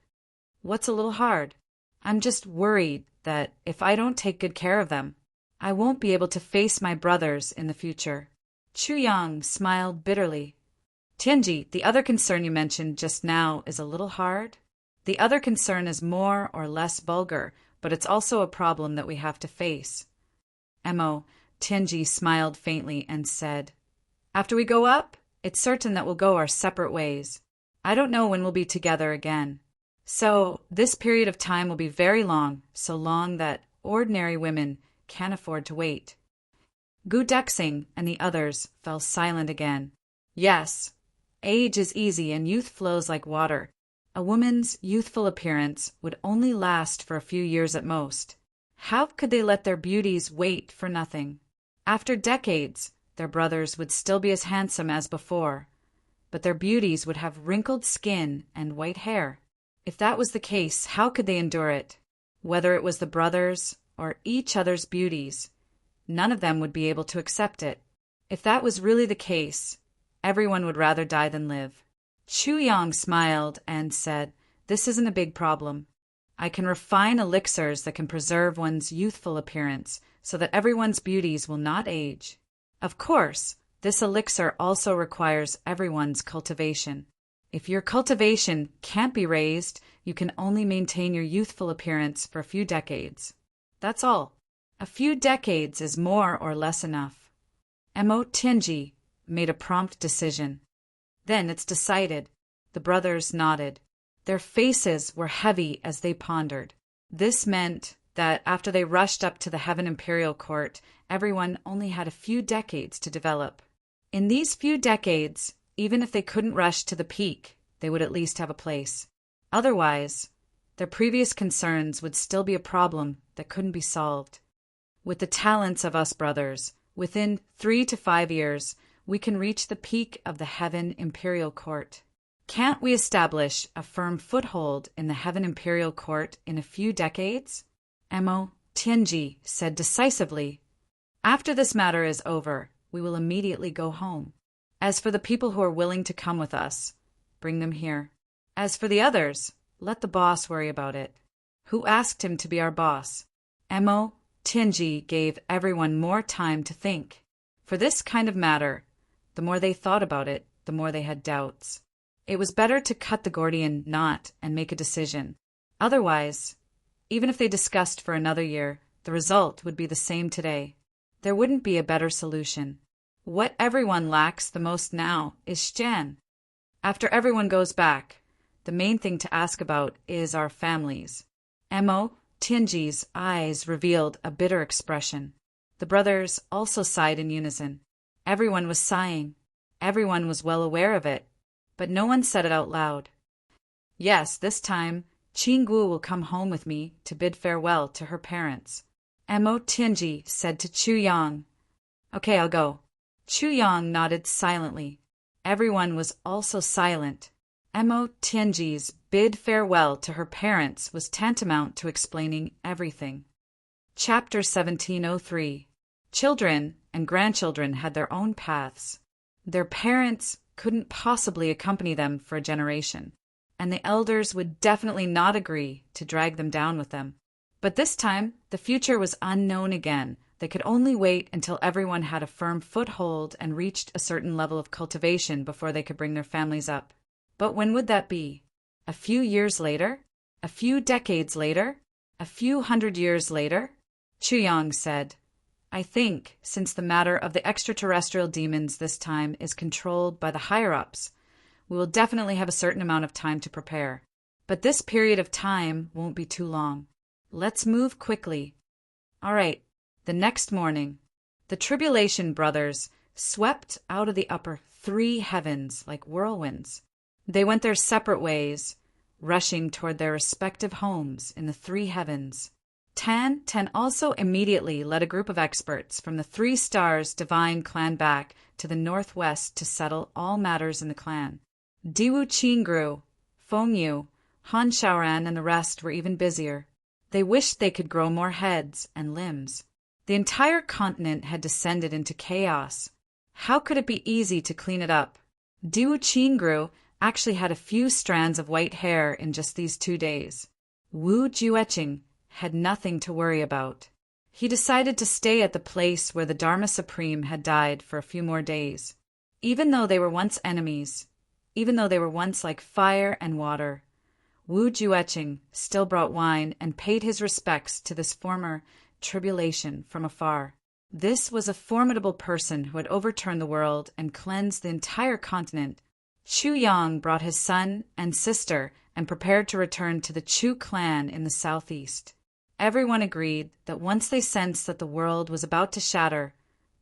What's a little hard? I'm just worried that if I don't take good care of them, I won't be able to face my brothers in the future. Chu Yang smiled bitterly. Tianji, the other concern you mentioned just now is a little hard. The other concern is more or less vulgar, but it's also a problem that we have to face. Emo Tianji smiled faintly and said, after we go up, it's certain that we'll go our separate ways. I don't know when we'll be together again. So this period of time will be very long, so long that ordinary women can't afford to wait. Gu Duxing and the others fell silent again. Yes, age is easy and youth flows like water. A woman's youthful appearance would only last for a few years at most. How could they let their beauties wait for nothing? After decades, their brothers would still be as handsome as before, but their beauties would have wrinkled skin and white hair. If that was the case, how could they endure it? Whether it was the brothers or each other's beauties, none of them would be able to accept it. If that was really the case, everyone would rather die than live. Chu Yang smiled and said, this isn't a big problem. I can refine elixirs that can preserve one's youthful appearance so that everyone's beauties will not age. Of course, this elixir also requires everyone's cultivation. If your cultivation can't be raised, you can only maintain your youthful appearance for a few decades. That's all. A few decades is more or less enough. Emo Tinji made a prompt decision. Then it's decided. The brothers nodded. Their faces were heavy as they pondered. This meant that after they rushed up to the Heaven Imperial Court, everyone only had a few decades to develop. In these few decades, even if they couldn't rush to the peak, they would at least have a place. Otherwise, their previous concerns would still be a problem that couldn't be solved. With the talents of us brothers, within 3 to 5 years, we can reach the peak of the Heaven Imperial Court. Can't we establish a firm foothold in the Heaven Imperial Court in a few decades? Emo Tianji said decisively, after this matter is over, we will immediately go home. As for the people who are willing to come with us, bring them here. As for the others, let the boss worry about it. Who asked him to be our boss? Emo Tianji gave everyone more time to think. For this kind of matter, the more they thought about it, the more they had doubts. It was better to cut the Gordian knot and make a decision. Otherwise, even if they discussed for another year, the result would be the same today. There wouldn't be a better solution. What everyone lacks the most now is Shan. After everyone goes back, the main thing to ask about is our families. Mo Tianji's eyes revealed a bitter expression. The brothers also sighed in unison. Everyone was sighing. Everyone was well aware of it, but no one said it out loud. Yes, this time, Qinggu will come home with me to bid farewell to her parents. Mo Tianji said to Chu Yang. Okay, I'll go. Chu Yang nodded silently. Everyone was also silent. Mo Tianji's bid farewell to her parents was tantamount to explaining everything. Chapter 1703. Children and grandchildren had their own paths. Their parents couldn't possibly accompany them for a generation, and the elders would definitely not agree to drag them down with them. But this time, the future was unknown again. They could only wait until everyone had a firm foothold and reached a certain level of cultivation before they could bring their families up. But when would that be? A few years later? A few decades later? A few hundred years later? Chu Yang said, I think, since the matter of the extraterrestrial demons this time is controlled by the higher-ups, we will definitely have a certain amount of time to prepare. But this period of time won't be too long. Let's move quickly. All right, the next morning, the Tribulation brothers swept out of the upper 3 heavens like whirlwinds. They went their separate ways, rushing toward their respective homes in the 3 heavens. Tan also immediately led a group of experts from the 3 stars divine clan back to the northwest to settle all matters in the clan. Diwu Qingru, Feng Yu, Han Shaoran and the rest were even busier. They wished they could grow more heads and limbs. The entire continent had descended into chaos. How could it be easy to clean it up? Diwu Qingru actually had a few strands of white hair in just these 2 days. Wu Jueqing had nothing to worry about. He decided to stay at the place where the Dharma Supreme had died for a few more days. Even though they were once enemies, even though they were once like fire and water, Wu Jueqing still brought wine and paid his respects to this former tribulation from afar. This was a formidable person who had overturned the world and cleansed the entire continent. Chu Yang brought his son and sister and prepared to return to the Chu clan in the southeast. Everyone agreed that once they sensed that the world was about to shatter,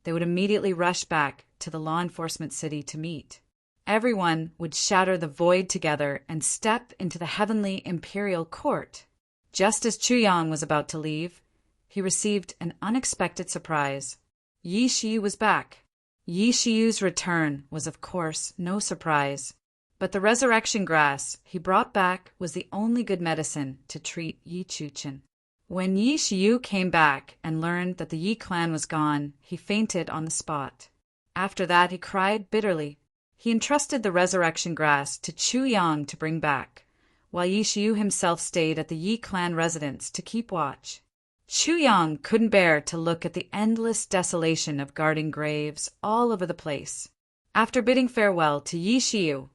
they would immediately rush back to the law enforcement city to meet. Everyone would shatter the void together and step into the heavenly imperial court. Just as Chu Yang was about to leave, he received an unexpected surprise. Yi Shiyu was back. Yi Shiyu's return was, of course, no surprise, but the resurrection grass he brought back was the only good medicine to treat Yi Chuchen. When Yi Shiyu came back and learned that the Yi clan was gone, he fainted on the spot. After that, he cried bitterly. He entrusted the resurrection grass to Chu Yang to bring back, while Yi Shiyu himself stayed at the Yi clan residence to keep watch. Chu Yang couldn't bear to look at the endless desolation of guarding graves all over the place. After bidding farewell to Yi Shiyu,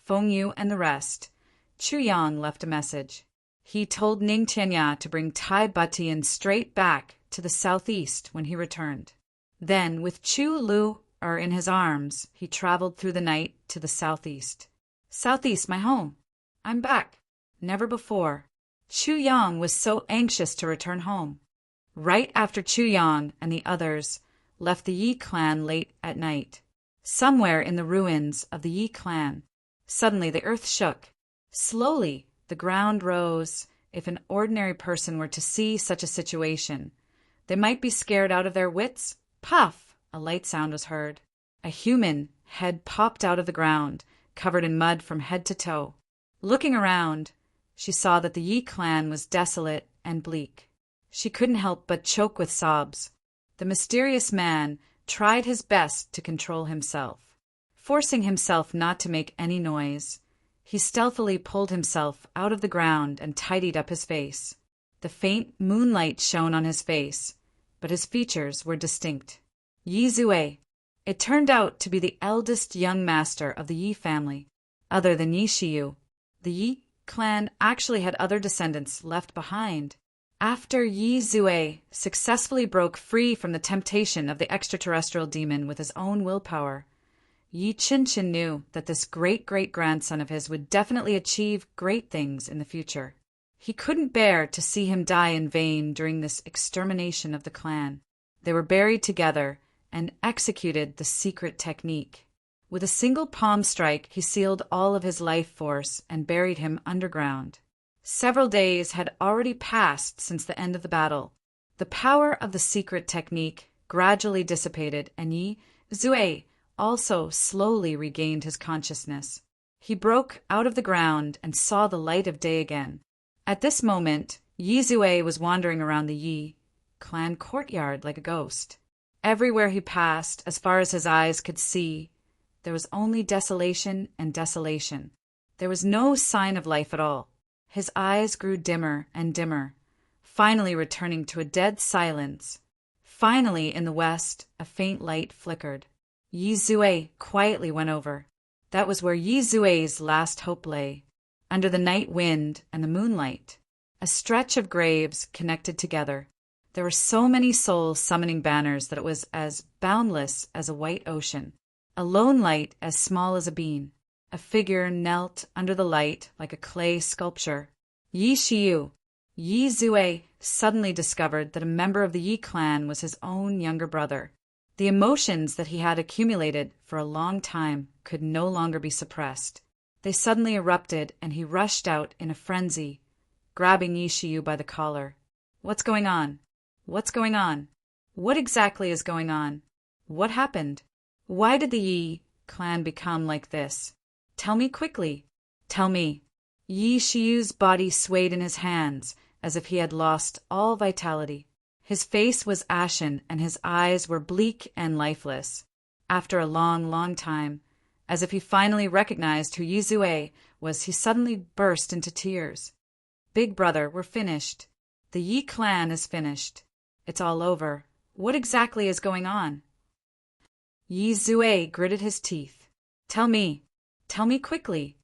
Feng Yu, and the rest, Chu Yang left a message. He told Ning Tianya to bring Tai Butian straight back to the southeast when he returned. Then, with Chu Lu in his arms, he traveled through the night to the southeast. Southeast, my home. I'm back. Never before. Chu Yang was so anxious to return home. Right after Chu Yang and the others left the Yi clan late at night, somewhere in the ruins of the Yi clan, suddenly the earth shook. Slowly, the ground rose. If an ordinary person were to see such a situation, they might be scared out of their wits. Puff! A light sound was heard. A human head popped out of the ground, covered in mud from head to toe. Looking around, she saw that the Yi clan was desolate and bleak. She couldn't help but choke with sobs. The mysterious man tried his best to control himself. Forcing himself not to make any noise, he stealthily pulled himself out of the ground and tidied up his face. The faint moonlight shone on his face, but his features were distinct. Yi Zue. It turned out to be the eldest young master of the Yi family. Other than Yi Shiyu, the Yi clan actually had other descendants left behind. After Yi Zue successfully broke free from the temptation of the extraterrestrial demon with his own willpower, Yi Qinchin knew that this great-great-grandson of his would definitely achieve great things in the future. He couldn't bear to see him die in vain during this extermination of the clan. They were buried together and executed the secret technique. With a single palm strike, he sealed all of his life force and buried him underground. Several days had already passed since the end of the battle. The power of the secret technique gradually dissipated, and Yi Zue also slowly regained his consciousness. He broke out of the ground and saw the light of day again. At this moment, Yi Zue was wandering around the Yi clan courtyard like a ghost. Everywhere he passed, as far as his eyes could see, there was only desolation and desolation. There was no sign of life at all. His eyes grew dimmer and dimmer, finally returning to a dead silence. Finally, in the west, a faint light flickered. Yi Zue quietly went over. That was where Yi Zue's last hope lay, under the night wind and the moonlight. A stretch of graves connected together. There were so many souls summoning banners that it was as boundless as a white ocean. A lone light as small as a bean. A figure knelt under the light like a clay sculpture. Yi Shiyu. Yi Zue suddenly discovered that a member of the Yi clan was his own younger brother. The emotions that he had accumulated for a long time could no longer be suppressed. They suddenly erupted, and he rushed out in a frenzy, grabbing Yi Shiyu by the collar. "What's going on? What's going on? What exactly is going on? What happened? Why did the Yi clan become like this? Tell me quickly. Tell me." Yi Shiyu's body swayed in his hands as if he had lost all vitality. His face was ashen and his eyes were bleak and lifeless. After a long, long time, as if he finally recognized who Yi Zue was, he suddenly burst into tears. "Big brother, we're finished. The Yi clan is finished. It's all over. What exactly is going on?" Yi Zue gritted his teeth. Tell me quickly."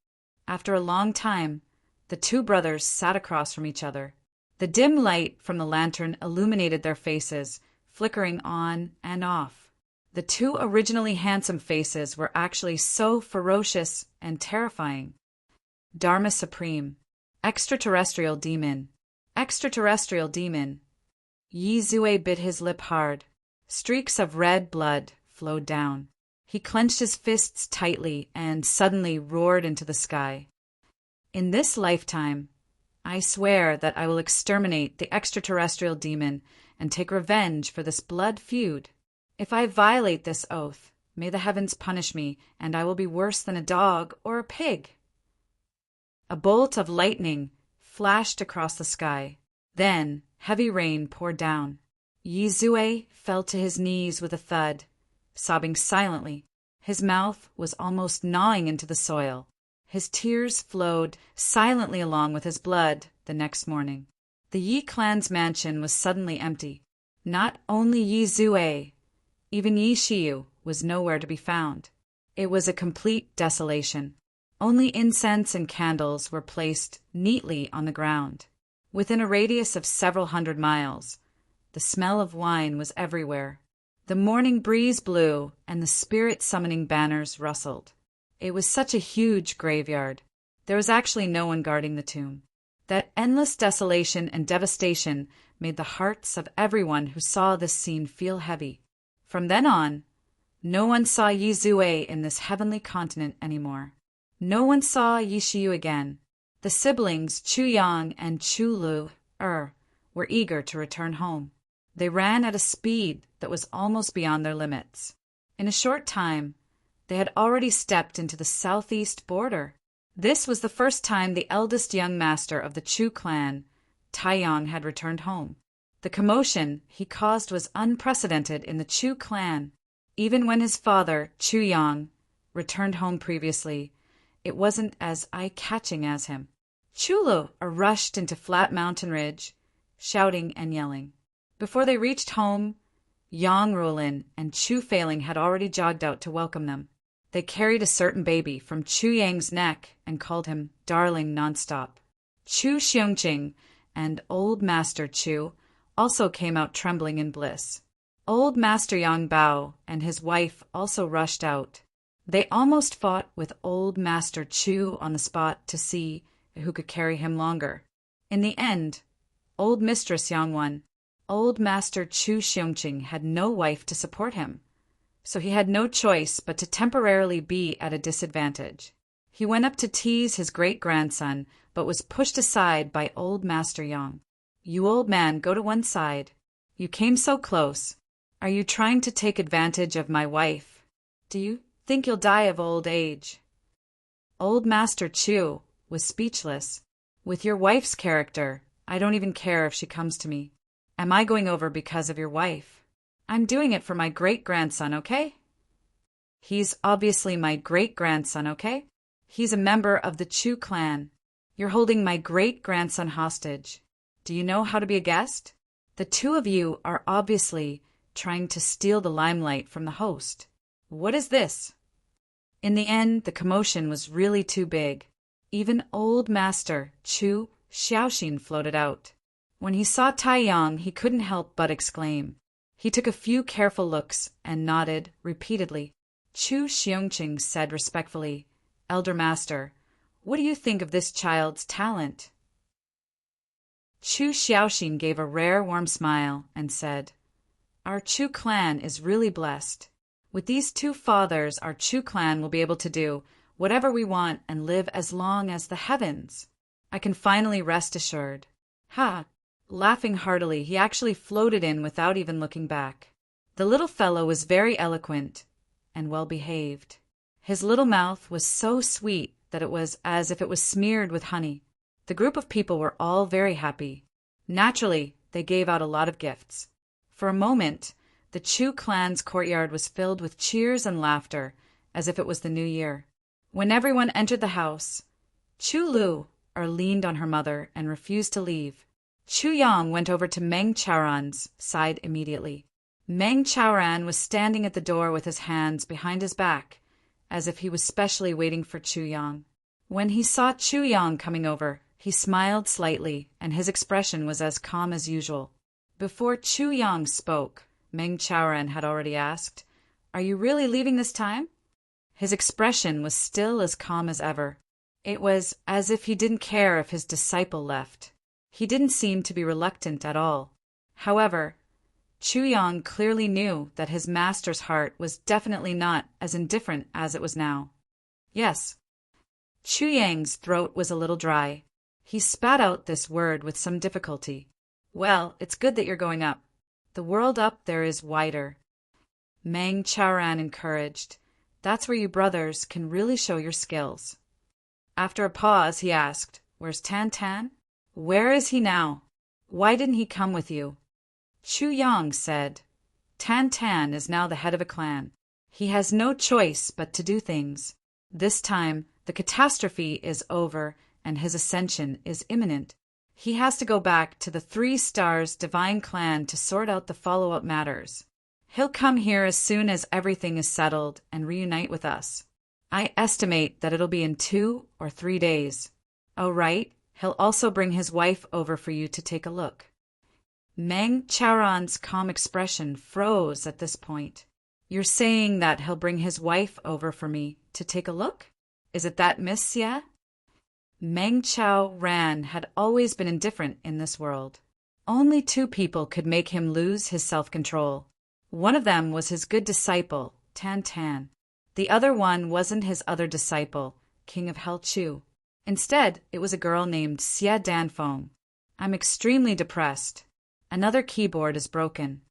After a long time, the two brothers sat across from each other. The dim light from the lantern illuminated their faces, flickering on and off. The two originally handsome faces were actually so ferocious and terrifying. Dharma Supreme. Extraterrestrial demon. Extraterrestrial demon. Yi Zue bit his lip hard. Streaks of red blood flowed down. He clenched his fists tightly and suddenly roared into the sky. "In this lifetime, I swear that I will exterminate the extraterrestrial demon and take revenge for this blood feud. If I violate this oath, may the heavens punish me, and I will be worse than a dog or a pig." A bolt of lightning flashed across the sky. Then heavy rain poured down. Yi Zue fell to his knees with a thud, sobbing silently. His mouth was almost gnawing into the soil. His tears flowed silently along with his blood the next morning. The Yi clan's mansion was suddenly empty. Not only Yi Zue, even Yi Shiyu was nowhere to be found. It was a complete desolation. Only incense and candles were placed neatly on the ground. Within a radius of several hundred miles, the smell of wine was everywhere. The morning breeze blew, and the spirit-summoning banners rustled. It was such a huge graveyard. There was actually no one guarding the tomb. That endless desolation and devastation made the hearts of everyone who saw this scene feel heavy. From then on, no one saw Yi Zue in this heavenly continent anymore. No one saw Yi Shiyu again. The siblings Chu Yang and Chu Lu were eager to return home. They ran at a speed that was almost beyond their limits. In a short time, they had already stepped into the southeast border. This was the first time the eldest young master of the Chu clan, Taiyang, had returned home. The commotion he caused was unprecedented in the Chu clan. Even when his father, Chu Yang, returned home previously, it wasn't as eye-catching as him. Chulu rushed into Flat Mountain Ridge, shouting and yelling. Before they reached home, Yang Rulin and Chu Failing had already jogged out to welcome them. They carried a certain baby from Chu Yang's neck and called him Darling nonstop. Chu Xiongqing and Old Master Chu also came out trembling in bliss. Old Master Yang Bao and his wife also rushed out. They almost fought with Old Master Chu on the spot to see who could carry him longer. In the end, Old Mistress Yang won. Old Master Chu Xiongqing had no wife to support him, so he had no choice but to temporarily be at a disadvantage. He went up to tease his great-grandson, but was pushed aside by Old Master Yang. "You old man, go to one side. You came so close. Are you trying to take advantage of my wife? Do you think you'll die of old age?" Old Master Chu was speechless. "With your wife's character, I don't even care if she comes to me. Am I going over because of your wife? I'm doing it for my great-grandson, okay? He's obviously my great-grandson, okay? He's a member of the Chu clan. You're holding my great-grandson hostage. Do you know how to be a guest? The two of you are obviously trying to steal the limelight from the host. What is this?" In the end, the commotion was really too big. Even Old Master Chu Xiaoxin floated out. When he saw Tai Yang, he couldn't help but exclaim. He took a few careful looks and nodded repeatedly. Chu Xiongqing said respectfully, "Elder Master, what do you think of this child's talent?" Chu Xiaoxin gave a rare warm smile and said, "Our Chu clan is really blessed. With these two fathers, our Chu clan will be able to do whatever we want and live as long as the heavens. I can finally rest assured." Ha! Laughing heartily, he actually floated in without even looking back. The little fellow was very eloquent and well-behaved. His little mouth was so sweet that it was as if it was smeared with honey. The group of people were all very happy. Naturally, they gave out a lot of gifts. For a moment, the Chu clan's courtyard was filled with cheers and laughter, as if it was the new year. When everyone entered the house, Chu Lu leaned on her mother and refused to leave. Chu Yang went over to Meng Chaoran's side immediately. Meng Chaoran was standing at the door with his hands behind his back, as if he was specially waiting for Chu Yang. When he saw Chu Yang coming over, he smiled slightly, and his expression was as calm as usual. Before Chu Yang spoke, Meng Chaoran had already asked, "Are you really leaving this time?" His expression was still as calm as ever. It was as if he didn't care if his disciple left. He didn't seem to be reluctant at all. However, Chu Yang clearly knew that his master's heart was definitely not as indifferent as it was now. "Yes." Chu Yang's throat was a little dry. He spat out this word with some difficulty. "Well, it's good that you're going up. The world up there is wider." Meng Chaoran encouraged. "That's where you brothers can really show your skills." After a pause, he asked, "Where's Tan Tan? Where is he now? Why didn't he come with you?" Chu Yang said, "Tan Tan is now the head of a clan. He has no choice but to do things. This time, the catastrophe is over and his ascension is imminent. He has to go back to the 3 Stars Divine Clan to sort out the follow-up matters. He'll come here as soon as everything is settled and reunite with us. I estimate that it'll be in 2 or 3 days. Oh, right, he'll also bring his wife over for you to take a look." Meng Chaoran's calm expression froze at this point. "You're saying that he'll bring his wife over for me to take a look? Is it that, Miss Xia?" Meng Chaoran had always been indifferent in this world. Only 2 people could make him lose his self-control. One of them was his good disciple, Tan Tan. The other one wasn't his other disciple, King of Hell Chu. Instead, it was a girl named Xia Danfeng. "I'm extremely depressed. Another keyboard is broken.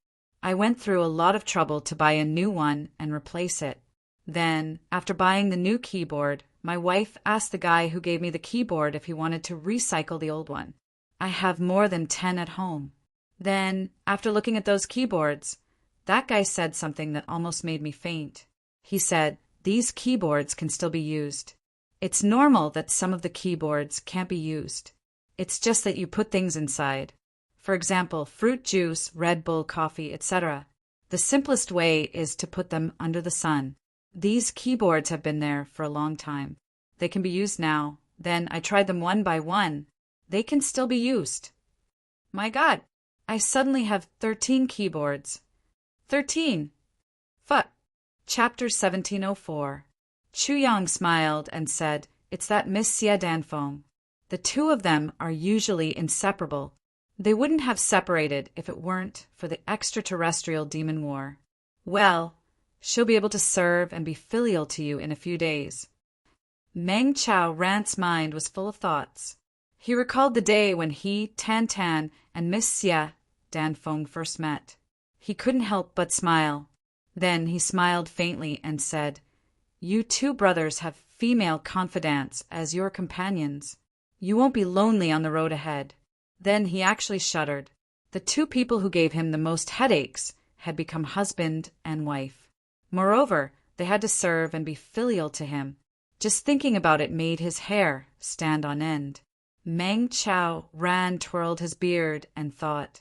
I went through a lot of trouble to buy a new one and replace it. Then, after buying the new keyboard, my wife asked the guy who gave me the keyboard if he wanted to recycle the old one. I have more than 10 at home. Then, after looking at those keyboards, that guy said something that almost made me faint. He said, 'These keyboards can still be used. It's normal that some of the keyboards can't be used. It's just that you put things inside. For example, fruit juice, Red Bull coffee, etc. The simplest way is to put them under the sun. These keyboards have been there for a long time. They can be used now. Then I tried them one by one. They can still be used. My God, I suddenly have 13 keyboards. 13. Fuck. Chapter 1704. Chu Yang smiled and said, "It's that Miss Xie Danfeng. The two of them are usually inseparable. They wouldn't have separated if it weren't for the extraterrestrial demon war. Well, she'll be able to serve and be filial to you in a few days." Meng Chao Rant's mind was full of thoughts. He recalled the day when he, Tan Tan, and Miss Xie Danfeng first met. He couldn't help but smile. Then he smiled faintly and said, "You two brothers have female confidants as your companions. You won't be lonely on the road ahead." Then he actually shuddered. The two people who gave him the most headaches had become husband and wife. Moreover, they had to serve and be filial to him. Just thinking about it made his hair stand on end. Meng Chao Ran twirled his beard and thought,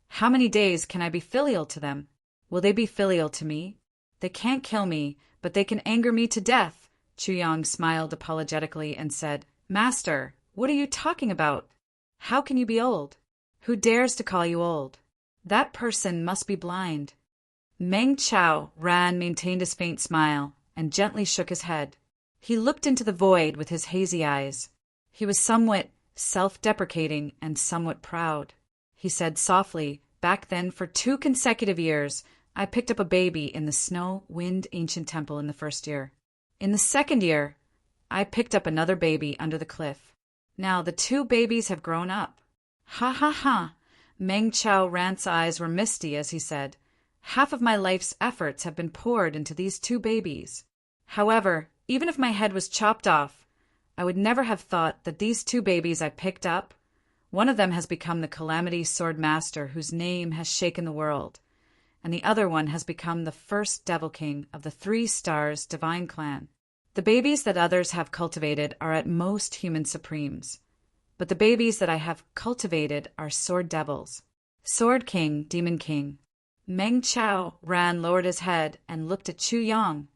"How many days can I be filial to them? Will they be filial to me? They can't kill me, but they can anger me to death." Chu Yang smiled apologetically and said, "Master, what are you talking about? How can you be old? Who dares to call you old? That person must be blind." Meng Chao Ran maintained his faint smile and gently shook his head. He looked into the void with his hazy eyes. He was somewhat self-deprecating and somewhat proud. He said softly, "Back then, for 2 consecutive years, I picked up a baby in the Snow Wind Ancient Temple in the first year. In the second year, I picked up another baby under the cliff. Now the 2 babies have grown up." Ha ha ha! Meng Chao Rant's eyes were misty as he said, "Half of my life's efforts have been poured into these 2 babies. However, even if my head was chopped off, I would never have thought that these 2 babies I picked up, one of them has become the Calamity Sword Master whose name has shaken the world, and the other one has become the first Devil King of the 3 Stars Divine Clan. The babies that others have cultivated are at most human supremes, but the babies that I have cultivated are Sword Devils. Sword King, Demon King." Meng Chao Ran lowered his head and looked at Chu Yang.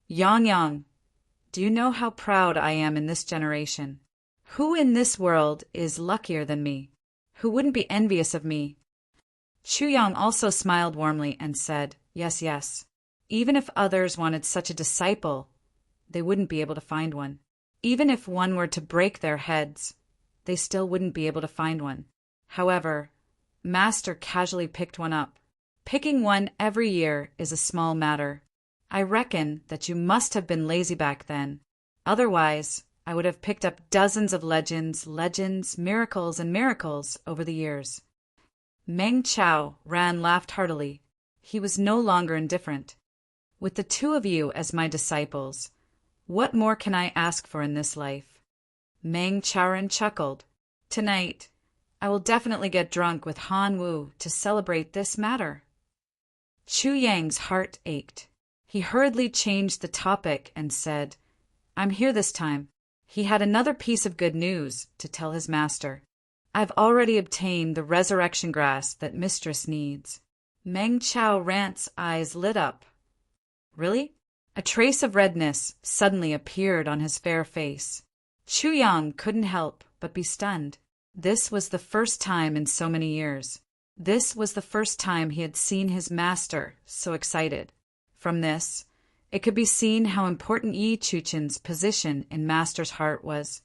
"Yang, do you know how proud I am in this generation? Who in this world is luckier than me? Who wouldn't be envious of me?" Chu Yang also smiled warmly and said, "Yes, yes. Even if others wanted such a disciple, they wouldn't be able to find one. Even if one were to break their heads, they still wouldn't be able to find one. However, Master casually picked one up. Picking one every year is a small matter. I reckon that you must have been lazy back then. Otherwise, I would have picked up dozens of legends, miracles, and miracles over the years." Meng Chao Ran laughed heartily. He was no longer indifferent. "With the 2 of you as my disciples, what more can I ask for in this life?" Meng Chao Ran chuckled. "Tonight, I will definitely get drunk with Han Wu to celebrate this matter." Chu Yang's heart ached. He hurriedly changed the topic and said, "I'm here this time." He had another piece of good news to tell his master. "I've already obtained the resurrection grass that Mistress needs." Meng Chao Rant's eyes lit up. "Really?" A trace of redness suddenly appeared on his fair face. Chu Yang couldn't help but be stunned. This was the first time in so many years. This was the first time he had seen his master so excited. From this, it could be seen how important Yi Chuchen's position in Master's heart was.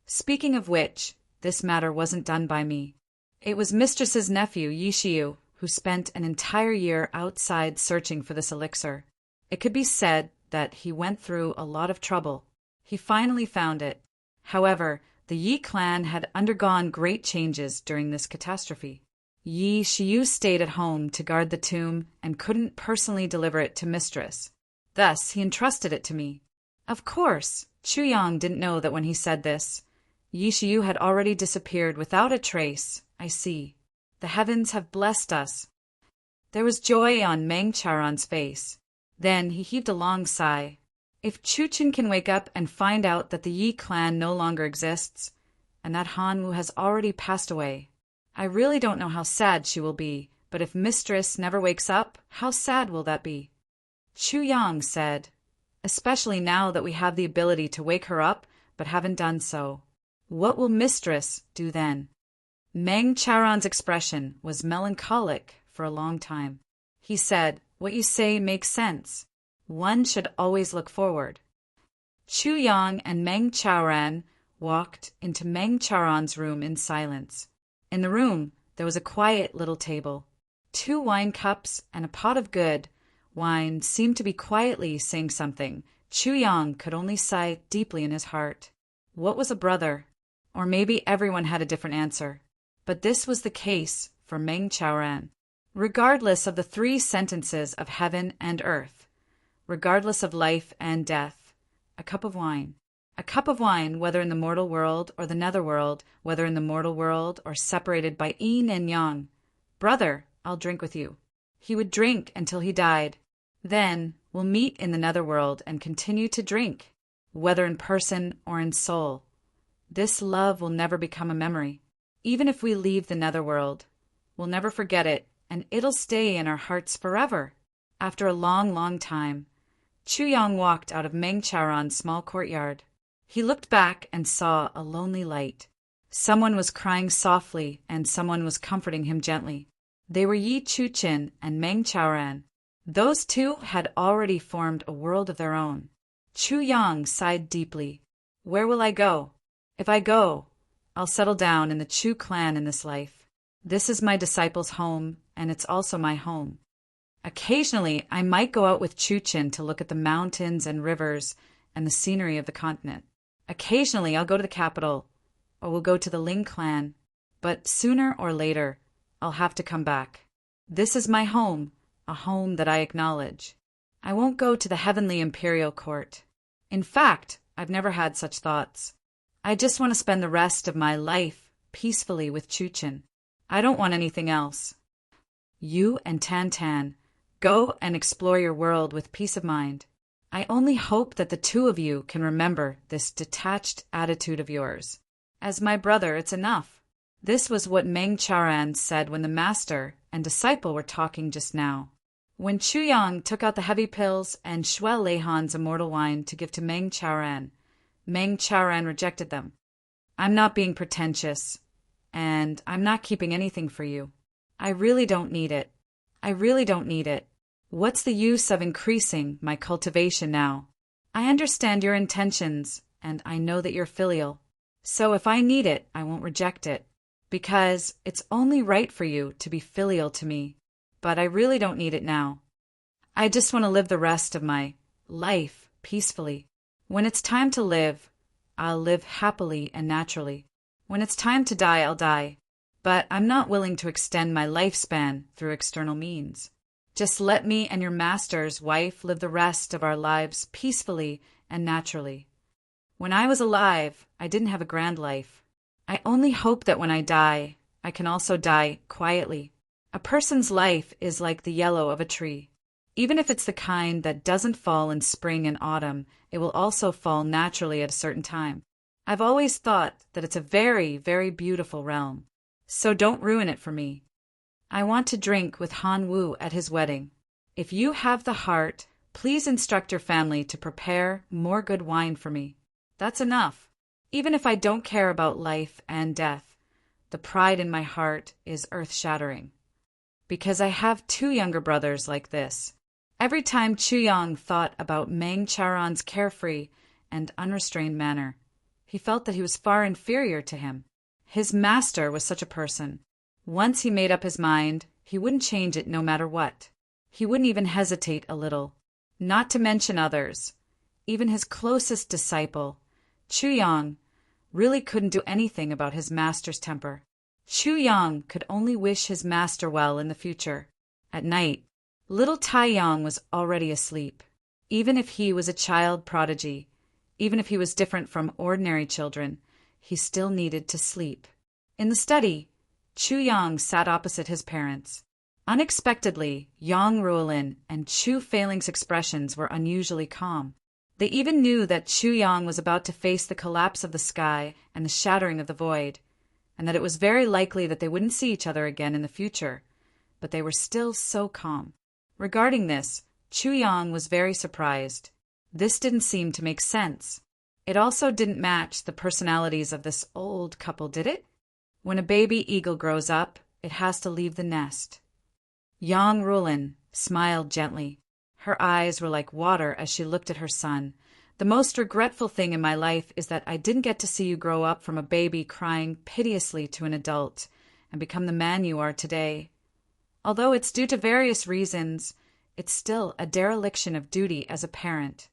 "Speaking of which, this matter wasn't done by me. It was Mistress's nephew, Yi Shiyu, who spent an entire year outside searching for this elixir. It could be said that he went through a lot of trouble. He finally found it. However, the Yi clan had undergone great changes during this catastrophe. Yi Shiyu stayed at home to guard the tomb and couldn't personally deliver it to Mistress. Thus, he entrusted it to me. Of course, Chu Yang didn't know that when he said this, Yi Shiyu had already disappeared without a trace. I see. The heavens have blessed us." There was joy on Meng Charan's face. Then he heaved a long sigh. "If Chuchen can wake up and find out that the Yi clan no longer exists, and that Han Wu has already passed away, I really don't know how sad she will be, but if Mistress never wakes up, how sad will that be?" Chu Yang said, "Especially now that we have the ability to wake her up, but haven't done so. What will Mistress do then?" Meng Chaoran's expression was melancholic for a long time. He said, "What you say makes sense. One should always look forward." Chu Yang and Meng Chaoran walked into Meng Chaoran's room in silence. In the room, there was a quiet little table. 2 wine cups and a pot of good wine seemed to be quietly saying something. Chu Yang could only sigh deeply in his heart. What was a brother? Or maybe everyone had a different answer. But this was the case for Meng Chaoran. Regardless of the 3 sentences of heaven and earth, regardless of life and death, a cup of wine. A cup of wine, whether in the mortal world or the netherworld, whether in the mortal world or separated by yin and yang. "Brother, I'll drink with you." He would drink until he died. Then we'll meet in the netherworld and continue to drink, whether in person or in soul. This love will never become a memory. Even if we leave the netherworld, we'll never forget it, and it'll stay in our hearts forever. After a long, long time, Chu Yang walked out of Meng Chaoran's small courtyard. He looked back and saw a lonely light. Someone was crying softly, and someone was comforting him gently. They were Yi Chuqin and Meng Chaoran. Those 2 had already formed a world of their own. Chu Yang sighed deeply. "Where will I go? If I go, I'll settle down in the Chu clan in this life. This is my disciples' home, and it's also my home. Occasionally, I might go out with Chuqin to look at the mountains and rivers and the scenery of the continent. Occasionally, I'll go to the capital, or we'll go to the Ling clan. But sooner or later, I'll have to come back. This is my home, a home that I acknowledge. I won't go to the heavenly imperial court. In fact, I've never had such thoughts. I just want to spend the rest of my life peacefully with Chuqin. I don't want anything else. You and Tan Tan, go and explore your world with peace of mind. I only hope that the 2 of you can remember this detached attitude of yours. As my brother, it's enough." This was what Meng Chaoran said when the master and disciple were talking just now. When Chu Yang took out the heavy pills and Shuel Leihan's immortal wine to give to Meng Chaoran rejected them. "I'm not being pretentious, and I'm not keeping anything for you. I really don't need it. I really don't need it. What's the use of increasing my cultivation now? I understand your intentions, and I know that you're filial. So if I need it, I won't reject it, because it's only right for you to be filial to me. But I really don't need it now. I just want to live the rest of my life peacefully. When it's time to live, I'll live happily and naturally. When it's time to die, I'll die. But I'm not willing to extend my lifespan through external means. Just let me and your master's wife live the rest of our lives peacefully and naturally. When I was alive, I didn't have a grand life. I only hope that when I die, I can also die quietly. A person's life is like the yellow of a tree. Even if it's the kind that doesn't fall in spring and autumn, it will also fall naturally at a certain time. I've always thought that it's a very, very beautiful realm. So don't ruin it for me. I want to drink with Han Wu at his wedding. If you have the heart, please instruct your family to prepare more good wine for me. That's enough. Even if I don't care about life and death, the pride in my heart is earth-shattering. Because I have 2 younger brothers like this. Every time Chu Yang thought about Meng Chaoran's carefree and unrestrained manner, he felt that he was far inferior to him. His master was such a person. Once he made up his mind, he wouldn't change it no matter what. He wouldn't even hesitate a little. Not to mention others. Even his closest disciple, Chu Yang, really couldn't do anything about his master's temper. Chu Yang could only wish his master well in the future. At night, little Tai Yang was already asleep. Even if he was a child prodigy, even if he was different from ordinary children, he still needed to sleep. In the study, Chu Yang sat opposite his parents. Unexpectedly, Yang Ruolin and Chu Feiling's expressions were unusually calm. They even knew that Chu Yang was about to face the collapse of the sky and the shattering of the void, and that it was very likely that they wouldn't see each other again in the future, but they were still so calm. Regarding this, Chu Yang was very surprised. This didn't seem to make sense. It also didn't match the personalities of this old couple, did it? When a baby eagle grows up, it has to leave the nest. Yang Rulin smiled gently. Her eyes were like water as she looked at her son. The most regretful thing in my life is that I didn't get to see you grow up from a baby crying piteously to an adult and become the man you are today. Although it's due to various reasons, it's still a dereliction of duty as a parent.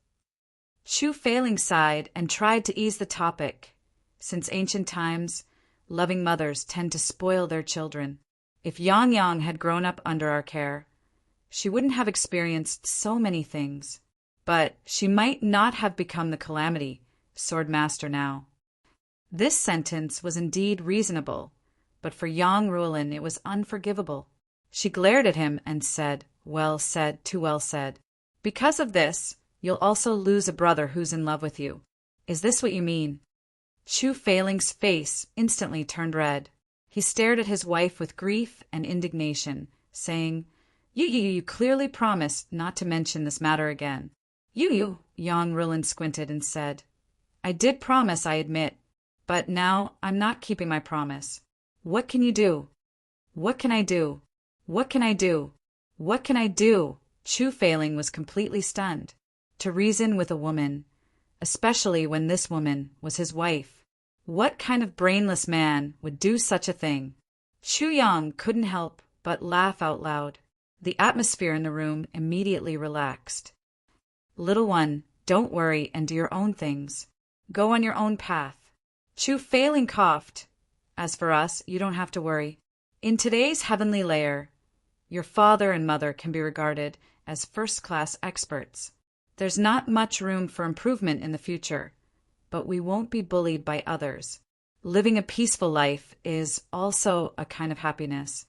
Chu Feiling sighed and tried to ease the topic. Since ancient times, loving mothers tend to spoil their children. If Yang Yang had grown up under our care, she wouldn't have experienced so many things. But she might not have become the calamity, Sword Master now. This sentence was indeed reasonable, but for Yang Rulin it was unforgivable. She glared at him and said, "Well said, too well said. Because of this, you'll also lose a brother who's in love with you. Is this what you mean?" Chu Feiling's face instantly turned red. He stared at his wife with grief and indignation, saying, You clearly promised not to mention this matter again." You, Yang Rulin squinted and said, "I did promise, I admit, but now I'm not keeping my promise. What can you do? What can I do? What can I do? What can I do?" Chu Feiling was completely stunned. To reason with a woman, especially when this woman was his wife. What kind of brainless man would do such a thing? Chu Yang couldn't help but laugh out loud. The atmosphere in the room immediately relaxed. "Little one, don't worry and do your own things. Go on your own path." Chu Feiling coughed. "As for us, you don't have to worry. In today's heavenly layer, your father and mother can be regarded as first-class experts. There's not much room for improvement in the future, but we won't be bullied by others. Living a peaceful life is also a kind of happiness."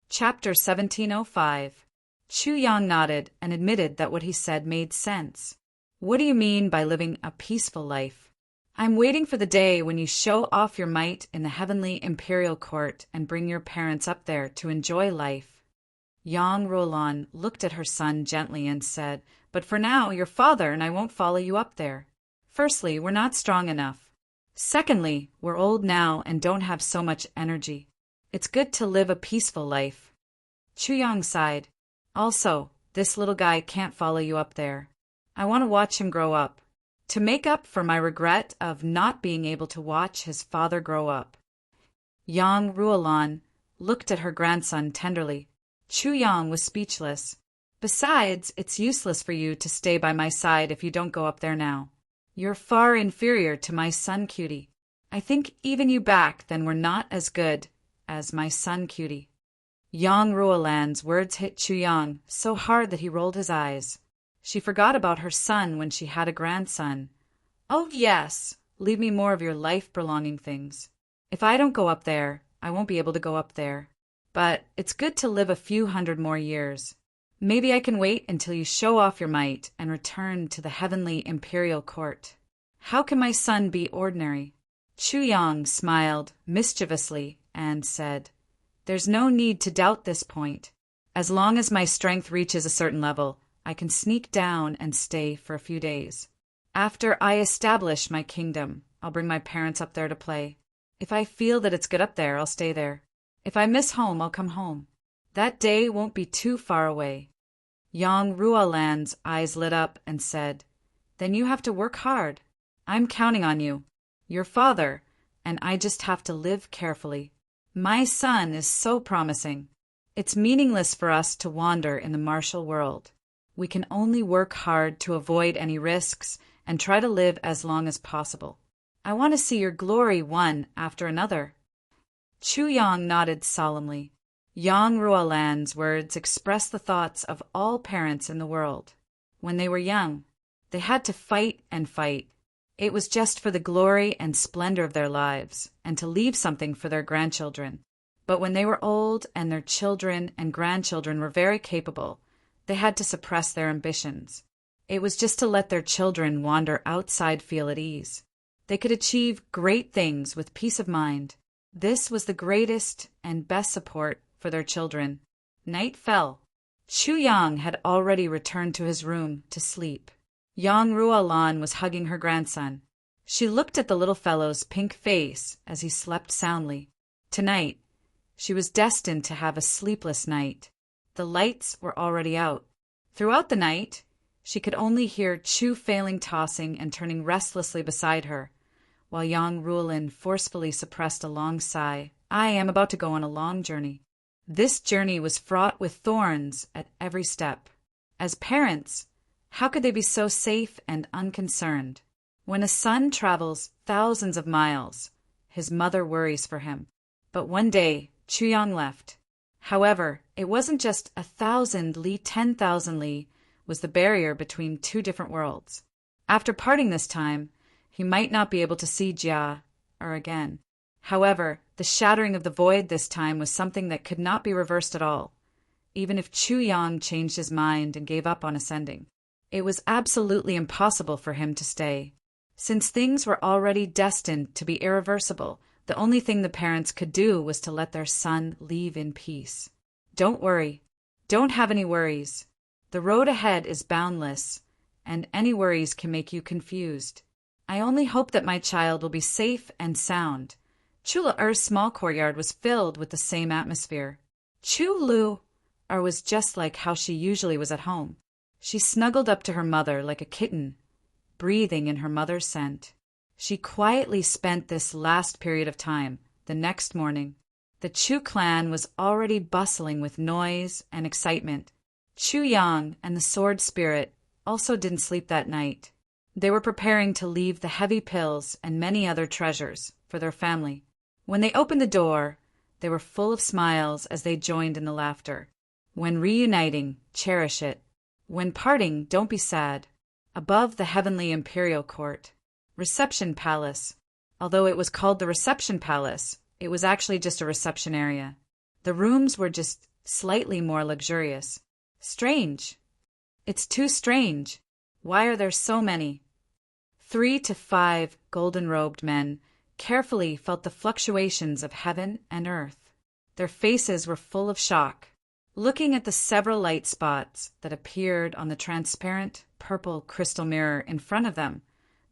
Chapter 1705. Chu Yang nodded and admitted that what he said made sense. "What do you mean by living a peaceful life?" "I'm waiting for the day when you show off your might in the heavenly imperial court and bring your parents up there to enjoy life." Yang Rulin looked at her son gently and said, "But for now, your father and I won't follow you up there. Firstly, we're not strong enough. Secondly, we're old now and don't have so much energy. It's good to live a peaceful life." Chu Yang sighed. "Also, this little guy can't follow you up there. I want to watch him grow up, to make up for my regret of not being able to watch his father grow up." Yang Rulin looked at her grandson tenderly. Chu Yang was speechless. "Besides, it's useless for you to stay by my side if you don't go up there now. You're far inferior to my son Cutie. I think even you back then were not as good as my son Cutie." Yang Ruolan's words hit Chu Yang so hard that he rolled his eyes. She forgot about her son when she had a grandson. "Oh yes, leave me more of your life-belonging things. If I don't go up there, I won't be able to go up there. But it's good to live a few hundred more years. Maybe I can wait until you show off your might and return to the heavenly imperial court. How can my son be ordinary?" Chu Yang smiled mischievously and said, "There's no need to doubt this point. As long as my strength reaches a certain level, I can sneak down and stay for a few days. After I establish my kingdom, I'll bring my parents up there to play. If I feel that it's good up there, I'll stay there. If I miss home, I'll come home. That day won't be too far away." Yang Ruolan's eyes lit up and said, "Then you have to work hard. I'm counting on you. Your father, and I just have to live carefully. My son is so promising. It's meaningless for us to wander in the martial world. We can only work hard to avoid any risks and try to live as long as possible. I want to see your glory one after another." Chu Yang nodded solemnly. Yang Ruolan's words expressed the thoughts of all parents in the world. When they were young, they had to fight and fight. It was just for the glory and splendor of their lives, and to leave something for their grandchildren. But when they were old and their children and grandchildren were very capable, they had to suppress their ambitions. It was just to let their children wander outside, feel at ease. They could achieve great things with peace of mind. This was the greatest and best support for their children. Night fell. Chu Yang had already returned to his room to sleep. Yang Ruolan was hugging her grandson. She looked at the little fellow's pink face as he slept soundly. Tonight, she was destined to have a sleepless night. The lights were already out. Throughout the night, she could only hear Chu Failing tossing and turning restlessly beside her, while Yang Rulin forcefully suppressed a long sigh. I am about to go on a long journey. This journey was fraught with thorns at every step. As parents, how could they be so safe and unconcerned? When a son travels thousands of miles, his mother worries for him. But one day, Chu Yang left. However, it wasn't just 1,000 li, 10,000 li was the barrier between two different worlds. After parting this time, he might not be able to see Jia again. However, the shattering of the void this time was something that could not be reversed at all, even if Chu Yang changed his mind and gave up on ascending. It was absolutely impossible for him to stay. Since things were already destined to be irreversible, the only thing the parents could do was to let their son leave in peace. Don't worry. Don't have any worries. The road ahead is boundless, and any worries can make you confused. I only hope that my child will be safe and sound. Chula Er's small courtyard was filled with the same atmosphere. Chu Lu was just like how she usually was at home. She snuggled up to her mother like a kitten, breathing in her mother's scent. She quietly spent this last period of time. The next morning, the Chu clan was already bustling with noise and excitement. Chu Yang and the sword spirit also didn't sleep that night. They were preparing to leave the heavy pills and many other treasures for their family. When they opened the door, they were full of smiles as they joined in the laughter. When reuniting, cherish it. When parting, don't be sad. Above the heavenly imperial court, reception palace. Although it was called the reception palace, it was actually just a reception area. The rooms were just slightly more luxurious. Strange. It's too strange. Why are there so many? 3 to 5 golden-robed men carefully felt the fluctuations of heaven and earth. Their faces were full of shock. Looking at the several light spots that appeared on the transparent purple crystal mirror in front of them,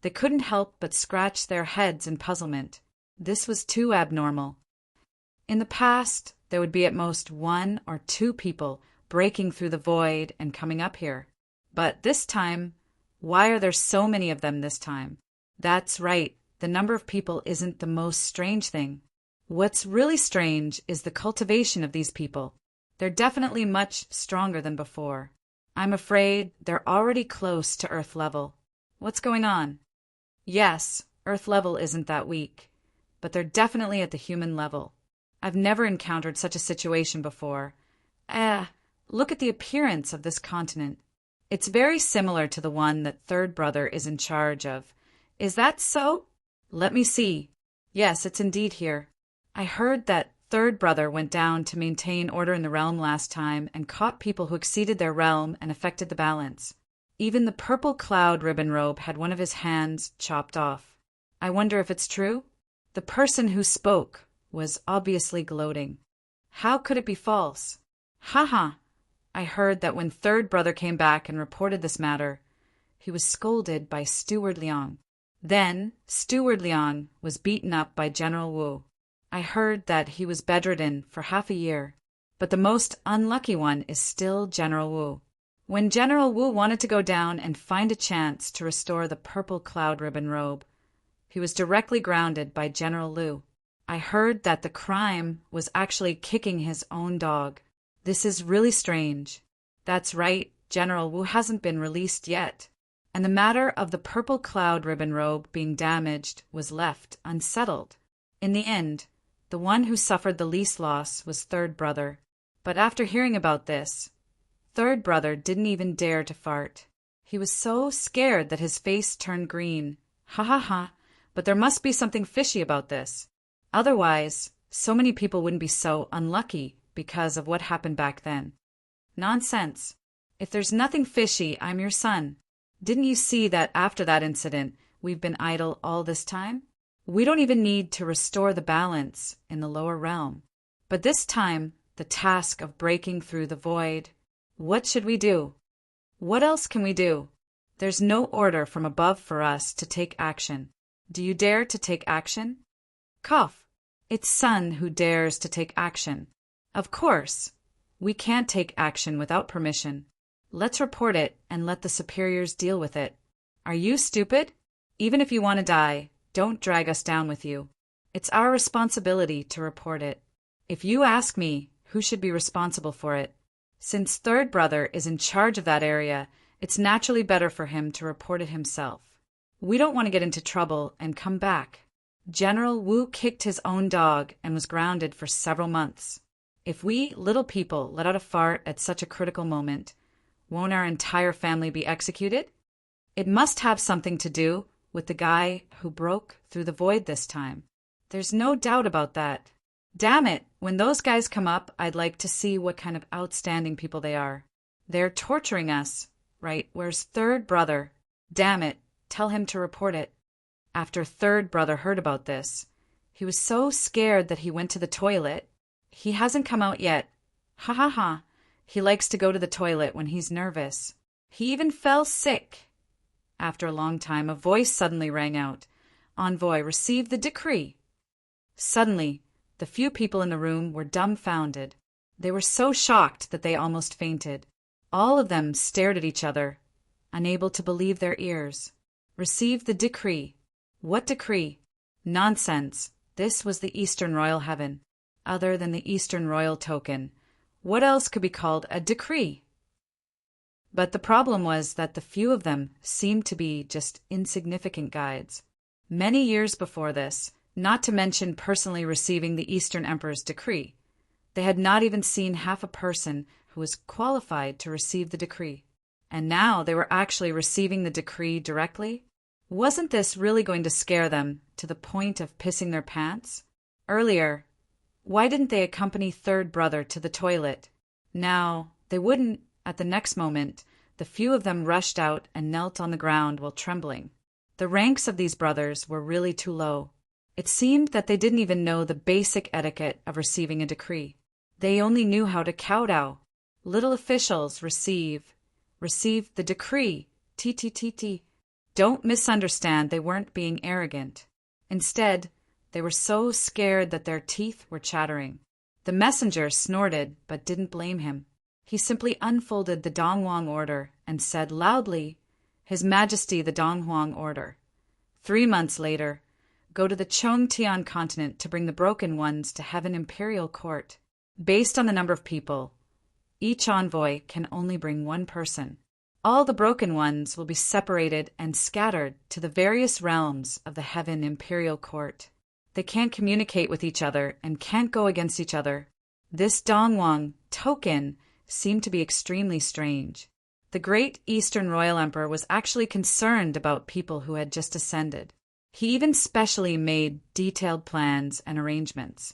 they couldn't help but scratch their heads in puzzlement. This was too abnormal. In the past, there would be at most 1 or 2 people breaking through the void and coming up here. But this time, why are there so many of them this time? That's right, the number of people isn't the most strange thing. What's really strange is the cultivation of these people. They're definitely much stronger than before. I'm afraid they're already close to Earth level. What's going on? Yes, Earth level isn't that weak, but they're definitely at the human level. I've never encountered such a situation before. Look at the appearance of this continent. It's very similar to the one that Third Brother is in charge of. Is that so? Let me see. Yes, it's indeed here. I heard that Third Brother went down to maintain order in the realm last time and caught people who exceeded their realm and affected the balance. Even the purple cloud ribbon robe had one of his hands chopped off. I wonder if it's true? The person who spoke was obviously gloating. How could it be false? Haha! I heard that when Third Brother came back and reported this matter, he was scolded by Steward Liang. Then, Steward Liang was beaten up by General Wu. I heard that he was bedridden for half a year, but the most unlucky one is still General Wu. When General Wu wanted to go down and find a chance to restore the purple cloud ribbon robe, he was directly grounded by General Liu. I heard that the crime was actually kicking his own dog. This is really strange. That's right, General Wu hasn't been released yet. And the matter of the purple cloud ribbon robe being damaged was left unsettled. In the end, the one who suffered the least loss was Third Brother. But after hearing about this, Third Brother didn't even dare to fart. He was so scared that his face turned green. Ha ha ha, but there must be something fishy about this. Otherwise, so many people wouldn't be so unlucky because of what happened back then. Nonsense. If there's nothing fishy, I'm your son. Didn't you see that after that incident, we've been idle all this time? We don't even need to restore the balance in the lower realm. But this time, the task of breaking through the void, what should we do? What else can we do? There's no order from above for us to take action. Do you dare to take action? Cough. It's son who dares to take action. Of course, we can't take action without permission. Let's report it and let the superiors deal with it. Are you stupid? Even if you want to die, don't drag us down with you. It's our responsibility to report it. If you ask me, who should be responsible for it? Since third brother is in charge of that area, it's naturally better for him to report it himself. We don't want to get into trouble and come back. General Wu kicked his own dog and was grounded for several months. If we little people let out a fart at such a critical moment, won't our entire family be executed? It must have something to do with the guy who broke through the void this time. There's no doubt about that. Damn it, when those guys come up, I'd like to see what kind of outstanding people they are. They're torturing us, right? Where's third brother? Damn it, tell him to report it. After third brother heard about this, he was so scared that he went to the toilet. He hasn't come out yet. Ha ha ha. He likes to go to the toilet when he's nervous. He even fell sick. After a long time, a voice suddenly rang out. Envoy, receive the decree. Suddenly, the few people in the room were dumbfounded. They were so shocked that they almost fainted. All of them stared at each other, unable to believe their ears. Receive the decree. What decree? Nonsense. This was the Eastern Royal Heaven. Other than the Eastern Royal Token, what else could be called a decree? But the problem was that the few of them seemed to be just insignificant guides. Many years before this, not to mention personally receiving the Eastern Emperor's decree, they had not even seen half a person who was qualified to receive the decree. And now they were actually receiving the decree directly? Wasn't this really going to scare them to the point of pissing their pants? Earlier, why didn't they accompany third brother to the toilet? Now, they wouldn't. At the next moment, the few of them rushed out and knelt on the ground while trembling. The ranks of these brothers were really too low. It seemed that they didn't even know the basic etiquette of receiving a decree. They only knew how to kowtow. Little officials receive the decree. T. Don't misunderstand, they weren't being arrogant. Instead, they were so scared that their teeth were chattering. The messenger snorted but didn't blame him. He simply unfolded the Donghuang order and said loudly, His Majesty the Donghuang order. 3 months later, go to the Chongtian continent to bring the broken ones to Heaven Imperial Court. Based on the number of people, each envoy can only bring one person. All the broken ones will be separated and scattered to the various realms of the Heaven Imperial Court. They can't communicate with each other and can't go against each other. This Donghuang token seemed to be extremely strange. The great Eastern Royal Emperor was actually concerned about people who had just ascended. He even specially made detailed plans and arrangements.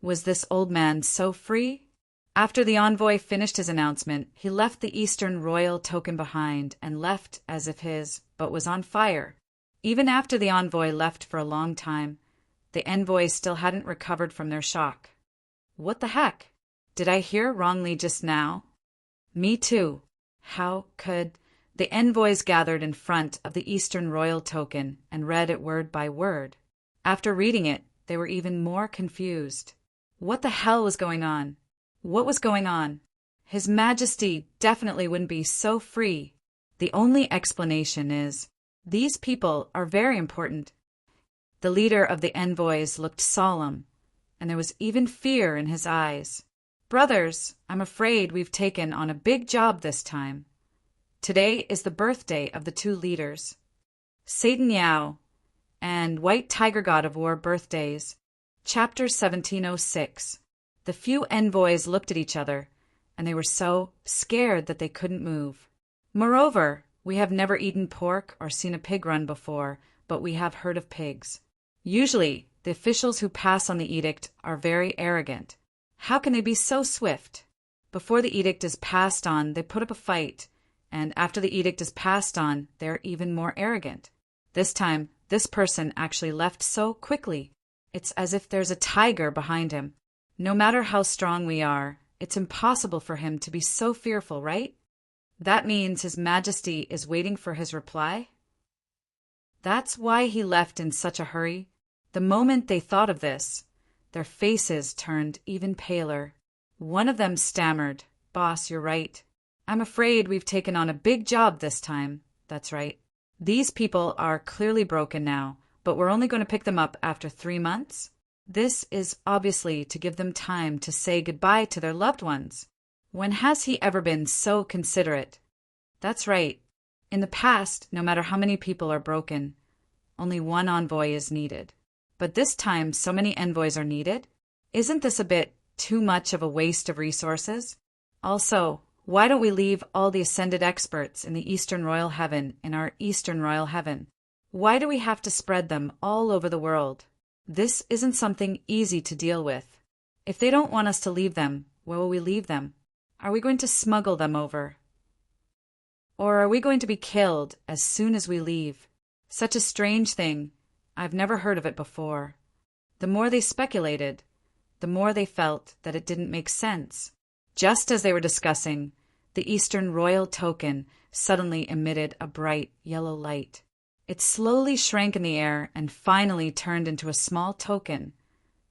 Was this old man so free? After the envoy finished his announcement, he left the Eastern Royal Token behind and left as if his boat was on fire. Even after the envoy left for a long time, the envoys still hadn't recovered from their shock. What the heck? Did I hear wrongly just now? Me too. How could... The envoys gathered in front of the Eastern Royal Token and read it word by word. After reading it, they were even more confused. What the hell was going on? What was going on? His Majesty definitely wouldn't be so free. The only explanation is, these people are very important. The leader of the envoys looked solemn, and there was even fear in his eyes. Brothers, I'm afraid we've taken on a big job this time. Today is the birthday of the 2 leaders, Satan Yao and White Tiger God of War birthdays. Chapter 1706. The few envoys looked at each other, and they were so scared that they couldn't move. Moreover, we have never eaten pork or seen a pig run before, but we have heard of pigs. Usually, the officials who pass on the edict are very arrogant. How can they be so swift? Before the edict is passed on, they put up a fight, and after the edict is passed on, they're even more arrogant. This time, this person actually left so quickly. It's as if there's a tiger behind him. No matter how strong we are, it's impossible for him to be so fearful, right? That means His Majesty is waiting for his reply? That's why he left in such a hurry? The moment they thought of this, their faces turned even paler. One of them stammered, "Boss, you're right. I'm afraid we've taken on a big job this time." "That's right. These people are clearly broken now, but we're only going to pick them up after 3 months. This is obviously to give them time to say goodbye to their loved ones. When has he ever been so considerate?" "That's right. In the past, no matter how many people are broken, only one envoy is needed. But this time so many envoys are needed? Isn't this a bit too much of a waste of resources? Also, why don't we leave all the ascended experts in the Eastern Royal Heaven in our Eastern Royal Heaven? Why do we have to spread them all over the world? This isn't something easy to deal with. If they don't want us to leave them, where will we leave them? Are we going to smuggle them over? Or are we going to be killed as soon as we leave? Such a strange thing. I've never heard of it before." The more they speculated, the more they felt that it didn't make sense. Just as they were discussing, the Eastern Royal Token suddenly emitted a bright yellow light. It slowly shrank in the air and finally turned into a small token,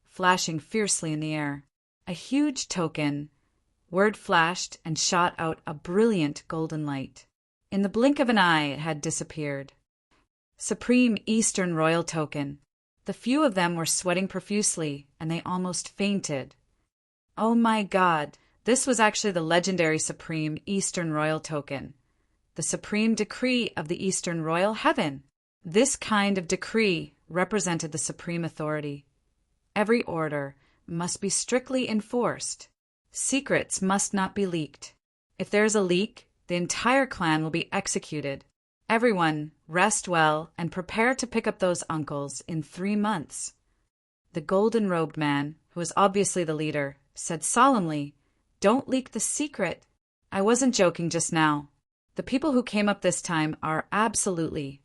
flashing fiercely in the air. A huge token. Word flashed and shot out a brilliant golden light. In the blink of an eye, it had disappeared. Supreme Eastern Royal Token. The few of them were sweating profusely, and they almost fainted. Oh my God! This was actually the legendary Supreme Eastern Royal Token. The supreme decree of the Eastern Royal Heaven. This kind of decree represented the supreme authority. Every order must be strictly enforced. Secrets must not be leaked. If there is a leak, the entire clan will be executed. Everyone, rest well and prepare to pick up those uncles in 3 months. The golden-robed man, who was obviously the leader, said solemnly, "Don't leak the secret." I wasn't joking just now. The people who came up this time are absolutely,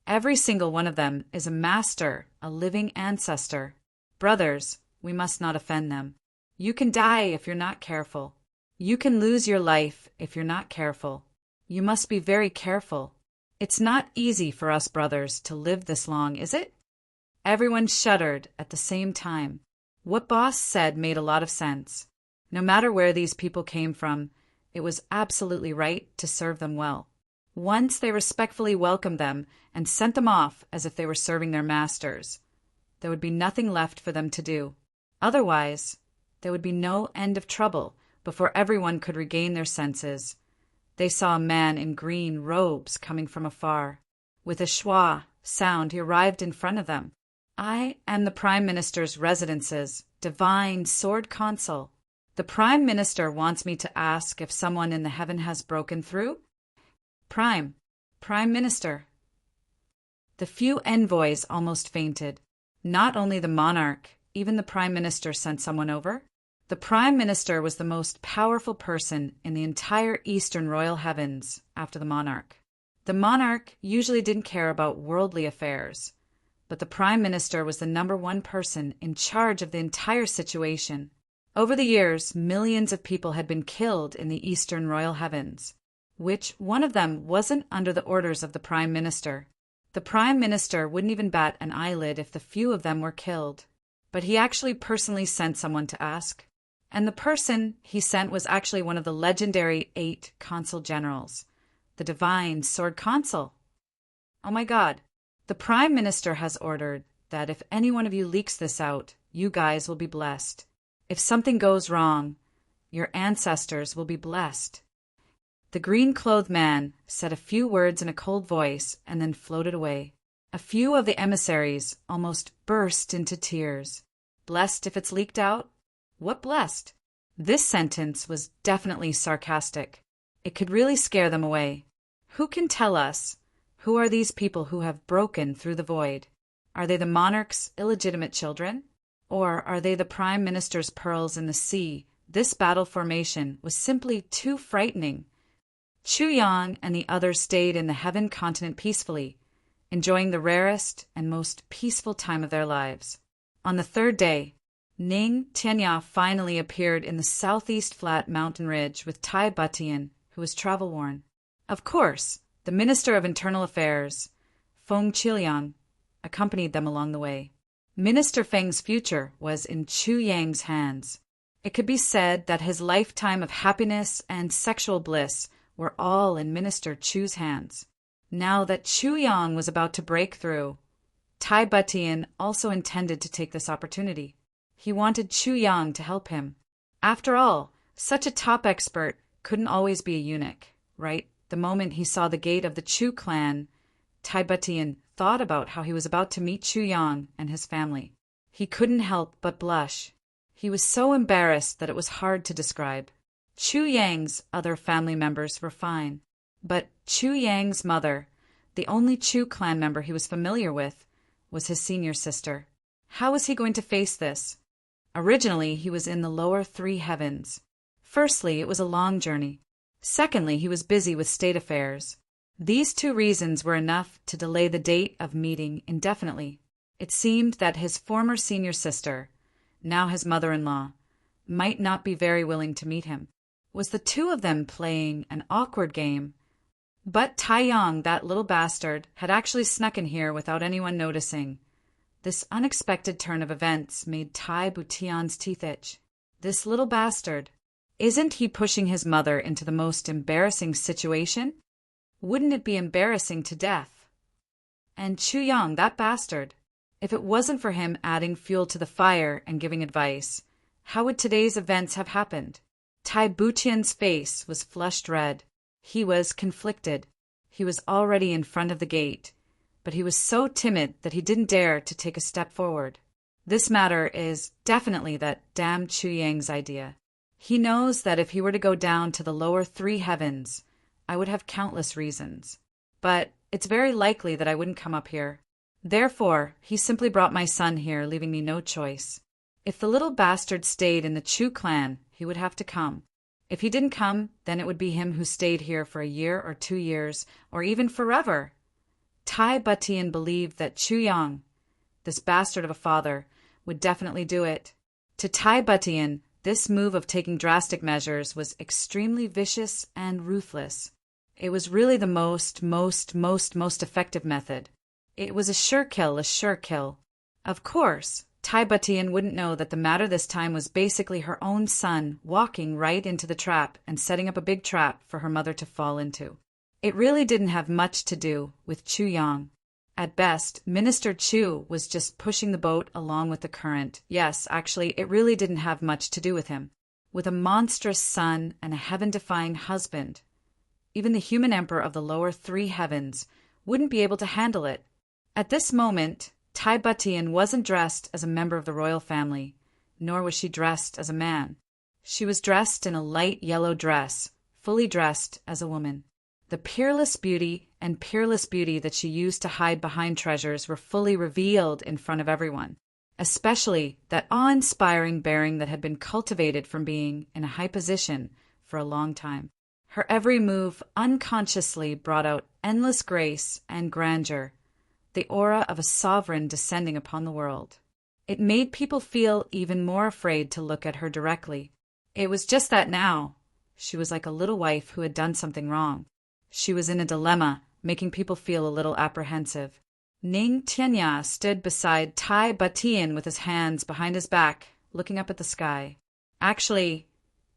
every single one of them is a master, a living ancestor. Brothers, we must not offend them. You can die if you're not careful. You can lose your life if you're not careful. You must be very careful. It's not easy for us brothers to live this long, is it? Everyone shuddered at the same time. What Boss said made a lot of sense. No matter where these people came from, it was absolutely right to serve them well. Once they respectfully welcomed them and sent them off as if they were serving their masters, there would be nothing left for them to do. Otherwise, there would be no end of trouble before everyone could regain their senses. They saw a man in green robes coming from afar. With a schwa sound, he arrived in front of them. "I am the Prime Minister's Residence's Divine Sword Consul. The Prime Minister wants me to ask if someone in the heaven has broken through." Prime Minister. The few envoys almost fainted. Not only the monarch, even the Prime Minister sent someone over. The Prime Minister was the most powerful person in the entire Eastern Royal Heavens after the monarch. The monarch usually didn't care about worldly affairs, but the Prime Minister was the #1 person in charge of the entire situation. Over the years, millions of people had been killed in the Eastern Royal Heavens. Which one of them wasn't under the orders of the Prime Minister? The Prime Minister wouldn't even bat an eyelid if the few of them were killed. But he actually personally sent someone to ask. And the person he sent was actually one of the legendary 8 consul generals, the Divine Sword Consul. Oh my God. The Prime Minister has ordered that if any one of you leaks this out, you guys will be blessed. If something goes wrong, your ancestors will be blessed. The green-clothed man said a few words in a cold voice and then floated away. A few of the emissaries almost burst into tears. Blessed if it's leaked out? What blessed? This sentence was definitely sarcastic. It could really scare them away. Who can tell us? Who are these people who have broken through the void? Are they the monarch's illegitimate children? Or are they the Prime Minister's pearls in the sea? This battle formation was simply too frightening. Chu Yang and the others stayed in the heaven continent peacefully, enjoying the rarest and most peaceful time of their lives. On the 3rd day, Ning Tianya finally appeared in the southeast flat mountain ridge with Tai Butian, who was travel-worn. Of course, the Minister of Internal Affairs, Feng Qiliang, accompanied them along the way. Minister Feng's future was in Chu Yang's hands. It could be said that his lifetime of happiness and sexual bliss were all in Minister Chu's hands. Now that Chu Yang was about to break through, Tai Butian also intended to take this opportunity. He wanted Chu Yang to help him. After all, such a top expert couldn't always be a eunuch, right? The moment he saw the gate of the Chu clan, Tai Butian thought about how he was about to meet Chu Yang and his family. He couldn't help but blush. He was so embarrassed that it was hard to describe. Chu Yang's other family members were fine, but Chu Yang's mother, the only Chu clan member he was familiar with, was his senior sister. How was he going to face this? Originally, he was in the lower three heavens. Firstly, it was a long journey. Secondly, he was busy with state affairs. These two reasons were enough to delay the date of meeting indefinitely. It seemed that his former senior sister, now his mother-in-law, might not be very willing to meet him. Was the two of them playing an awkward game? But Tai Yang, that little bastard, had actually snuck in here without anyone noticing. This unexpected turn of events made Tai Butian's teeth itch. This little bastard. Isn't he pushing his mother into the most embarrassing situation? Wouldn't it be embarrassing to death? And Chu Yang, that bastard. If it wasn't for him adding fuel to the fire and giving advice, how would today's events have happened? Tai Butian's face was flushed red. He was conflicted. He was already in front of the gate, but he was so timid that he didn't dare to take a step forward. This matter is definitely that damn Chu Yang's idea. He knows that if he were to go down to the lower three heavens, I would have countless reasons. But it's very likely that I wouldn't come up here. Therefore, he simply brought my son here, leaving me no choice. If the little bastard stayed in the Chu clan, he would have to come. If he didn't come, then it would be him who stayed here for a year or 2 years, or even forever. Tai Butian believed that Chu Yang, this bastard of a father, would definitely do it. To Tai Butian, this move of taking drastic measures was extremely vicious and ruthless. It was really the most effective method. It was a sure kill. Of course, Tai Butian wouldn't know that the matter this time was basically her own son walking right into the trap and setting up a big trap for her mother to fall into. It really didn't have much to do with Chu Yang. At best, Minister Chu was just pushing the boat along with the current. Yes, actually, it really didn't have much to do with him. With a monstrous son and a heaven-defying husband, even the human emperor of the lower three heavens wouldn't be able to handle it. At this moment, Tai Butian wasn't dressed as a member of the royal family, nor was she dressed as a man. She was dressed in a light yellow dress, fully dressed as a woman. The peerless beauty that she used to hide behind treasures were fully revealed in front of everyone, especially that awe-inspiring bearing that had been cultivated from being in a high position for a long time. Her every move unconsciously brought out endless grace and grandeur, the aura of a sovereign descending upon the world. It made people feel even more afraid to look at her directly. It was just that now, she was like a little wife who had done something wrong. She was in a dilemma, making people feel a little apprehensive. Ning Tianya stood beside Tai Butian with his hands behind his back, looking up at the sky. Actually,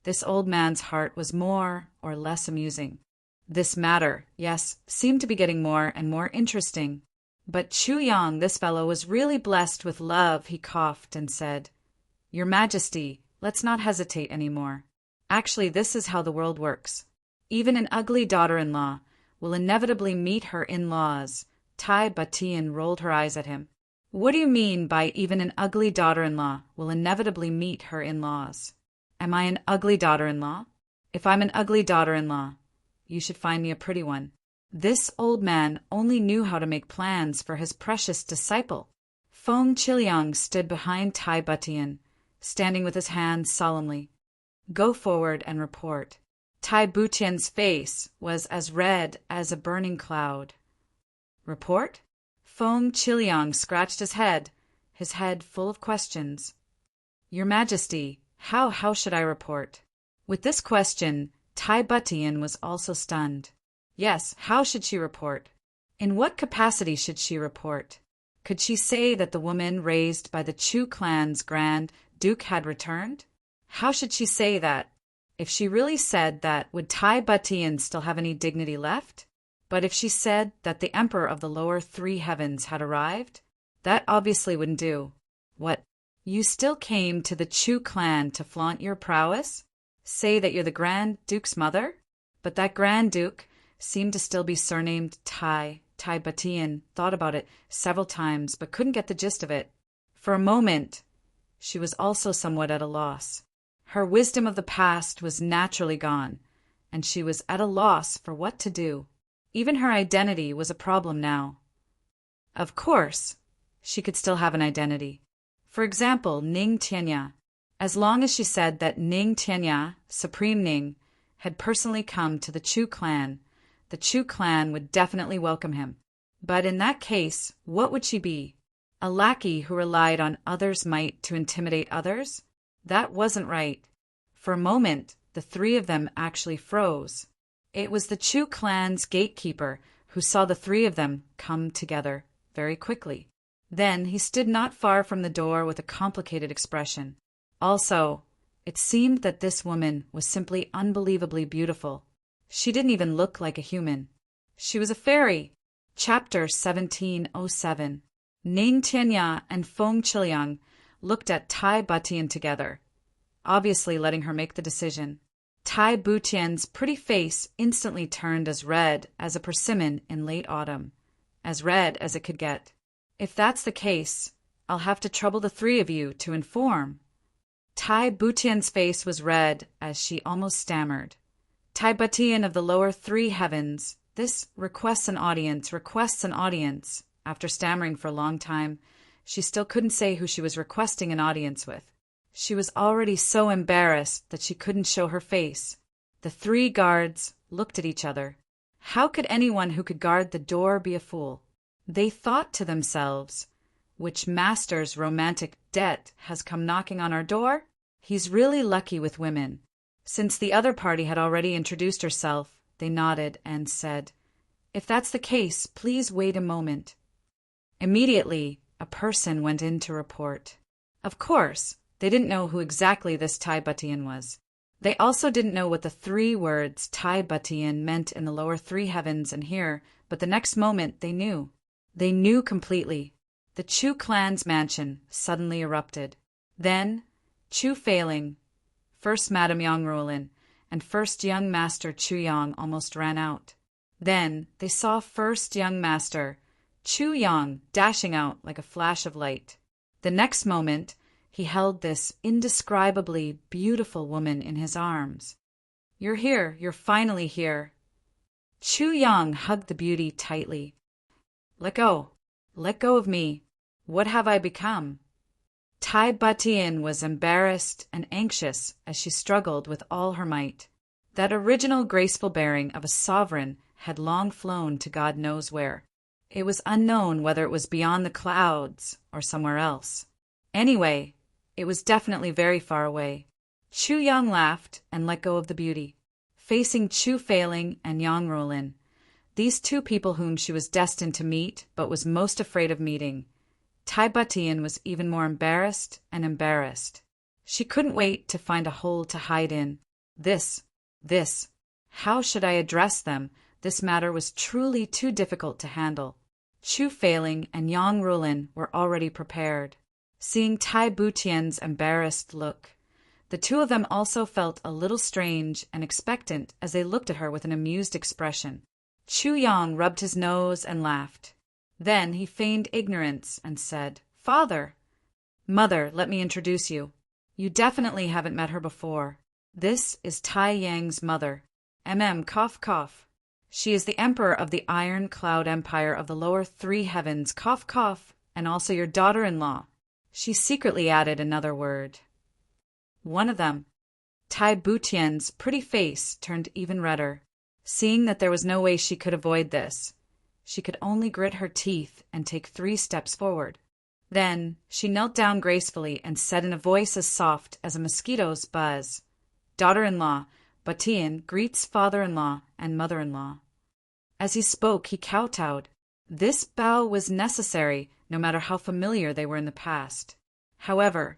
this old man's heart was more or less amusing. This matter, yes, seemed to be getting more and more interesting. But Chu Yang, this fellow, was really blessed with love. He coughed and said, "Your Majesty, let's not hesitate anymore. Actually, this is how the world works. Even an ugly daughter-in-law will inevitably meet her in-laws." Tai Butian rolled her eyes at him. "What do you mean by even an ugly daughter-in-law will inevitably meet her in-laws? Am I an ugly daughter-in-law? If I'm an ugly daughter-in-law, you should find me a pretty one." This old man only knew how to make plans for his precious disciple. Feng Chiliang stood behind Tai Butian, standing with his hands solemnly. "Go forward and report." Tai Butian's face was as red as a burning cloud. "Report?" Feng Chiliang scratched his head full of questions. "Your Majesty, how should I report?" With this question, Tai Butian was also stunned. Yes, how should she report? In what capacity should she report? Could she say that the woman raised by the Chu clan's Grand Duke had returned? How should she say that? If she really said that, would Tai Batian still have any dignity left? But if she said that the Emperor of the lower three heavens had arrived, that obviously wouldn't do. What? You still came to the Chu clan to flaunt your prowess? Say that you're the Grand Duke's mother? But that Grand Duke seemed to still be surnamed Tai. Tai Batian thought about it several times, but couldn't get the gist of it. For a moment, she was also somewhat at a loss. Her wisdom of the past was naturally gone, and she was at a loss for what to do. Even her identity was a problem now. Of course, she could still have an identity. For example, Ning Tianya. As long as she said that Ning Tianya, Supreme Ning, had personally come to the Chu clan, the Chu clan would definitely welcome him. But in that case, what would she be? A lackey who relied on others' might to intimidate others? That wasn't right. For a moment, the three of them actually froze. It was the Chu clan's gatekeeper who saw the three of them come together very quickly. Then he stood not far from the door with a complicated expression. Also, it seemed that this woman was simply unbelievably beautiful. She didn't even look like a human. She was a fairy. Chapter 1707. Ning Tianya and Feng Chiliang looked at Tai Batian together, obviously letting her make the decision. Tai Butian's pretty face instantly turned as red as a persimmon in late autumn, as red as it could get. If that's the case, I'll have to trouble the three of you to inform. Tai Butian's face was red as she almost stammered. Tai Batian of the lower three heavens, this requests an audience. After stammering for a long time, she still couldn't say who she was requesting an audience with. She was already so embarrassed that she couldn't show her face. The three guards looked at each other. How could anyone who could guard the door be a fool? They thought to themselves, which master's romantic debt has come knocking on our door? He's really lucky with women. Since the other party had already introduced herself, they nodded and said, "If that's the case, please wait a moment." Immediately, a person went in to report. Of course, they didn't know who exactly this Tai Batian was. They also didn't know what the three words Tai Batian meant in the lower three heavens and here, but the next moment they knew. They knew completely. The Chu clan's mansion suddenly erupted. Then, Chu Feiling, first Madame Yang Rulin, and first young master Chu Yang almost ran out. Then they saw first young master Chu Yang dashing out like a flash of light. The next moment, he held this indescribably beautiful woman in his arms. "You're here, you're finally here." Chu Yang hugged the beauty tightly. Let go of me. What have I become?" Tai Batian was embarrassed and anxious as she struggled with all her might. That original graceful bearing of a sovereign had long flown to God knows where. It was unknown whether it was beyond the clouds or somewhere else. Anyway, it was definitely very far away. Chu Yang laughed and let go of the beauty. Facing Chu Feiling and Yang Rulin, these two people whom she was destined to meet but was most afraid of meeting, Tai Batian was even more embarrassed and embarrassed. She couldn't wait to find a hole to hide in. This. How should I address them? This matter was truly too difficult to handle. Chu Feiling and Yang Rulin were already prepared. Seeing Tai Butian's embarrassed look, the two of them also felt a little strange and expectant as they looked at her with an amused expression. Chu Yang rubbed his nose and laughed. Then he feigned ignorance and said, "Father." "Mother, let me introduce you. You definitely haven't met her before. This is Tai Yang's mother. Cough cough. She is the emperor of the Iron Cloud Empire of the lower three heavens, cough cough, and also your daughter-in-law." She secretly added another word. One of them. Tai Butian's pretty face turned even redder. Seeing that there was no way she could avoid this, she could only grit her teeth and take 3 steps forward. Then she knelt down gracefully and said in a voice as soft as a mosquito's buzz, "Daughter-in-law, Batian greets father-in-law and mother-in-law." As he spoke, he kowtowed. This bow was necessary no matter how familiar they were in the past. However,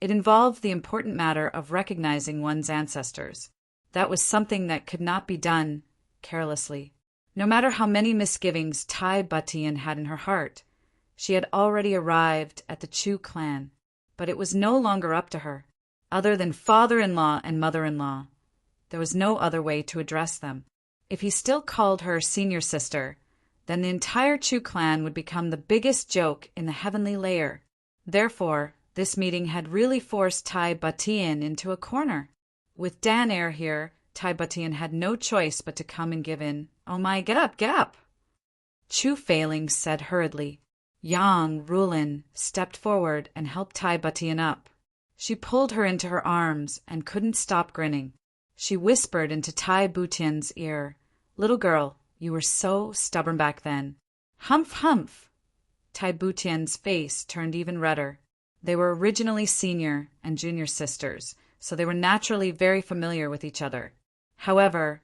it involved the important matter of recognizing one's ancestors. That was something that could not be done carelessly. No matter how many misgivings Tai Batian had in her heart, she had already arrived at the Chu clan. But it was no longer up to her. Other than father-in-law and mother-in-law, there was no other way to address them. If he still called her senior sister, then the entire Chu clan would become the biggest joke in the heavenly layer. Therefore, this meeting had really forced Tai Batian into a corner. With Dan Air here, Tai Batian had no choice but to come and give in. "Oh my, get up, get up!" Chu Failing said hurriedly. Yang Rulin stepped forward and helped Tai Batian up. She pulled her into her arms and couldn't stop grinning. She whispered into Tai Butian's ear, "Little girl, you were so stubborn back then." Humph, humph! Tai Butian's face turned even redder. They were originally senior and junior sisters, so they were naturally very familiar with each other. However,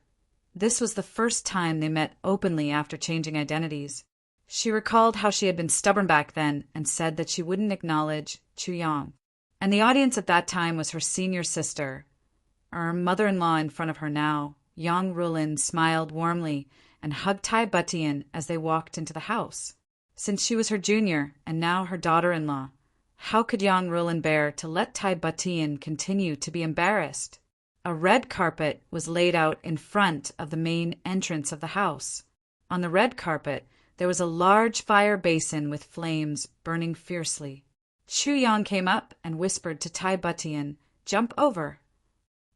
this was the first time they met openly after changing identities. She recalled how she had been stubborn back then and said that she wouldn't acknowledge Chu Yang. And the audience at that time was her senior sister, her mother-in-law in front of her now. Yang Rulin smiled warmly and hugged Tai Batian as they walked into the house. Since she was her junior and now her daughter-in-law, how could Yang Rulin bear to let Tai Batian continue to be embarrassed? A red carpet was laid out in front of the main entrance of the house. On the red carpet, there was a large fire basin with flames burning fiercely. Chu Yang came up and whispered to Tai Batian, "Jump over."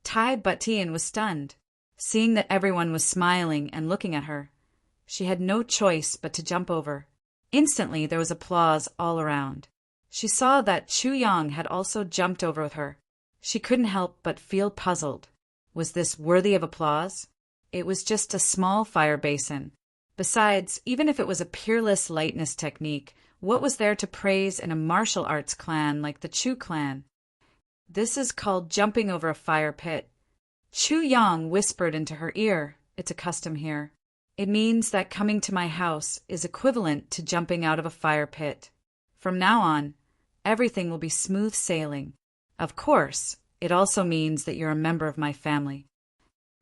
Tai Batian was stunned. Seeing that everyone was smiling and looking at her, she had no choice but to jump over. Instantly, there was applause all around. She saw that Chu Yang had also jumped over with her. She couldn't help but feel puzzled. Was this worthy of applause? It was just a small fire basin. Besides, even if it was a peerless lightness technique, what was there to praise in a martial arts clan like the Chu clan? This is called jumping over a fire pit. Chu Yang whispered into her ear, "It's a custom here. It means that coming to my house is equivalent to jumping out of a fire pit. From now on, everything will be smooth sailing. Of course, it also means that you're a member of my family."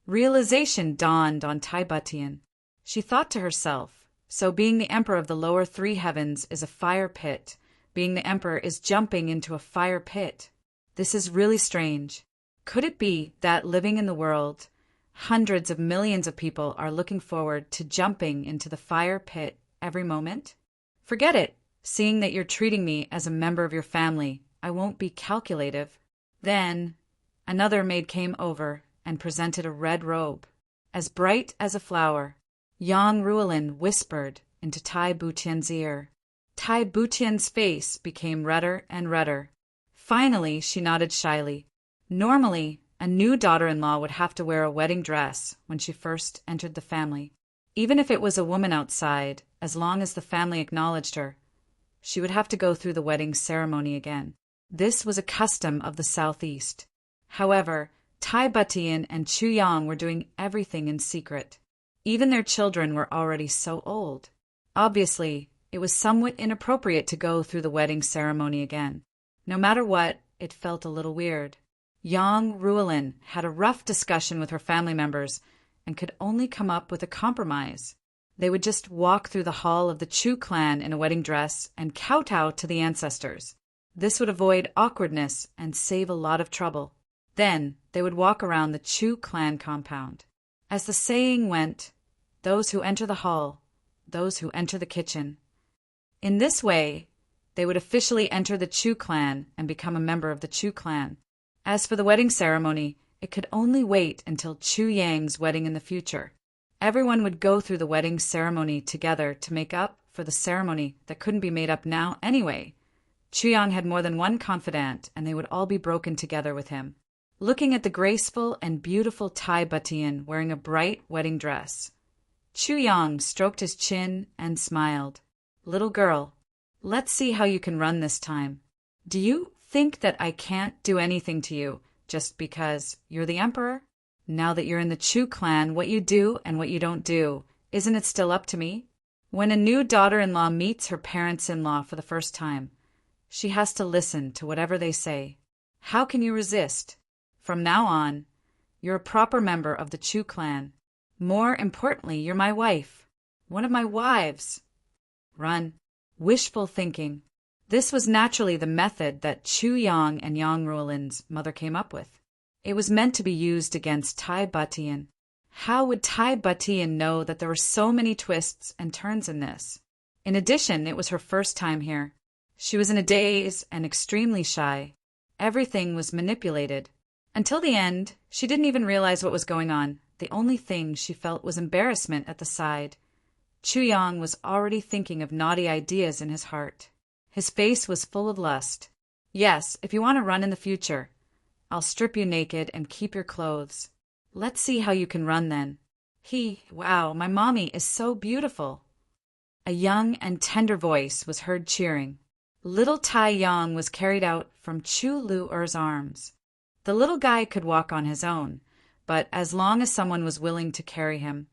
Realization dawned on Tai Batian. She thought to herself, so being the emperor of the lower three heavens is a fire pit. Being the emperor is jumping into a fire pit. This is really strange. Could it be that living in the world, hundreds of millions of people are looking forward to jumping into the fire pit every moment? Forget it. Seeing that you're treating me as a member of your family, I won't be calculative. Then, another maid came over and presented a red robe, as bright as a flower. Yang Rulin whispered into Tai Butian's ear. Tai Butian's face became redder and redder. Finally, she nodded shyly. Normally, a new daughter-in-law would have to wear a wedding dress when she first entered the family. Even if it was a woman outside, as long as the family acknowledged her, she would have to go through the wedding ceremony again. This was a custom of the southeast. However, Tai Batian and Chu Yang were doing everything in secret. Even their children were already so old. Obviously, it was somewhat inappropriate to go through the wedding ceremony again. No matter what, it felt a little weird. Yang Rulin had a rough discussion with her family members and could only come up with a compromise. They would just walk through the hall of the Chu clan in a wedding dress and kowtow to the ancestors. This would avoid awkwardness and save a lot of trouble. Then they would walk around the Chu clan compound. As the saying went, those who enter the hall, those who enter the kitchen. In this way, they would officially enter the Chu clan and become a member of the Chu clan. As for the wedding ceremony, it could only wait until Chu Yang's wedding in the future. Everyone would go through the wedding ceremony together to make up for the ceremony that couldn't be made up now anyway. Chu Yang had more than one confidant, and they would all be broken together with him. Looking at the graceful and beautiful Tai Batian wearing a bright wedding dress, Chu Yang stroked his chin and smiled. "Little girl, let's see how you can run this time. Do you think that I can't do anything to you just because you're the emperor? Now that you're in the Chu clan, what you do and what you don't do, isn't it still up to me? When a new daughter-in-law meets her parents-in-law for the first time, she has to listen to whatever they say. How can you resist? From now on, you're a proper member of the Chu clan. More importantly, you're my wife. One of my wives. Run. Wishful thinking. This was naturally the method that Chu Yang and Yang Ruolin's mother came up with. It was meant to be used against Tai Batian. How would Tai Batian know that there were so many twists and turns in this? In addition, it was her first time here. She was in a daze and extremely shy. Everything was manipulated. Until the end, she didn't even realize what was going on. The only thing she felt was embarrassment at the side. Chu Yang was already thinking of naughty ideas in his heart. His face was full of lust. Yes, if you want to run in the future, I'll strip you naked and keep your clothes. Let's see how you can run then. Wow, my mommy is so beautiful. A young and tender voice was heard cheering. Little Tai Yang was carried out from Chu Lu-er's arms. The little guy could walk on his own, but as long as someone was willing to carry him,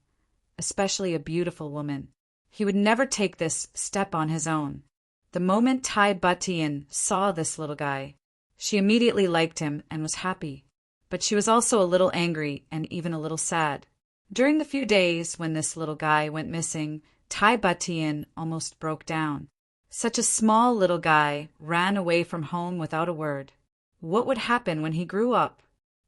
especially a beautiful woman, he would never take this step on his own. The moment Tai Batian saw this little guy, she immediately liked him and was happy. But she was also a little angry and even a little sad. During the few days when this little guy went missing, Tai Batian almost broke down. Such a small little guy ran away from home without a word. What would happen when he grew up?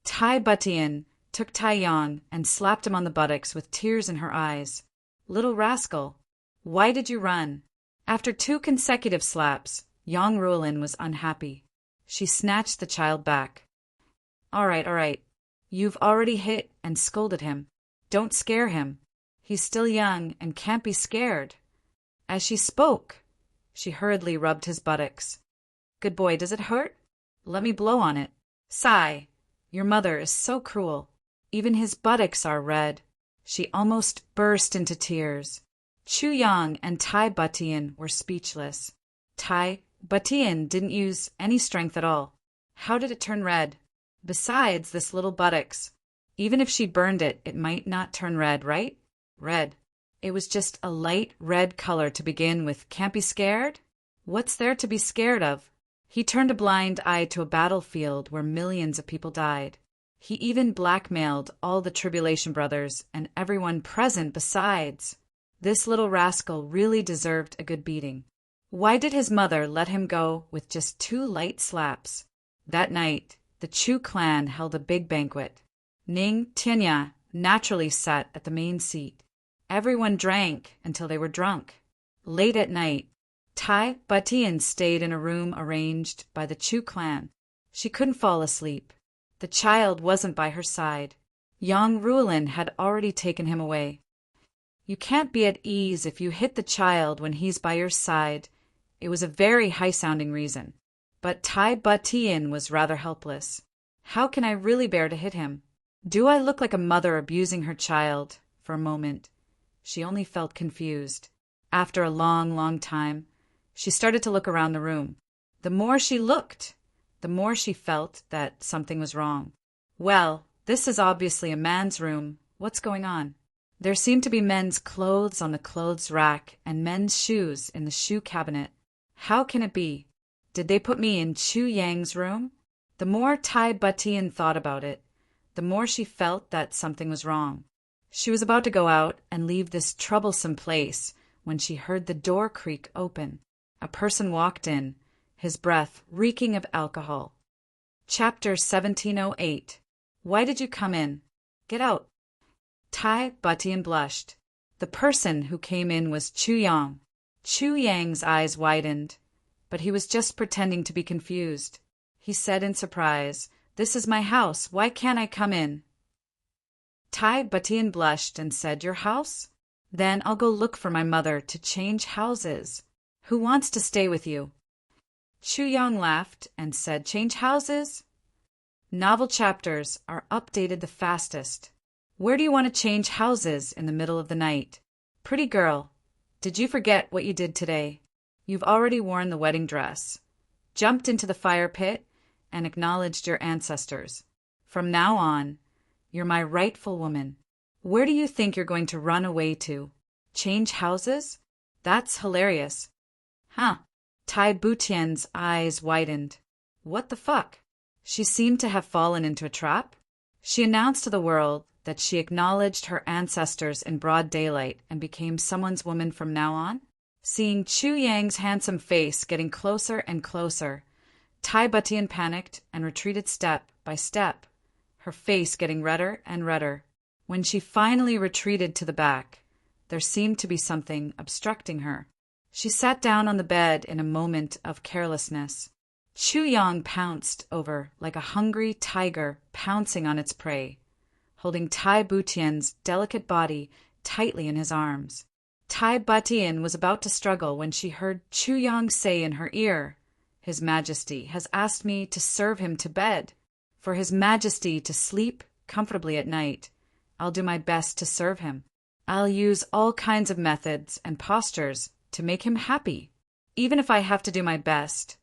Tai Batian took Tai Yang and slapped him on the buttocks with tears in her eyes. Little rascal, why did you run? After 2 consecutive slaps, Yang Ruolin was unhappy. She snatched the child back. All right. You've already hit and scolded him. Don't scare him. He's still young and can't be scared. As she spoke, she hurriedly rubbed his buttocks. Good boy, does it hurt? Let me blow on it. Sigh. Your mother is so cruel. Even his buttocks are red. She almost burst into tears. Chu Yang and Tai Batian were speechless. Tai Batian didn't use any strength at all. How did it turn red? Besides this little buttocks, even if she burned it, it might not turn red, right? Red. It was just a light red color to begin with. Can't be scared? What's there to be scared of? He turned a blind eye to a battlefield where millions of people died. He even blackmailed all the Tribulation Brothers and everyone present besides. This little rascal really deserved a good beating. Why did his mother let him go with just 2 light slaps? That night, the Chu clan held a big banquet. Ning Tianya naturally sat at the main seat. Everyone drank until they were drunk. Late at night, Tai Batian stayed in a room arranged by the Chu clan. She couldn't fall asleep. The child wasn't by her side. Yang Ruolin had already taken him away. You can't be at ease if you hit the child when he's by your side. It was a very high-sounding reason. But Tai Batian was rather helpless. How can I really bear to hit him? Do I look like a mother abusing her child? For a moment, she only felt confused. After a long time, she started to look around the room. The more she looked, the more she felt that something was wrong. Well, this is obviously a man's room. What's going on? There seemed to be men's clothes on the clothes rack and men's shoes in the shoe cabinet. How can it be? Did they put me in Chu Yang's room? The more Tai Batian thought about it, the more she felt that something was wrong. She was about to go out and leave this troublesome place when she heard the door creak open. A person walked in, his breath reeking of alcohol. Chapter 1708. Why did you come in? Get out. Tai Batian blushed. The person who came in was Chu Yang. Chu Yang's eyes widened, but he was just pretending to be confused. He said in surprise, "This is my house. Why can't I come in?" Tai Batian blushed and said, "Your house? Then I'll go look for my mother to change houses. Who wants to stay with you?" Chu Yang laughed and said, "Change houses? Novel chapters are updated the fastest. Where do you want to change houses in the middle of the night? Pretty girl, did you forget what you did today? You've already worn the wedding dress, jumped into the fire pit, and acknowledged your ancestors. From now on, you're my rightful woman. Where do you think you're going to run away to? Change houses? That's hilarious. Huh. Tai Butian's eyes widened. What the fuck? She seemed to have fallen into a trap. She announced to the world that she acknowledged her ancestors in broad daylight and became someone's woman from now on. Seeing Chu Yang's handsome face getting closer and closer, Tai Butian panicked and retreated step by step, her face getting redder and redder. When she finally retreated to the back, there seemed to be something obstructing her. She sat down on the bed in a moment of carelessness. Chu Yang pounced over like a hungry tiger pouncing on its prey, holding Tai Butian's delicate body tightly in his arms. Tai Butian was about to struggle when she heard Chu Yang say in her ear, "His Majesty has asked me to serve him to bed. For His Majesty to sleep comfortably at night, I'll do my best to serve him. I'll use all kinds of methods and postures to make him happy. Even if I have to do my best,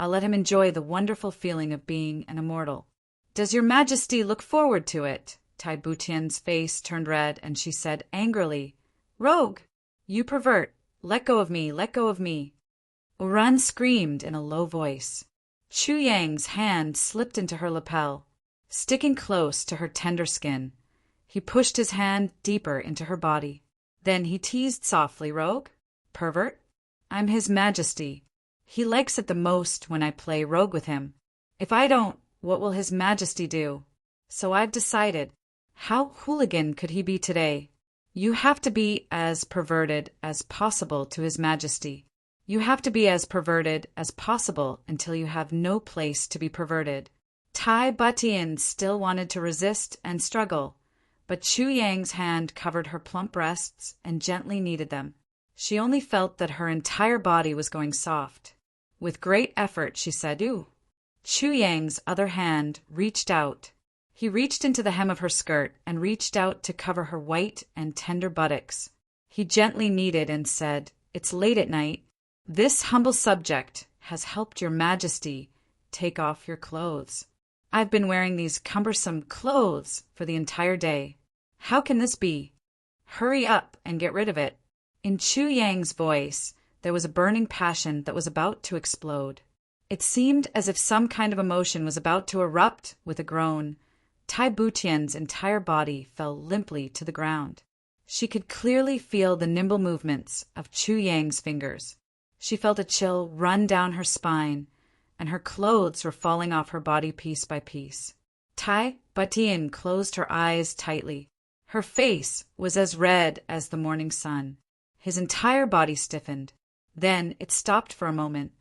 I'll let him enjoy the wonderful feeling of being an immortal." "Does Your Majesty look forward to it?" Tai Butian's face turned red, and she said angrily, "Rogue! You pervert! Let go of me! Let go of me!" Uran screamed in a low voice. Chu Yang's hand slipped into her lapel, sticking close to her tender skin. He pushed his hand deeper into her body. Then he teased softly, "Rogue? Pervert? I'm His Majesty. He likes it the most when I play rogue with him. If I don't, what will His Majesty do? So I've decided. How hooligan could he be today? You have to be as perverted as possible to His Majesty. You have to be as perverted as possible until you have no place to be perverted." Tai Butian still wanted to resist and struggle, but Chu Yang's hand covered her plump breasts and gently kneaded them. She only felt that her entire body was going soft. With great effort, she said, "Ooh." Chu Yang's other hand reached out. He reached into the hem of her skirt and reached out to cover her white and tender buttocks. He gently kneaded and said, "It's late at night. This humble subject has helped Your Majesty take off your clothes. I've been wearing these cumbersome clothes for the entire day. How can this be? Hurry up and get rid of it." In Chu Yang's voice, there was a burning passion that was about to explode. It seemed as if some kind of emotion was about to erupt with a groan. Tai Butian's entire body fell limply to the ground. She could clearly feel the nimble movements of Chu Yang's fingers. She felt a chill run down her spine, and her clothes were falling off her body piece by piece. Tai Butian closed her eyes tightly. Her face was as red as the morning sun. His entire body stiffened. Then it stopped for a moment,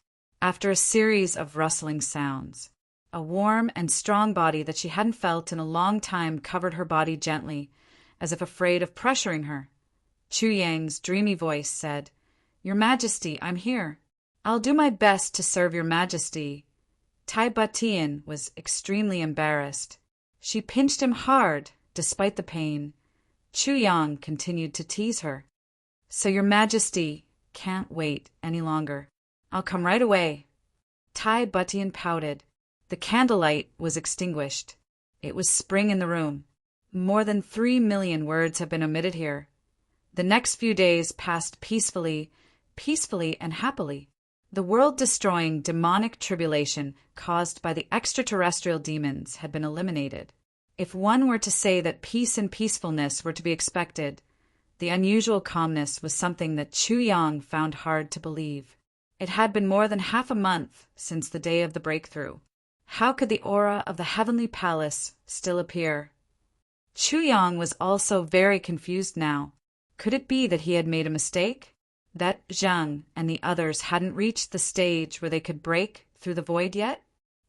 after a series of rustling sounds. A warm and strong body that she hadn't felt in a long time covered her body gently, as if afraid of pressuring her. Chu Yang's dreamy voice said, "Your Majesty, I'm here. I'll do my best to serve Your Majesty." Tai Butian was extremely embarrassed. She pinched him hard, despite the pain. Chu Yang continued to tease her. "So Your Majesty can't wait any longer. I'll come right away." Tai Butian pouted. The candlelight was extinguished. It was spring in the room. More than 3 million words have been omitted here. The next few days passed peacefully and happily. The world-destroying demonic tribulation caused by the extraterrestrial demons had been eliminated. If one were to say that peace and peacefulness were to be expected, the unusual calmness was something that Chu Yang found hard to believe. It had been more than half a month since the day of the breakthrough. How could the aura of the heavenly palace still appear? Chu Yang was also very confused now. Could it be that he had made a mistake? That Zhang and the others hadn't reached the stage where they could break through the void yet?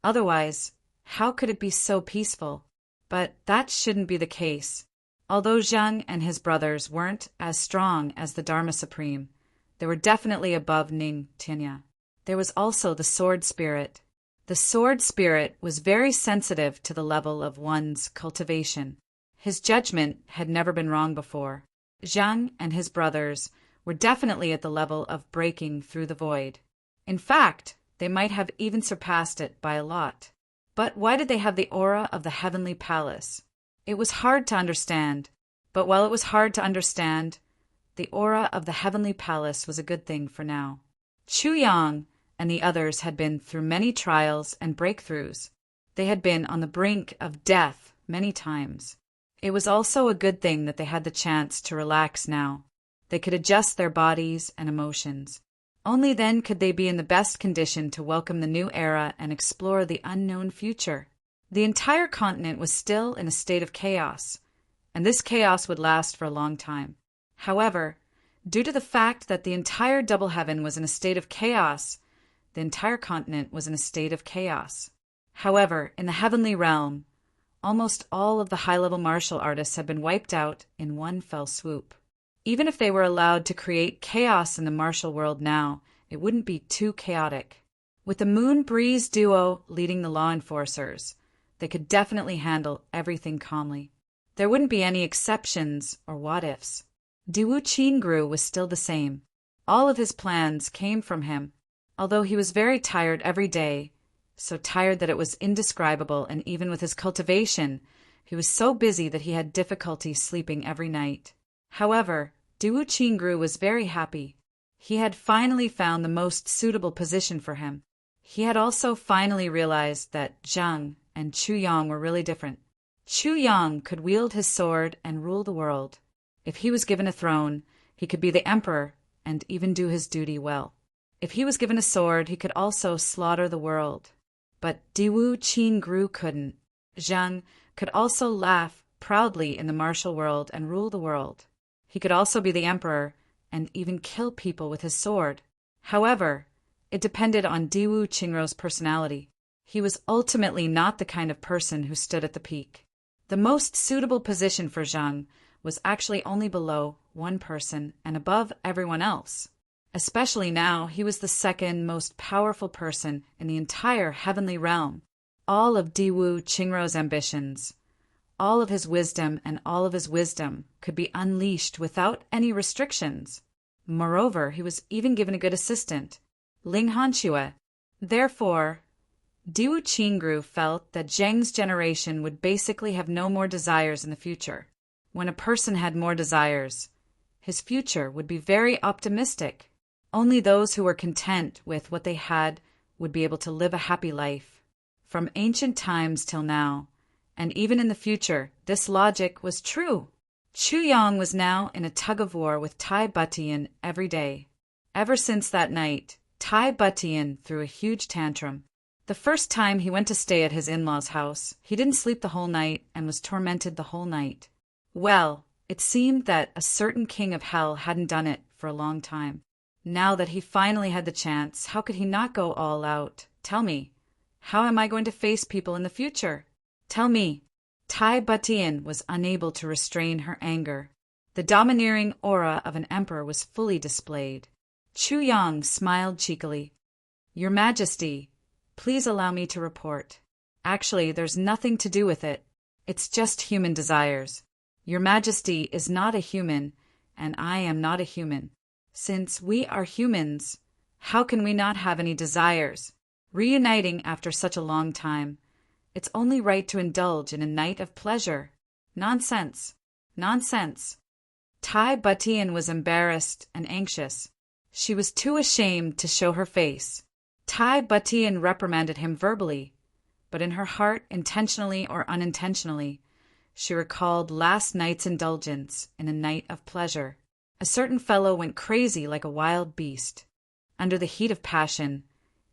Otherwise, how could it be so peaceful? But that shouldn't be the case. Although Zhang and his brothers weren't as strong as the Dharma Supreme, they were definitely above Ning Tianya. There was also the Sword Spirit. The Sword Spirit was very sensitive to the level of one's cultivation. His judgment had never been wrong before. Zhang and his brothers were definitely at the level of breaking through the void. In fact, they might have even surpassed it by a lot. But why did they have the aura of the heavenly palace? It was hard to understand. But while it was hard to understand, The aura of the heavenly palace was a good thing for now. Chu Yang and the others had been through many trials and breakthroughs. They had been on the brink of death many times. It was also a good thing that they had the chance to relax now. They could adjust their bodies and emotions. Only then could they be in the best condition to welcome the new era and explore the unknown future. The entire continent was still in a state of chaos, and this chaos would last for a long time. However, due to the fact that the entire double heaven was in a state of chaos, the entire continent was in a state of chaos. However, in the heavenly realm, almost all of the high-level martial artists had been wiped out in one fell swoop. Even if they were allowed to create chaos in the martial world now, it wouldn't be too chaotic. With the Moon Breeze duo leading the law enforcers, they could definitely handle everything calmly. There wouldn't be any exceptions or what-ifs. Diwu Qingru was still the same. All of his plans came from him, although he was very tired every day, so tired that it was indescribable, and even with his cultivation, he was so busy that he had difficulty sleeping every night. However, Diwu Qingru was very happy. He had finally found the most suitable position for him. He had also finally realized that Zhang and Chu Yang were really different. Chu Yang could wield his sword and rule the world. If he was given a throne, he could be the emperor and even do his duty well. If he was given a sword, he could also slaughter the world. But Diwu Qingru couldn't. Zhang could also laugh proudly in the martial world and rule the world. He could also be the emperor and even kill people with his sword. However, it depended on Diwu Qingru's personality. He was ultimately not the kind of person who stood at the peak. The most suitable position for Zhang was actually only below one person and above everyone else. Especially now, he was the second most powerful person in the entire heavenly realm. All of Diwu Qingru's ambitions, all of his wisdom and all of his wisdom could be unleashed without any restrictions. Moreover, he was even given a good assistant, Ling Hanxue. Therefore, Diwu Qingru felt that Zhang's generation would basically have no more desires in the future. When a person had more desires, his future would be very optimistic. Only those who were content with what they had would be able to live a happy life. From ancient times till now, and even in the future, this logic was true. Chu Yang was now in a tug-of-war with Tai Butian every day. Ever since that night, Tai Butian threw a huge tantrum. The first time he went to stay at his in-laws' house, he didn't sleep the whole night and was tormented the whole night. Well, it seemed that a certain king of hell hadn't done it for a long time. Now that he finally had the chance, how could he not go all out? Tell me, how am I going to face people in the future? Tell me. Tai Butian was unable to restrain her anger. The domineering aura of an emperor was fully displayed. Chu Yang smiled cheekily. Your Majesty, please allow me to report. Actually, there's nothing to do with it. It's just human desires. Your Majesty is not a human, and I am not a human. Since we are humans, how can we not have any desires? Reuniting after such a long time, it's only right to indulge in a night of pleasure. Nonsense. Nonsense. Tai Butian was embarrassed and anxious. She was too ashamed to show her face. Tai Butian reprimanded him verbally, but in her heart, intentionally or unintentionally, she recalled last night's indulgence in a night of pleasure. A certain fellow went crazy like a wild beast. Under the heat of passion,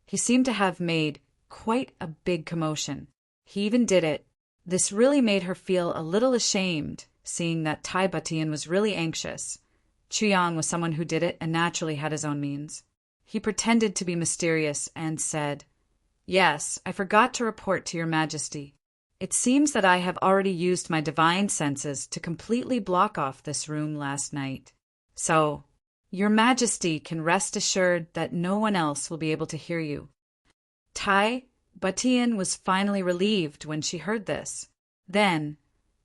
he seemed to have made quite a big commotion. He even did it. This really made her feel a little ashamed, seeing that Tai Butian was really anxious. Chu Yang was someone who did it and naturally had his own means. He pretended to be mysterious and said, "Yes, I forgot to report to your Majesty. It seems that I have already used my divine senses to completely block off this room last night. So, your Majesty can rest assured that no one else will be able to hear you." Tai Butian was finally relieved when she heard this. Then,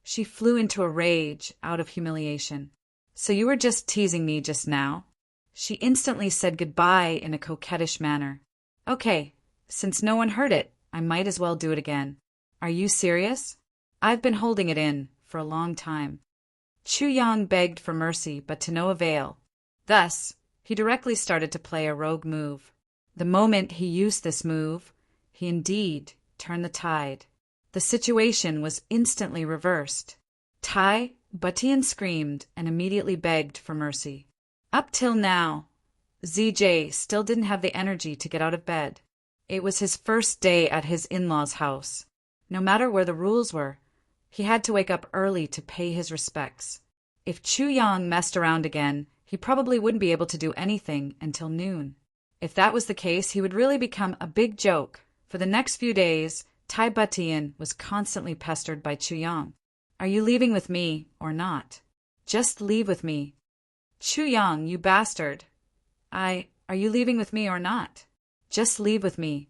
she flew into a rage out of humiliation. "So you were just teasing me just now?" She instantly said goodbye in a coquettish manner. "Okay, since no one heard it, I might as well do it again. Are you serious? I've been holding it in for a long time." Chu Yang begged for mercy, but to no avail. Thus, he directly started to play a rogue move. The moment he used this move, he indeed turned the tide. The situation was instantly reversed. Tai Butian screamed and immediately begged for mercy. Up till now, ZJ still didn't have the energy to get out of bed. It was his first day at his in-laws' house. No matter where the rules were, he had to wake up early to pay his respects. If Chu Yang messed around again, he probably wouldn't be able to do anything until noon. If that was the case, he would really become a big joke. For the next few days, Tai Butian was constantly pestered by Chu Yang. Are you leaving with me or not? Just leave with me. Chu Yang, you bastard. Are you leaving with me or not? Just leave with me.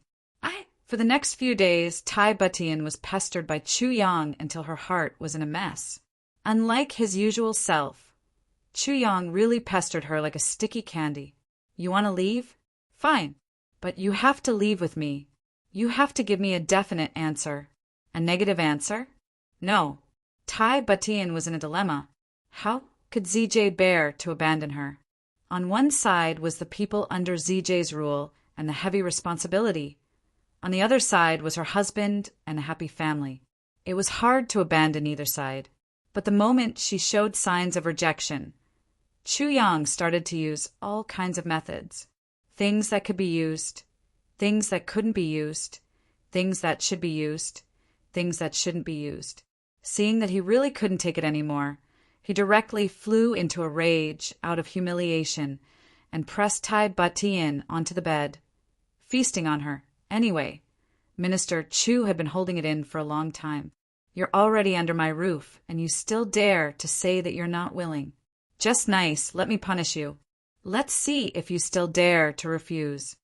For the next few days, Tai Butian was pestered by Chu Yang until her heart was in a mess. Unlike his usual self, Chu Yang really pestered her like a sticky candy. You want to leave? Fine. But you have to leave with me. You have to give me a definite answer. A negative answer? No. Tai Butian was in a dilemma. How could ZJ bear to abandon her? On one side was the people under ZJ's rule and the heavy responsibility. On the other side was her husband and a happy family. It was hard to abandon either side. But the moment she showed signs of rejection, Chu Yang started to use all kinds of methods. Things that could be used, things that couldn't be used, things that should be used, things that shouldn't be used. Seeing that he really couldn't take it anymore, he directly flew into a rage out of humiliation and pressed Tai Butian onto the bed, feasting on her. Anyway, Minister Chu had been holding it in for a long time. You're already under my roof, and you still dare to say that you're not willing. Just nice, let me punish you. Let's see if you still dare to refuse.